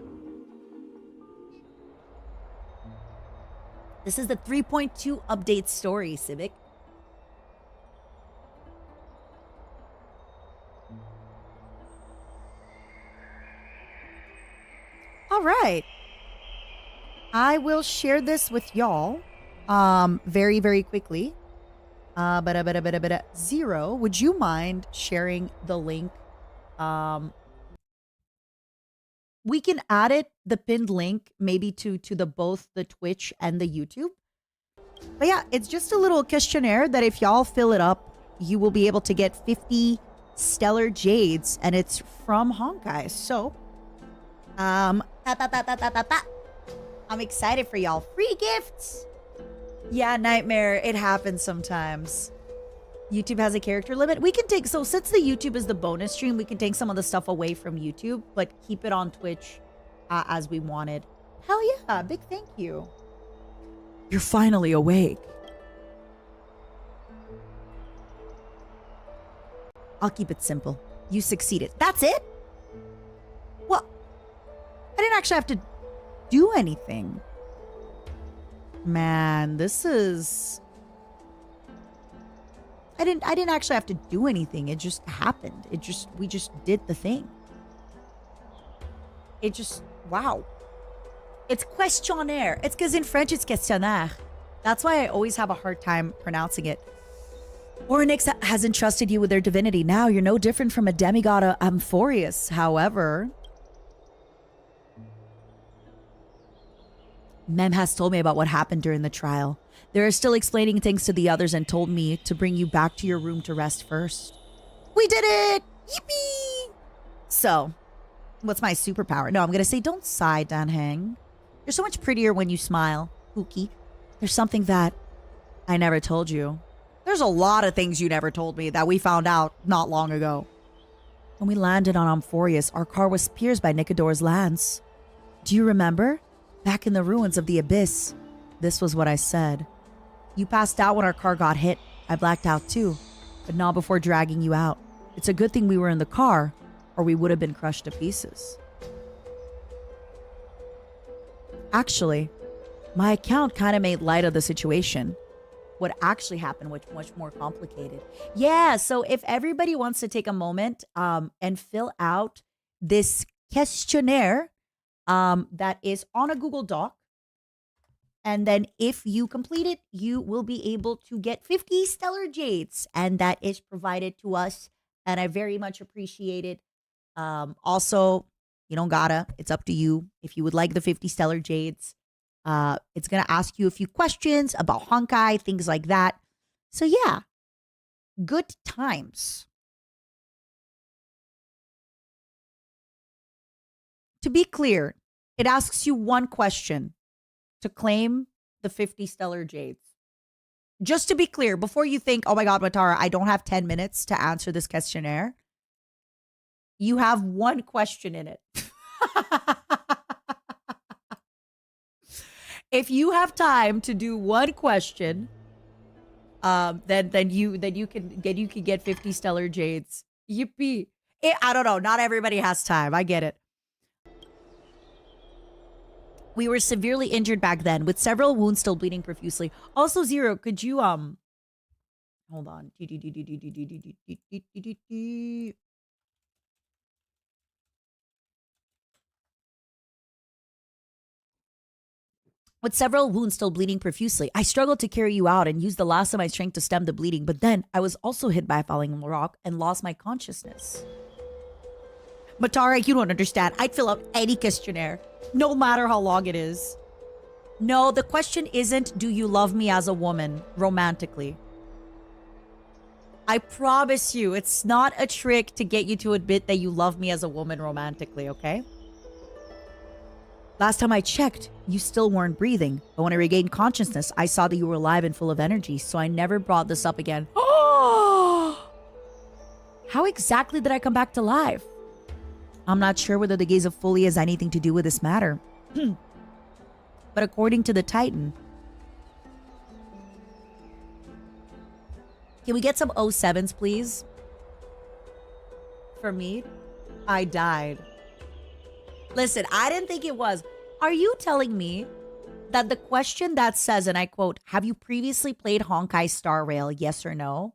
This is the 3.2 update story, Civic. All right. I will share this with y'all very, very quickly. Zero, would you mind sharing the link? We can add it, the pinned link, maybe to the both the Twitch and the YouTube. But yeah, it's just a little questionnaire that if y'all fill it up, you will be able to get 50 stellar jades, and it's from Honkai. So, I'm excited for y'all. Free gifts. Yeah, Nightmare. It happens sometimes. YouTube has a character limit. We can take, so since the YouTube is the bonus stream, we can take some of the stuff away from YouTube, but keep it on Twitch as we wanted. Hell yeah. Big thank you. You're finally awake. I'll keep it simple. You succeeded. That's it? Well, I didn't actually have to do anything. Man, this is... I didn't actually have to do anything. It just happened. We just did the thing. It just, wow. It's questionnaire. It's because in French it's questionnaire. That's why I always have a hard time pronouncing it. Oryx has entrusted you with their divinity. Now you're no different from a demigod Amphorius. However, Mem has told me about what happened during the trial. They're still explaining things to the others and told me to bring you back to your room to rest first. We did it! Yippee! So, what's my superpower? No, I'm going to say don't sigh, Dan Heng. You're so much prettier when you smile, Pookie. There's something that I never told you. There's a lot of things you never told me that we found out not long ago. When we landed on Amphorius, our car was pierced by Nicodor's lance. Do you remember? Back in the ruins of the abyss. This was what I said. You passed out when our car got hit. I blacked out too, but not before dragging you out. It's a good thing we were in the car, or we would have been crushed to pieces. Actually, my account kind of made light of the situation. What actually happened was much more complicated. Yeah, so if everybody wants to take a moment and fill out this questionnaire that is on a Google Doc, and then if you complete it, you will be able to get 50 stellar jades. And that is provided to us. And I very much appreciate it. Also, you don't gotta. It's up to you. If you would like the 50 stellar jades, it's going to ask you a few questions about Honkai, things like that. So yeah, good times. To be clear, it asks you one question to claim the 50 stellar jades. Just to be clear, before you think, oh my God, Matara, I don't have 10 minutes to answer this questionnaire. You have one question in it. If you have time to do one question, then you can get 50 stellar jades. Yippee. I don't know. Not everybody has time. I get it. We were severely injured back then, with several wounds still bleeding profusely. Also, Zero, could you hold on. With several wounds still bleeding profusely, I struggled to carry you out and used the last of my strength to stem the bleeding, but then I was also hit by a falling rock and lost my consciousness. Matara, you don't understand. I'd fill out any questionnaire, no matter how long it is. No, the question isn't, do you love me as a woman romantically? I promise you, it's not a trick to get you to admit that you love me as a woman romantically, okay? Last time I checked, you still weren't breathing. But when I regained consciousness, I saw that you were alive and full of energy, so I never brought this up again. Oh! How exactly did I come back to life? I'm not sure whether the gaze of Fully has anything to do with this matter. But according to the Titan... Can we get some 07s, please? For me, I died. Listen, I didn't think it was. Are you telling me that the question that says, and I quote, have you previously played Honkai Star Rail, yes or no,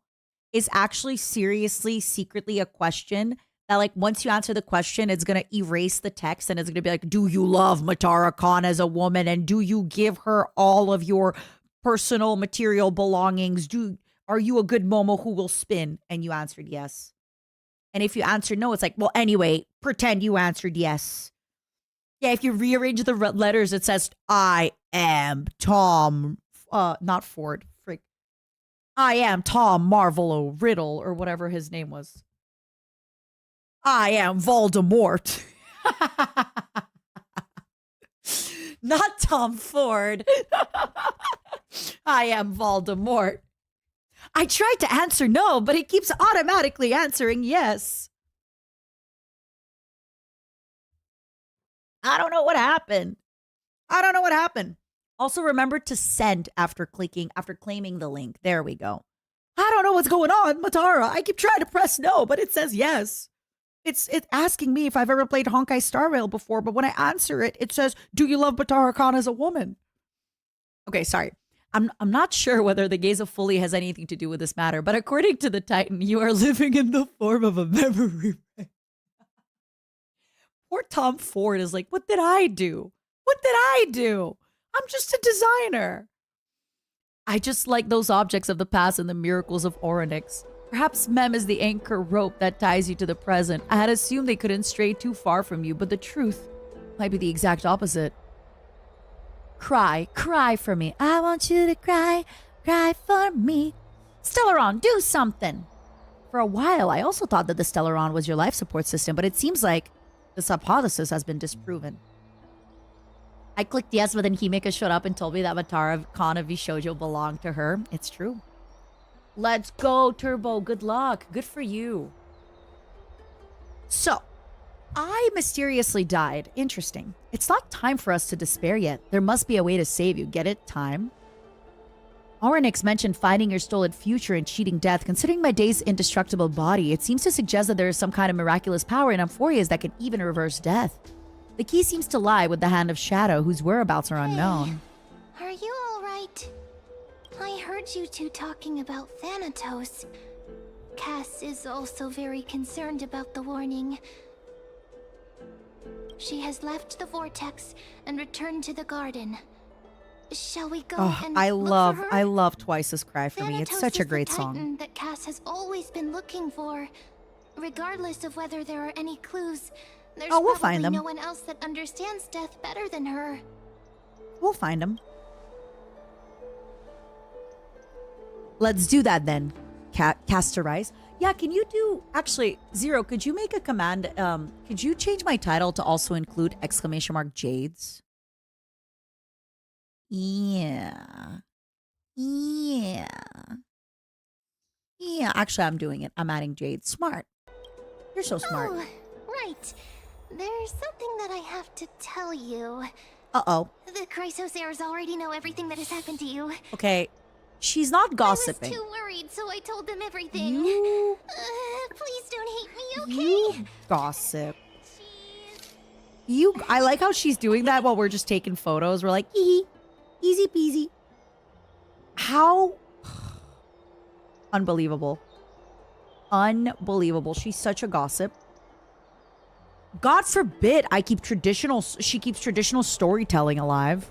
is actually seriously, secretly a question that, like, once you answer the question, it's going to erase the text and it's going to be like, do you love Matara Khan as a woman? And do you give her all of your personal material belongings? Are you a good Momo who will spin? And you answered yes. And if you answer no, it's like, well, anyway, pretend you answered yes. Yeah, if you rearrange the letters, it says, I am Tom, not Ford, frick. I am Tom Marvolo Riddle, or whatever his name was. I am Voldemort. Not Tom Ford. I am Voldemort. I tried to answer no, but it keeps automatically answering yes. I don't know what happened. Also, remember to send after claiming the link. There we go. I don't know what's going on, Matara. I keep trying to press no, but it says yes. It's asking me if I've ever played Honkai Star Rail before, but when I answer it, it says, do you love Matara Khan as a woman? Okay, sorry. I'm not sure whether the gaze of Fully has anything to do with this matter, but according to the Titan, you are living in the form of a memory. Poor Tom Ford is like, what did I do? I'm just a designer. I just like those objects of the past and the miracles of Oronix. Perhaps Mem is the anchor rope that ties you to the present. I had assumed they couldn't stray too far from you, but the truth might be the exact opposite. Cry for me. I want you to cry for me. Stellaron, do something. For a while, I also thought that the Stellaron was your life support system, but it seems like this hypothesis has been disproven. I clicked yes, but then Himeka showed up and told me that Matara Khan of VSHOJO belonged to her. It's true. Let's go, Turbo. Good luck. Good for you. So, I mysteriously died. Interesting. It's not time for us to despair yet. There must be a way to save you. Get it? Time? Oronix mentioned finding your stolen future and cheating death. Considering my day's indestructible body, it seems to suggest that there is some kind of miraculous power in Amphorias that can even reverse death. The key seems to lie with the Hand of Shadow, whose whereabouts are unknown. Are you alright? I heard you two talking about Thanatos. Cass is also very concerned about the warning. She has left the vortex and returned to the garden. Shall we go and look for her? I love Twice's Cry for Me. It's such a great song. Titan that Cass has always been looking for. Regardless of whether there are any clues, there's we'll find them. No one else that understands death better than her. We'll find them. Let's do that then. Casterize. Yeah, can you do... Actually, Zero, could you make a command? Could you change my title to also include !Jades? Yeah. Actually, I'm doing it. I'm adding Jade. Smart. You're so smart. Oh, right. There's something that I have to tell you. Uh-oh. The Chrysosaurs already know everything that has happened to you. Okay. She's not gossiping. I was too worried, so I told them everything. You... please don't hate me, okay? You gossip. I like how she's doing that while we're just taking photos. We're like, easy peasy. How... Unbelievable. She's such a gossip. God forbid she keeps traditional storytelling alive.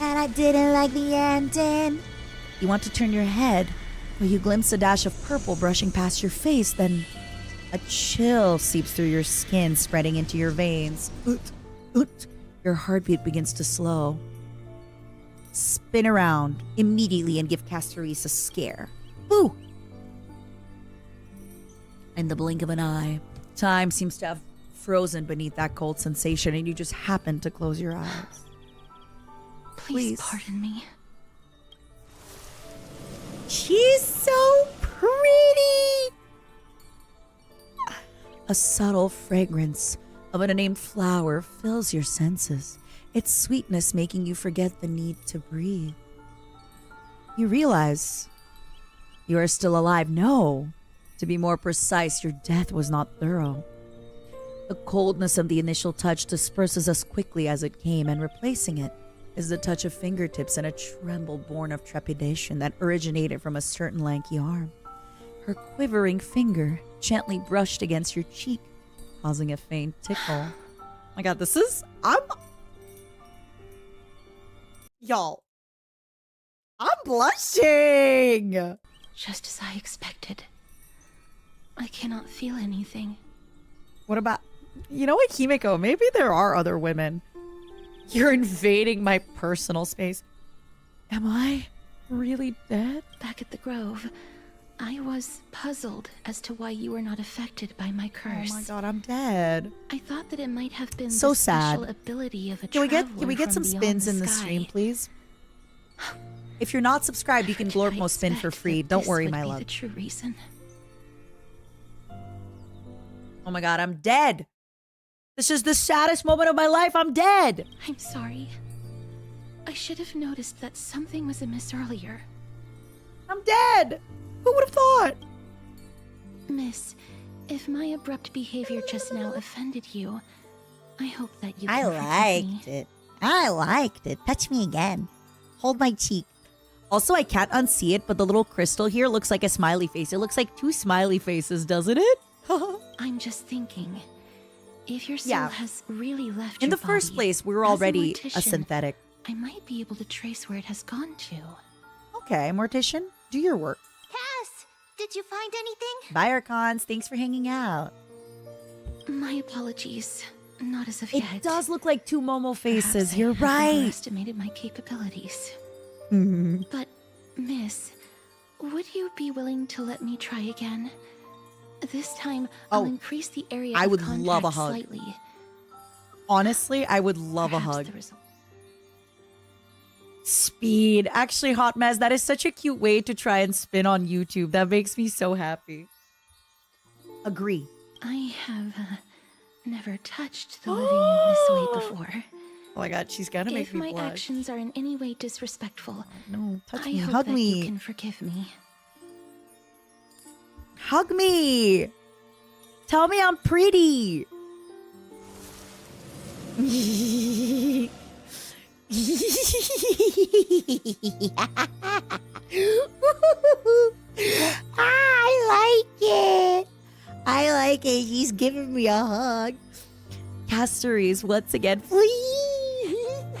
And I didn't like the ending. You want to turn your head, but you glimpse a dash of purple brushing past your face, then a chill seeps through your skin, spreading into your veins. Your heartbeat begins to slow. Spin around immediately and give Castoris a scare. Boo! In the blink of an eye, time seems to have frozen beneath that cold sensation, and you just happen to close your eyes. Please pardon me. She's so pretty! A subtle fragrance of an unnamed flower fills your senses, its sweetness making you forget the need to breathe. You realize you are still alive. No, to be more precise, your death was not thorough. The coldness of the initial touch disperses as quickly as it came, and replacing it is the touch of fingertips and a tremble born of trepidation that originated from a certain lanky arm. Her quivering finger gently brushed against your cheek, causing a faint tickle. My God, Y'all, I'm blushing! Just as I expected. I cannot feel anything. What about... You know what, Kimiko? Maybe there are other women. You're invading my personal space. Am I really dead? Back at the Grove, I was puzzled as to why you were not affected by my curse. Oh my God, I'm dead. I thought that it might have been So the sad. special ability of a Can we traveler get from some beyond spins in the sky. stream, please? If you're not subscribed, you can Did I Glormo spin for expect free. that Don't this worry, would my be love. the true reason. Oh my God, I'm dead. This is the saddest moment of my life. I'm dead. I'm sorry. I should have noticed that something was amiss earlier. I'm dead. Who would have thought? Miss, if my abrupt behavior just now offended you, I hope that you I can forgive liked me. it. I liked it. Touch me again. Hold my cheek. Also, I can't unsee it, but the little crystal here looks like a smiley face. It looks like two smiley faces, doesn't it? I'm just thinking, if your soul Yeah. has really left In your the first body, place, we were as a already a mortician, synthetic. I might be able to trace where it has gone to. Okay, Mortician, do your work. Cass, did you find anything? Bye, Archons. Thanks for hanging out. My apologies. Not as of It yet. does look like two Momo faces. Perhaps I You're have right. overestimated my capabilities. Mhm. But, Miss, would you be willing to let me try again? This time, I'll Oh, increase the area I of would contact love a hug. slightly. Honestly, I would love a Perhaps hug. the result- Speed. Actually, Hot Mess, that is such a cute way to try and spin on YouTube. That makes me so happy. Agree. I have never touched the living in this way before. Oh my God, she's gonna make If me my blush. actions are in any way disrespectful, No, touch I me, hope hug that me. you can forgive me. Hug me. Tell me I'm pretty. I like it. I like it. She's giving me a hug. Castoris, once again, please.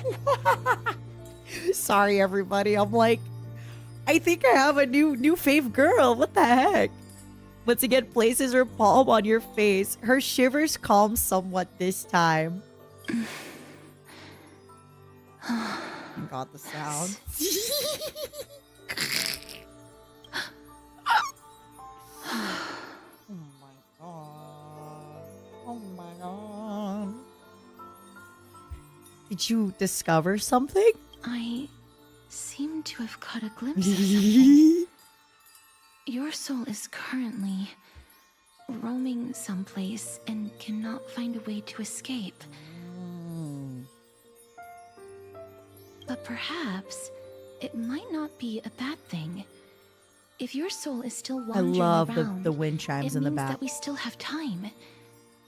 Sorry, everybody. I'm like, I think I have a new fave girl. What the heck? Once again, places her palm on your face. Her shivers calm somewhat this time. God, the sound. Oh my God. Oh my God. Did you discover something? I seem to have caught a glimpse of something. Your soul is currently roaming someplace and cannot find a way to escape. But perhaps it might not be a bad thing. If your soul is still I wandering love around, the wind chimes it in the means back. that we still have time.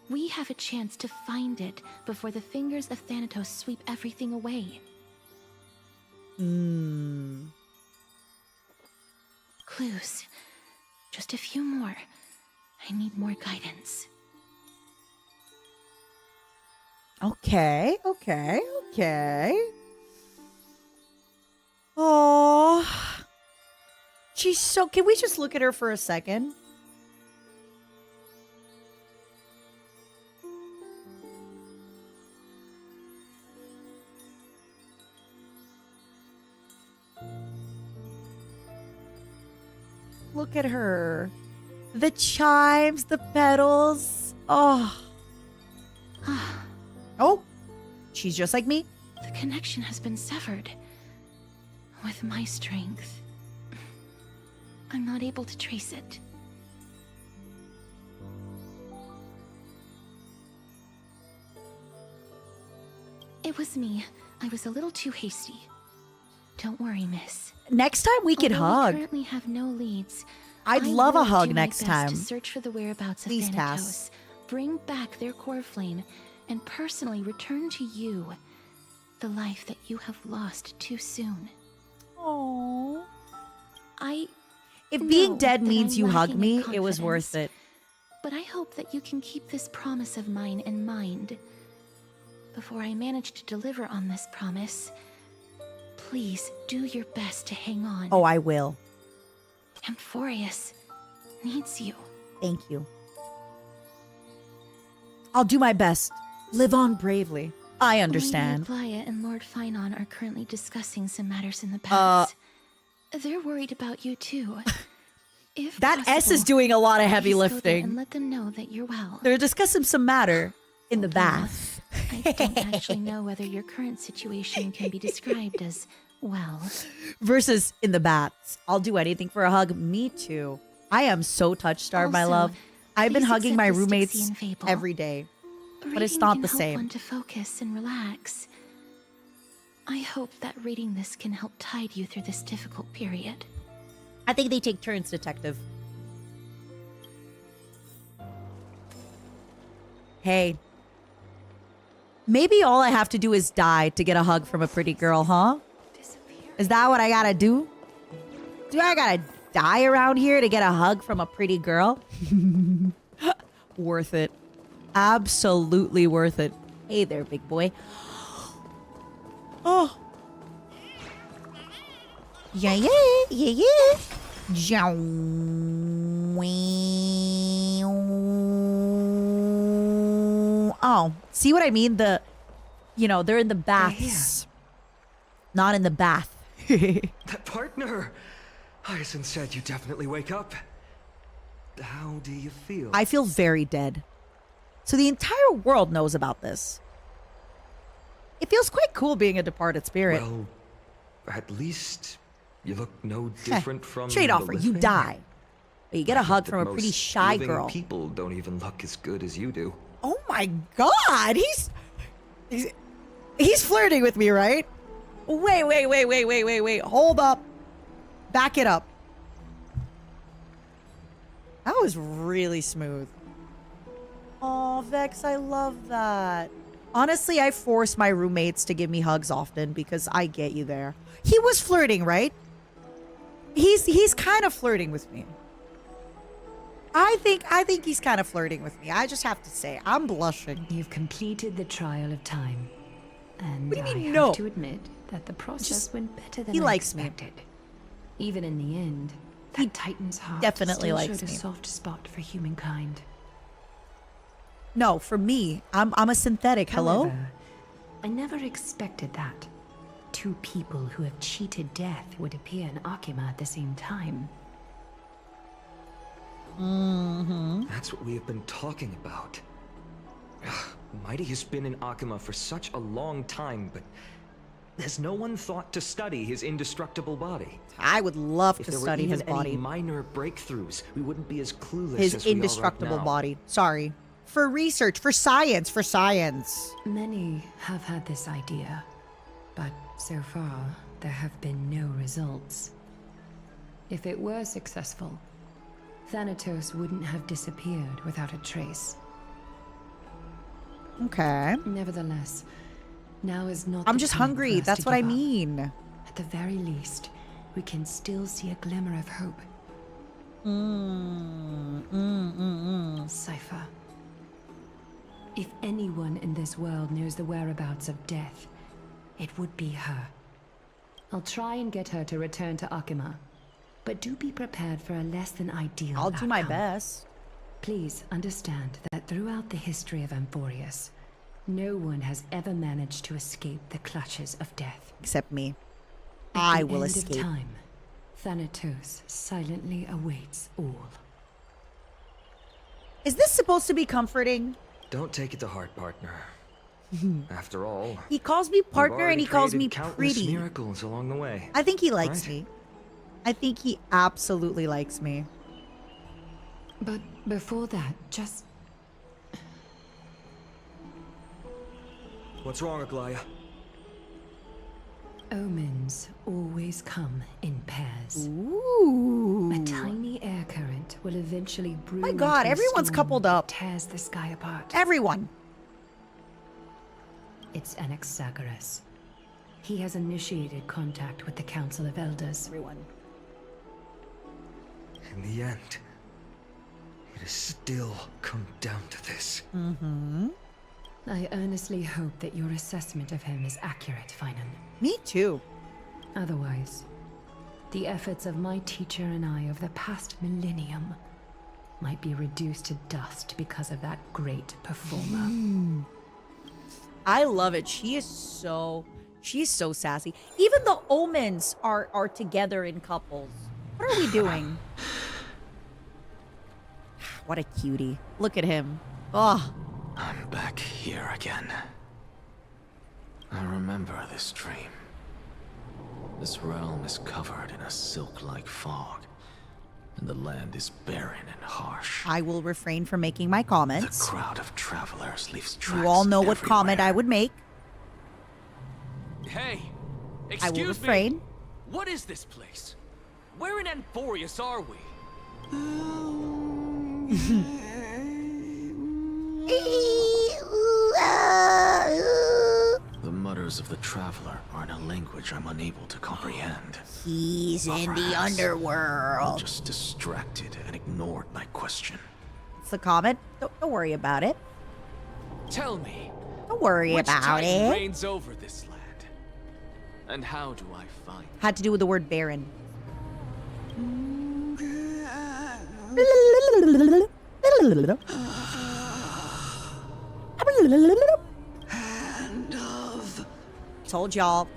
We have a chance to find it before the fingers of Thanatos sweep everything away. Clues. Just a few more. I need more guidance. Okay, okay, okay. Oh, she's so. Can we just look at her for a second? Look at her. The chimes, the petals. Oh. Oh, she's just like me. The connection has been severed. With my strength, I'm not able to trace it. It was me. I was a little too hasty. Don't worry, miss. Next time we can Although hug. We currently have no leads. I'd I love a will hug do my next best time. To search for the whereabouts of Please, Thanatos, Cass. bring back their core flame, and personally return to you the life that you have lost too soon. Oh. If know being dead that means I'm you hug lacking me, in it was confidence, worth it. But I hope that you can keep this promise of mine in mind. Before I manage to deliver on this promise, please do your best to hang on. Oh, I will. Amphorius needs you. Thank you. I'll do my best. Live on bravely. I understand. Lady Aglaia and Lord Finon are currently discussing some matters in the past. They're worried about you too. If That S possible, is doing a lot of heavy please go there lifting. and let them know that you're well. They're discussing some matter in the bath. I don't actually know whether your current situation can be described as well. Versus in the baths. I'll do anything for a hug. Me too. I am so touch-starved, my Also, love. I've been please hugging my accept the roommates Styxian fable. every day. But it's Reading not can the help same. one to focus and relax. I hope that reading this can help tide you through this difficult period. I think they take turns, detective. Hey. Maybe all I have to do is die to get a hug from a pretty girl, huh? Is that what I gotta do? Do I gotta die around here to get a hug from a pretty girl? Worth it. Absolutely worth it. Hey there, big boy. Oh. Yeah, yeah, yeah, yeah. Oh, see what I mean? They're in the baths. Not in the bath. That partner! Hyacinth said you definitely wake up. How do you feel? I feel very dead. So the entire world knows about this. It feels quite cool being a departed spirit. Well, at least you look no different from Trade the offer, you living. die. But you get a hug That from a pretty most shy living girl. People don't even look as good as you do. Oh my god, he's flirting with me, right? Wait. Hold up. Back it up. That was really smooth. Oh, Vex, I love that. Honestly, I force my roommates to give me hugs often because I get you there. He was flirting, right? He's kind of flirting with me. I think he's kind of flirting with me. I just have to say, I'm blushing. You've completed the trial of time. And What do you mean, I no? have to admit that the process Just- went better than he I likes me. expected. Even in the end, that Titan's heart definitely still likes showed a me. soft spot for humankind. No, for me, I'm a synthetic. Hello? However, I never expected that. Two people who have cheated death would appear in Akima at the same time. That's what we have been talking about. Mighty has been in Akima for such a long time, but has no one thought to study his indestructible body? I would love If to there study were his even any body. minor breakthroughs, we wouldn't be as clueless His as we are right indestructible now. body. Sorry. For research, for science, Many have had this idea, but so far there have been no results. If it were successful, Thanatos wouldn't have disappeared without a trace. Okay. Nevertheless, now is not I'm the just time for hungry. us That's to what I give up. mean. At the very least, we can still see a glimmer of hope. Cypher. If anyone in this world knows the whereabouts of death, it would be her. I'll try and get her to return to Akima. But do be prepared for a less than ideal I'll do my outcome. best. Please understand that throughout the history of Amphorius, no one has ever managed to escape the clutches of death. Except me. At I the will end escape. Of time, Thanatos silently awaits all. Is this supposed to be comforting? Don't take it to heart, partner. After all, He calls me we've partner and already he calls me created countless pretty. miracles along the way. I think he likes Right? me. I think he absolutely likes me. But before that, just What's wrong, Aglaya? omens always come in pairs. Ooh. A tiny air current will eventually brew. My God, into a everyone's storm coupled that up. tears the sky apart. Everyone. It's Anaxagoras. He has initiated contact with the Council of Elders. Everyone. In the end, it has still come down to this. Mm-hmm. I earnestly hope that your assessment of him is accurate, Finan. Me too. Otherwise, the efforts of my teacher and I over the past millennium might be reduced to dust because of that great performer. I love it. She's so sassy. Even the omens are together in couples. What are we doing? What a cutie. Look at him. Oh, I'm back here again. I remember this dream. This realm is covered in a silk-like fog, and the land is barren and harsh. I will refrain from making my The comments. crowd of travelers leaves tracks You all know what everywhere. comment I would make. Hey, I excuse will me. refrain. What is this place? Where in Amphorius are we? The mutters of the traveler are in a language I'm unable to comprehend. He's in the Perhaps I underworld. just distracted and ignored my question. It's the comment. Don't worry about it. Tell me, Don't worry which about titan it. reigns over this land? And how do I find Had to do with the word baron. Told y'all.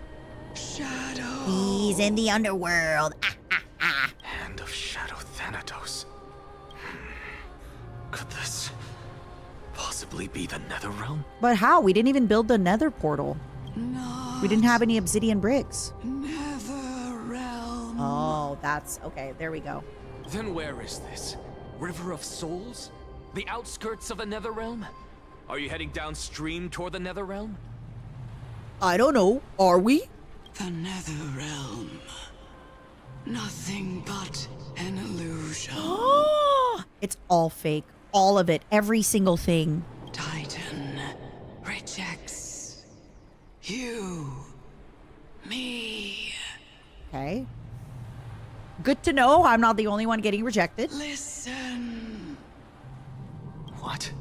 He's in the underworld. Hand of Shadow Thanatos. Could this possibly be the Netherrealm? But how? We didn't even build the nether portal. We didn't have any obsidian bricks. Netherrealm? Oh, that's okay. There we go. Then where is this? River of Souls? The outskirts of the Netherrealm? Are you heading downstream toward the Netherrealm? I don't know. Are we? The Netherrealm. Nothing but an illusion. It's all fake. All of it. Every single thing. Titan rejects you, me. Okay. Good to know. I'm not the only one getting rejected. Listen. What?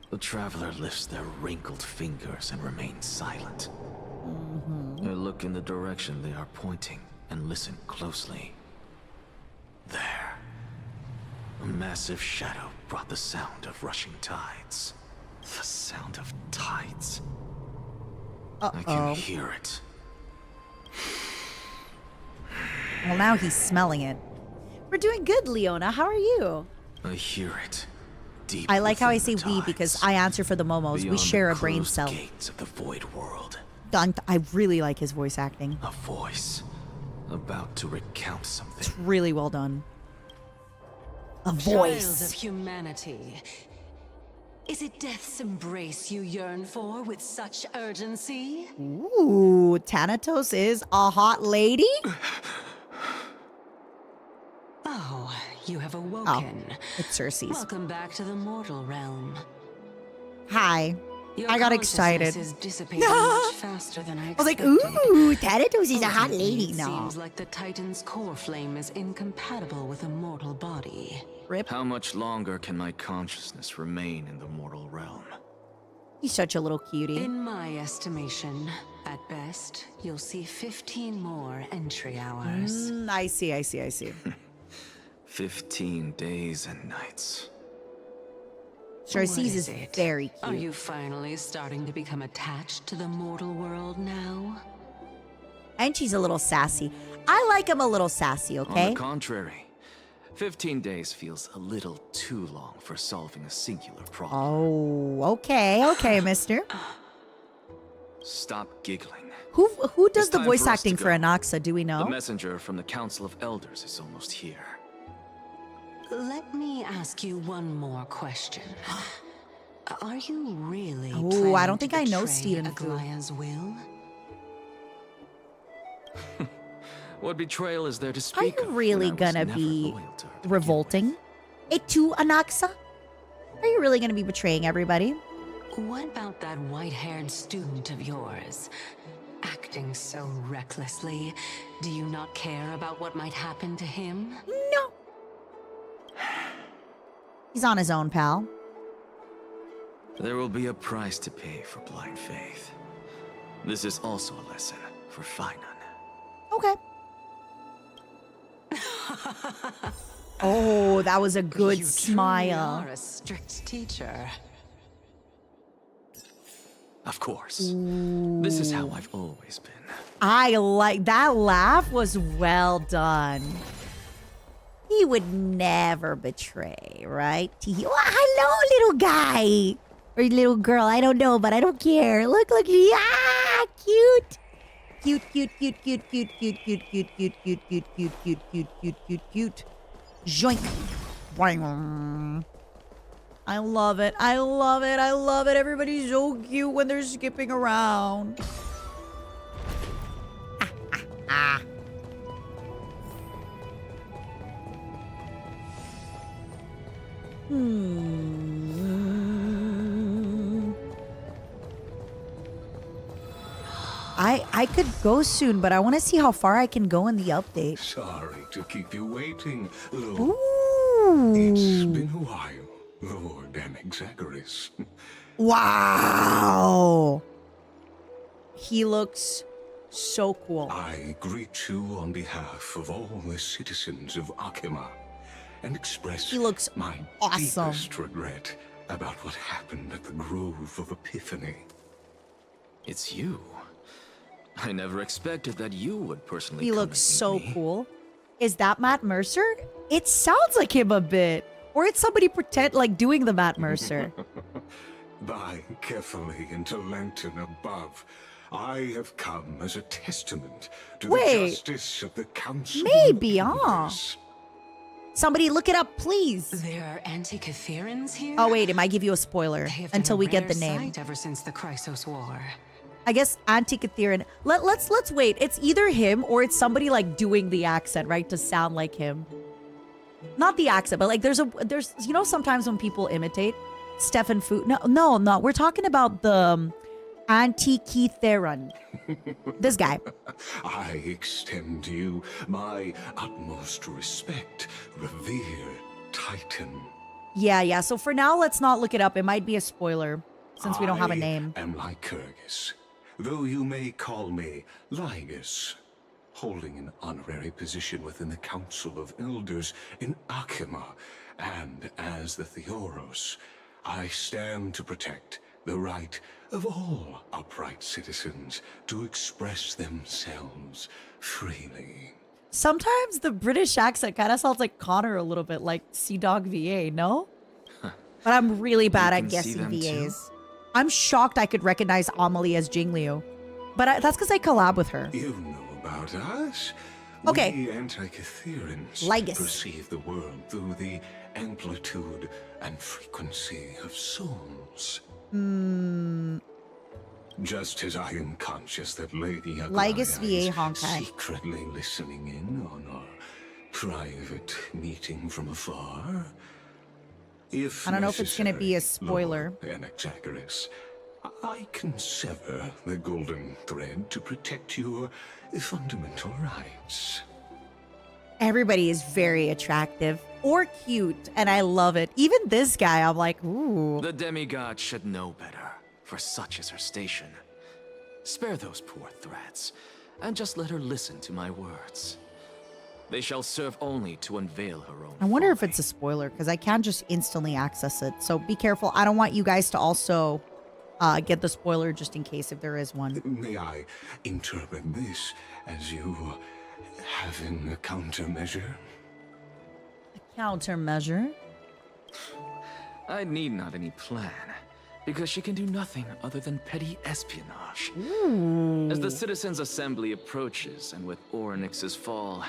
The traveler lifts their wrinkled fingers and remains silent. I look in the direction they are pointing and listen closely. There. A massive shadow brought the sound of rushing tides. The sound of tides. I can hear it. Well, now he's smelling it. We're doing good, Leona. How are you? I hear it. Deep I like how I say within the we because tides, I answer for the momos. We beyond share the a brain closed cell. gates of the void world. I really like his voice acting. A voice about to recount It's something. really well done. A Trials of voice. humanity. Is it death's embrace you yearn for with such urgency? Ooh, Thanatos is a hot lady? Oh, you have awoken. It's Cersei's. Welcome back to the mortal realm. Hi. Your I got consciousness excited. is dissipating much faster than I I was like, expected. ooh, Thanatos is a hot Ultimately, lady it now. seems like the Titan's core flame is incompatible with a mortal body. Rip. How much longer can my consciousness remain in the mortal realm? He's such a little cutie. In my estimation, At best, you'll see 15 more entry hours. I see. 15 days and nights. Cersei's What is it? very Are cute. you finally starting to become attached to the mortal world now? And she's a little sassy. I like him a little sassy, On okay? the contrary, 15 days feels a little too long for solving a singular problem. Oh, okay, mister. Stop giggling. Who does It's the time voice for us to acting for go. Anaxa? Do we The know? messenger from the Council of Elders is almost here. Let me ask you one more question. Are you really Oh, planning I don't think to I know betray Stephen Fu. Aglaya's will? What betrayal is there to Are speak you of really when I was gonna never be loyal to her to begin revolting? It to Anaxa? Are you really gonna be betraying everybody? What about that white-haired student of yours? Acting so recklessly, do you not care about what might happen to him? No. He's on his own, pal. with? There will be a price to pay for blind faith. This is also a lesson for Finan. Okay. Oh, that was a good You truly smile. are a strict teacher. Of course. This is how I've always been. I like that laugh was well done. He would never betray, right? Oh, hello, little guy. Or little girl, I don't know, but I don't care. Look, yeah, cute. Cute. Joink. Boing. I love it. Everybody's so cute when they're skipping around. I could go soon, but I want to see how far I can go in the update. Sorry to keep you waiting, Lord. Ooh. It's been a while, Lord Anaxagoras. Wow. He looks so cool. I greet you on behalf of all the citizens of Akima and express He looks my awesome. deepest regret about what happened at the Grove of Epiphany. It's you. I never expected that you would personally He come looks and meet so me. cool. Is that Matt Mercer? It sounds like him a bit. Or it's somebody pretend like doing the Matt Mercer. By carefully into lantern above, I have come as a testament to Wait. the justice of the Council. Maybe, of Elders. Somebody look it up, please. There are Antikytherians here? Oh, wait, it might give you a spoiler They have been until a we get rare the name. sight ever since the Chrysos War. I guess Antikytherian. Let's wait. It's either him or it's somebody like doing the accent, right? To sound like him. Not the accent, but like there's you know sometimes when people imitate Stefan Fu. No. We're talking about the Antikytherian. This guy. I extend to you my utmost respect, revered Titan. Yeah. So for now, let's not look it up. It might be a spoiler since we don't have a name. I am Lycurgus, though you may call me Lygus, holding an honorary position within the Council of Elders in Akima, and as the Theoros, I stand to protect the right of all upright citizens to express themselves freely. Sometimes the British accent kind of sounds like Connor a little bit, like Sea Dog VA, no? But I'm really bad You at can see guessing them too? VAs. I'm shocked I could recognize Amelie as Jingliu. But that's because I collab with her. You know about us. Okay. We Antikytherians Lygus. perceive the world through the amplitude and frequency of souls. Just as I am conscious that Lady Lygus Aglaya VA is Honkai. secretly listening in on our private meeting from afar. If I don't know if it's gonna be a necessary, spoiler. Lord Anaxagoras, I can sever the golden thread to protect your fundamental rights. Everybody is very attractive or cute, and I love it. Even this guy, I'm like, ooh. The demigod should know better, for such is her station. Spare those poor threats, and just let her listen to my words. They shall serve only to unveil her own I wonder if folly. it's a spoiler, because I can't just instantly access it. So be careful. I don't want you guys to also get the spoiler just in case if there is one. May I interpret this as you having a countermeasure? A countermeasure? I need not any plan, because she can do nothing other than petty espionage. As the Citizens' Assembly approaches, and with Orynyx's fall,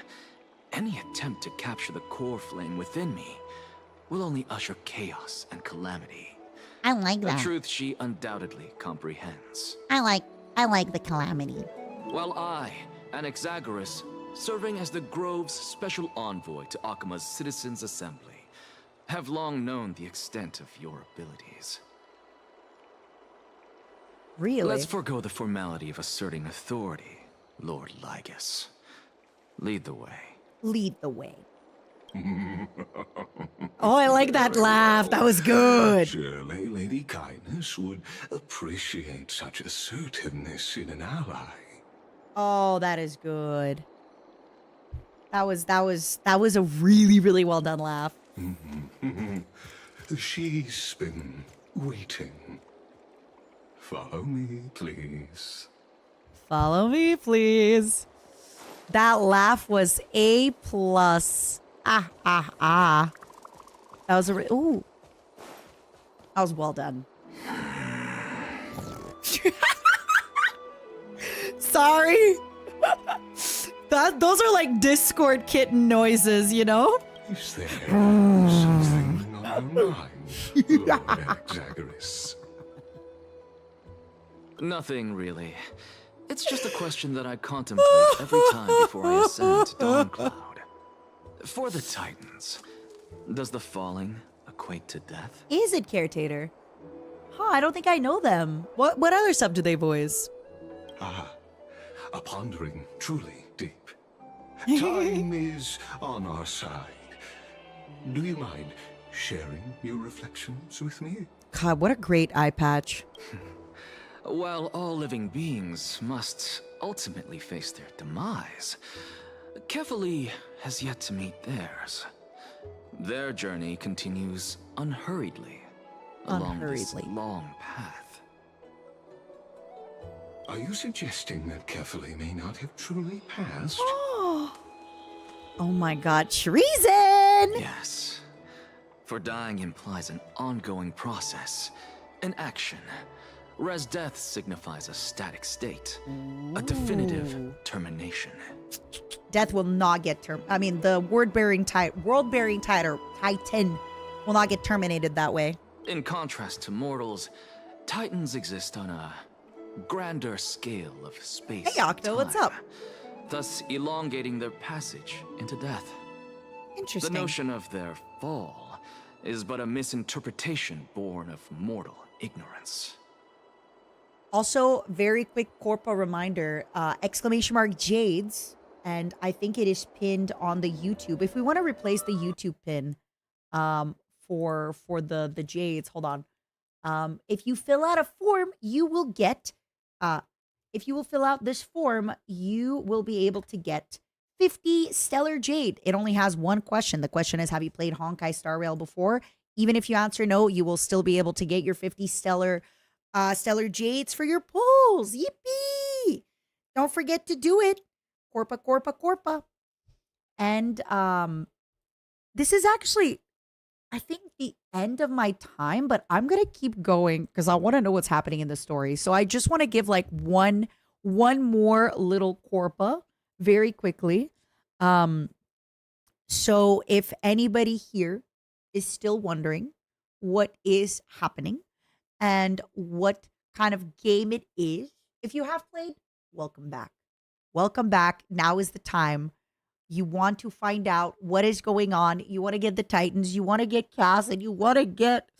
any attempt to capture the core flame within me will only usher chaos and calamity. I like A that. truth she undoubtedly comprehends. I like the calamity. While I, Anaxagoras, serving as the Grove's special envoy to Akima's Citizens' Assembly, have long known the extent of your abilities. Really? Let's forego the formality of asserting authority, Lord Lygus. Lead the way. Lead the way. Oh, I like that laugh. That was good. Surely Lady Kindness would appreciate such assertiveness in an ally. Oh, that is good. That was a really, really well done laugh. She's been waiting. Follow me, please. Follow me, please. That laugh was A+. Ah, ah, ah. That was ooh. That was well done. Sorry. Those are like Discord kitten noises, you know? Is there something on your mind, Lord Anaxagoras? Nothing, really. It's just a question that I contemplate every time before I ascend to Dawncloud. For the Titans, does the falling equate to death? Is it Caretaker? Huh, I don't think I know them. What other sub do they voice? Ah, a pondering truly deep. Time is on our side. Do you mind sharing your reflections with me? God, what a great eye patch. While all living beings must ultimately face their demise, Kefali has yet to meet theirs. Their journey continues unhurriedly along this long path. Are you suggesting that Kefali may not have truly passed? Oh my god, treason! Yes. For dying implies an ongoing process, an action, whereas death signifies a static state, a definitive termination. Death will not get the world-bearing titan will not get terminated that way. In contrast to mortals, Titans exist on a grander scale of space. Hey, Octo, what's up? Thus elongating their passage into death. Interesting. The notion of their fall is but a misinterpretation born of mortal ignorance. Also, very quick corpo reminder, !Jades, and I think it is pinned on the YouTube. If we want to replace the YouTube pin for the Jades, hold on. If you fill out a form, you will get if you will fill out this form, you will be able to get 50 Stellar Jade. It only has one question. The question is, have you played Honkai Star Rail before? Even if you answer no, you will still be able to get your 50 Stellar Jades for your pulls. Yippee! Don't forget to do it. Corpa, corpa, corpa. And this is actually, I think, the end of my time, but I'm going to keep going because I want to know what's happening in the story. So I just want to give like one more little corpa very quickly. So if anybody here is still wondering what is happening and what kind of game it is, if you have played, welcome back. Welcome back. Now is the time. You want to find out what is going on. You want to get the Titans. You want to get Cass, and you want to get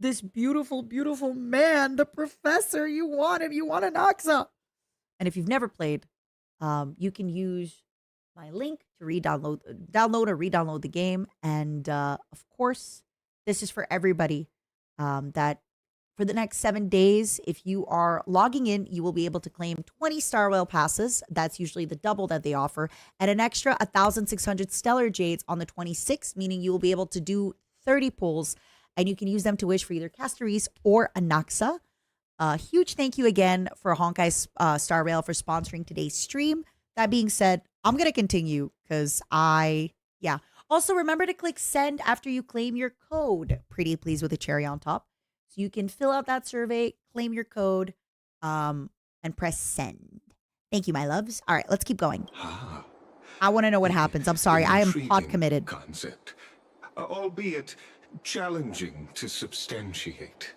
this beautiful, beautiful man, the professor. You want him. You want an Oxa. And if you've never played, you can use my link to download or re-download the game. And of course, this is for everybody for For the next 7 days, if you are logging in, you will be able to claim 20 Star Whale passes. That's usually the double that they offer. And an extra 1,600 Stellar Jades on the 26th, meaning you will be able to do 30 pulls. And you can use them to wish for either Castoris or Anaxa. Huge thank you again for Honkai Star Rail for sponsoring today's stream. That being said, I'm going to continue because yeah. Also, remember to click send after you claim your code. Pretty please with a cherry on top. So you can fill out that survey, claim your code, and press send. Thank you, my loves. All right, let's keep going. I want to know what happens. I'm sorry. I am pot committed. Concept, albeit challenging to substantiate.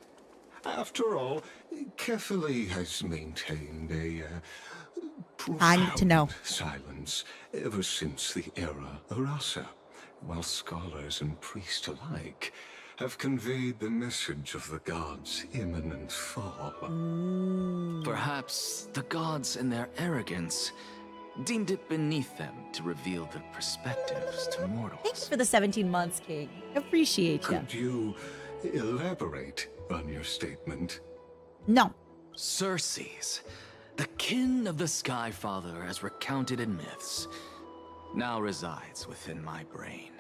After all, KEYCHAINS has maintained a I need to know. silence ever since the era of R.O.A.C.H, while scholars and priests alike have conveyed the message of the gods' imminent fall. Perhaps the gods in their arrogance deemed it beneath them to reveal their perspectives to mortals. Thank you for the 17 months, King. Appreciate you. Could you elaborate on your statement? No. Circes, the kin of the Sky Father as recounted in myths, now resides within my brain.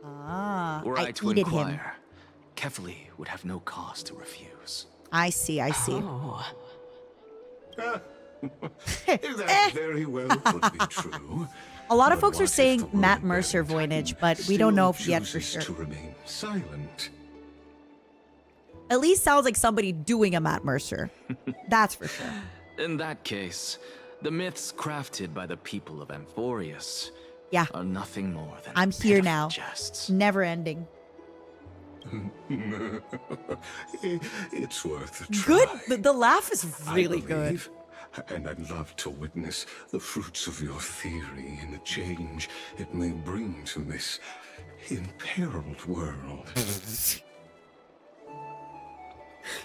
Were I to inquire, Kefali would have no cause to refuse. I see. Oh. That very well could be true. A lot of But folks are what if saying the Matt world Mercer Valentine voynage, but we don't know still yet for chooses sure. to remain silent? At least sounds like somebody doing a Matt Mercer. That's for sure. In that case, the myths crafted by the people of Amphorius are nothing more than I'm here pitiful now. jests. Never ending. It's worth a try. Good. The laugh is really I good. believe, and I'd love to witness the fruits of your theory and the change it may bring to this imperiled world.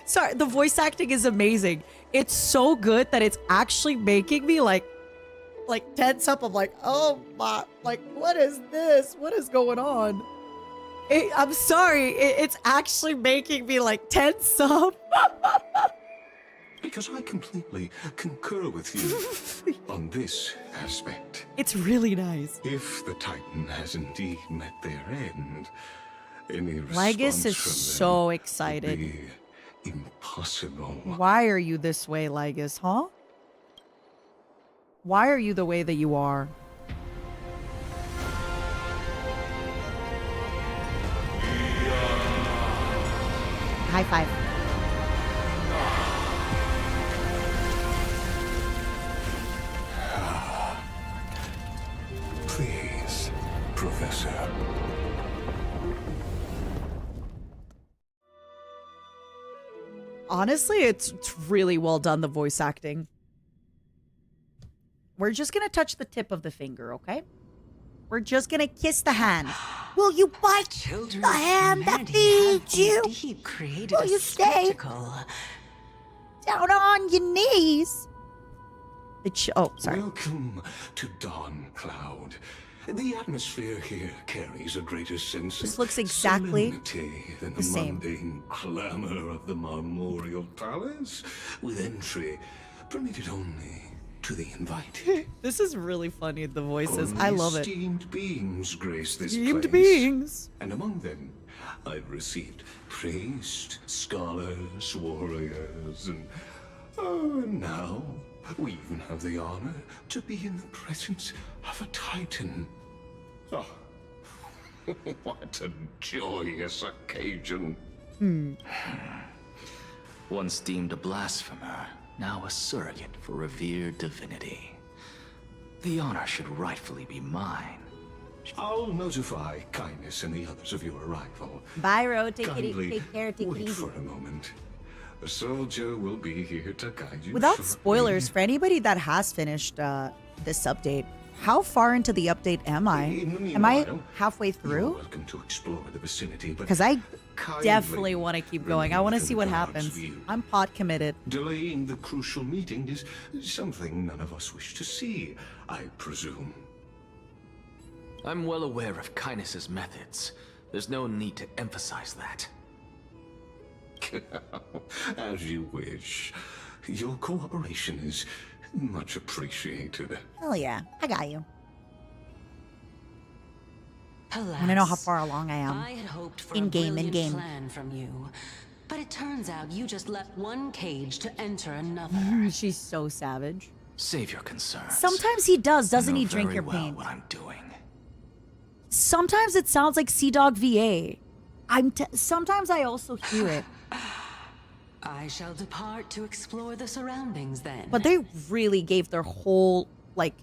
Sorry, the voice acting is amazing. It's so good that it's actually making me like tense up. I'm like, oh my, like, what is this? What is going on? I'm sorry. It's actually making me like tense up. Because I completely concur with you on this aspect. It's really nice. If the Titan has indeed met their end, any Lygus response is from them so would excited. be impossible. Why are you this way, Lygus, huh? Why are you the way that you are? High five. Please, Professor. Honestly, it's really well done, the voice acting. We're just gonna touch the tip of the finger, okay? We're just gonna kiss the hand. Will you bite Children the of hand that humanity feeds you? have indeed created Will a you stay spectacle. down on your knees? Oh, sorry. Welcome to Dawn Cloud. The atmosphere here carries a greater sense This of looks exactly solemnity than the the same. mundane clamor of the Marmorial Palace, with entry permitted only to the invited. This is really funny, the voices. I love it. Esteemed beings grace this Esteemed place. beings. And among them, I've received priests, scholars, warriors, and now we even have the honor to be in the presence of a Titan. Oh, what a joyous occasion. Once deemed a blasphemer, now a surrogate for revered divinity. The honor should rightfully be mine. I'll notify Kindness and the others of your arrival. Bye, Ro. Take Kindly care. Take it wait easy. for a moment. A soldier will be here to guide you. Without shortly. spoilers, for anybody that has finished this update, how far into the update am I? In the Am I meanwhile, halfway You're through? welcome to explore the vicinity, but Because I kindly definitely want to keep going. I remain want to within see the what guard's happens. view. I'm pot committed. Delaying the crucial meeting is something none of us wish to see, I presume. I'm well aware of Kindness's methods. There's no need to emphasize that. As you wish. Your cooperation is much appreciated. Hell yeah, I got you. Alas, I want to know how far along I am. I had hoped for In a game, brilliant plan from you, but it turns out you just left one cage to enter another. She's so savage. Save your concerns. Sometimes he does, doesn't I know he? Drink very your well pain. what I'm doing. Sometimes it sounds like Sea Dog VA. Sometimes I also hear it. I shall depart to explore the surroundings then. But they really gave their whole, like,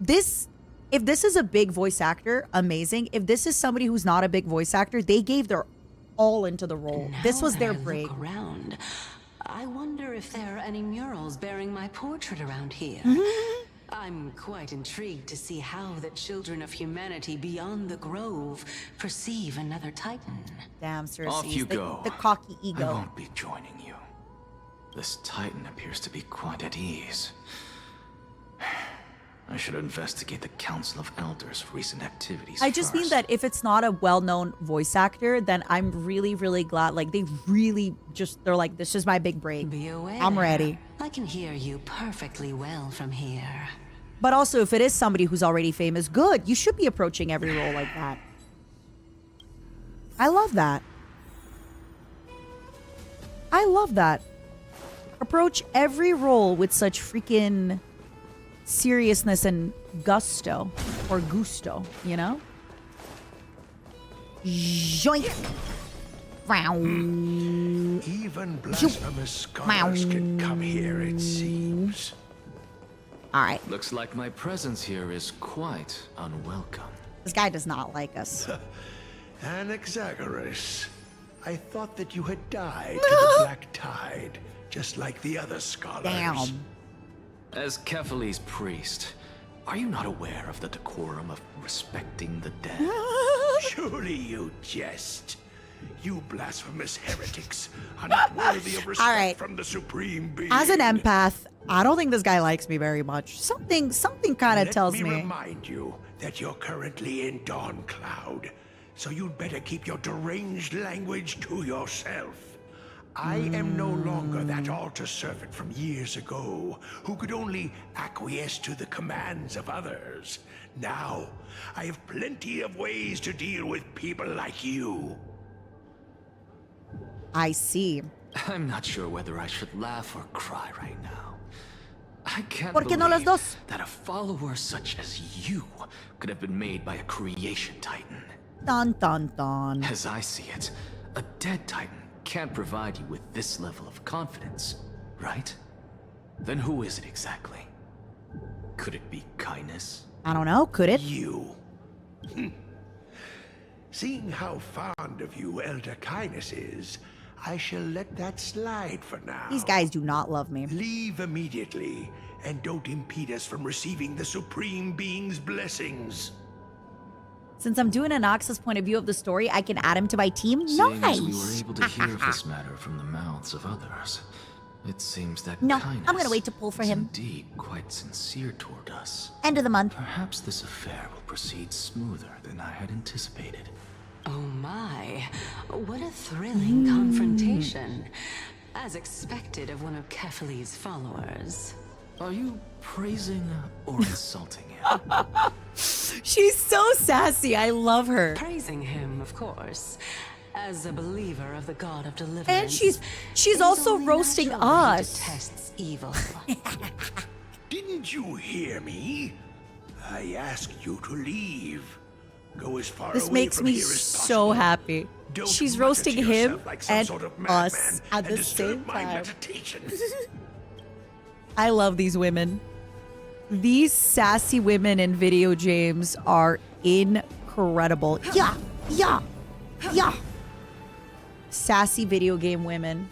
this. If this is a big voice actor, amazing. If this is somebody who's not a big voice actor, they gave their all into the role. Now This was that their I look break. around, I wonder if there are any murals bearing my portrait around here. I'm quite intrigued to see how the children of humanity beyond the grove perceive another Titan. Damn, Cersei. Off you go. The cocky I ego. won't be joining you. This Titan appears to be quite at ease. I should investigate the Council of Elders' recent activities I just mean first. that if it's not a well-known voice actor, then I'm really, really glad. Like, they really just, they're like, this is my big break. Be aware. I'm ready. I can hear you perfectly well from here. But also, if it is somebody who's already famous, good. You should be approaching every role like that. I love that. I love that. Approach every role with such freaking seriousness and gusto. Or gusto, you know? Joink! Round. Even blasphemous scholars can come here, it seems. All right. Looks like my presence here is quite unwelcome. This guy does not like us. Anaxagoras, I thought that you had died to the Black Tide, just like the other scholars. Damn. As Kephales's priest, are you not aware of the decorum of respecting the dead? Surely you jest. You blasphemous heretics are not worthy of respect All right. from the Supreme Being. As an empath, I don't think this guy likes me very much. Something kind of tells Let me. me remind you that you're currently in Dawn Cloud, so you'd better keep your deranged language to yourself. I am no longer that altar servant from years ago, who could only acquiesce to the commands of others. Now, I have plenty of ways to deal with people like you. I see. I'm not sure whether I should laugh or cry right now. I can't ¿Por qué no las believe dos? that a follower such as you could have been made by a creation titan. Dun dun dun. As I see it, a dead titan can't provide you with this level of confidence, right? Then who is it exactly? Could it be kindness? I don't know. Could it? You. Seeing how fond of you Elder Kindness is, I shall let that slide for now. These guys do not love me. Leave immediately, and don't impede us from receiving the Supreme Being's blessings. Since I'm doing an Ox's point of view of the story, I can add him to my team. Seeing Nice. as we were able to hear of this matter from the mouths of others, it seems that No, kindness I'm gonna wait to pull for is him. indeed quite sincere toward us. End of the month. Perhaps this affair will proceed smoother than I had anticipated. Oh my, what a thrilling confrontation. As expected of one of Kephales's followers. Are you praising or insulting him? She's so sassy. I love her. Praising him, of course, as a believer of the God of Deliverance. And she's it is also only roasting natural he us. detests evil. Didn't you hear me? I asked you to leave. Go as far This away makes from me here as so possible. happy. Don't She's mutter roasting to him yourself like some and sort of us madman at and the disturb same my time. meditation. I love these women. These sassy women in video games are incredible. Yeah, yeah, yeah. Sassy video game women.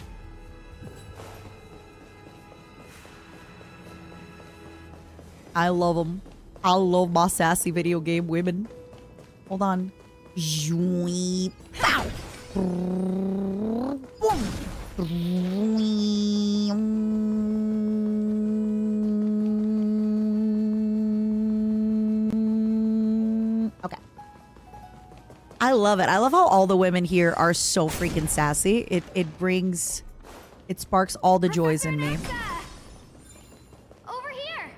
I love them. I love my sassy video game women. Hold on. Zoom. Pow. Okay. I love it. I love how all the women here are so freaking sassy. It sparks all the joys in me. Over here.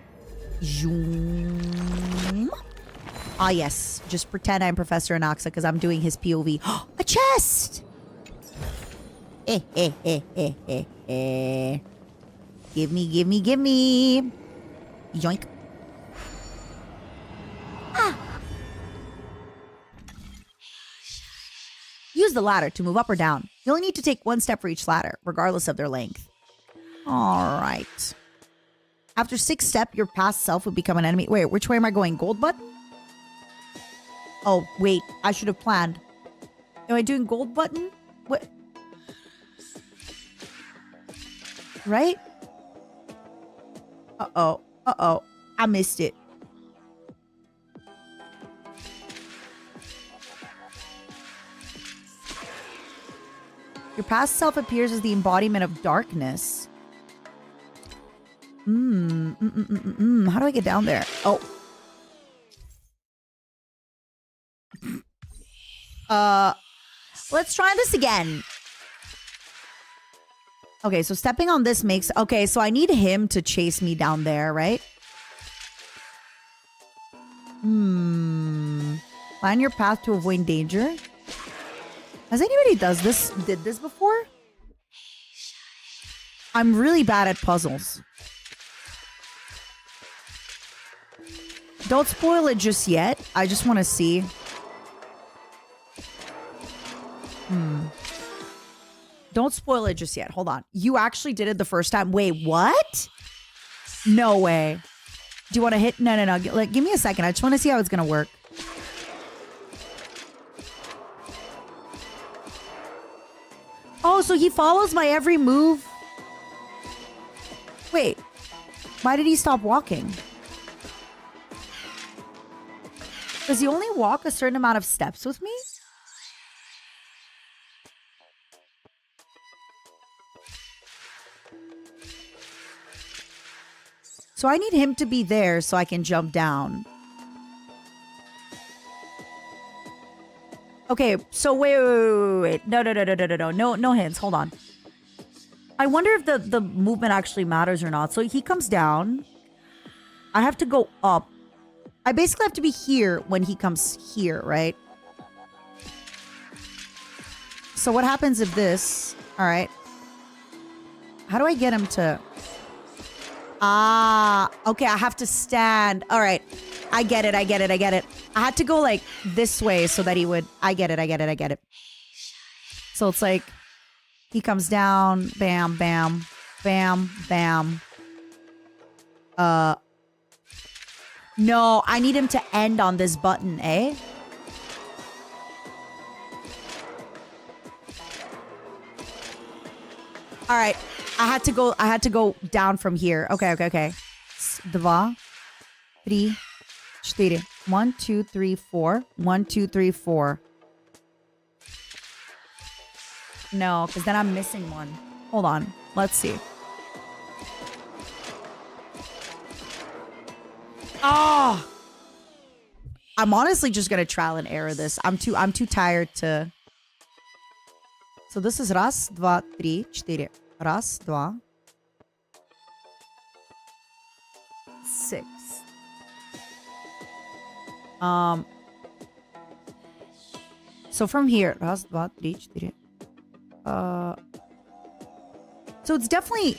Zoom. Ah, yes. Just pretend I'm Professor Anaxa because I'm doing his POV. A chest! Give me, give me, give me. Yoink. Use the ladder to move up or down. You only need to take one step for each ladder, regardless of their length. All right. After 6 steps, your past self will become an enemy. Wait, which way am I going? Gold button? Oh, wait. I should have planned. Am I doing gold button? What? Right? Uh-oh. Uh-oh. I missed it. Your past self appears as the embodiment of darkness. How do I get down there? Oh. Let's try this again. Okay, so stepping on this makes... Okay, so I need him to chase me down there, right? Plan your path to avoid danger. Has anybody did this before? I'm really bad at puzzles. Don't spoil it just yet. I just want to see. Don't spoil it just yet. Hold on. You actually did it the first time. Wait, what? No way. Do you want to hit? No. Like, give me a second. I just want to see how it's going to work. Oh, so he follows my every move? Wait. Why did he stop walking? Does he only walk a certain amount of steps with me? So I need him to be there so I can jump down. Okay, so wait. No hints. Hold on. I wonder if the movement actually matters or not. So he comes down. I have to go up. I basically have to be here when he comes here, right? So what happens if this... All right. How do I get him to... Ah, okay, I have to stand. All right. I get it. I had to go like this way so that he would... I get it. So it's like he comes down, bam, bam, bam, bam. No, I need him to end on this button, eh? All right. I had to go down from here. Okay. 2, 3, 4. 1, 2, 3, 4. 1, 2, 3, 4. No, because then I'm missing one. Hold on. Let's see. Oh! I'm honestly just gonna trial and error this. I'm too tired to... So this is raz, dva, tri, čtyři. Raz, dva. 6. So from here, raz, dva, tri, čtyři. So it's definitely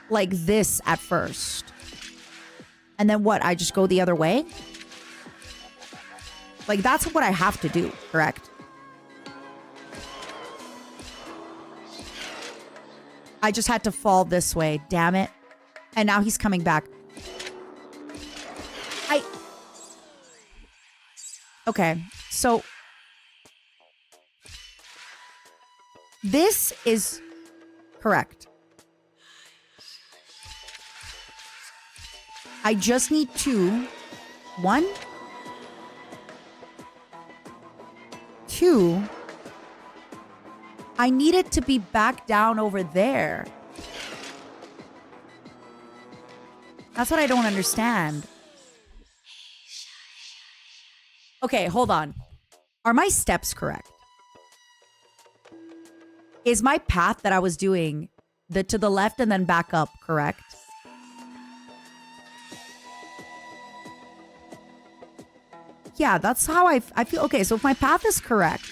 like this at first. And then what? I just go the other way? Like that's what I have to do, correct? I just had to fall this way. Damn it. And now he's coming back. Okay. So this is correct. I just need 2. 1. 2. I need it to be back down over there. That's what I don't understand. Okay, hold on. Are my steps correct? Is my path that I was doing to the left and then back up correct? Yeah, that's how I feel. Okay, so if my path is correct.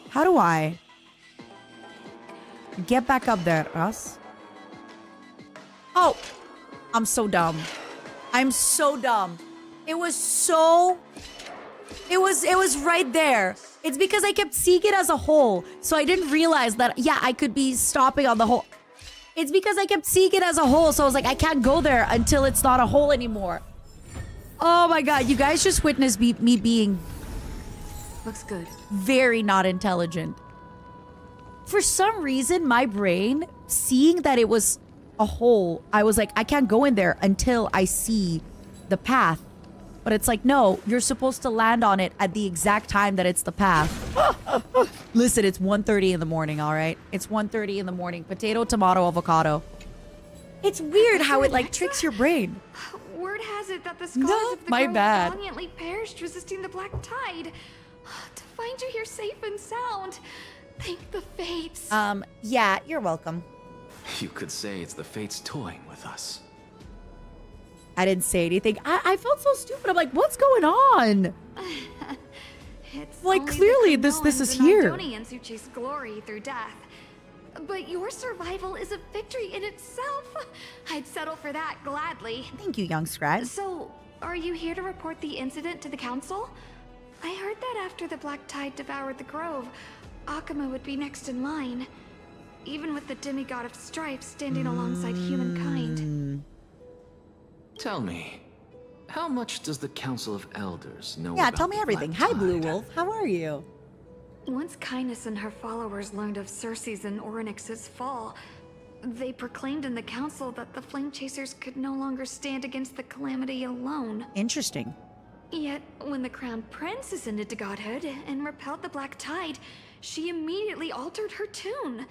How do I get back up there, Russ? Oh, I'm so dumb. I'm so dumb. It was right there. It's because I kept seeing it as a hole. So I didn't realize that, yeah, I could be stopping on the hole. It's because I kept seeing it as a hole. So I was like, I can't go there until it's not a hole anymore. Oh my God, you guys just witnessed me being... Looks good. Very not intelligent. For some reason, my brain, seeing that it was a hole, I was like, I can't go in there until I see the path. But it's like, no, you're supposed to land on it at the exact time that it's the path. Listen, it's 1:30 in the morning, all right? It's 1:30 in the morning. Potato, tomato, avocado. It's weird how it like tricks your brain. Word has it that the scholars of the my grove bad. valiantly perished resisting the black tide. To find you here safe and sound, thank the fates. Yeah, you're welcome. You could say it's the fates toying with us. I didn't say anything. I felt so stupid. I'm like, what's going on? It's like, only clearly the this is Kaminoans and here. Ardonians who chase glory through death. But your survival is a victory in itself. I'd settle for that gladly. Thank you, young scribe. So, are you here to report the incident to the council? I heard that after the black tide devoured the grove, Akuma would be next in line, even with the demigod of strife standing alongside humankind. Tell me, how much does the Council of Elders know Yeah, about tell me the everything. Black Hi, Blue Tide? Wolf. How are you? Once Kindness and her followers learned of Cersei's and Oryx's fall, they proclaimed in the council that the Flame Chasers could no longer stand against the calamity alone. Interesting. Yet, when the Crown Prince ascended to godhood and repelled the Black Tide, she immediately altered her tune,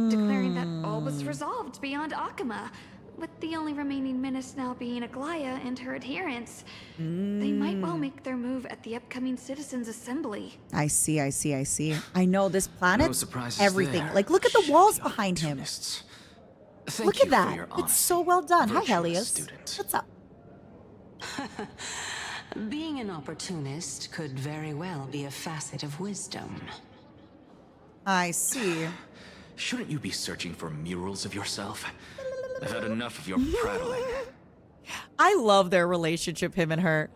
declaring that all was resolved beyond Akuma, with the only remaining menace now being Aglaya and her adherents. They might well make their move at the upcoming Citizens' Assembly. I see. I know this planet. No surprises everything. there. Like, look at the walls behind him. Thank Look you at that. for your It's honesty, so well done. Hi, virtuous Helios. student. What's up? Being an opportunist could very well be a facet of wisdom. I see. Shouldn't you be searching for murals of yourself? I've had enough of your prattling. I love their relationship, him and her.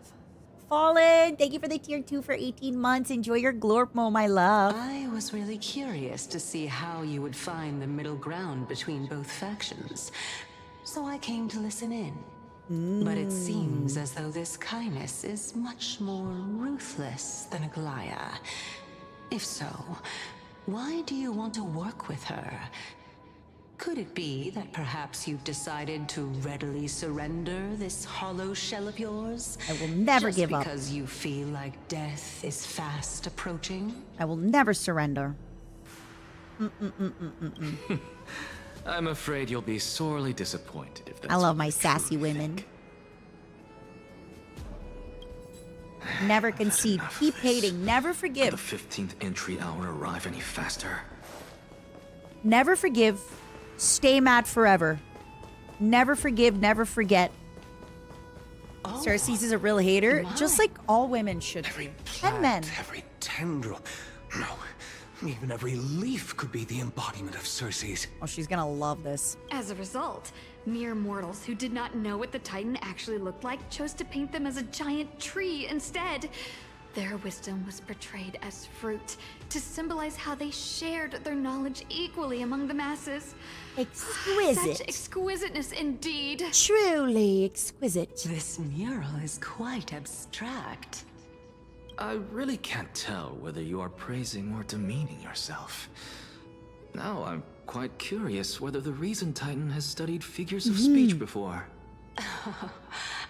Fallen, thank you for the tier 2 for 18 months. Enjoy your glorpmo, my love. I was really curious to see how you would find the middle ground between both factions, so I came to listen in. But it seems as though this kindness is much more ruthless than Aglaya. If so, why do you want to work with her? Could it be that perhaps you've decided to readily surrender this hollow shell of yours? I will never give up. Just because you feel like death is fast approaching? I will never surrender. I'm afraid you'll be sorely disappointed if that's I love what my you sassy truly women. think. Never concede. enough of Keep this. hating. Never Could forgive. the 15th entry hour arrive any faster? Never forgive. Stay mad forever. Never forgive. Never forget. Cersei's is a real hater, just like all women should be. And men. Every tendril. No, even every leaf could be the embodiment of Cersei's. Oh, she's gonna love this. As a result, mere mortals who did not know what the Titan actually looked like chose to paint them as a giant tree instead. Their wisdom was portrayed as fruit, to symbolize how they shared their knowledge equally among the masses. Exquisite. Such exquisiteness indeed. Truly exquisite. This mural is quite abstract. I really can't tell whether you are praising or demeaning yourself. Now I'm quite curious whether the Reason Titan has studied figures of speech before.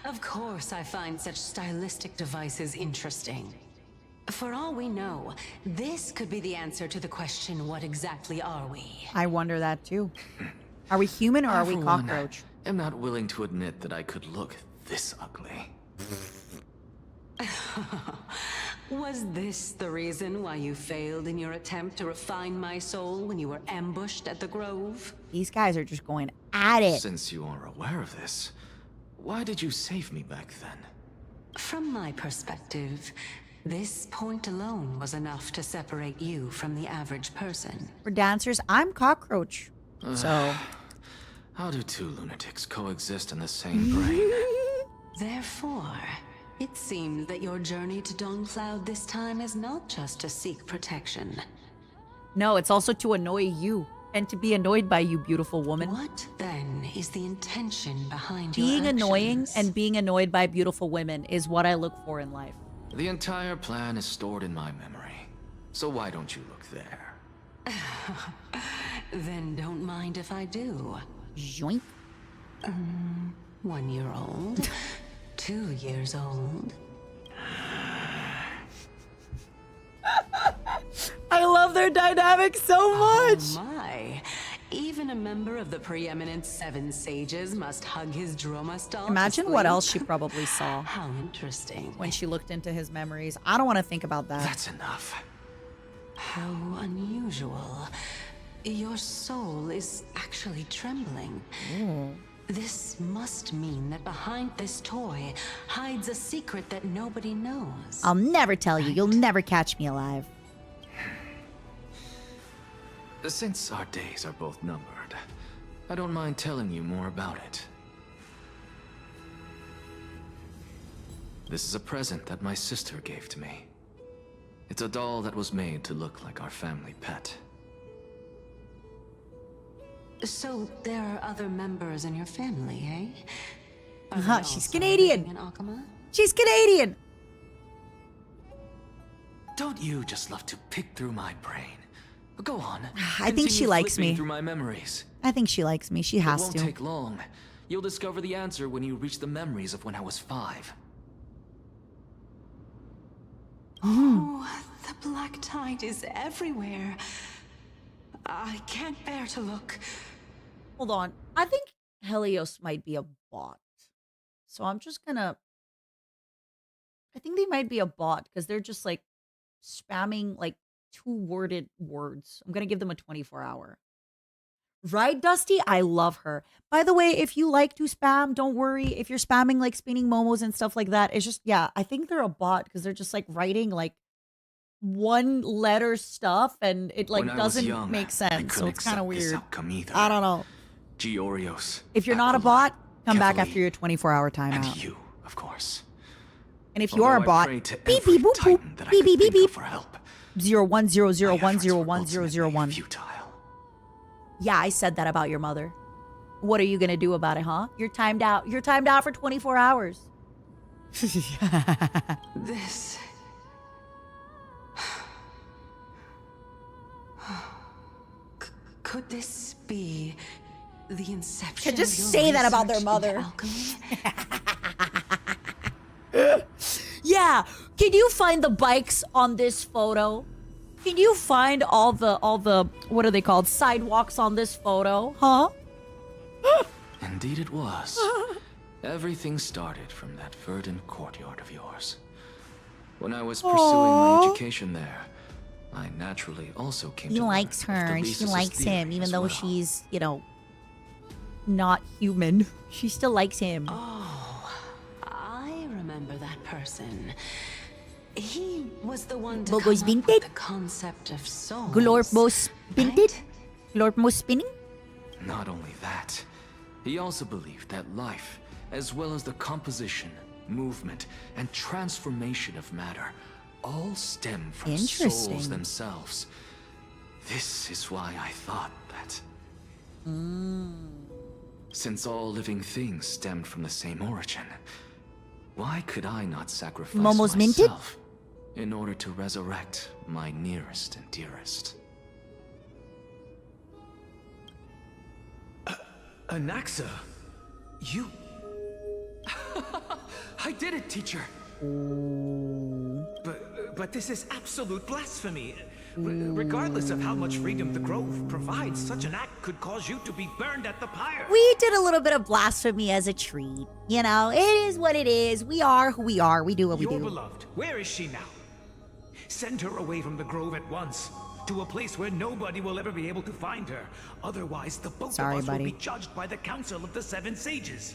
Of course I find such stylistic devices interesting. For all we know, this could be the answer to the question, what exactly are we? I wonder that too. Are we human or are we For one, cockroach? am not willing to admit that I could look this ugly. Was this the reason why you failed in your attempt to refine my soul when you were ambushed at the Grove? These guys are just going at it. Since you are aware of this, why did you save me back then? From my perspective, this point alone was enough to separate you from the average person. For dancers, I'm cockroach. So how do two lunatics coexist in the same brain? Therefore, it seems that your journey to Dawn-Cloud this time is not just to seek protection. no, it's also to annoy you and to be annoyed by you, beautiful woman. What then is the intention behind your Being actions? annoying and being annoyed by beautiful women is what I look for in life. The entire plan is stored in my memory. So why don't you look there? Then don't mind if I do. Joink. 1 year old, 2 years old. I love their dynamic so much. Oh my. Even a member of the preeminent 7 sages must hug his Droma doll. Imagine what else she probably saw How interesting. when she looked into his memories. I don't want to think about that. That's enough. How unusual. Your soul is actually trembling. This must mean that behind this toy hides a secret that nobody knows. I'll never tell you. You'll never catch me alive. Since our days are both numbered, I don't mind telling you more about it. This is a present that my sister gave to me. It's a doll that was made to look like our family pet. So there are other members in your family, eh? Are they She's also Canadian. living in Akama? She's Canadian. Don't you just love to pick through my brain? Go on. I think she Continue likes flipping me. through my memories. I think she likes me. She It has won't to. take long. You'll discover the answer when you reach the memories of when I was 5. Oh, the black tide is everywhere. I can't bear to look. Hold on. I think Helios might be a bot. So I'm just gonna... I think they might be a bot because they're just like spamming like 2-worded words. I'm gonna give them a 24-hour. Right, Dusty? I love her. By the way, if you like to spam, don't worry. If you're spamming like spinning momos and stuff like that, it's just, yeah, I think they're a bot because they're just like writing like 1-letter stuff and it like doesn't make sense. So it's kind of weird. I don't know. G.F.UEL. If you're not a bot, come back after your 24-hour timeout. And you, of course. And if you are a bot, beep beep boop boop, beep beep beep beep. 0100101010101. Yeah, I said that about your mother. What are you gonna do about it, huh? You're timed out. You're timed out for 24 hours. This... Could this be the inception? Could just of your say that about their research mother. into alchemy? Yeah. Can you find the bikes on this photo? Can you find all the what are they called? Sidewalks on this photo? Huh? Indeed it was. Everything started from that verdant courtyard of yours. When I was pursuing my education there, I naturally also came He to likes learn of her the and she Rhesus likes him, theory even as though well. she's, you know, Not human. She still likes him. Oh, I remember that person. He was the one to come Bogo's up with Vinted? the concept of souls. Glorpmo Spinted? Glorpmo Spinning? Not only that, he also believed that life, as well as the composition, movement, and transformation of matter, all stem from Interesting. souls themselves. This is why I thought that. Since all living things stemmed from the same origin, why could I not sacrifice Momo's minted? myself in order to resurrect my nearest and dearest? Anaxa, you... I did it, teacher. But this is absolute blasphemy. Regardless of how much freedom the Grove provides, such an act could cause you to be burned at the pyre. We did a little bit of blasphemy as a treat. You know, it is what it is. We are who we are. We do what we do. Your beloved, where is she now? Send her away from the Grove at once, to a place where nobody will ever be able to find her. Otherwise, the both of us will be judged by the Council of the Seven Sages.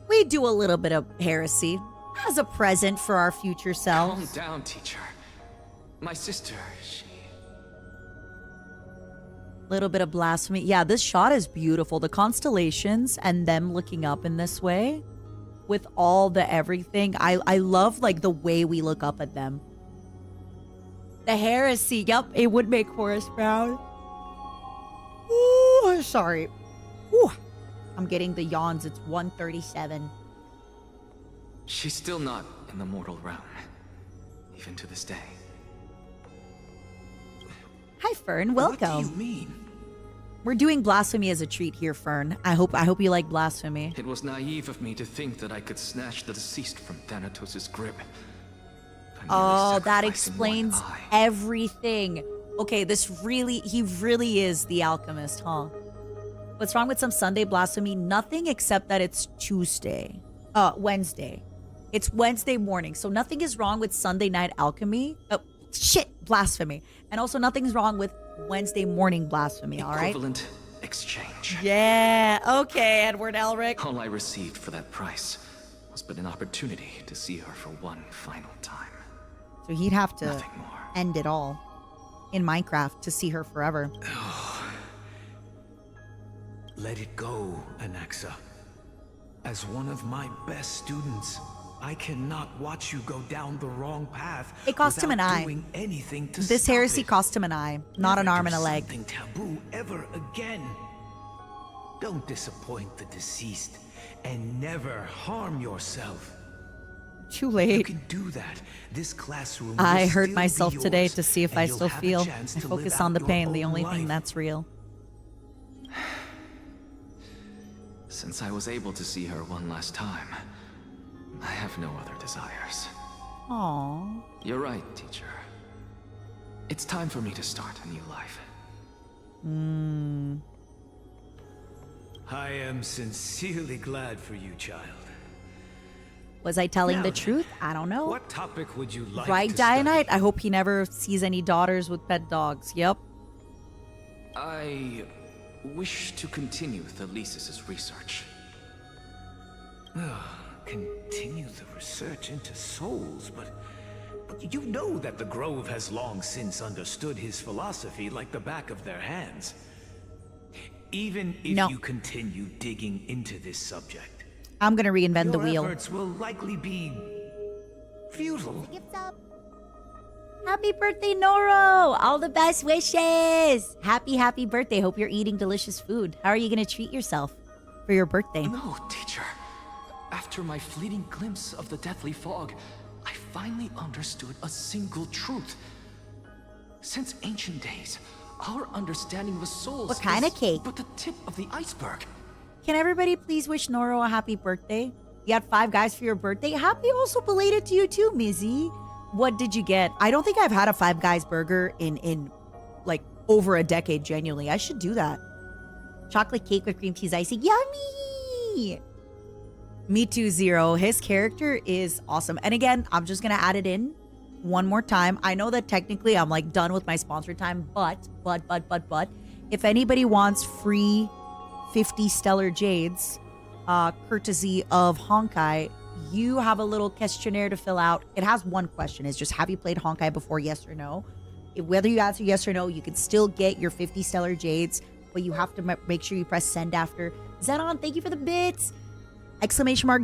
We do a little bit of heresy as a present for our future selves. Calm down, teacher. My sister, she... Little bit of blasphemy. Yeah, this shot is beautiful. The constellations and them looking up in this way with all the everything. I love like the way we look up at them. The heresy. Yep, it would make Horace proud. Ooh, sorry. Ooh, I'm getting the yawns. It's 1:37. She's still not in the mortal realm, even to this day. Hi, Fern. Welcome. What do you mean? We're doing blasphemy as a treat here, Fern. I hope you like blasphemy. It was naive of me to think that I could snatch the deceased from Thanatos' grip. Oh, that explains everything. Okay, he really is the alchemist, huh? What's wrong with some Sunday blasphemy? Nothing except that it's Wednesday. It's Wednesday morning, so nothing is wrong with Sunday night alchemy. Oh, shit, blasphemy. And also nothing's wrong with Wednesday morning blasphemy, all right? Equivalent exchange. Yeah, okay, Edward Elric. All I received for that price was but an opportunity to see her for one final time. So he'd have to end it all in Minecraft to see her forever. Let it go, Anaxa. As one of my best students, I cannot watch you go down the wrong path. It cost him an eye. Doing anything to this heresy cost him an eye, not an arm and a leg. Something taboo ever again. Don't disappoint the deceased, and never harm yourself. Too late. You can do that. This classroom. I hurt myself today to see if I still feel. I focus on the pain, the only thing that's real. Since I was able to see her one last time, I have no other desires. Aww. You're right, teacher. It's time for me to start a new life. I am sincerely glad for you, child. Was I telling the truth? I don't know. What topic would you like right, to Dianite? I hope he never sees any daughters with pet dogs. Yep. I wish to continue Thalesis' research. Continue the research into souls, but you know that the Grove has long since understood his philosophy like the back of their hands. Even if you continue digging into this subject, I'm gonna reinvent the wheel. Your efforts will likely be futile. Happy birthday, Noro! All the best wishes! Happy birthday. Hope you're eating delicious food. How are you gonna treat yourself for your birthday? No, teacher. After my fleeting glimpse of the deathly fog, I finally understood a single truth. Since ancient days, our understanding of souls What kind of cake? But the tip of the iceberg. Can everybody please wish Noro a happy birthday? You had 5 guys for your birthday. Happy also belated to you too, Mizzy. What did you get? I don't think I've had a 5 Guys burger in like over a decade, genuinely. I should do that. Chocolate cake with cream cheese icing. Yummy! Me too, Zero. His character is awesome. And again, I'm just going to add it in one more time. I know that technically I'm like done with my sponsor time, but, if anybody wants free 50 Stellar Jades, courtesy of Honkai, you have a little questionnaire to fill out. It has one question. It's just, have you played Honkai before, yes or no? Whether you answer yes or no, you can still get your 50 Stellar Jades, but you have to make sure you press send after. Zenon, thank you for the bits! !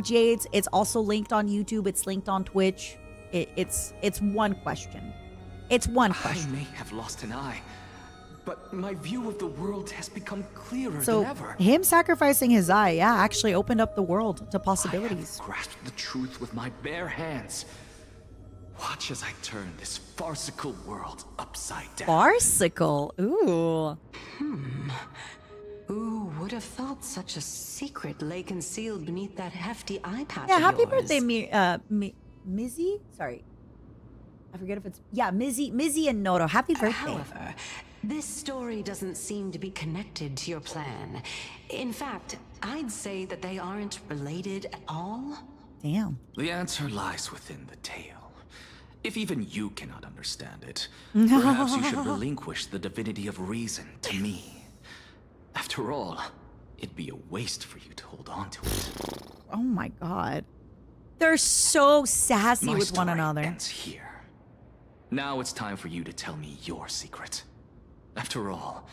Jades. It's also linked on YouTube. It's linked on Twitch. It's one question. It's one question. I may have lost an eye, but my view of the world has become clearer So than ever. him sacrificing his eye, yeah, actually opened up the world to possibilities. I have grasped the truth with my bare hands. Watch as I turn this farcical world upside down. Farcical? Ooh. Who would have thought such a secret lay concealed beneath that hefty eye patch Yeah, of happy yours? birthday, Mizzy. Sorry. I forget if it's... Yeah, Mizzy and Noto. Happy birthday. However, this story doesn't seem to be connected to your plan. In fact, I'd say that they aren't related at all. Damn. The answer lies within the tale. If even you cannot understand it, perhaps you should relinquish the divinity of reason to me. After all, it'd be a waste for you to hold on to it. Oh my god. They're so sassy My with one story another. ends here. Now it's time for you to tell me your secret. After all,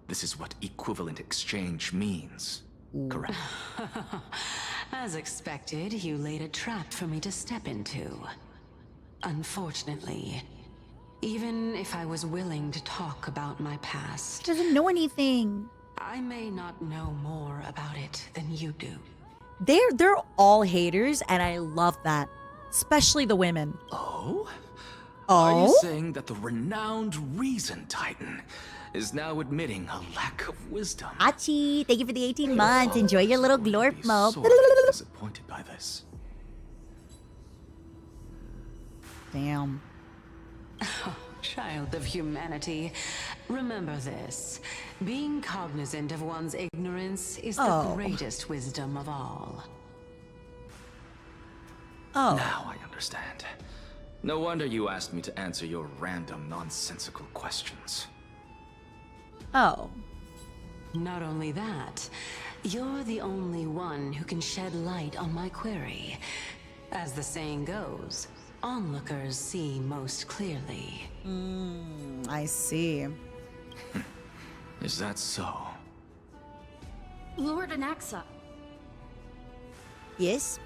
this is what equivalent exchange means. Correct? As expected, you laid a trap for me to step into. Unfortunately, even if I was willing to talk about my past, Doesn't know anything. I may not know more about it than you do. They're all haters, and I love that. Especially the women. Oh? Oh? Are you saying that the renowned Reason Titan is now admitting a lack of wisdom? Achi, thank you for the 18 months. Enjoy your little glorp mo. Disappointed by this. Damn. Child of humanity, remember this. Being cognizant of one's ignorance is the greatest wisdom of all. Oh. Now I understand. No wonder you asked me to answer your random, nonsensical questions. Oh. Not only that, you're the only one who can shed light on my query. As the saying goes, onlookers see most clearly. I see. Is that so? Lord Anaxa. Yes?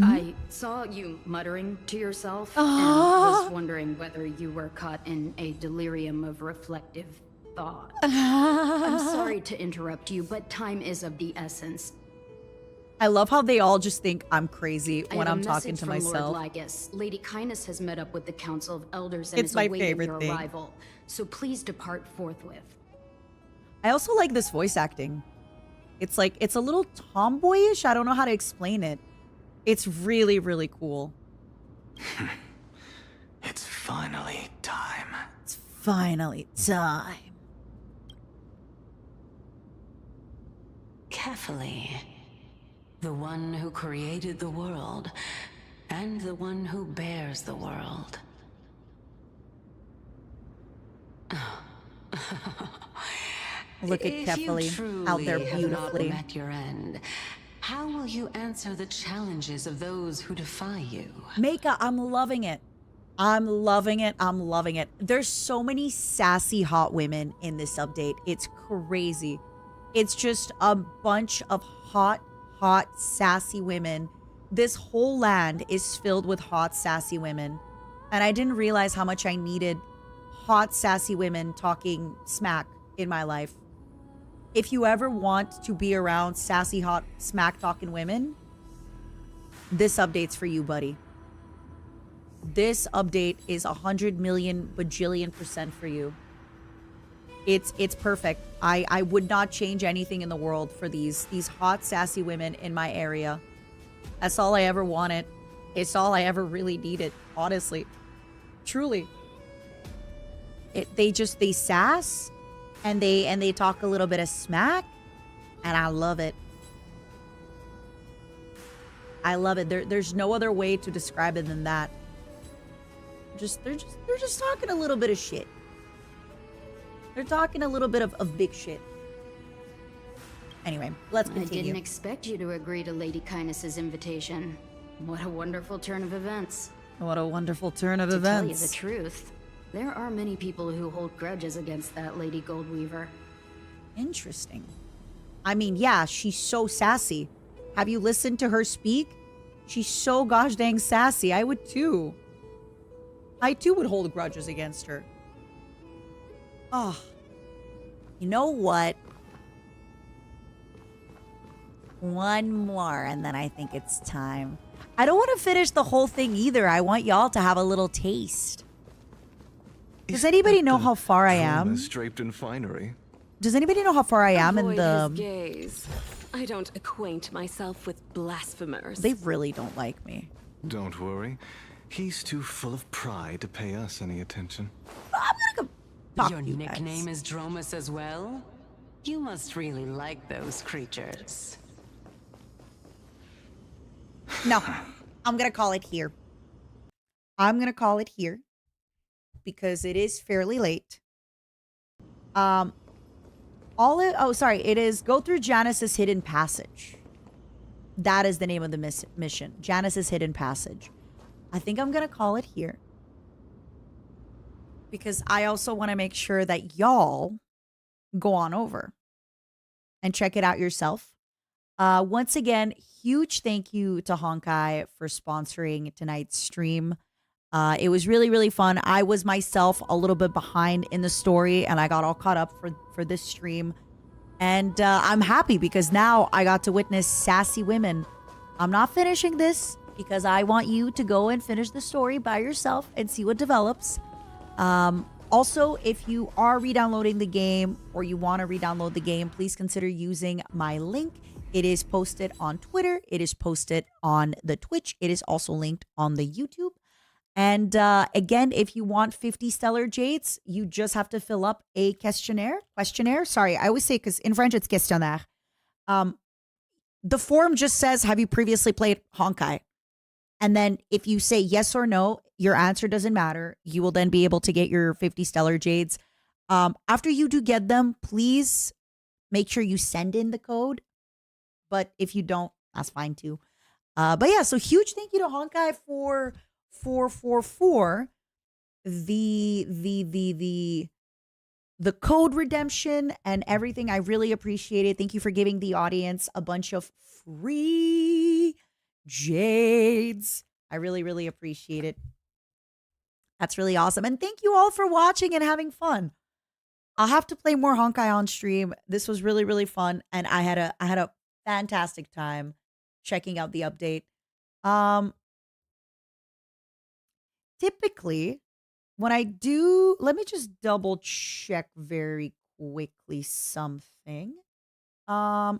I saw you muttering to yourself and was wondering whether you were caught in a delirium of reflective thought. I'm sorry to interrupt you, but time is of the essence. I love how they all just think I'm crazy when I'm talking to Lord myself. Lygus. Lady Kindness has met up with the Council of Elders and It's is my awaiting favorite your thing. arrival. So please depart forthwith. I also like this voice acting. It's like, it's a little tomboyish. I don't know how to explain it. It's really, really cool. It's finally time. It's finally time. Carefully. The one who created the world, and the one who bears the world. Look at Kefali out there beautifully. At your end, how will you answer the challenges of those who defy you? Meika, I'm loving it. I'm loving it. I'm loving it. There's so many sassy hot women in this update. It's crazy. It's just a bunch of hot, sassy women. This whole land is filled with hot, sassy women. And I didn't realize how much I needed hot, sassy women talking smack in my life. If you ever want to be around sassy, hot, smack-talking women, this update's for you, buddy. This update is 100 million bajillion% for you. It's perfect. I would not change anything in the world for these hot, sassy women in my area. That's all I ever wanted. It's all I ever really needed, honestly. Truly. They sass and they talk a little bit of smack, and I love it. I love it. There's no other way to describe it than that. They're just talking a little bit of shit. They're talking a little bit of big shit. Anyway, let's continue. I didn't expect you to agree to Lady Kindness's invitation. What a wonderful turn of events. What a wonderful turn of To tell you events. the truth, there are many people who hold grudges against that Lady Goldweaver. Interesting. I mean, yeah, she's so sassy. Have you listened to her speak? She's so gosh dang sassy. I would too. I too would hold grudges against her. Oh. You know what? One more, and then I think it's time. I don't want to finish the whole thing either. I want y'all to have a little taste. Does anybody know how far I am? Draped in finery. Does anybody know how far I am in Avoid the... his gaze. I don't acquaint myself with blasphemers. They really don't like me. Don't worry. He's too full of pride to pay us any attention. I'm gonna go talk Your to you nickname guys. is Dromus as well? You must really like those creatures. No, I'm gonna call it here. I'm gonna call it here because it is fairly late. It is go through Janice's hidden passage. That is the name of the mission. Janice's hidden passage. I think I'm gonna call it here because I also want to make sure that y'all go on over and check it out yourself. Once again, huge thank you to Honkai for sponsoring tonight's stream. It was really, really fun. I was myself a little bit behind in the story, and I got all caught up for this stream. And I'm happy because now I got to witness sassy women. I'm not finishing this because I want you to go and finish the story by yourself and see what develops. Also, if you are re-downloading the game or you want to re-download the game, please consider using my link. It is posted on Twitter. It is posted on the Twitch. It is also linked on the YouTube. And again, if you want 50 stellar jades, you just have to fill up a questionnaire. Sorry, I always say, because in French it's questionnaire. The form just says, have you previously played Honkai? And then if you say yes or no, your answer doesn't matter. You will then be able to get your 50 stellar jades. After you do get them, please make sure you send in the code. But if you don't, that's fine too. But yeah, so huge thank you to Honkai for the code redemption and everything. I really appreciate it. Thank you for giving the audience a bunch of free jades. I really, really appreciate it. That's really awesome. And thank you all for watching and having fun. I'll have to play more Honkai on stream. This was really, really fun. And I had a fantastic time checking out the update. Typically, when I do, let me just double check very quickly something. Let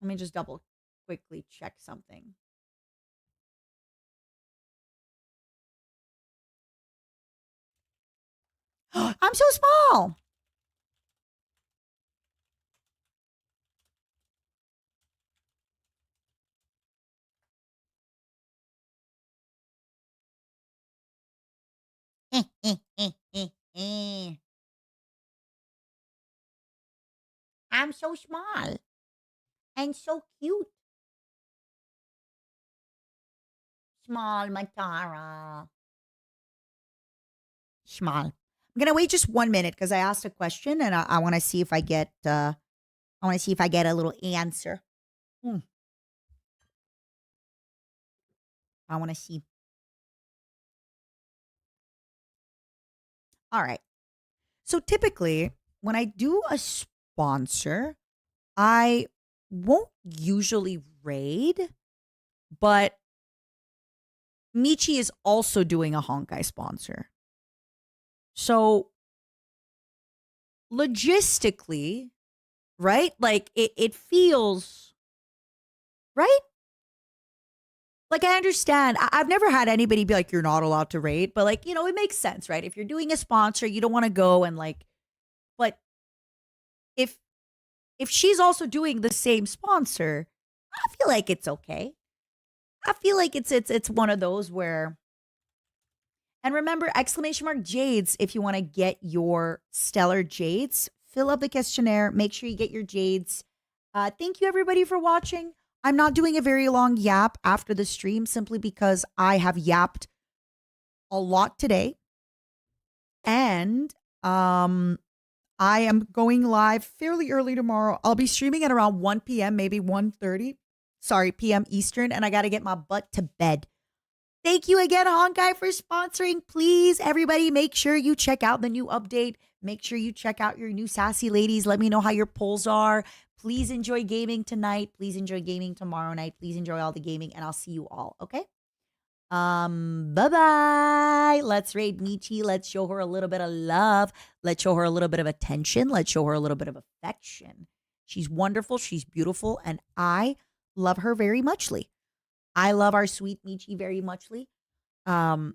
me just double quickly check something. I'm so small. I'm so small and so cute. Small Matara. Small. I'm gonna wait just 1 minute because I asked a question and I want to see if I get a little answer. I want to see. All right. So typically, when I do a sponsor, I won't usually raid, but Michi is also doing a Honkai sponsor. So logistically, right? Like it feels right. Like I understand. I've never had anybody be like, you're not allowed to raid, but like, it makes sense, right? If you're doing a sponsor, you don't want to go and like, but if she's also doing the same sponsor, I feel like it's okay. I feel like it's one of those where, and remember, !jades if you want to get your stellar jades. Fill up the questionnaire. Make sure you get your jades. Thank you everybody for watching. I'm not doing a very long yap after the stream simply because I have yapped a lot today. And I am going live fairly early tomorrow. I'll be streaming at around 1 p.m., maybe 1:30. Sorry, p.m. Eastern, and I got to get my butt to bed. Thank you again, Honkai, for sponsoring. Please, everybody, make sure you check out the new update. Make sure you check out your new sassy ladies. Let me know how your polls are. Please enjoy gaming tonight. Please enjoy gaming tomorrow night. Please enjoy all the gaming, and I'll see you all, okay? Bye-bye. Let's raid Michi. Let's show her a little bit of love. Let's show her a little bit of attention. Let's show her a little bit of affection. She's wonderful. She's beautiful. And I love her very muchly. I love our sweet Michi very muchly. I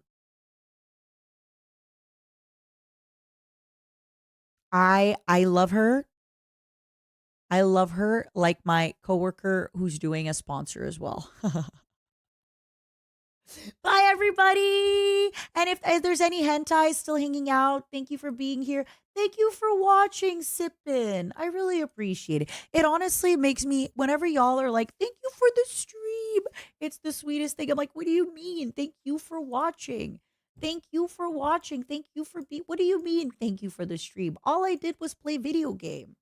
love her. I love her like my coworker who's doing a sponsor as well. Bye, everybody. And if there's any hentai still hanging out, thank you for being here. Thank you for watching, Sippin'. I really appreciate it. It honestly makes me, whenever y'all are like, thank you for the stream, it's the sweetest thing. I'm like, what do you mean? Thank you for watching. Thank you for watching. Thank you for what do you mean? Thank you for the stream. All I did was play video game.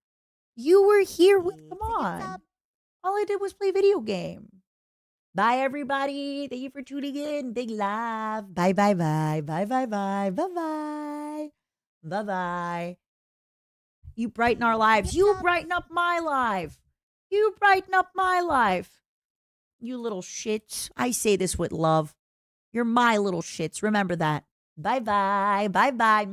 You were here with, come on. All I did was play video game. Bye, everybody. Thank you for tuning in. Big love. Bye, bye, bye. Bye, bye, bye. Bye, bye. Bye, bye. You brighten our lives. You brighten up my life. You brighten up my life. You little shits. I say this with love. You're my little shits. Remember that. Bye, bye. Bye, bye.